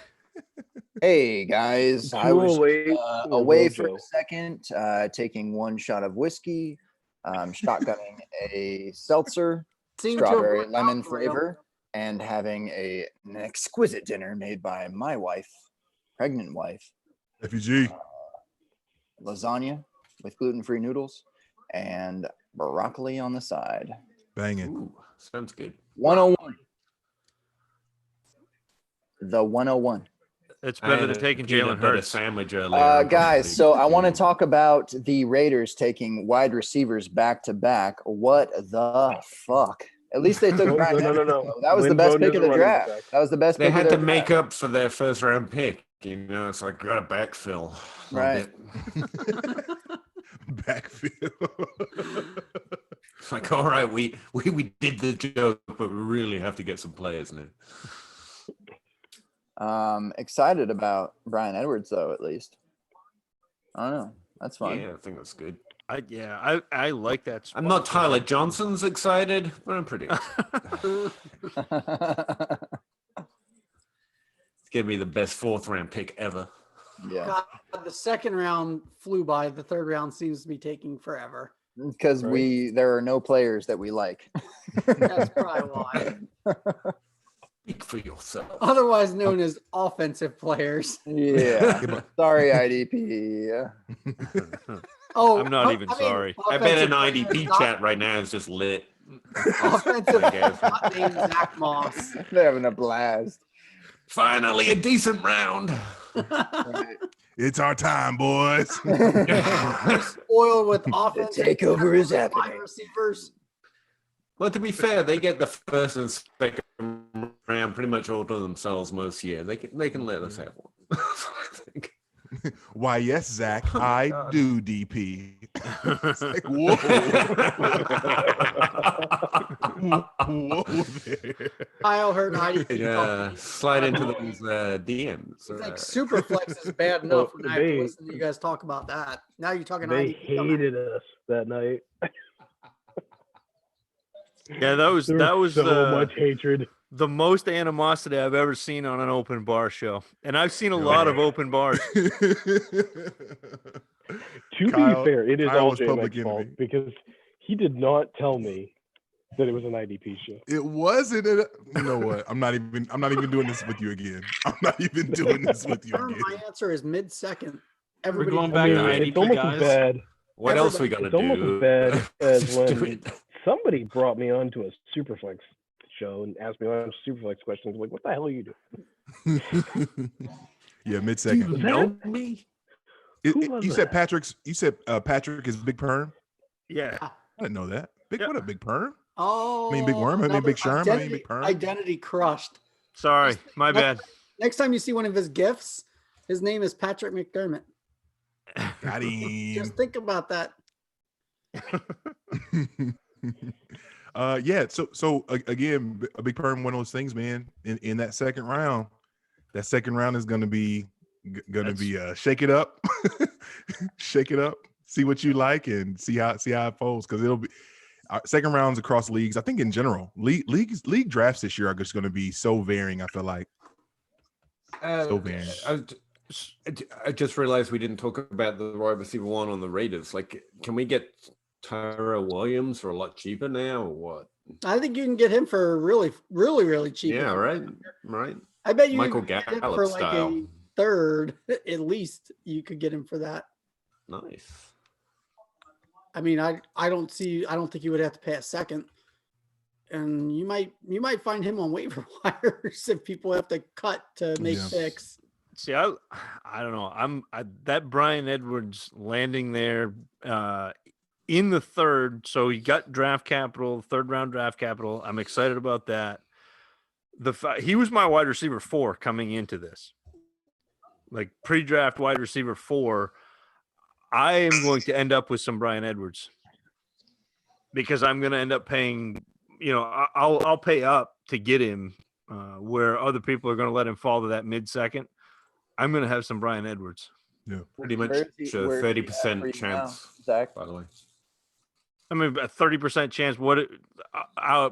Hey guys, I was 208 away for a Mojo. second, taking one shot of whiskey, shotgunning a seltzer, Seemed to have strawberry worked lemon out for you. flavor, and having an exquisite dinner made by my wife, pregnant wife. FUG. Lasagna with gluten-free noodles and broccoli on the side. Banging. Ooh, sounds good. 101. The 101. It's better than taking Jalen Hurts. Sandwich earlier. Guys, so I want to talk about the Raiders taking wide receivers back to back. What the fuck? At least they took Brian. No. That was the best pick of the draft. That was the best They pick had of to their make draft. up for their first round pick. You know, it's like got to backfill. a little Right. bit. Backfield. It's like, all right, we did the joke, but we really have to get some players now. Excited about Brian Edwards though, at least. I don't know. That's fun. Yeah, I think that's good. I like that. I'm not Tyler Johnson's excited, but I'm pretty excited. Give me the best fourth round pick ever. Yeah. God, the second round flew by. The third round seems to be taking forever. Because there are no players that we like. That's probably why. Speak for yourself. Otherwise known as offensive players. Yeah. Sorry, IDP. Oh, I'm not even sorry. I bet an offensive IDP players, chat right now is just lit. Offensive I guess. not named Zach Moss. They're having a blast. Finally, a decent round. It's our time, boys. Spoiled with offensive takeover is wide happening. receivers. Well, to be fair, they get the first and second round pretty much all to themselves most years. They can let us have one. I think. Why, yes, Zach, Oh my I God. do DP. It's like, whoa. Whoa there. Kyle heard IDP. Yeah, slide into those DMs. It's like Superflex is bad enough when I have to listen to you guys talk about that. Now you're talking They IDP. hated us that night. Yeah, that was so much hatred. the most animosity I've ever seen on an open bar show, and I've seen a lot of open bars. To Kyle- be fair, it is Kyle all was public J-Mac's fault enemy. because he did not tell me that it was an IDP show. It wasn't. You know what? I'm not even doing this with you again. I'm not even doing this with you again. My answer is mid-second. We're Everybody going back to it's IDP, almost guys. as bad. What else we gotta It's almost do? as bad as Just do when it. somebody brought me on to a Superflex show and asked me a bunch of Superflex questions. I'm like, what the hell are you doing? Yeah, mid-second. Was Know that- me? Who was You said that? Patrick is Big Perm. Yeah, I didn't know that. Big Yep. what up, Big Perm? Oh, I mean, Big Worm. I mean, another Big Sherm. I mean, Identity, Big Perm. identity crushed. sorry, my bad. Next time you see one of his gifts, his name is Patrick McDermott. Got him. Just think about that. Yeah. So again, a Big Perm, one of those things, man. In that second round is going to be shake it up, shake it up, see what you like, and see how it folds, because it'll be second rounds across leagues. I think in general, league drafts this year are just going to be so varying. I feel like so varying. I just realized we didn't talk about the wide receiver one on the Raiders. Like, can we get Tyrell Williams for a lot cheaper now, or what? I think you can get him for really, really, really cheap. Yeah, right, right. I bet you Michael could get him Gallup for like style. a third at least. You could get him for that. Nice. I mean, I don't think you would have to pay a second. And you might find him on waiver wires if people have to cut to make picks. See, I don't know. That Brian Edwards landing there in the third. So he got draft capital, third round draft capital. I'm excited about that. He was my wide receiver 4 coming into this, like pre-draft wide receiver 4. I am going to end up with some Brian Edwards because I'm going to end up paying. I'll pay up to get him where other people are going to let him fall to that mid-second. I'm going to have some Brian Edwards. Yeah, pretty much a 30% chance. Zach, by the way. I mean, a 30% chance. What are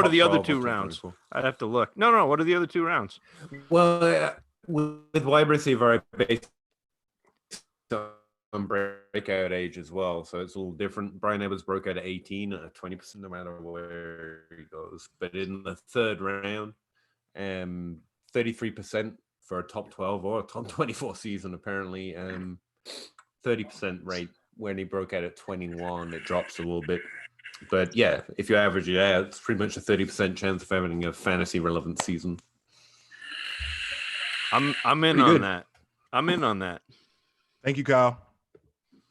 the other 2 rounds? I'd have to look. No. What are the other 2 rounds? Well, with wide receiver, I based on breakout age as well, so it's a little different. Brian Edwards broke out at 18, 20% no matter where he goes. But in the third round, 33% for a top 12 or a top 24 season, apparently. 30% rate when he broke out at 21, it drops a little bit. But yeah, if you average it out, it's pretty much a 30% chance of having a fantasy relevant season. I'm in on that. I'm in on that. Thank you, Kyle.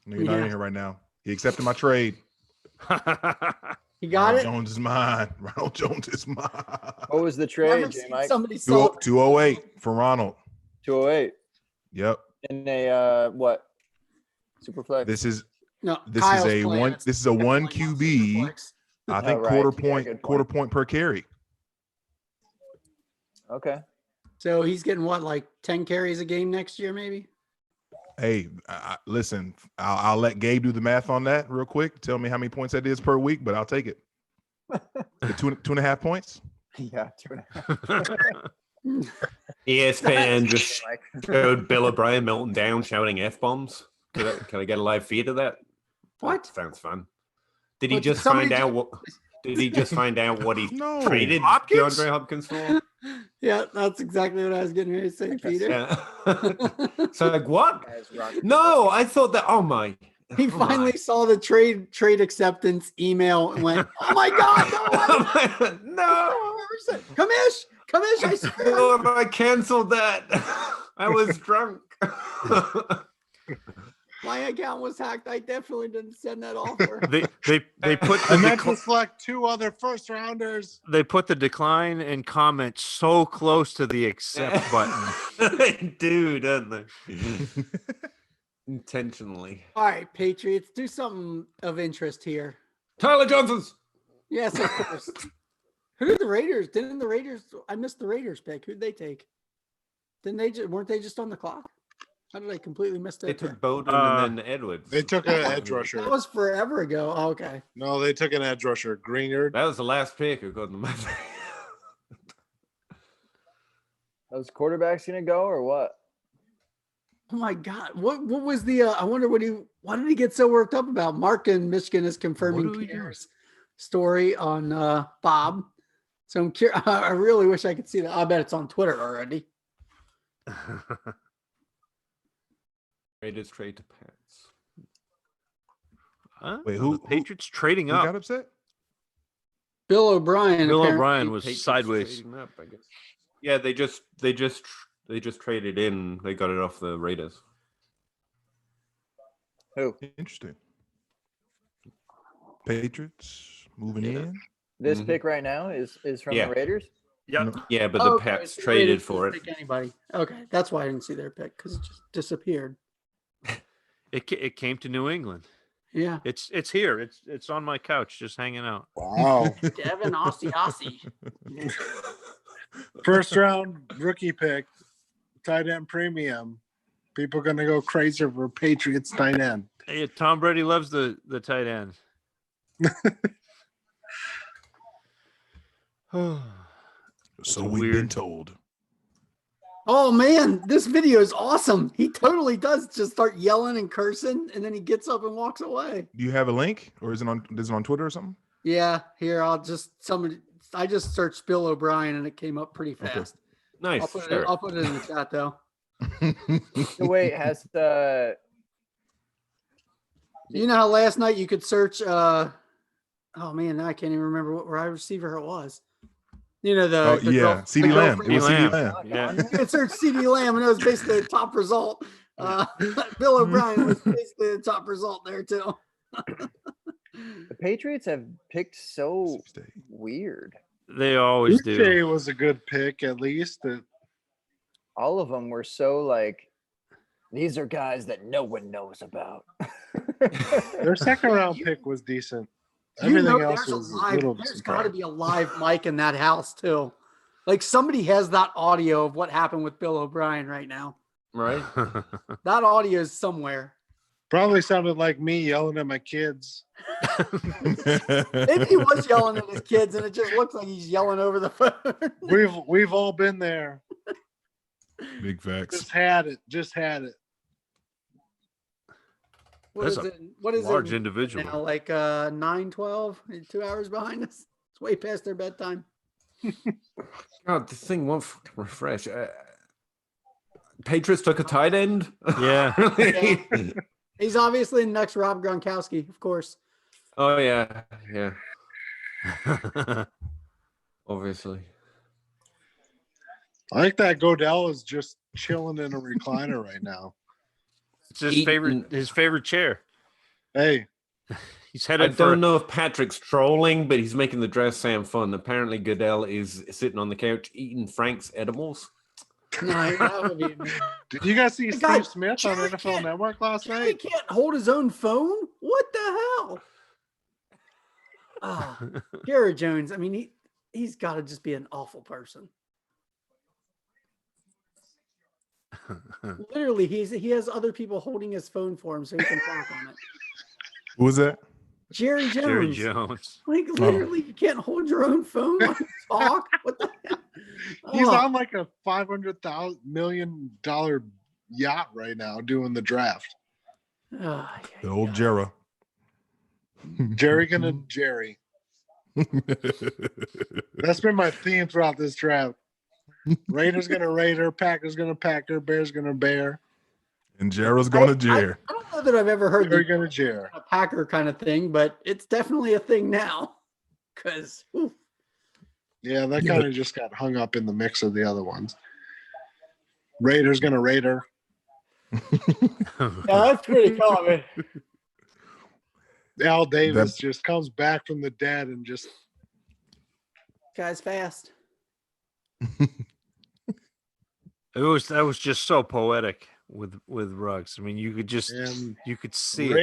No, you're not in here right now. He accepted my trade. You got it? Jones is mine. Ronald Jones is mine. What was the trade, J Mike? 208 for Ronald. 208. Yep. In a what? Superflex. This is Kyle's a plan. one. This is a 1 QB. I think quarter point per carry. Okay. So he's getting what, like 10 carries a game next year, maybe? Hey, listen, I'll let Gabe do the math on that real quick. Tell me how many points that is per week, but I'll take it. The 2.5 points? Yeah, 2.5. ESPN just showed Bill O'Brien melting down, shouting F-bombs. Can I get a live feed of that? What? That sounds fun. Did he just find out what? Did he just find out what he traded DeAndre Hopkins for? Yeah, that's exactly what I was getting ready to say, Peter. Yeah. So like, what? No, I thought that. Oh my! He finally saw the trade acceptance email and went, "Oh my God, no! Kamish, I swear, Oh, I canceled that. I was drunk. My account was hacked. I definitely didn't send that offer." They put I meant to select 2 other first rounders. They put the decline and comment so close to the accept button. They do, don't they? Intentionally. All right, Patriots, do something of interest here. Tyler Johnson's. Yes, of course. Who did the Raiders? Didn't the Raiders? I missed the Raiders pick. Who'd they take? Weren't they just on the clock? How did I completely miss that? They took Bowden and then Edwards. They took an edge rusher. That was forever ago. Oh, okay. No, they took an edge rusher. Greenyard. That was the last pick according to my. Those quarterbacks gonna go or what? Oh my God! What was the? I wonder why did he get so worked up about? Mark in Michigan is confirming Pierre's story on Bob. So I'm curious. I really wish I could see that. I bet it's on Twitter already. Raiders trade to Pats. Huh? Wait, The Patriots trading up? Who got upset? Bill O'Brien. Bill apparently- O'Brien was Patriots sideways. trading up, I guess. Yeah, they just traded in. They got it off the Raiders. Who? Interesting. Patriots moving in. This pick right now is from Yeah. the Raiders. Yeah. Yeah, but the Okay, Pats so traded Raiders for didn't it. pick anybody. Okay, that's why I didn't see their pick because it just disappeared. It came to New England. Yeah. It's here. It's on my couch, just hanging out. Wow. Devin Aussie. First round rookie pick, tight end premium. People gonna go crazy for Patriots tight end. Hey, Tom Brady loves the tight end. So we've been told. Oh man, this video is awesome. He totally does just start yelling and cursing, and then he gets up and walks away. Do you have a link, or is it on Twitter or something? Yeah, here I just searched Bill O'Brien and it came up pretty fast. Okay. Nice. I'll put it in the chat though. So wait, has the You know how last night you could search oh man, now I can't even remember what wide receiver it was. You know the CeeDee Lamb. It was CeeDee Lamb. Yeah. You could search CeeDee Lamb and it was basically the top result. Bill O'Brien was basically the top result there too. The Patriots have picked so weird. They always do. Uche was a good pick, at least. All of them were so like, these are guys that no one knows about. Their second round pick was decent. Everything else was a little There's got to be a live mic in that house too. Like somebody has that audio of what happened with Bill O'Brien right now. Right. That audio is somewhere. Probably sounded like me yelling at my kids. Maybe he was yelling at his kids, and it just looks like he's yelling over the phone. We've all been there. Big facts. Just had it. What is large it individual. now? Like 9:12, 2 hours behind us. It's way past their bedtime. God, this thing won't refresh. Patriots took a tight end. Yeah. Yeah. He's obviously the next Rob Gronkowski, of course. Oh yeah. Obviously. I like that Godell is just chilling in a recliner right now. It's his favorite chair. Hey. He's I headed don't know if Patrick's trolling, but he's making the dress sound fun. Apparently Goodell is sitting on the couch eating Frank's edibles. No, that would be amazing. Did you guys see God, Steve Smith on NFL Network last He night? can't hold his own phone. What the hell? Oh, Jared Jones. I mean, he's got to just be an awful person. Literally, he has other people holding his phone for him so he can talk on it. Who was that? Jerry Jones. Jerry Jones. Like literally, you can't hold your own phone when you talk. What the hell? He's Oh. on like a $500 million yacht right now doing the draft. Oh, The old Jera. Jerry gonna Jerry. That's been my theme throughout this draft. Raiders gonna Raider, Packers gonna Packer, Bears gonna Bear. And Jera's going to Jer. I don't know that I've ever heard Jerry gonna Jer. a Packer kind of thing, but it's definitely a thing now. Because Yeah, that kind of just got hung up in the mix of the other ones. Raiders gonna Raider. that's pretty common. Al Davis just comes back from the dead and just Guy's fast. That was just so poetic with Ruggs. I mean, you could just you could see it.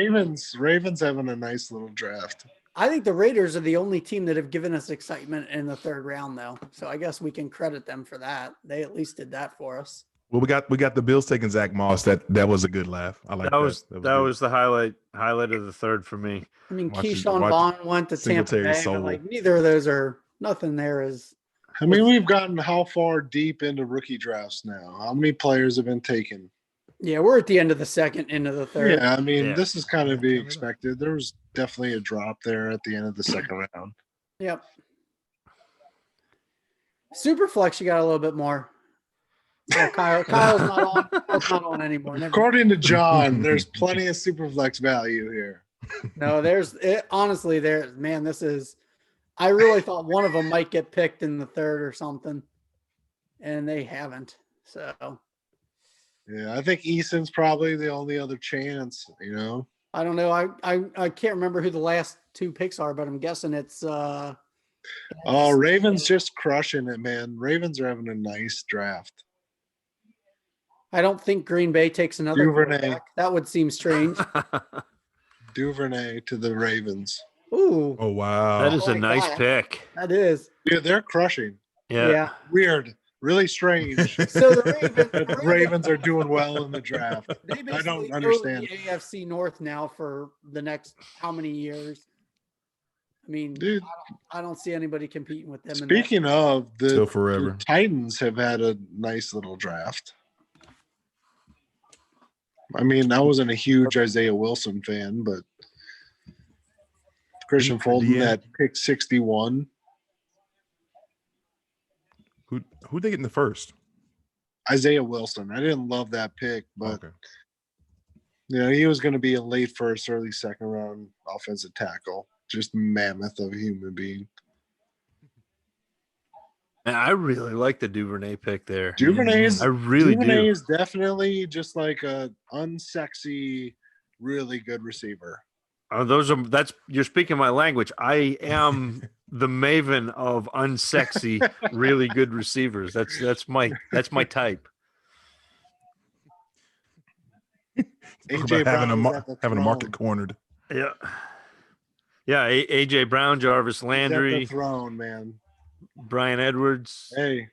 Ravens having a nice little draft. I think the Raiders are the only team that have given us excitement in the third round, though. So I guess we can credit them for that. They at least did that for us. Well, we got the Bills taking Zach Moss. That was a good laugh. I like that. That was the highlight of the third for me. I mean, Keyshawn Vaughn went to Tampa Bay, but like neither of those are nothing. There is. I mean, we've gotten how far deep into rookie drafts now? How many players have been taken? Yeah, we're at the end of the second, into the third. Yeah, I mean, this is kind of be expected. There was definitely a drop there at the end of the second round. Yep. Superflex, you got a little bit more. Oh, Kyle's not on. Kyle's not on anymore. Never. According to John, there's plenty of superflex value here. No, honestly, man, this is. I really thought one of them might get picked in the third or something, and they haven't. So. Yeah, I think Eason's probably the only other chance. You know. I don't know. I can't remember who the last two picks are, but I'm guessing it's. Oh, Ravens just crushing it, man. Ravens are having a nice draft. I don't think Green Bay takes another Duvernay. quarterback. That would seem strange. Duvernay to the Ravens. Ooh. Oh wow. That is a nice pick. That is. Yeah, they're crushing. Yeah. Weird. Really strange. So the Ravens are doing well in the draft. They I don't basically understand. go to the AFC North now for the next how many years? I mean, Dude, I don't see anybody competing with them. speaking of, Till the forever. Titans have had a nice little draft. I mean, I wasn't a huge Isaiah Wilson fan, but Christian Fulton at pick 61. Who they get in the first? Isaiah Wilson. I didn't love that pick, but he was going to be a late first, early second round offensive tackle. Just mammoth of a human being. And I really like the Duvernay pick there. Duvernay I really do. is definitely just like a unsexy, really good receiver. You're speaking my language. I am the maven of unsexy, really good receivers. That's my type. AJ having a market cornered. Yeah. Yeah, AJ Brown, Jarvis Landry, the throne, man. Brian Edwards. Hey,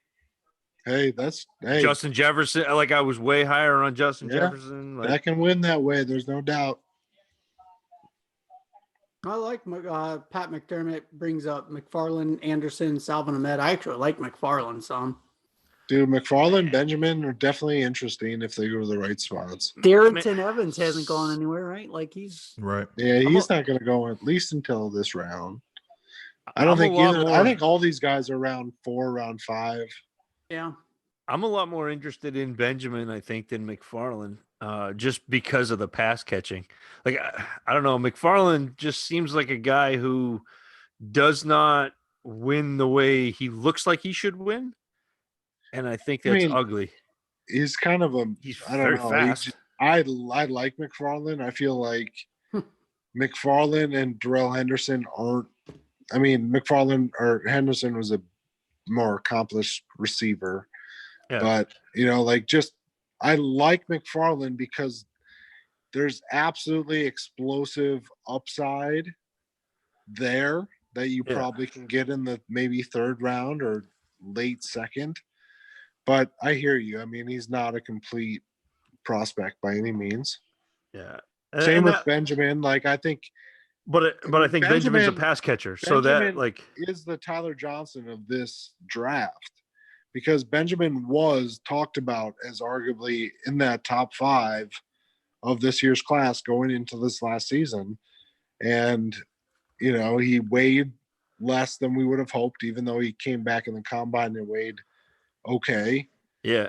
that's Justin Jefferson. Like I was way higher on Justin Jefferson. Like, that can win that way. There's no doubt. I like Pat McDermott brings up McFarland, Anderson, Salvin Ahmed. I actually like McFarland some. Dude, McFarland, Benjamin are definitely interesting if they go to the right spots. Darrington Evans hasn't gone anywhere, right? Like he's right. Yeah, he's not going to go at least until this round. I don't think either. I think all these guys are round 4, round 5. Yeah. I'm a lot more interested in Benjamin, I think, than McFarland, just because of the pass catching. Like, I don't know. McFarland just seems like a guy who does not win the way he looks like he should win. And I think that's ugly. He's kind of I don't know. Fast. I like McFarland. I feel like McFarland and Darrell Henderson aren't. I mean, McFarland or Henderson was a more accomplished receiver. Yeah. But, I like McFarland because there's absolutely explosive upside there that you probably can get in the maybe 3rd round or late 2nd. But I hear you. I mean, he's not a complete prospect by any means. Yeah. Same with Benjamin. Like, I think. But I think Benjamin's a pass catcher. So that is the Tyler Johnson of this draft. Because Benjamin was talked about as arguably in that top 5 of this year's class going into this last season. And, he weighed less than we would have hoped, even though he came back in the combine and weighed okay. Yeah.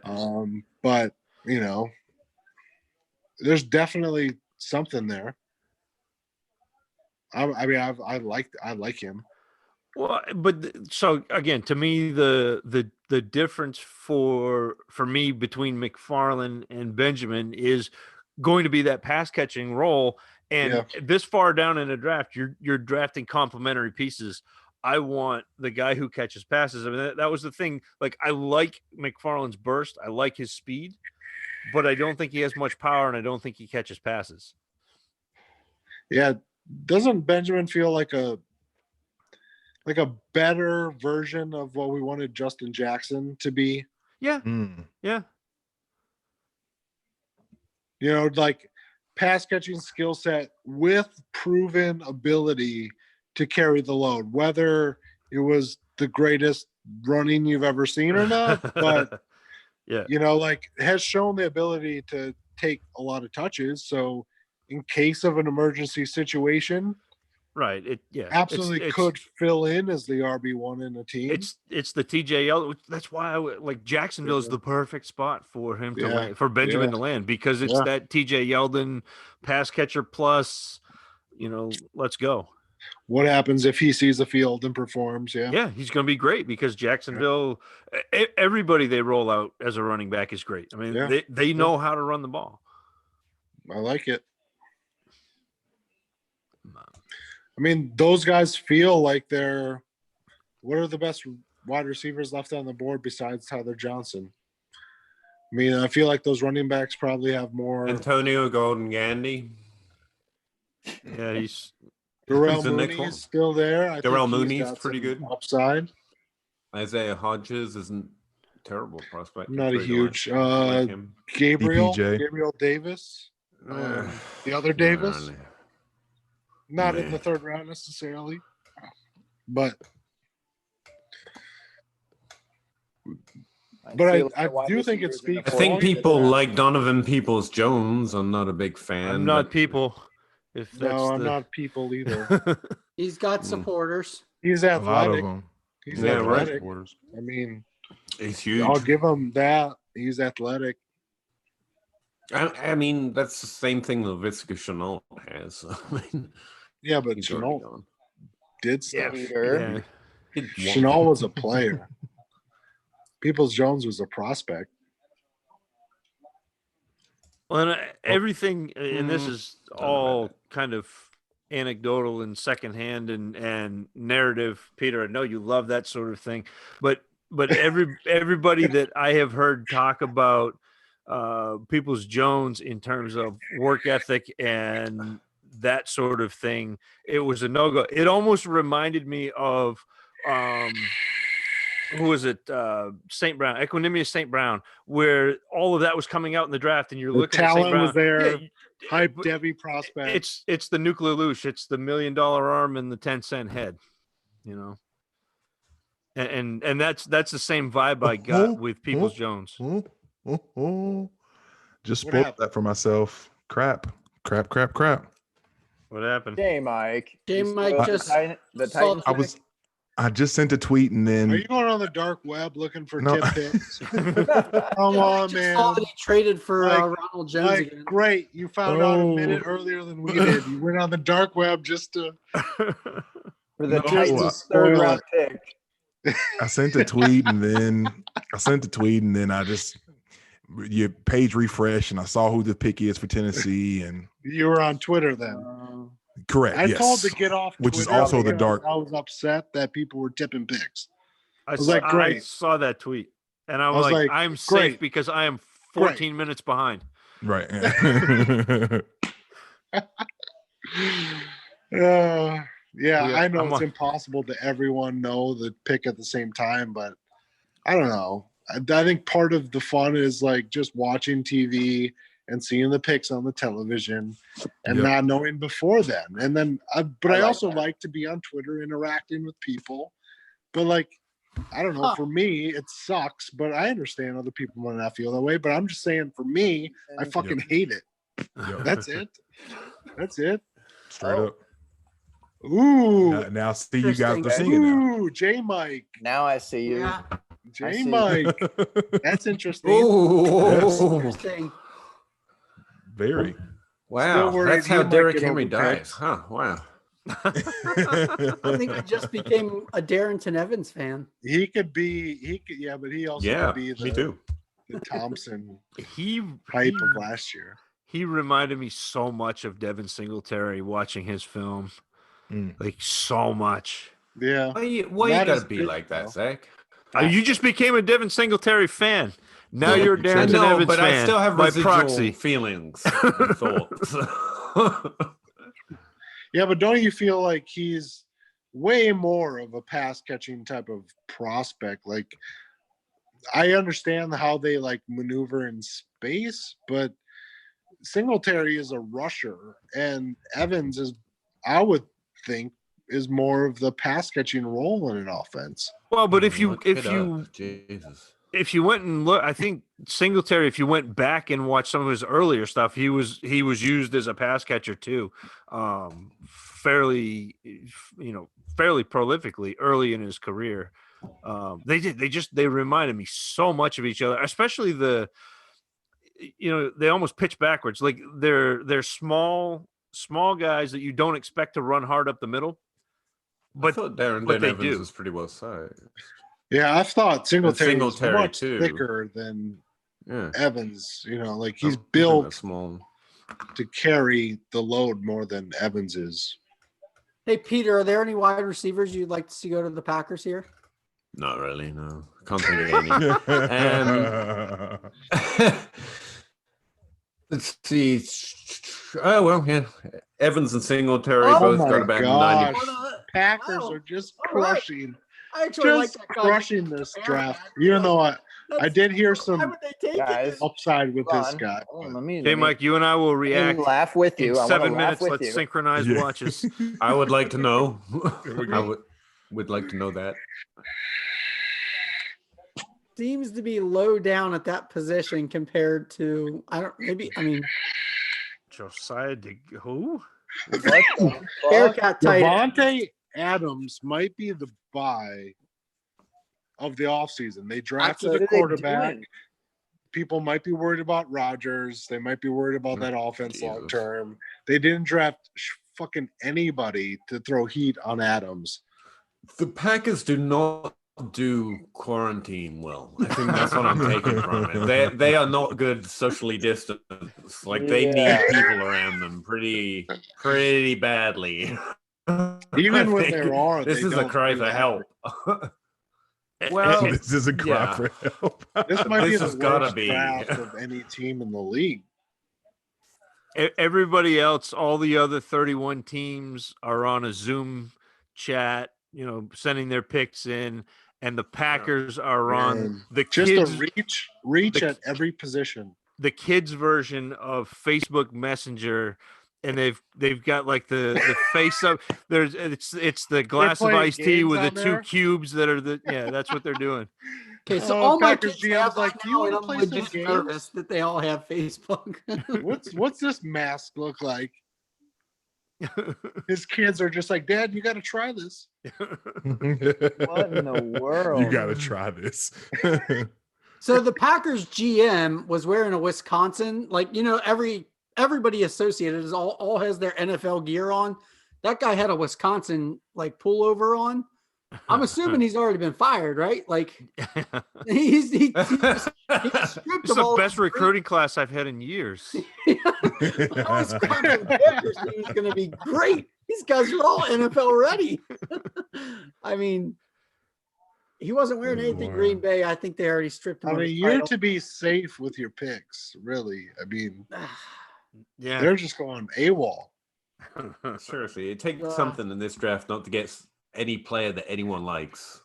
But, there's definitely something there. I like him. Well, but so again, to me, the difference for me between McFarland and Benjamin is going to be that pass catching role. And this far down in a draft, you're drafting complementary pieces. I want the guy who catches passes. I mean, that was the thing. Like, I like McFarland's burst. I like his speed, but I don't think he has much power, and I don't think he catches passes. Yeah, doesn't Benjamin feel like a better version of what we wanted Justin Jackson to be? Yeah. Yeah. Like pass catching skill set with proven ability to carry the load, whether it was the greatest running you've ever seen or not, but has shown the ability to take a lot of touches. So in case of an emergency situation, right. Absolutely could fill in as the RB1 in a team. It's the TJ. That's why Jacksonville is the perfect spot for him to land, for Benjamin to land, because it's that TJ Yeldon pass catcher plus, let's go. What happens if he sees the field and performs? Yeah, he's going to be great because Jacksonville, everybody they roll out as a running back is great. I mean, they know how to run the ball. I like it. I mean, those guys feel like what are the best wide receivers left on the board besides Tyler Johnson? I mean, I feel like those running backs probably have more. Antonio Golden Gandy. Yeah, he's Darrell Mooney is still there. Darrell Mooney's pretty good. Upside. Isaiah Hodges isn't a terrible prospect. Not a huge. Gabriel Davis. The other Davis. Not in the 3rd round necessarily. But I but feel I like the wide do think it receivers in the speaks I think fourth people draft. like Donovan Peoples-Jones. I'm not a big fan. I'm not but- people. If that's no, I'm the... not people either. He's got supporters. He's A lot of athletic. them. He's Yeah, right. athletic. I mean, He's huge. I'll give him that. He's athletic. I mean, that's the same thing that Visca Chenault has. I mean, Yeah, but he's already Chenault gone. did stuff. Peter. Did what? Chenault was a player. Peoples-Jones was a prospect. Well, and everything, and this Mm, is all kind of anecdotal and secondhand and narrative. Peter, I know you love that sort of thing, but everybody that I have heard talk about Peoples-Jones in terms of work ethic and that sort of thing, it was a no-go. It almost reminded me of who was it? St. Brown, Equanimous St. Brown, where all of that was coming out in the draft, and you're The looking at St. talent Brown. was there. Yeah, Hype but Debbie prospect. it's the nuclear loosh. It's the $1 million arm and the 10-cent head, you know. And that's the same vibe I got with Peoples-Jones. Just What spoiled happened? that for myself. Crap. What happened? J Mike. J You Mike spoiled just the saw Titans. I just sent a tweet and then Are you going on the dark web looking for No. tip picks? Come on, just man. saw that he traded for Like- Ronald Jones Like, again. great. You found out a minute earlier than we did. You went on the dark web just to. For the No, Titans' spoil third round it. pick. I sent a tweet and then I just your page refresh and I saw who the pick is for Tennessee and You were on Twitter then. correct. I yes. told to get off Which is Twitter also the because dark. I was upset that people were tipping picks. I was like, I great. saw that tweet, and I I was was like, like, I'm safe great. because I am 14 minutes behind. Right. Yeah, Yeah, I know I'm it's on- impossible to everyone know the pick at the same time, but I don't know. I think part of the fun is like just watching TV and seeing the picks on the television and Yep. not knowing before then. And then, but I, like also that. like to be on Twitter interacting with people. But like, I don't know. For me, it sucks, but I understand other people might not feel that way. But I'm just saying, for me, I fucking hate it. Yep. That's it. That's it. Straight up. Ooh. Now see you guys are singing now. Ooh, J Mike. Now I see you. Yeah, I J see. Mike. That's interesting. Ooh. interesting. Very. Still Wow, worried that's he how might Derrick get Henry overpicked. dies. Huh, wow. I think I just became a Darrington Evans fan. He could be, yeah, but he also Yeah, could be me too. the Thompson He hype of last year. he reminded me so much of Devin Singletary watching his film, like so much. Yeah. Why you That gotta is be good, like that, though. Zach? You just became a Devin Singletary fan. Now Yeah, you're a you Darrington I know, Evans but fan I still have by residual proxy. feelings and thoughts. Yeah, but don't you feel like he's way more of a pass catching type of prospect? Like, I understand how they like maneuver in space, but Singletary is a rusher, and Evans is, I would think, is more of the pass catching role in an offense. Well, but if Look you it up. Jesus. if you went and look, I think Singletary, if you went back and watched some of his earlier stuff, he was used as a pass catcher too, fairly prolifically early in his career. They reminded me so much of each other, especially they almost pitch backwards. Like they're small guys that you don't expect to run hard up the middle. I thought Darrington they Evans do. was pretty well sized. Yeah, I thought Singletary was Singletary, much too. thicker than Yeah. Evans. Like he's He's in a built small. to carry the load more than Evans is. Hey, Peter, are there any wide receivers you'd like to see go to the Packers here? Not really, no. Can't think of any. Let's see. Oh well, yeah. Evans and Singletary Oh both my got about gosh. 90. Packers are just All right. crushing, I actually like just that guy. crushing this draft. Even though I did hear Why some would they take Guys, it? upside with hold this on. guy. Hold on, let me- Hey, let me- Mike, you and I will let me react laugh with you. in I want to 7 laugh minutes. with Let's you. synchronize Yeah. watches. I would like to know. Here we I go. would, Would like to know that. Seems to be low down at that position compared to Josiah who? Bearcat tight end. Devontae Adams might be the buy of the offseason. They drafted a quarterback. People might be worried about Rodgers. They might be worried about that offense long term. They didn't draft fucking anybody to throw heat on Adams. The Packers do not do quarantine well. I think that's what I'm taking from it. They are not good socially distanced. Like they need people around them pretty badly. Even when there are, this is a cry for help. Well, this is a cry for help. This might be has the gotta worst be. draft of any team in the league. Everybody else, all the other 31 teams are on a Zoom chat, sending their picks in, and the Packers are on the just kids a reach at every position. The kids version of Facebook Messenger, and they've got like the face up. It's the glass of iced tea with the two cubes that are that's what they're doing. Okay, so all my Packers kids have like, that do you now, want and to I'm play some legit games? nervous that they all have Facebook. What's this mask look like? His kids are just like, Dad, you got to try this. What in the world? You got to try this. So the Packers GM was wearing a Wisconsin, everybody associated is all has their NFL gear on. That guy had a Wisconsin pullover on. I'm assuming he's already been fired, right? He's stripped This is of the all best recruiting class I've had in years. Wisconsin Packers team is going to be great. These guys are all NFL ready. I mean, he wasn't wearing anything Green Bay. I think they already stripped him. I of mean, his you're title. to be safe with your picks, really. I mean, yeah, they're just going AWOL. Seriously, it takes something in this draft not to get any player that anyone likes.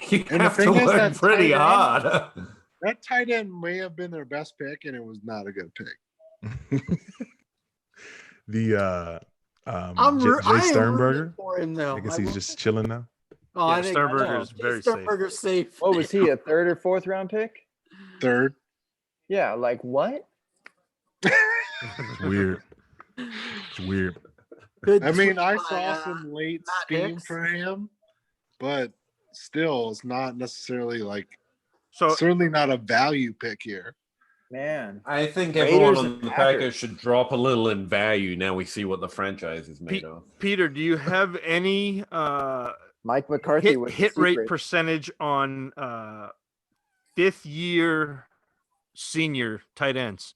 You have to work pretty hard. That tight end may have been their best pick, and it was not a good pick. Jay Sternberger for him though. I guess he's just chilling now. Oh, I think Sternberger's very safe. Sternberger's safe. What was he, a third or fourth round pick? Third. Yeah, what? It's weird. It's weird. I mean, I saw some late steam for him, but still, it's not necessarily certainly not a value pick here. Man, I think everyone on the Packers should drop a little in value now we see what the franchise is made of. Peter, do you have any Mike McCarthy hit rate percentage on fifth year senior tight ends?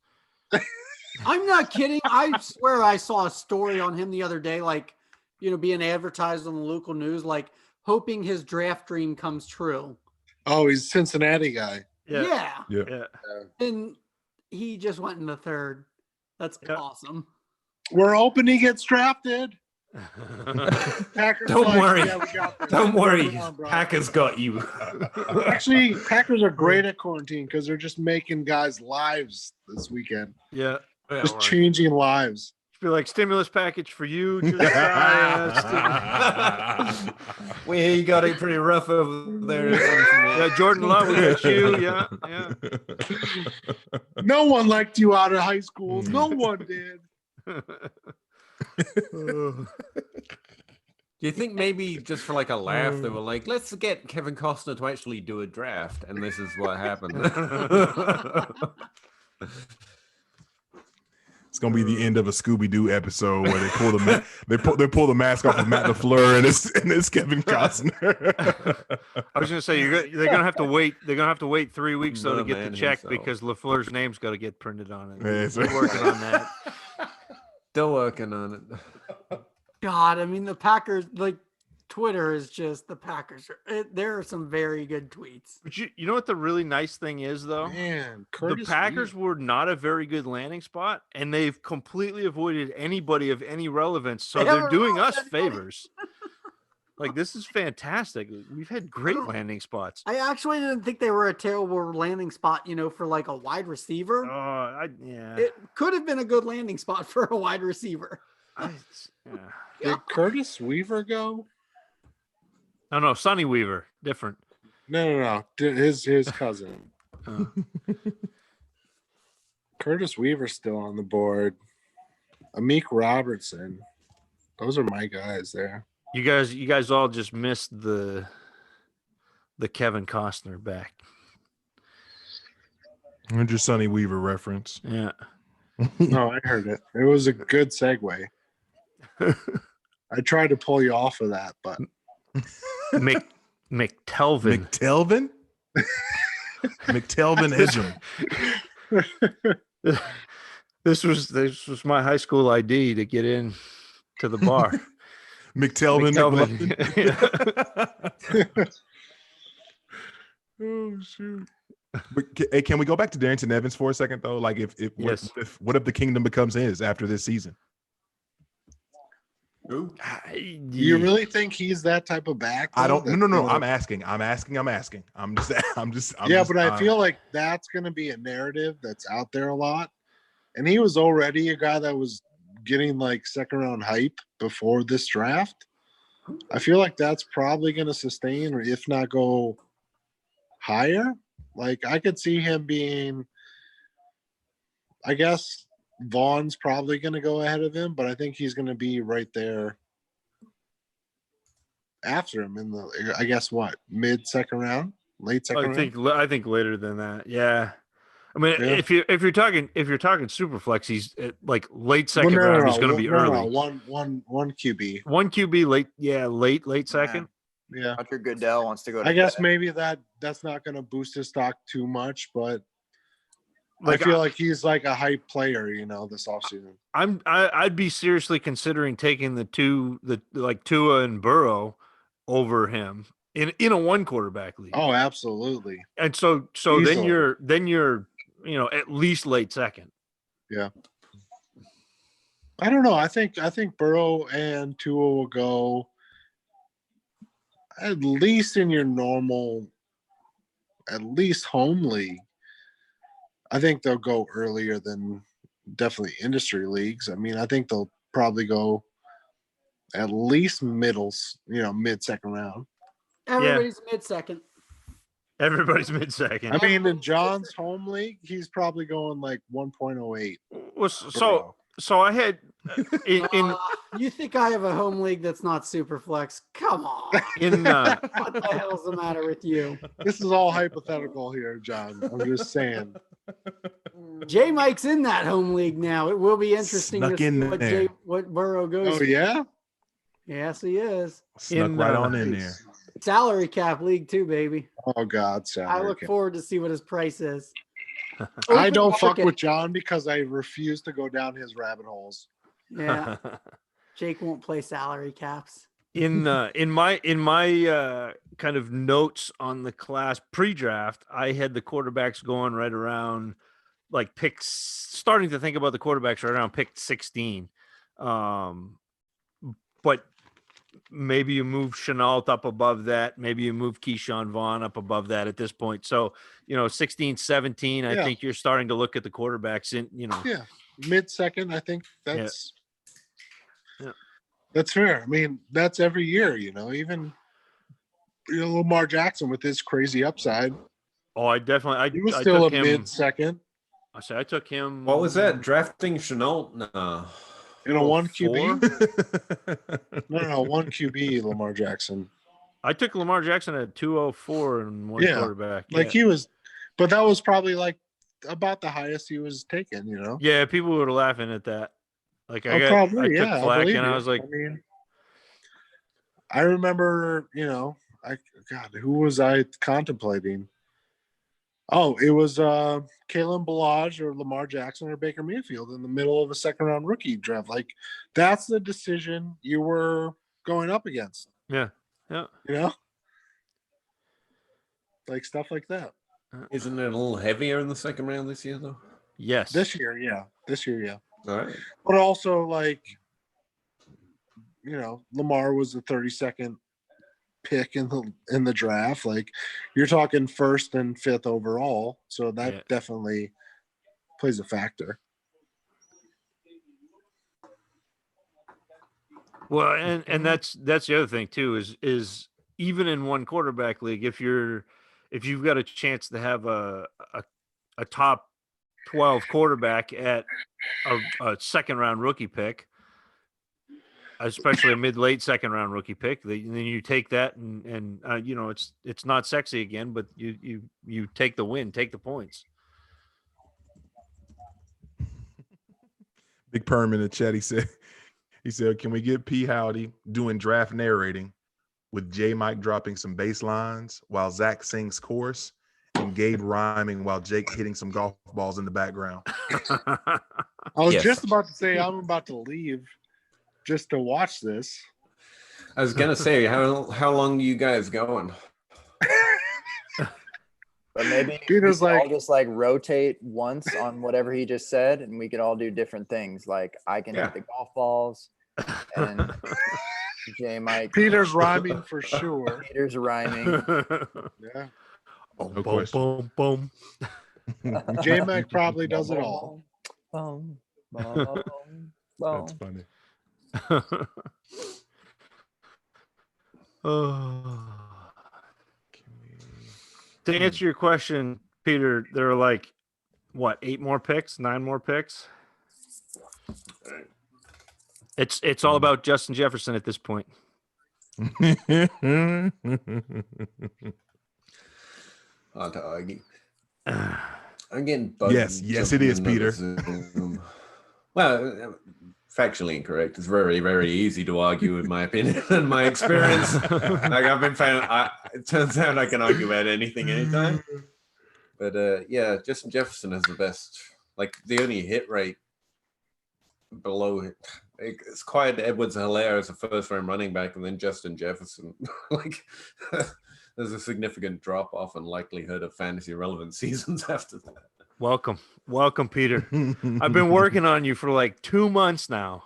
I'm not kidding. I swear I saw a story on him the other day, being advertised on the local news, hoping his draft dream comes true. Oh, he's a Cincinnati guy. Yeah. Yeah. And he just went in the third. That's awesome. We're hoping he gets drafted. Packers Don't worry. Don't worry. Packers got you. Actually, Packers are great at quarantine because they're just making guys' lives this weekend. Yeah. Just changing lives. Be like stimulus package for you. We got it pretty rough over there. Yeah, Jordan Love, we got you. Yeah. No one liked you out of high school. No one did. Do you think maybe just for a laugh they were like, let's get Kevin Costner to actually do a draft, and this is what happened? It's gonna be the end of a Scooby-Doo episode where they pull the pull the mask off of Matt LaFleur and it's Kevin Costner. I was gonna say they're gonna have to wait. They're gonna have to wait 3 weeks though to get the check because LaFleur's name's got to get printed on it. We're working on that. Still working on it. God, I mean the Packers, Twitter is just the Packers. There are some very good tweets. But you know what the really nice thing is though? Man, the Packers were not a very good landing spot, and they've completely avoided anybody of any relevance. So they're doing us favors. This is fantastic. We've had great landing spots. I actually didn't think they were a terrible landing spot, for a wide receiver. Yeah. It could have been a good landing spot for a wide receiver. Did Curtis Weaver go? No, Sonny Weaver, different. No. His cousin. Curtis Weaver's still on the board. Amik Robertson. Those are my guys there. You guys all just missed the Kevin Costner back. And your Sonny Weaver reference. Yeah. No, I heard it. It was a good segue. I tried to pull you off of that, but McTelvin. McTelvin? McTelvin Edgem. This was my high school ID to get in to the bar. McTelvin. Oh shoot. But hey, can we go back to Darrington Evans for a second though? Like what if the kingdom becomes his after this season? You really think he's that type of back? I don't. No. I'm asking. I'm just. But I feel like that's going to be a narrative that's out there a lot. And he was already a guy that was getting like second round hype before this draft. I feel like that's probably going to sustain, or if not go higher. Like I could see him being. I guess Vaughn's probably going to go ahead of him, but I think he's going to be right there after him in the, I guess what, mid second round, late second round. I think later than that. Yeah. I mean, if you're talking super flex, he's like late second round. He's going to be early. One QB. One QB late. Yeah, late second. Yeah. Hunter Goodell wants to go. I guess maybe that's not going to boost his stock too much, but. I feel like he's like a hype player, this offseason. I'd be seriously considering taking the Tua and Burrow over him in a one quarterback league. Oh, absolutely. And so then you're at least late second. Yeah. I don't know. I think Burrow and Tua will go at least in your normal, at least home league. I think they'll go earlier than definitely industry leagues. I mean, I think they'll probably go at least mid second round. Everybody's mid-second. Everybody's mid-second. I mean, in John's home league, he's probably going like 1.08. Well, so I had in you think I have a home league that's not super flex? Come on. What the hell's the matter with you? This is all hypothetical here, John. I'm just saying. J Mike's in that home league now. It will be interesting Snuck to see in what Burrow goes. Oh yeah? Yes, he is. Snuck right on in there. Salary cap league too, baby. Oh God, salary I look cap. forward to see what his price is. I don't fuck with John because I refuse to go down his rabbit holes. Yeah. Jake won't play salary caps. In my kind of notes on the class pre-draft, I had the quarterbacks going right around like starting to think about the quarterbacks right around pick 16. But maybe you move Chenault up above that. Maybe you move Keyshawn Vaughn up above that at this point. So, 16, 17, I think you're starting to look at the quarterbacks in, Yeah. Mid-second, I think that's that's fair. I mean, that's every year, even Lamar Jackson with his crazy upside. Oh, he was still took a mid-second. I took him. What was that? Drafting Chenault? No. In a 1 QB? No, 1 QB, Lamar Jackson. I took Lamar Jackson at 204 and one quarterback. He was, but that was probably like about the highest he was taken, Yeah, people were laughing at that. Like I took flack and I was like, I remember, who was I contemplating? Oh, it was Kalen Ballage or Lamar Jackson or Baker Mayfield in the middle of a second round rookie draft. Like that's the decision you were going up against. Yeah. Like stuff like that. Isn't it a little heavier in the second round this year though? Yes. This year, yeah. All right. But also like, Lamar was the 32nd pick in the draft. Like you're talking first and fifth overall. So that definitely plays a factor. Well, and that's the other thing too, is even in one quarterback league, if you've got a chance to have a top 12 quarterback at a second round rookie pick, especially a mid-late second round rookie pick, then you take that and it's not sexy again, but you take the win, take the points. Big Perm in the chat. He said, can we get P Howdy doing draft narrating with J Mike dropping some bass lines while Zach sings chorus and Gabe rhyming while Jake hitting some golf balls in the background? I was just about to say I'm about to leave just to watch this. I was gonna say, how long are you guys going? But maybe Peter's we could like- all just rotate once on whatever he just said, and we could all do different things. Like I can hit the golf balls, and J Mike. Peter's rhyming for sure. Peter's rhyming. Yeah. No question. Boom. J Mike probably does it all. That's funny. To answer your question, Peter, there are like what, 8 more picks, 9 more picks? It's all about Justin Jefferson at this point. Hard to argue. I'm getting bugged. Yes, it is, Peter. Well, factually incorrect. It's very, very easy to argue, in my opinion and my experience. Like I've been found, it turns out I can argue about anything, anytime. But yeah, Justin Jefferson has the best. Like the only hit rate below it. It's Clyde Edwards-Helaire as a first-round running back, and then Justin Jefferson. Like there's a significant drop-off in likelihood of fantasy relevant seasons after that. Welcome, Peter. I've been working on you for like 2 months now.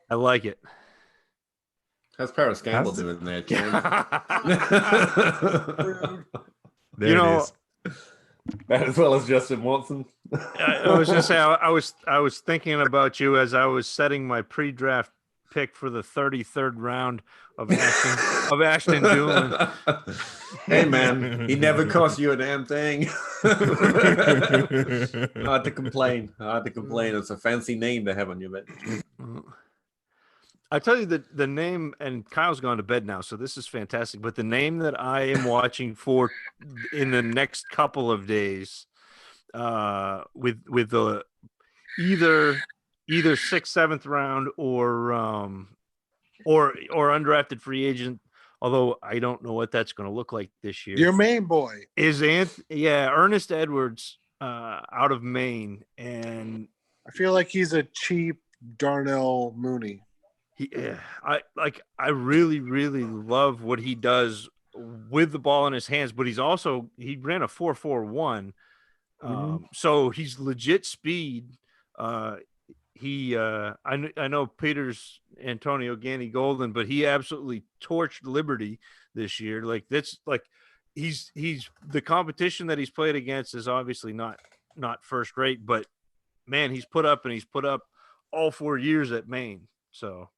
I like it. How's Paris Campbell doing there, Ken? There it is. That as well as Justin Watson. I was just saying, I was thinking about you as I was setting my pre-draft pick for the 33rd round of Ashton Doolin. Hey man, he never cost you a damn thing. Hard to complain. It's a fancy name to have on your bench. I tell you that the name, and Kyle's gone to bed now, so this is fantastic. But the name that I am watching for in the next couple of days, with the either 6th, 7th round or undrafted free agent, although I don't know what that's going to look like this year. Your main boy is Ernest Edwards out of Maine, and I feel like he's a cheap Darnell Mooney. I really, really love what he does with the ball in his hands, but he ran a 4.41. So he's legit speed. I know Peter's Antonio Gandy Golden, but he absolutely torched Liberty this year. Like that's like he's the competition that he's played against is obviously not first rate, but man, he's put up all 4 years at Maine. So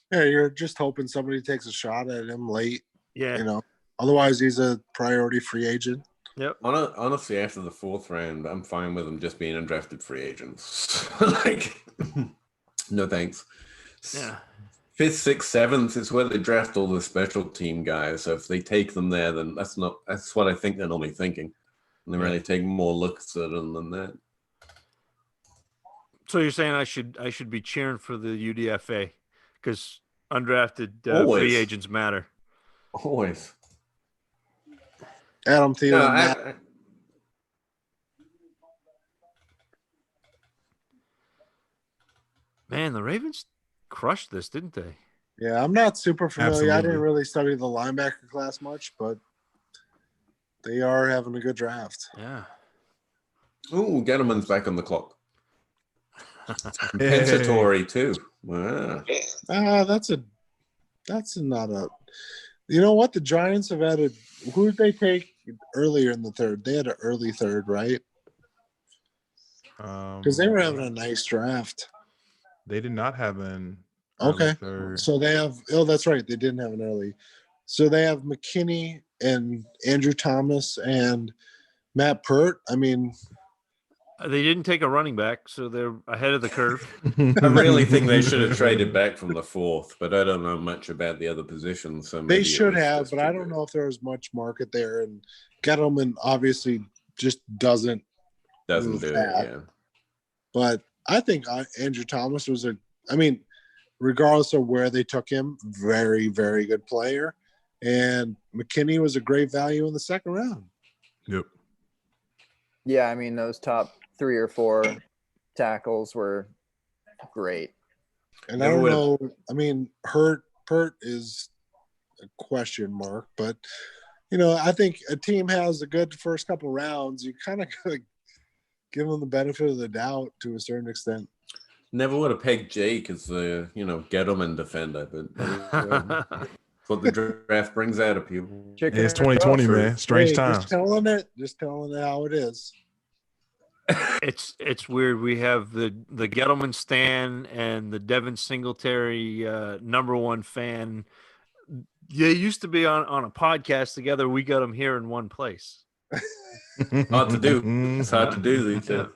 yeah, you're just hoping somebody takes a shot at him late. Yeah, otherwise he's a priority free agent. Yep. Honestly, after the 4th round, I'm fine with them just being undrafted free agents. Like, no thanks. Yeah. 5th, 6th, 7th is where they draft all the special team guys. So if they take them there, then that's what I think they're normally thinking. And they really take more looks at them than that. So you're saying I should be cheering for the UDFA because undrafted free agents matter. Always. Adam Thielen. Man, the Ravens crushed this, didn't they? Yeah, I'm not super familiar. Absolutely. I didn't really study the linebacker class much, but they are having a good draft. Yeah. Ooh, Gettleman's back on the clock. Compensatory too. Wow. That's not a. You know what? The Giants have added. Who did they take earlier in the 3rd? They had an early 3rd, right? Because they were having a nice draft. They did not have an Okay. Third. So they have, that's right. They didn't have an early. So they have McKinney and Andrew Thomas and Matt Pert. I mean, They didn't take a running back, so they're ahead of the curve. I really think they should have traded back from the 4th, but I don't know much about the other positions. So they should have, but I don't know if there was much market there. And Gettleman obviously just doesn't do it. Yeah. But I think Andrew Thomas was regardless of where they took him, very, very good player. And McKinney was a great value in the second round. Yep. Yeah, I mean, those top 3 or 4 tackles were great. And I don't know, I mean, Pert is a question mark, but, I think a team has a good first couple rounds. You kind of got to give them the benefit of the doubt to a certain extent. Never would have pegged Jake as the, Gettleman defender, but what the draft brings out of people. Yeah, it's 2020, man. Strange times. Just telling it how it is. It's weird. We have the Gettleman stan and the Devin Singletary #1 fan. They used to be on a podcast together. We got them here in one place. Hard to do. It's hard to do these days.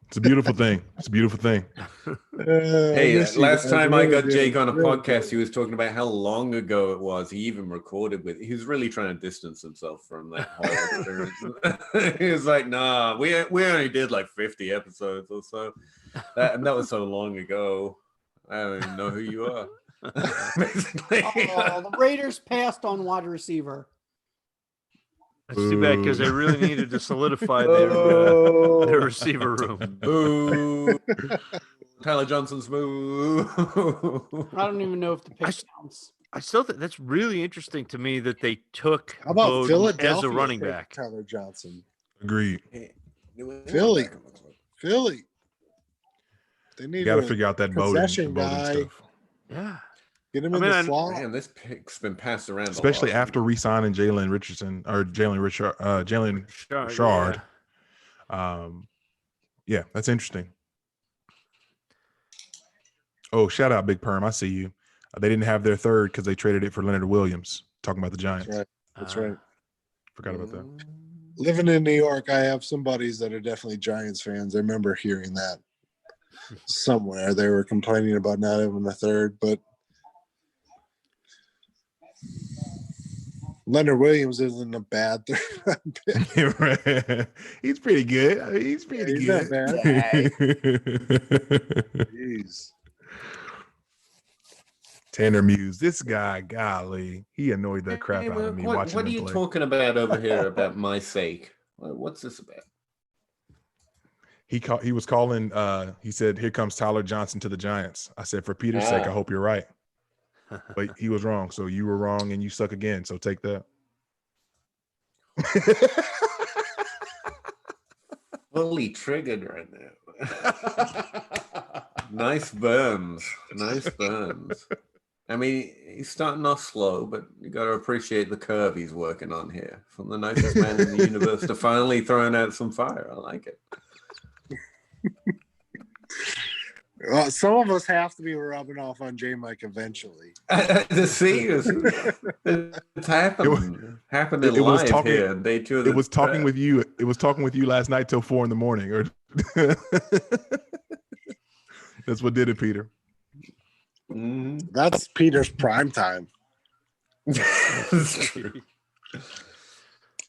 It's a beautiful thing. It's a beautiful thing. Hey, last time I got Jake on a podcast, he was talking about how long ago it was. He even recorded with. He was really trying to distance himself from that whole experience. He was like, "Nah, we only did like 50 episodes or so, and that was so long ago. I don't even know who you are." Basically, the Raiders passed on wide receiver. That's too bad because they really needed to solidify their receiver room. Boo. Tyler Johnson's boo. I don't even know if the pick counts. I still think that's really interesting to me that they took How about Bowden Philadelphia as a running take back. Tyler Johnson. Agreed. Philly. They need You got to figure out that Bowden guy. stuff. Yeah. Get him in the slot. Man, this pick's been passed around. Especially after re-signing Jalen Richardson or Jalen Richard. Yeah, that's interesting. Oh, shout out Big Perm. I see you. They didn't have their third because they traded it for Leonard Williams. Talking about the Giants. That's right. Forgot about that. Living in New York, I have some buddies that are definitely Giants fans. I remember hearing that somewhere. They were complaining about not having the third, but Leonard Williams isn't a bad third. He's pretty good. I mean, he's pretty good. Not bad. Jeez. Tanner Muse, this guy, golly, he annoyed the crap out of me watching What are him you play. talking about over here about my sake? What's this about? He was calling. He said, "Here comes Tyler Johnson to the Giants." I said, "For Peter's sake, I hope you're right." But he was wrong. So you were wrong, and you suck again. So take that. Fully triggered right now. Nice burns. Nice burns. I mean, he's starting off slow, but you got to appreciate the curve he's working on here. From the nicest man in the universe to finally throwing out some fire. I like it. Well, some of us have to be rubbing off on J-Mike eventually. To see, it's happened. Happened in live talking, here. Day 2 of it was talking with you. It was talking with you last night till 4 a.m. Or that's what did it, Peter. That's Peter's prime time. That's true.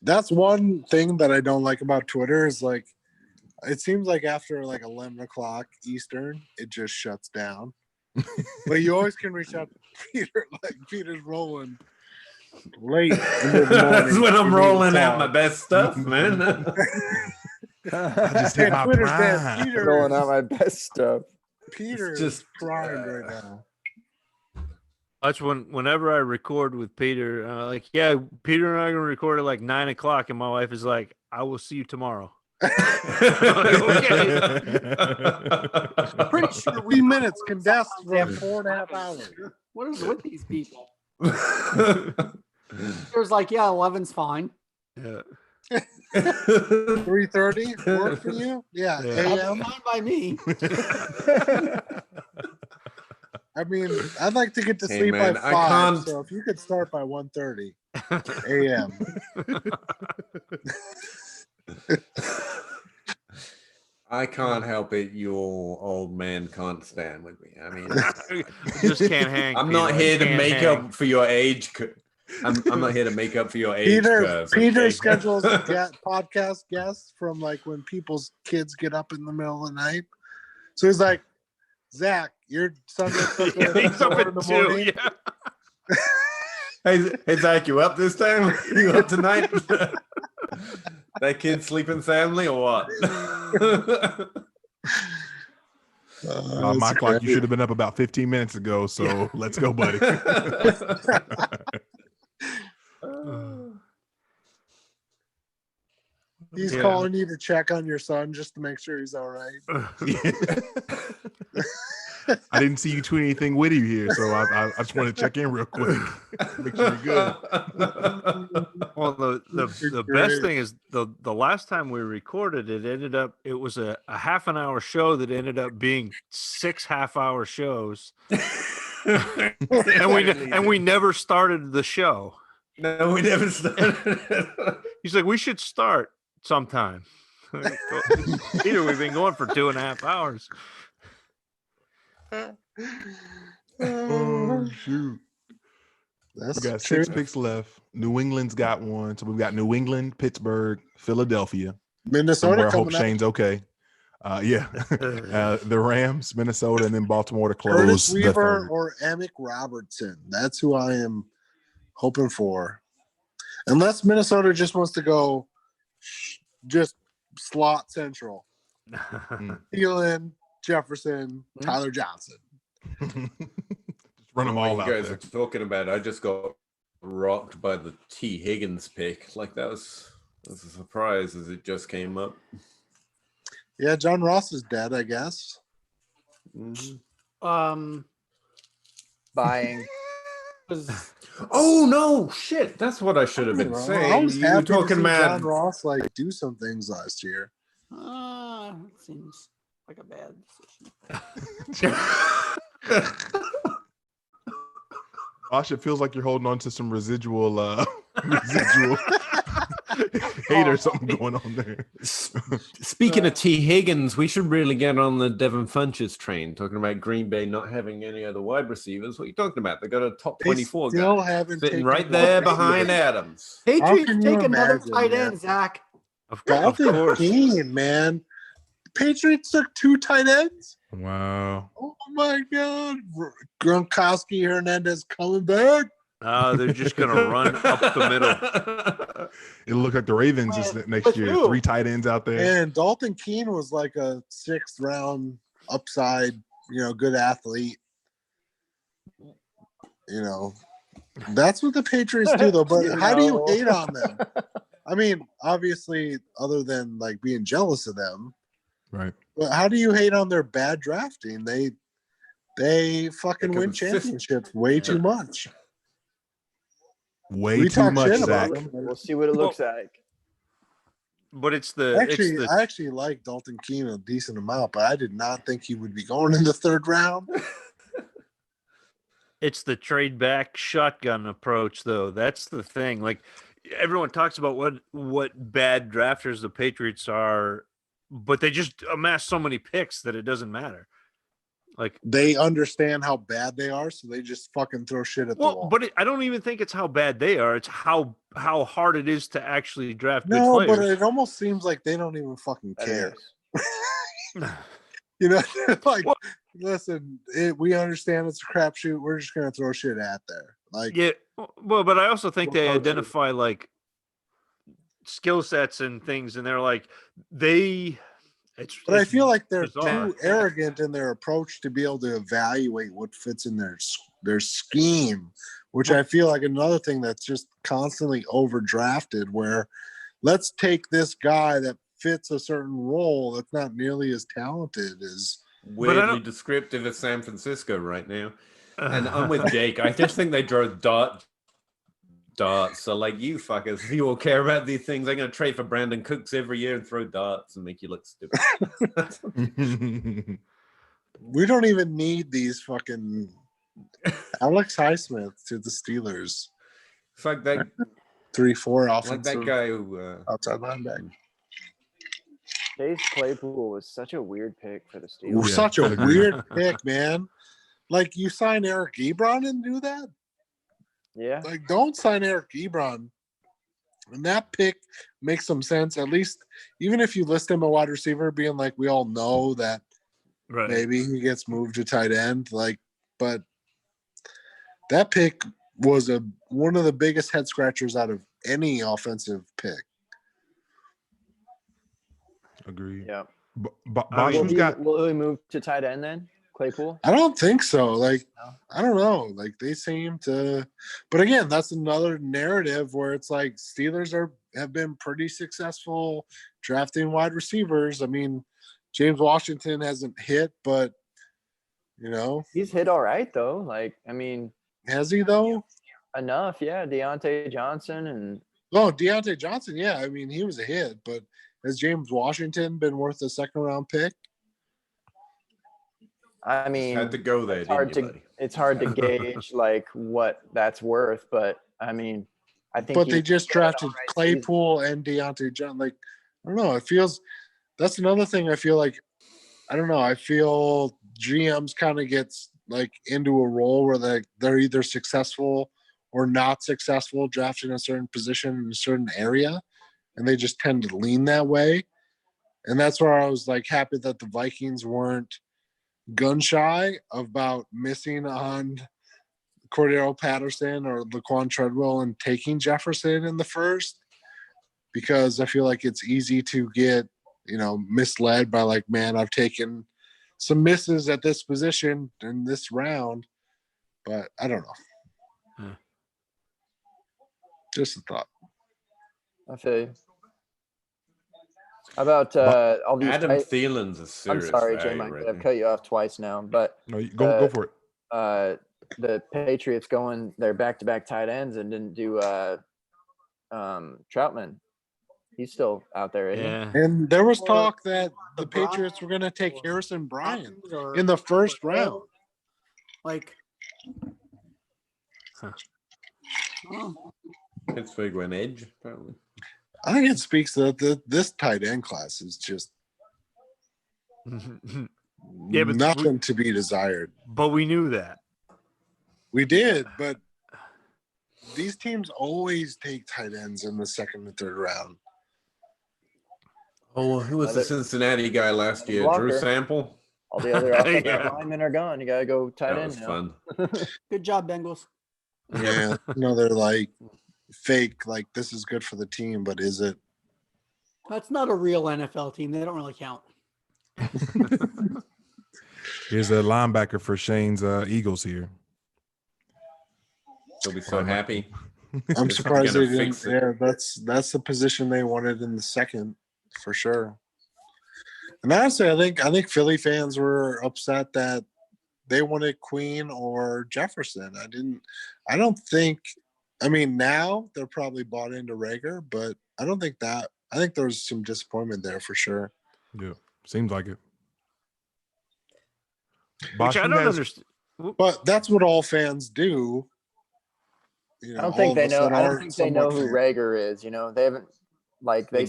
That's one thing that I don't like about Twitter is like, it seems like after like 11 o'clock Eastern, it just shuts down. But you always can reach out to Peter. Like Peter's rolling late. That's when I'm rolling out my best stuff, man. I just hit my prime. Peter, rolling out my best stuff. Peter It's is just primed right now. That's whenever I record with Peter, like, yeah, Peter and I are going to record at like 9 o'clock. And my wife is like, I will see you tomorrow. Okay. Pretty sure 3 minutes condensed for 4.5 hours. What is with these people? There's like, yeah, 11's fine. Yeah. 3:30 work for you? Yeah. That's fine by me. I mean, I'd like to get to Hey, sleep man, by I 5. can't- So if you could start by 1:30 a.m. I can't help it. Your old man can't stand with me. I mean, Just can't hang. I'm Peter. not I here to can't make hang. up for your age. I'm not here to make up for your age Peter curve. Peter okay? schedules podcast guests from like when people's kids get up in the middle of the night. So he's like, Zach, your son gets up Yeah, he's up 4 in at the 2. morning. Yeah. Hey, Zach, you up this time? You up tonight? That kid sleeping soundly or what? My clock, you should have been up about 15 minutes ago. So let's go, buddy. He's calling you to check on your son just to make sure he's all right. I didn't see you tweet anything witty here, so I just want to check in real quick. Make sure you're good. Well, the best thing is the last time we recorded it was a half an hour show that ended up being 6 half-hour shows. and we never started the show. No, we never started. He's like, we should start sometime. Peter, we've been going for 2.5 hours. Oh shoot. That's we got true. 6 picks left. New England's got 1. So we've got New England, Pittsburgh, Philadelphia. Minnesota I hope coming up. Shane's okay. The Rams, Minnesota, and then Baltimore to close Curtis the Weaver third. or Emick Robertson. That's who I am hoping for. Unless Minnesota just wants to go just slot central. Thielen, Jefferson, Tyler Johnson. Run them all out You guys there. are talking about. I just got rocked by the T. Higgins pick. Like that was a surprise as it just came up. Yeah, John Ross is dead, I guess. Buying. Oh no, shit! That's what I should have been I saying. was You were happy to talking see about. John Ross like do some things last year. It seems like a bad decision. Gosh, it feels like you're holding on to some residual hate or something going on there. Speaking of T. Higgins, we should really get on the Devin Funchess train. Talking about Green Bay not having any other wide receivers. What are you talking about? They got a top 24 still guy haven't sitting taken right there one behind receiver. Adams. Patriots can you take another imagine, tight man? end, Zach. Of Dalton course. Keene, man. The Patriots took 2 tight ends. Wow. Oh my God. Gronkowski, Hernandez coming back. They're just going to run up the middle. It'll look like the Ravens is next year. 3 tight ends out there. And Dalton Keene was like a 6th round upside, good athlete. That's what the Patriots do, though. But how do you hate on them? I mean, obviously, other than like being jealous of them, right? But how do you hate on their bad drafting? They fucking win championships way too much. Way too much, Zach. We'll see what it looks like. But I actually like Dalton Keene a decent amount, but I did not think he would be going in the 3rd round. It's the trade back shotgun approach, though. That's the thing. Like everyone talks about what bad drafters the Patriots are, but they just amass so many picks that it doesn't matter. Like they understand how bad they are, so they just fucking throw shit at the wall. But I don't even think it's how bad they are. It's how hard it is to actually draft good No, players. but it almost seems like they don't even fucking care. Like, listen, we understand it's a crapshoot. We're just gonna throw shit at there. Like, yeah, well, but I also think they identify like skill sets and things, and they're like But I feel like they're too arrogant in their approach to be able to evaluate what fits in their scheme, which I feel like another thing that's just constantly overdrafted. Where let's take this guy that fits a certain role that's not nearly as talented as weirdly descriptive of San Francisco right now. And I'm with Jake. I just think they draw darts. So like, you fuckers, you all care about these things. I'm gonna trade for Brandon Cooks every year and throw darts and make you look stupid. We don't even need these fucking Alex Highsmith to the Steelers. It's like that 3-4 like offensive. that guy who outside linebacker. Chase Claypool was such a weird pick for the Steelers. Such a weird pick, man. Like you sign Eric Ebron and do that? Yeah. Like don't sign Eric Ebron. And that pick makes some sense. At least even if you list him a wide receiver, being like we all know that maybe he gets moved to tight end. Like, but that pick was one of the biggest head scratchers out of any offensive pick. Agreed. Yeah. Will he move to tight end then? Claypool? I don't think so. Like, I don't know. Like they seem to, but again, that's another narrative where it's like Steelers have been pretty successful drafting wide receivers. I mean, James Washington hasn't hit, but he's hit all right though. Like, I mean, has he though? Enough, yeah. Deontay Johnson and Deontay Johnson, yeah. I mean, he was a hit, but has James Washington been worth a second-round pick? I mean, had to go there. It's hard to gauge like what that's worth, but I mean, I think. But they just drafted Claypool and Deontay Johnson. Like, I don't know. It feels. That's another thing. I feel like. I don't know. I feel GMs kind of gets like into a role where they're either successful or not successful drafting a certain position in a certain area, and they just tend to lean that way. And that's where I was like happy that the Vikings weren't gun shy about missing on Cordero Patterson or Laquan Treadwell and taking Jefferson in the first, because I feel like it's easy to get, misled by like, man, I've taken some misses at this position in this round, but I don't know. Just a thought. I feel you. How about all these? Adam Thielen's a serious. I'm sorry, Jay. right I've cut you off twice now, but no, go for it. The Patriots going their back-to-back tight ends and didn't do Troutman. He's still out there, isn't he? And there was talk that the Patriots were going to take Harrison Bryant in the first round. Like, Pittsburgh went edge, apparently. I think it speaks that this tight end class is just but nothing to be desired. But we knew that. We did, but these teams always take tight ends in the second and third round. Oh, who was the Cincinnati guy last year? Walker. Drew Sample? All the other offensive linemen are gone. You got to go tight end now. Fun. Good job, Bengals. Yeah, they're like fake, like this is good for the team, but is it? That's not a real NFL team. They don't really count. Here's a linebacker for Shane's Eagles here. They'll be so happy. I'm surprised they didn't. Yeah, that's the position they wanted in the second for sure. And honestly, I think Philly fans were upset that they wanted Queen or Jefferson. I don't think. I mean, now they're probably bought into Rager, but I don't think that. I think there was some disappointment there for sure. Yeah, seems like it. Which I don't understand. But that's what all fans do. I don't think they know. I don't think they know who Rager is. They haven't they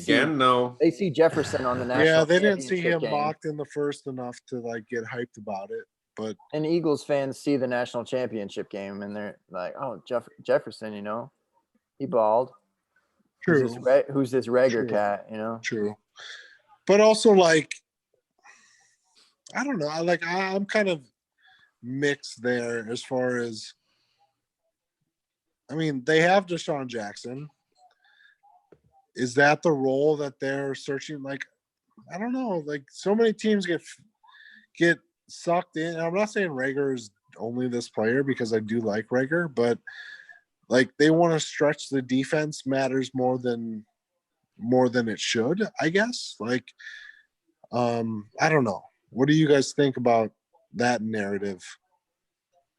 see Jefferson on the national. Yeah, they didn't see him game. mocked in the first enough to get hyped about it. But and Eagles fans see the national championship game and they're like, "Oh, Jefferson, he balled." True. Who's this Rager cat? True. But also, I don't know. I'm kind of mixed there as far as. I mean, they have Deshaun Jackson. Is that the role that they're searching? I don't know. So many teams get sucked in. I'm not saying Rager is only this player because I do like Rager, but they want to stretch the defense matters more than it should, I guess. I don't know. What do you guys think about that narrative?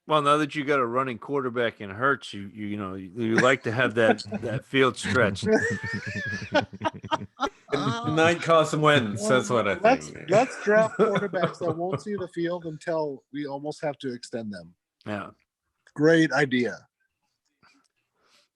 Well, now that you got a running quarterback in Hurts, you like to have that field stretched. Night Carson Wentz. That's what I think. Let's draft quarterbacks that won't see the field until we almost have to extend them. Yeah. Great idea.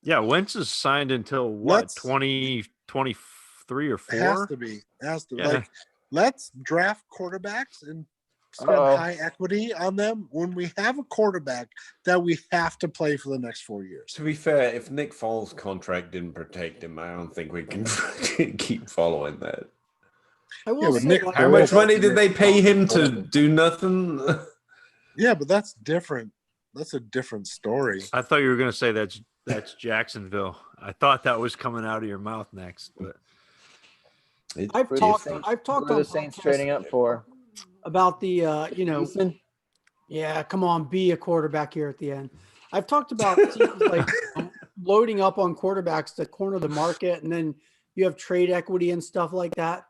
Yeah, Wentz is signed until what, 2023 or 4? Has to be. Yeah. Like, let's draft quarterbacks and spend high equity on them when we have a quarterback that we have to play for the next 4 years. To be fair, if Nick Foles' contract didn't protect him, I don't think we can keep following that. I will say, Nick, how much money did they pay him to do nothing? Yeah, but that's different. That's a different story. I thought you were going to say that's Jacksonville. I thought that was coming out of your mouth next, but I've talked Who on are the Saints podcasts trading up for? about the yeah, come on, be a quarterback here at the end. I've talked about teams like loading up on quarterbacks to corner the market, and then you have trade equity and stuff like that.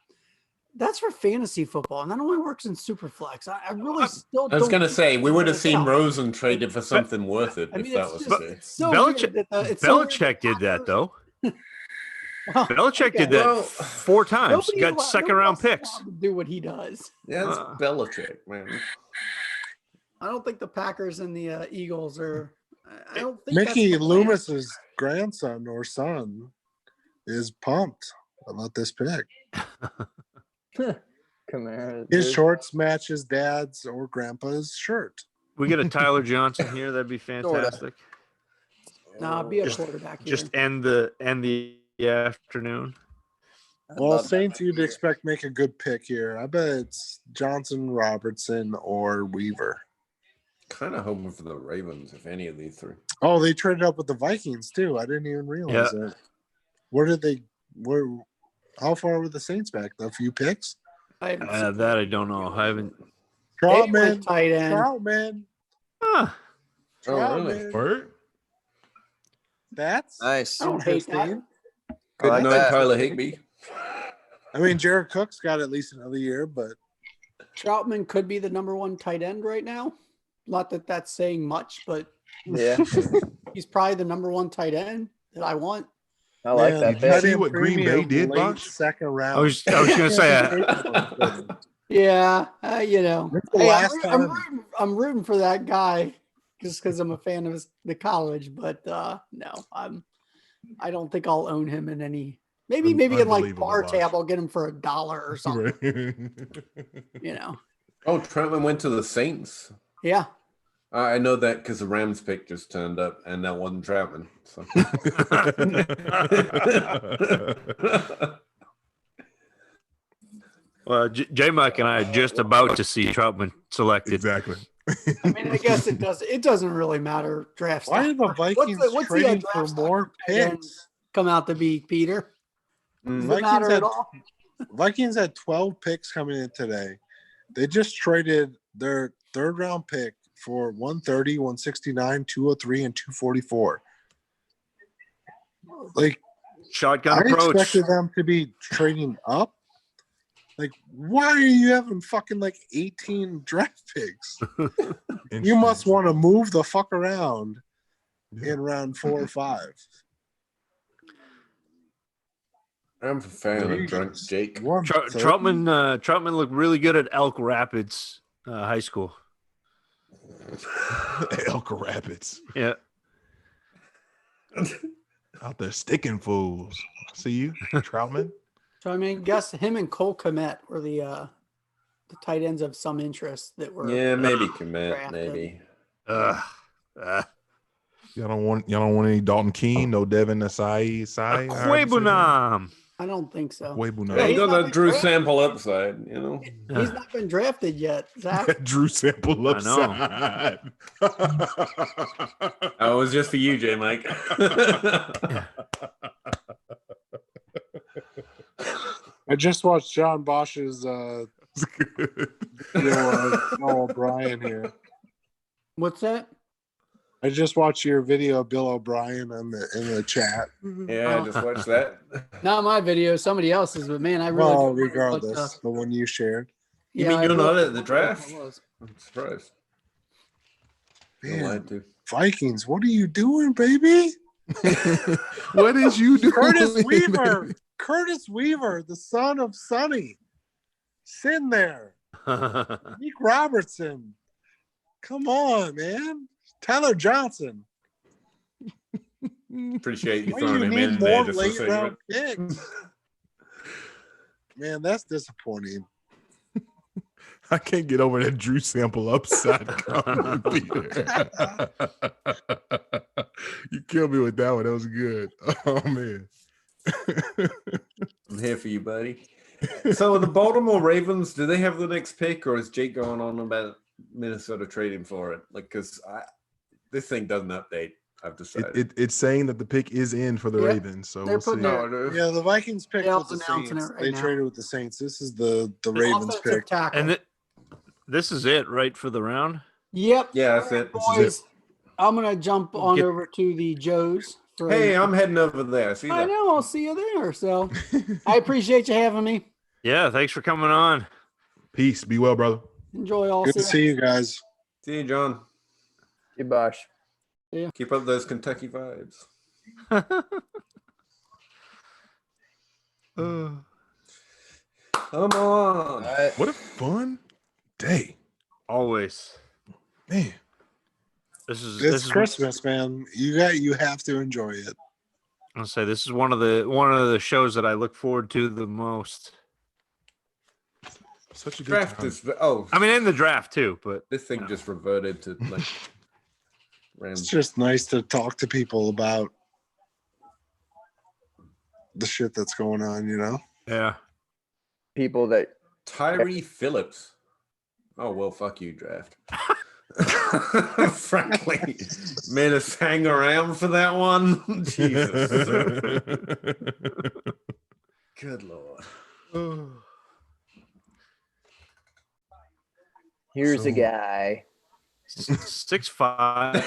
That's for fantasy football, and that only works in Superflex. I really still I was don't going to think say, we would have it's seen out. Rosen traded for something worth it if that was the case. It's so weird that Belichick did that, though. Belichick did that 4 times. Nobody Got second round picks. to do what he does. Yeah, it's Belichick, man. I don't think the Packers and the Eagles are. I don't think Mickey that's the plan. Loomis's grandson or son is pumped about this pick. Kamara. His shorts match his dad's or grandpa's shirt. We get a Tyler Johnson here. That'd be fantastic. Nah, be a quarterback here. Just end the afternoon. Well, Saints, you'd expect make a good pick here. I bet it's Johnson, Robertson, or Weaver. Kind of hoping for the Ravens, if any of these 3. Oh, they traded up with the Vikings too. I didn't even realize that. Where did they? How far were the Saints back? A few picks. That I don't know. I haven't. Troutman, tight end. Troutman. Huh. Troutman. Word? That's nice. I don't hate that. interesting. Good like night, that. Tyler Higbee. I mean, Jared Cook's got at least another year, but Troutman could be the number 1 tight end right now. Not that that's saying much, but Yeah, he's probably the number 1 tight end that I want. I like man, that Did you pick. see what Green Bay premium did, late Bosh? second round. I was going to say, Yeah, When's the Hey, last time? I'm rooting for that guy just because I'm a fan of the college. But no, I don't think I'll own him in any. Maybe in like Unbelievable, bar Bosh. tab, I'll get him for $1 or something. Oh, Troutman went to the Saints. Yeah. I know that because the Rams pick just turned up, and that wasn't Troutman. So. well, J Mike and I are just about to see Troutman selected. Exactly. I mean, I guess it does. It doesn't really matter draft. Why are the stock. Vikings what's the trading draft for stock more then picks? Come out to be Peter. Does it Vikings matter had, at all? Vikings had 12 picks coming in today. They just traded their 3rd round pick for 130, 169, 203, and 244. Like, Shotgun I approach. expected them to be trading up. Like, why are you having fucking like 18 draft picks? You must want to move the fuck around in round 4 or 5. I'm a fan of drunk Jake. Troutman looked really good at Elk Rapids High School. Elk Rapids. Yeah. Out there sticking fools. See you, Troutman. So I mean, guess him and Cole Kmet were the tight ends of some interest that were. Yeah, maybe commit, drafted. maybe. Y'all don't want any Dalton Keene, no Devin Asai. Quebunam. I don't think so. Quebunam. Yeah, he's got not that been Drew drafted. Sample upside, you know. He's not been drafted yet, Zach. Drew Sample I upside. That was just for you, J Mike. I just watched John Bosch's video of Bill O'Brien here. What's that? I just watched your video of Bill O'Brien in the chat. Yeah, I just watched that. Not my video, somebody else's, but man, I really. Well, do regardless, like the one you shared. You Yeah, mean I you're not really- at the draft? I'm surprised. I Man, lied to. Vikings, what are you doing, baby? What is you doing? Curtis Weaver. Curtis Weaver, the son of Sonny. Sin there. Nick Robertson. Come on, man. Tyler Johnson. Appreciate you Why throwing you him need in there more just for late round segment. picks? Man, that's disappointing. I can't get over that Drew Sample upside comment, Peter. You killed me with that one. That was good. Oh man. I'm here for you, buddy. So the Baltimore Ravens, do they have the next pick, or is Jake going on about Minnesota trading for it? Like, because this thing doesn't update. I've decided. It's saying that the pick is in for the Yep. Ravens, so They're we'll see. putting their- Yeah, the Vikings picked They're with the announcing Saints. it right They now. traded with the Saints. This is the Ravens Offensive pick. tackle. And this is it, right, for the round? Yep. Yeah, that's it. Boys, I'm gonna jump on over to the Joes. For Hey, I'm heading over there. See you I there. know. I'll see you there. So I appreciate you having me. Yeah, thanks for coming on. Peace. Be well, brother. Enjoy all. Good to see you guys. See you, John. Hey, Bosh. Yeah. Keep up those Kentucky vibes. Come on. What a fun day. Always. Man. It's Christmas, man. You have to enjoy it. I'll say this is one of the shows that I look forward to the most. Such a good Draft time. is I mean, in the draft too, but this thing just reverted to like It's just nice to talk to people about the shit that's going on, you know? Yeah. People that Tyree Phillips. Oh well, fuck you, draft. Frankly, made us hang around for that one. Jesus. Good Lord. Here's a guy. 6'5",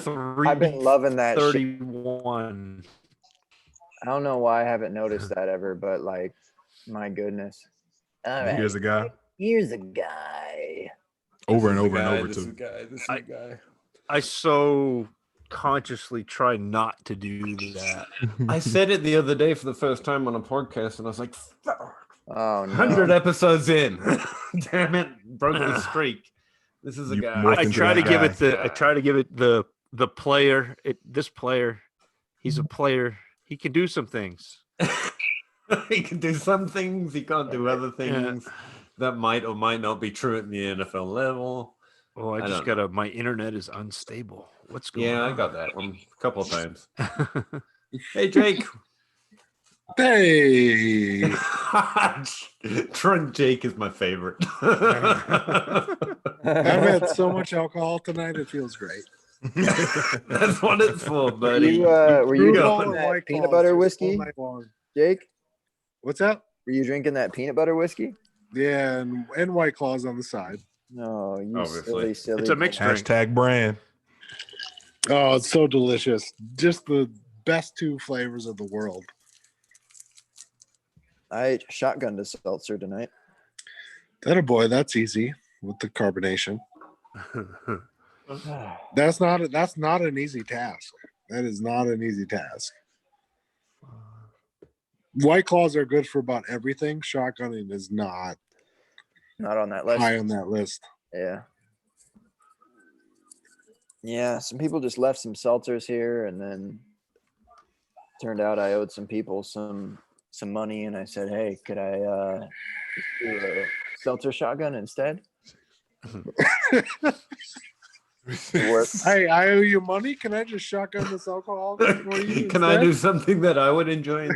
3. I've been loving that shit. 31. I don't know why I haven't noticed that ever, but like, my goodness. All right. Here's a guy. Here's a guy. Over and over and over This too. is a guy. This is a guy. I so consciously try not to do that. I said it the other day for the first time on a podcast, and I was like, Oh no. 100 episodes in. Damn it. Broke the streak. This is a guy. I try to give it the player. This player, he's a player. He can do some things. He can do some things. He can't do other things that might or might not be true at the NFL level. Oh, I just got my internet is unstable. What's going on? Yeah, I got that one a couple of times. Hey, Jake. Hey. Trent Jake is my favorite. I've had so much alcohol tonight, it feels great. That's what it's for, buddy. Were you Screwball drinking and that White peanut Claws butter all whiskey, night long. Jake? What's that? Were you drinking that peanut butter whiskey? Yeah, and White Claws on the side. No, you Obviously. silly. It's a mixed drink. Hashtag brand. Oh, it's so delicious. Just the best two flavors of the world. I shotgunned a seltzer tonight. That a boy, that's easy with the carbonation. That's not an easy task. That is not an easy task. White Claws are good for about everything. Shotgunning is not on that list. high on that list. Yeah. Yeah, some people just left some seltzers here, and then turned out I owed some people some money, and I said, hey, could I do a seltzer shotgun instead? Hey, I owe you money. Can I just shotgun this alcohol for you? Can I do something that I would enjoy?